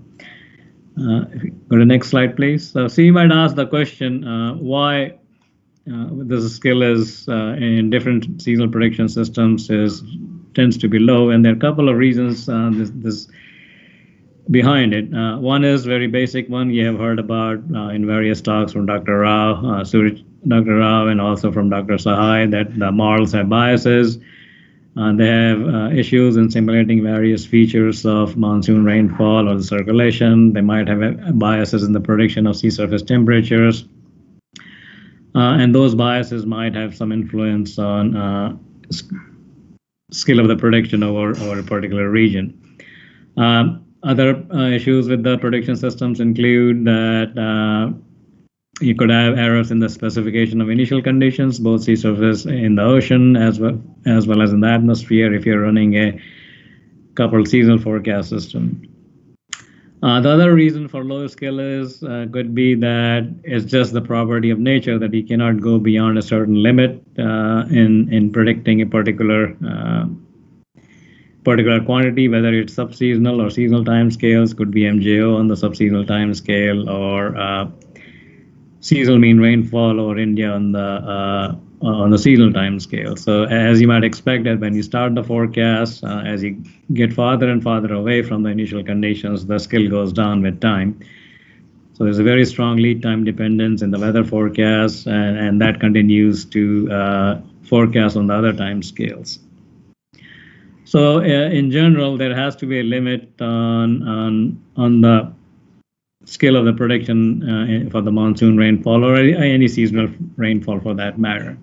If you go to the next slide, please. So you might ask the question, why this skill is in different seasonal prediction systems tends to be low, and there are a couple of reasons behind it. One is very basic one you have heard about in various talks from Dr. Rao, Dr. Rao, and also from Dr. Sahai, that the models have biases. They have issues in simulating various features of monsoon rainfall or the circulation. They might have biases in the prediction of sea surface temperatures. And those biases might have some influence on skill of the prediction over a particular region. Other issues with the prediction systems include that you could have errors in the specification of initial conditions, both sea surface in the ocean as well as in the atmosphere if you're running a coupled seasonal forecast system. The other reason for low skill is could be that it's just the property of nature that you cannot go beyond a certain limit in predicting a particular quantity, whether it's subseasonal or seasonal time scales, could be MJO on the subseasonal time scale, or seasonal mean rainfall over India on the seasonal time scale. So as you might expect, that when you start the forecast, as you get farther and farther away from the initial conditions, the skill goes down with time. So there's a very strong lead time dependence in the weather forecast, and that continues to forecast on the other time scales. So in general, there has to be a limit on the scale of the prediction for the monsoon rainfall or any seasonal rainfall for that matter.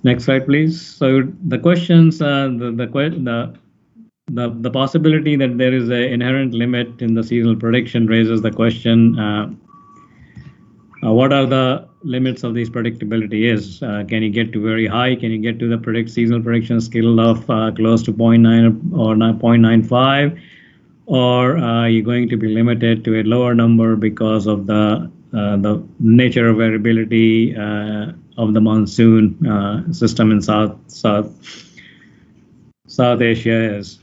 Next slide, please. So the questions, the possibility that there is an inherent limit in the seasonal prediction raises the question, what are the limits of this predictability is? Can you get to very high? Can you get to the seasonal prediction skill of close to 0.9 or 0.95? Or are you going to be limited to a lower number because of the nature of variability of the monsoon system in South Asia is?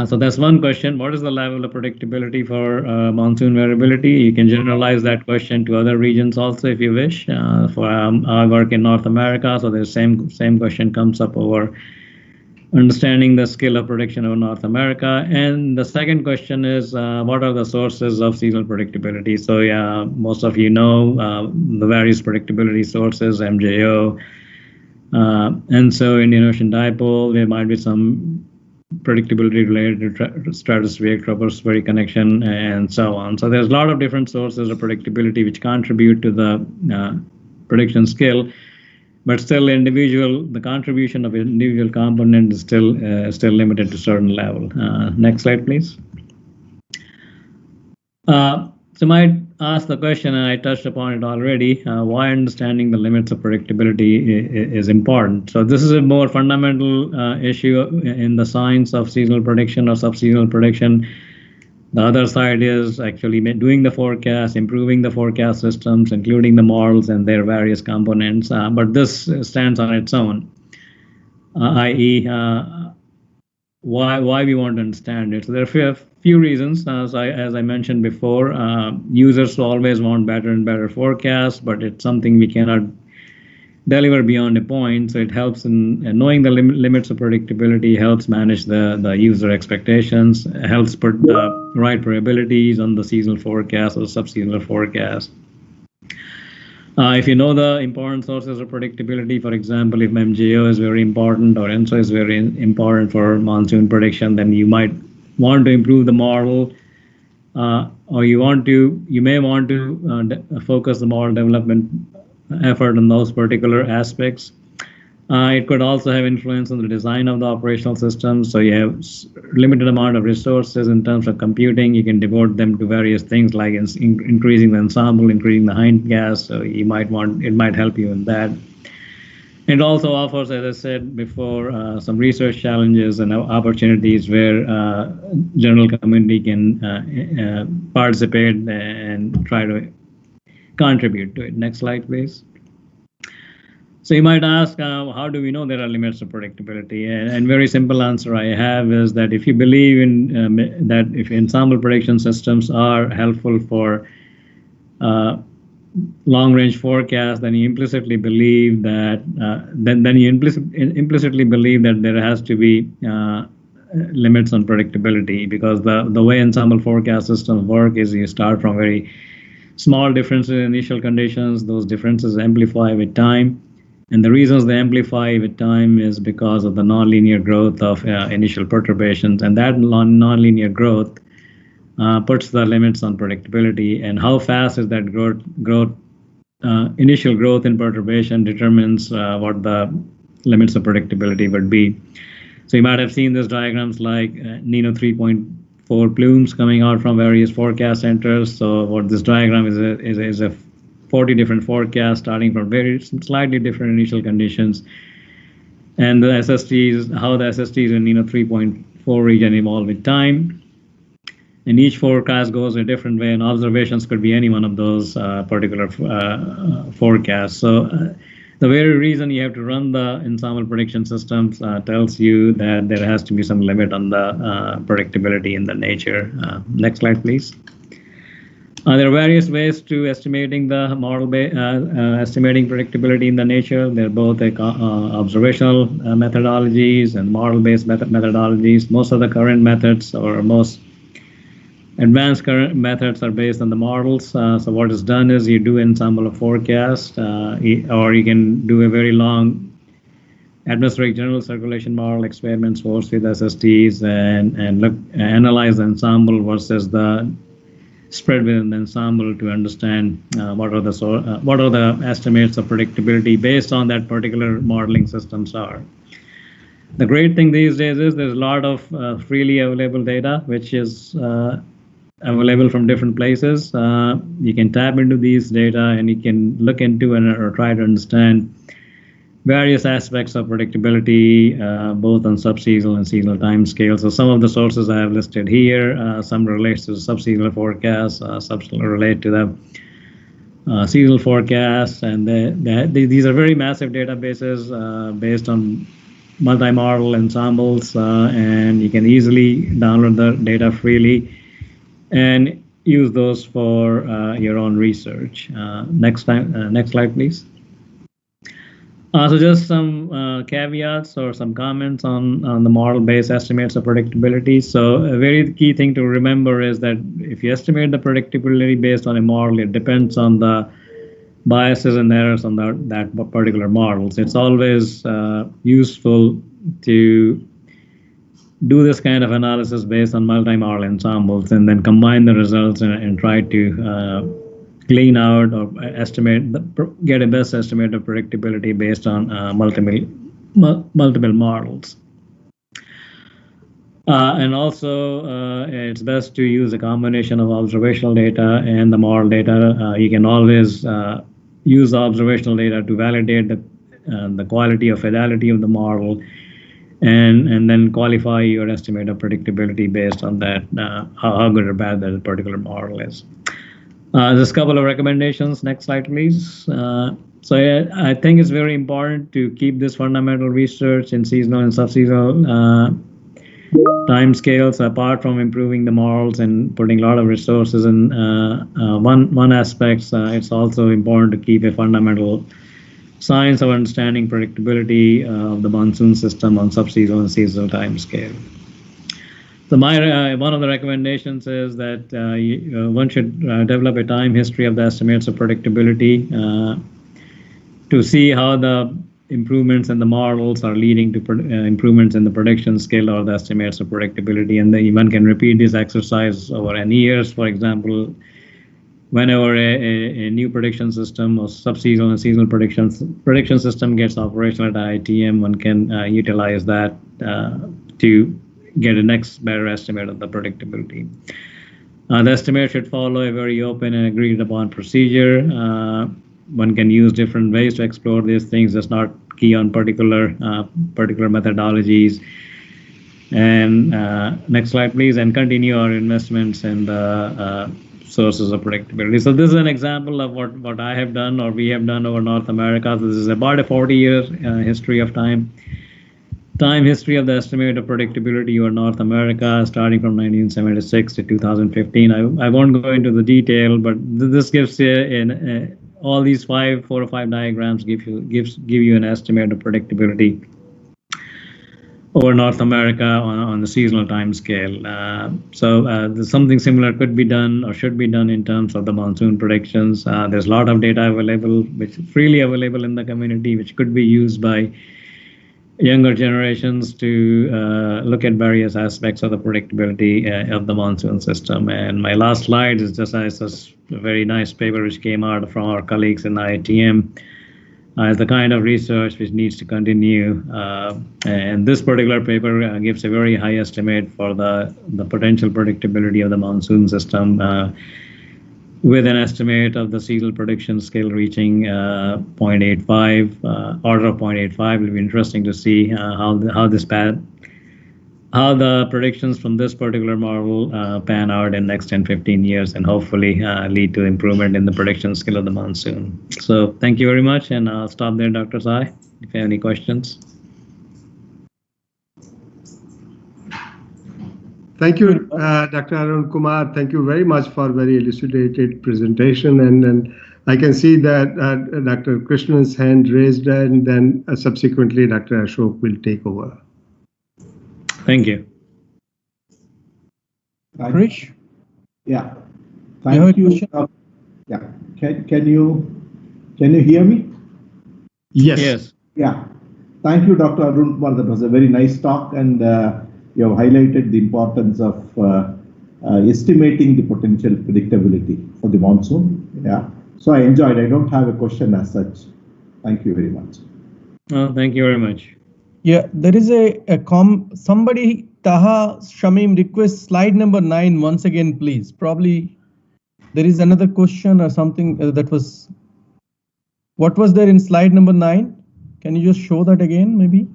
So that's one question. What is the level of predictability for monsoon variability? You can generalize that question to other regions also if you wish. For I work in North America, so the same question comes up over understanding the skill of prediction of North America. And the second question is, what are the sources of seasonal predictability? So yeah, most of you know the various predictability sources, MJO, and so Indian Ocean Dipole, there might be some predictability related to stratospheric tropospheric connection and so on. So there's a lot of different sources of predictability which contribute to the prediction skill. But still, the contribution of individual component is still limited to a certain level. Next slide, please. So my asked the question, and I touched upon it already, why understanding the limits of predictability is important. So this is a more fundamental issue in the science of seasonal prediction or subseasonal prediction. The other side is actually doing the forecast, improving the forecast systems, including the models and their various components. But this stands on its own, i.e. Why we want to understand it. So there are a few reasons. As I mentioned before, users always want better and better forecasts, but it's something we cannot deliver beyond a point. So it helps in knowing the limits of predictability, helps manage the user expectations, helps put the right probabilities on the seasonal forecast or subseasonal forecast. If you know the important sources of predictability, for example, if MJO is very important or ENSO is very important for monsoon prediction, then you might want to improve the model, or you may want to focus the model development effort on those particular aspects. It could also have influence on the design of the operational system. So you have limited amount of resources in terms of computing. You can devote them to various things like increasing the ensemble, increasing the hind gas. So it might help you in that. It also offers, as I said before, some research challenges and opportunities where general community can participate and try to contribute to it. Next slide, please. So you might ask, how do we know there are limits to predictability? And very simple answer I have is that if you believe in that if ensemble prediction systems are helpful for long-range forecast, then you implicitly believe that implicitly believe that there has to be limits on predictability, because the way ensemble forecast systems work is you start from very small differences in initial conditions. Those differences amplify with time. And the reasons they amplify with time is because of the nonlinear growth of initial perturbations, and that nonlinear growth puts the limits on predictability. And how fast is that initial growth in perturbation determines what the limits of predictability would be. So you might have seen these diagrams like Nino 3.4 plumes coming out from various forecast centers. So what this diagram is a 40 different forecasts starting from very slightly different initial conditions, and the SSTs, how the SSTs in Nino 3.4 region evolve with time. And each forecast goes a different way, and observations could be any one of those particular forecasts. So the very reason you have to run the ensemble prediction systems tells you that there has to be some limit on the predictability in the nature. Next slide, please. There are various ways to estimating the model, estimating predictability in the nature. They're both observational methodologies and model-based methodologies. Most of the current methods, or most advanced current methods, are based on the models. So what is done is you do ensemble of forecast, or you can do a very long atmospheric general circulation model experiments, force with SSTs, and analyze the ensemble versus the spread within the ensemble to understand what are the estimates of predictability based on that particular modeling systems are. The great thing these days is there's a lot of freely available data, which is available from different places. You can tap into these data and you can look into or try to understand various aspects of predictability, both on subseasonal and seasonal time scales. So some of the sources I have listed here, some relates to the subseasonal forecast, some relate to the seasonal forecast, and these are very massive databases based on multi-model ensembles, and you can easily download the data freely and use those for your own research. Next slide, please. So just some caveats or some comments on the model-based estimates of predictability. So a very key thing to remember is that if you estimate the predictability based on a model, it depends on the biases and errors on that particular models. It's always useful to do this kind of analysis based on multi-model ensembles and then combine the results and try to clean out or get a best estimate of predictability based on multiple models. And also, it's best to use a combination of observational data and the model data. You can always use the observational data to validate the quality or fidelity of the model, and then qualify your estimate of predictability based on that, how good or bad that particular model is. Just a couple of recommendations. Next slide, please. So I think it's very important to keep this fundamental research in seasonal and subseasonal time scales, apart from improving the models and putting a lot of resources in one aspect. It's also important to keep a fundamental science of understanding predictability of the monsoon system on subseasonal and seasonal time scale. So one of the recommendations is that one should develop a time history of the estimates of predictability to see how the improvements in the models are leading to improvements in the prediction skill or the estimates of predictability, and then one can repeat this exercise over n years. For example, whenever a new prediction system or subseasonal and seasonal prediction system gets operational at IITM, one can utilize that to get a next better estimate of the predictability. The estimate should follow a very open and agreed upon procedure. One can use different ways to explore these things. Just not key on particular methodologies. And next slide, please. And continue our investments in the sources of predictability. So this is an example of what I have done or we have done over North America. This is about a 40-year history of time history of the estimate of predictability over North America, starting from 1976 to 2015. I won't go into the detail, but this gives all these 4 or 5 diagrams give you an estimate of predictability over North America on the seasonal time scale. So something similar could be done or should be done in terms of the monsoon predictions. There's a lot of data available, which is freely available in the community, which could be used by younger generations to look at various aspects of the predictability of the monsoon system. And my last slide is just a very nice paper which came out from our colleagues in IITM. It's the kind of research which needs to continue. And this particular paper gives a very high estimate for the potential predictability of the monsoon system, with an estimate of the seasonal prediction scale reaching 0.85, order of 0.85. It will be interesting to see how the predictions from this particular model pan out in next 10-15 years, and hopefully lead to improvement in the prediction skill of the monsoon. So thank you very much, and I'll stop there, Dr. Sai, if you have any questions. Thank you, Dr. Arun Kumar. Thank you very much for very elucidated presentation. And I can see that Dr. Krishnan's hand raised, and then subsequently Dr. Ashok will take over. Thank you. Krish? Yeah. Thank you. Yeah. Can you hear me? Yes. Yes. Yeah. Thank you, Dr. Arun Kumar. That was a very nice talk, and you have highlighted the importance of estimating the potential predictability for the monsoon. Yeah. So I enjoyed. I don't have a question as such. Thank you very much. Oh, thank you very much. Yeah, there is somebody, Taha Shamim, requests slide number 9 once again, please. Probably there is another question or something that was. What was there in slide number 9? Can you just show that again, maybe?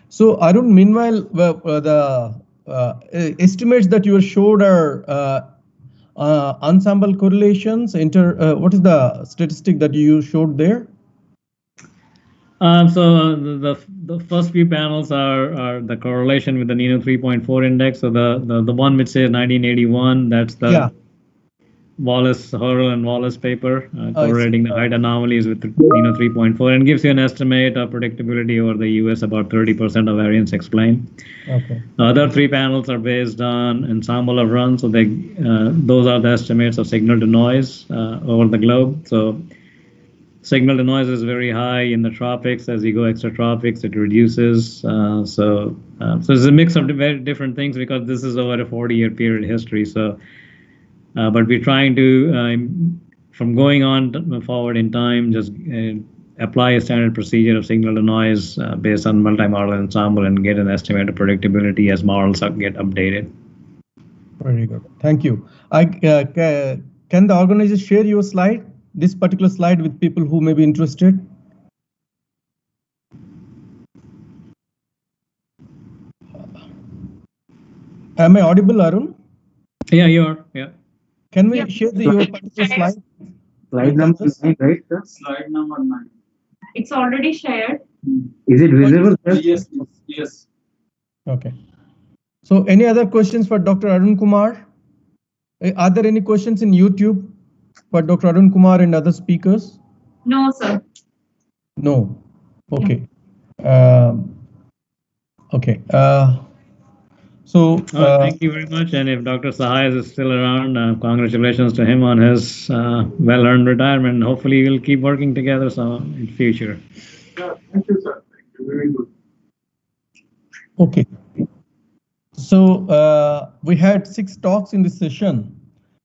So Arun, meanwhile, the estimates that you showed are ensemble correlations. What is the statistic that you showed there? So the first few panels are the correlation with the Nino 3.4 index. So the one which says 1981, that's the Wallace, Hurrell and Wallace paper, correlating the height anomalies with the Nino 3.4, and gives you an estimate of predictability over the US, about 30% of variance explained. Okay. The other 3 panels are based on ensemble of runs, so those are the estimates of signal to noise over the globe. So signal to noise is very high in the tropics. As you go extratropics, it reduces. So it's a mix of very different things, because this is over a 40-year period history. So. But we're trying to, from going on forward in time, just apply a standard procedure of signal to noise based on multi-model ensemble and get an estimate of predictability as models get updated. Very good. Thank you. Can the organizer share your slide, this particular slide, with people who may be interested? Am I audible, Arun? Yeah, you are. Yeah. Can we share your particular slide? Slide number 9, right, sir? Slide number 9. It's already shared. Is it visible, sir? Yes, yes. Okay. So any other questions for Dr. Arun Kumar? Are there any questions in YouTube for Dr. Arun Kumar and other speakers? No, sir. No. Okay. Okay. Thank you very much. And if Dr. Sahai is still around, congratulations to him on his well-earned retirement. Hopefully, we'll keep working together in future. Yeah, thank you, sir. Thank you. Very good. Okay. So we had 6 talks in this session.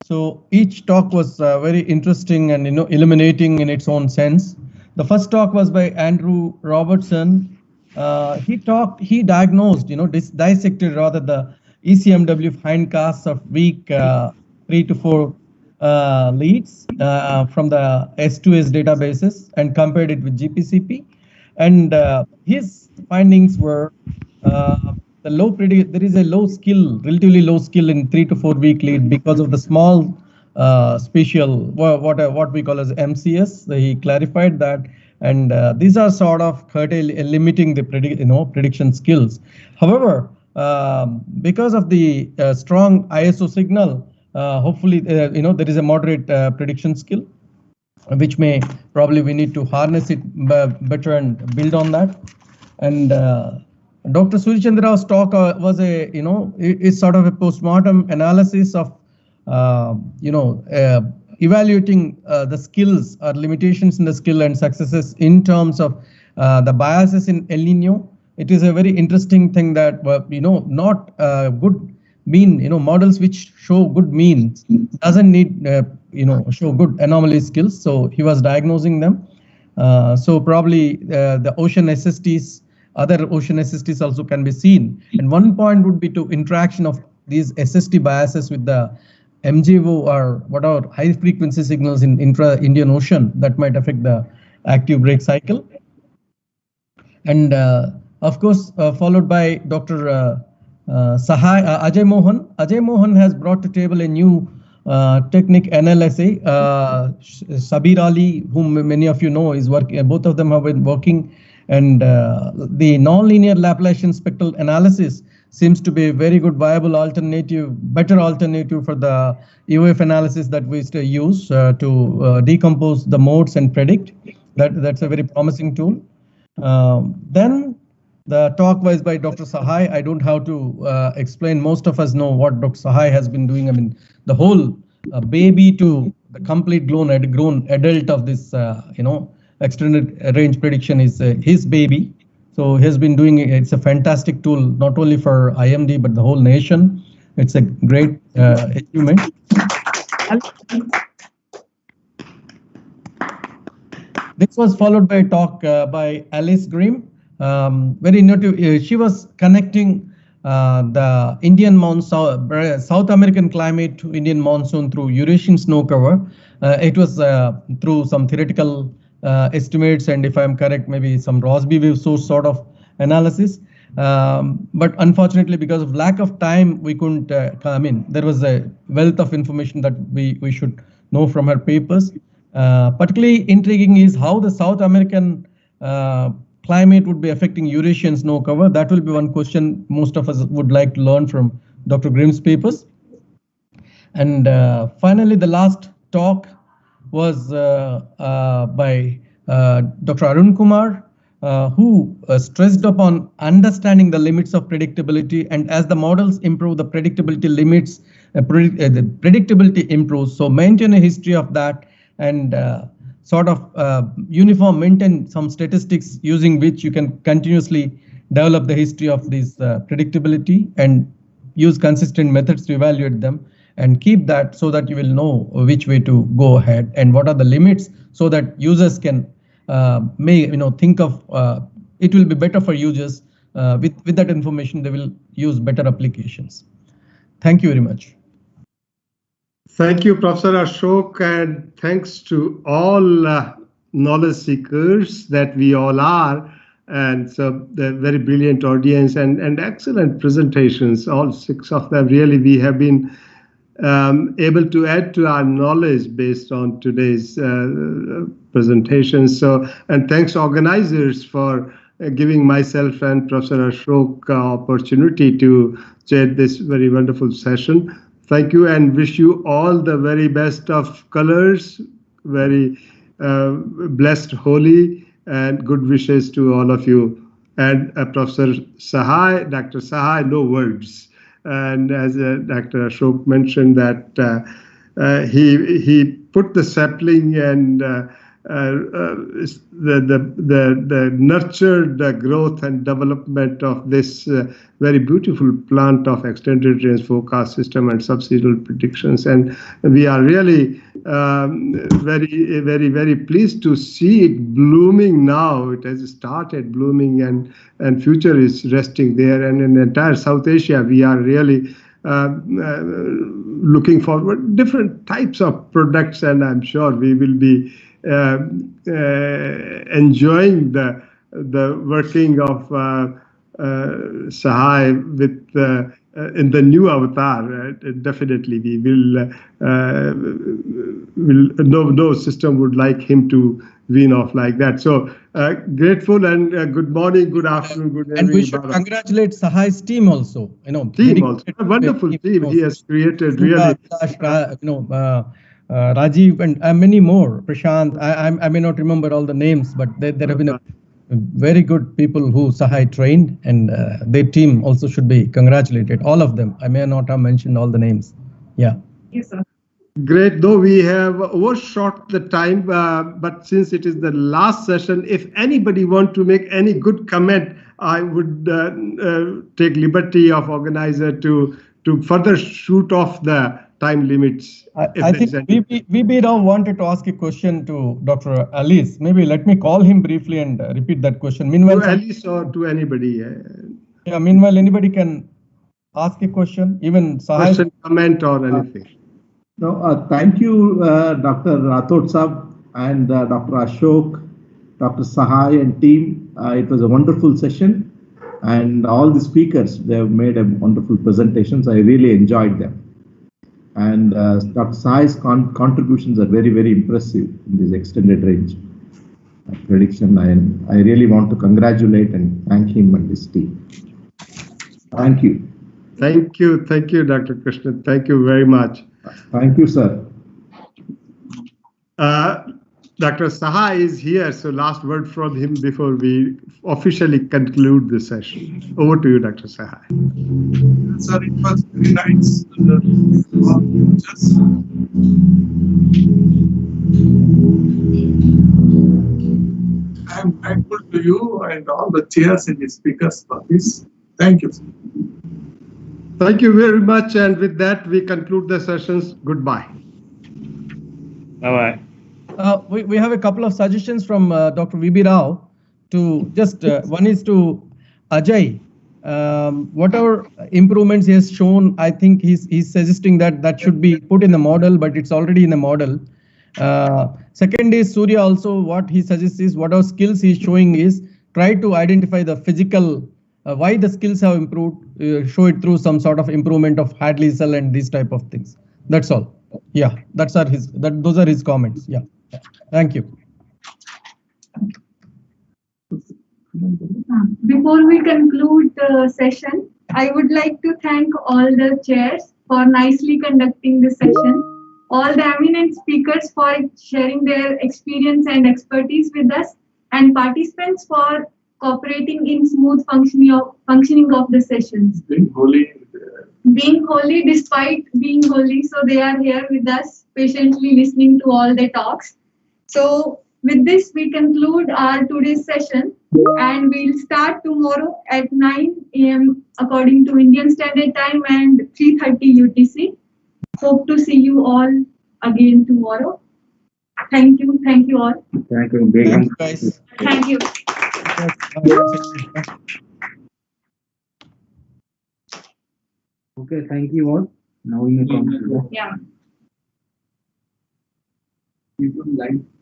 So each talk was very interesting and illuminating in its own sense. The first talk was by Andrew Robertson. He diagnosed, dissected rather the ECMW hindcasts of week 3 to 4 leads from the S2S databases and compared it with GPCP. And his findings were there is a relatively low skill in 3 to 4 week lead because of the small spatial, what we call as MCS. He clarified that. And these are sort of limiting the prediction skills. However, because of the strong ISO signal, hopefully there is a moderate prediction skill, which probably we need to harness it better and build on that. And Dr. Surichandra Rao's talk was is sort of a postmortem analysis of evaluating the skills or limitations in the skill and successes in terms of the biases in El Nino. It is a very interesting thing that not good mean models which show good means doesn't need show good anomaly skills. So he was diagnosing them. So probably the ocean SSTs, other ocean SSTs also can be seen. And one point would be to interaction of these SST biases with the MJO or whatever high frequency signals in intra-Indian Ocean that might affect the active break cycle. And of course, followed by Dr. Ajay Mohan. Ajay Mohan has brought to table a new technique, NLSA. Sabir Ali, whom many of you know, is working. Both of them have been working, and the nonlinear Laplacian spectral analysis seems to be a very good, viable alternative, better alternative for the UF analysis that we still use to decompose the modes and predict. That's a very promising tool. Then the talk was by Dr. Sahai. I don't have to explain. Most of us know what Dr. Sahai has been doing. I mean, the whole baby to the complete grown adult of this, extended range prediction is his baby. So he has been doing it. It's a fantastic tool, not only for IMD, but the whole nation. It's a great achievement. This was followed by a talk by Alice Grimm. Very innovative. She was connecting the Indian monsoon, South American climate to Indian monsoon through Eurasian snow cover. It was through some theoretical estimates, and if I'm correct, maybe some Rossby wave source sort of analysis. But unfortunately, because of lack of time, we couldn't come in. There was a wealth of information that we should know from her papers. Particularly intriguing is how the South American climate would be affecting Eurasian snow cover. That will be one question most of us would like to learn from Dr. Grimm's papers. And finally, the last talk was by Dr. Arun Kumar, who stressed upon understanding the limits of predictability, and as the models improve, the predictability limits, the predictability improves. So maintain a history of that and sort of uniform maintain some statistics using which you can continuously develop the history of this predictability and use consistent methods to evaluate them, and keep that so that you will know which way to go ahead and what are the limits, so that users can may think of it will be better for users. With that information, they will use better applications. Thank you very much. Thank you, Professor Ashok, and thanks to all knowledge seekers that we all are, and so the very brilliant audience and excellent presentations, all 6 of them. Really, we have been able to add to our knowledge based on today's presentations. So, and thanks organizers for giving myself and Professor Ashok opportunity to chair this very wonderful session. Thank you, and wish you all the very best of colors, very blessed Holi, and good wishes to all of you. And Professor Sahai, Dr. Sahai, no words. And as Dr. Ashok mentioned that he put the sapling and the nurtured the growth and development of this very beautiful plant of extended range forecast system and subseasonal predictions. And we are really very pleased to see it blooming now. It has started blooming, and future is resting there. And in entire South Asia, we are really looking forward different types of products, and I'm sure we will be enjoying the working of Sahai with in the new avatar. Definitely, we will no system would like him to wean off like that. So grateful, and good morning, good afternoon, good evening. And we should congratulate Sahai's team also. Team also, a wonderful team he has created. Really, Rajiv and many more. Prashant, I may not remember all the names, but there have been very good people who Sahai trained, and their team also should be congratulated. All of them. I may not have mentioned all the names. Yeah. Yes, sir. Great, though we have overshot the time, but since it is the last session, if anybody want to make any good comment, I would take liberty of organizer to further shoot off the time limits. I think VB Rao wanted to ask a question to Dr. Alice. Maybe let me call him briefly and repeat that question. Meanwhile, to Alice or to anybody. Yeah. Meanwhile, anybody can ask a question, even Sahai. Question, comment, or anything. No, thank you, Dr. Rathod Sab and Dr. Ashok, Dr. Sahai and team. It was a wonderful session, and all the speakers, they have made a wonderful presentations. I really enjoyed them. And Dr. Sahai's contributions are very impressive in this extended range prediction. And I really want to congratulate and thank him and his team. Thank you. Thank you, Dr. Krishnan. Thank you very much. Thank you, sir. Dr. Sahai is here, so last word from him before we officially conclude the session. Over to you, Dr. Sahai. Sir, it was very nice. I'm thankful to you and all the chairs and the speakers for this. Thank you. Thank you very much. And with that, we conclude the sessions. Goodbye. Bye-bye. We have a couple of suggestions from Dr. VB Rao to just one is to Ajay. Whatever improvements he has shown, I think he's suggesting that should be put in the model, but it's already in the model. Second is Surya also, what he suggests is whatever skills he's showing is try to identify the physical, why the skills have improved, show it through some sort of improvement of Hadley cell and these type of things. That's all. Yeah, those are his comments. Yeah. Thank you. Before we conclude the session, I would like to thank all the chairs for nicely conducting this session, all the eminent speakers for sharing their experience and expertise with us, and participants for cooperating in smooth functioning of the sessions. Being holy despite being holy, so they are here with us, patiently listening to all the talks. So with this, we conclude our today's session, and we'll start tomorrow at 9 AM according to Indian Standard Time and 3:30 UTC. Hope to see you all again tomorrow. Thank you all. Thank you. Begum. Guys. Thank you. Okay, thank you all. Now you may come. Yeah. You can live.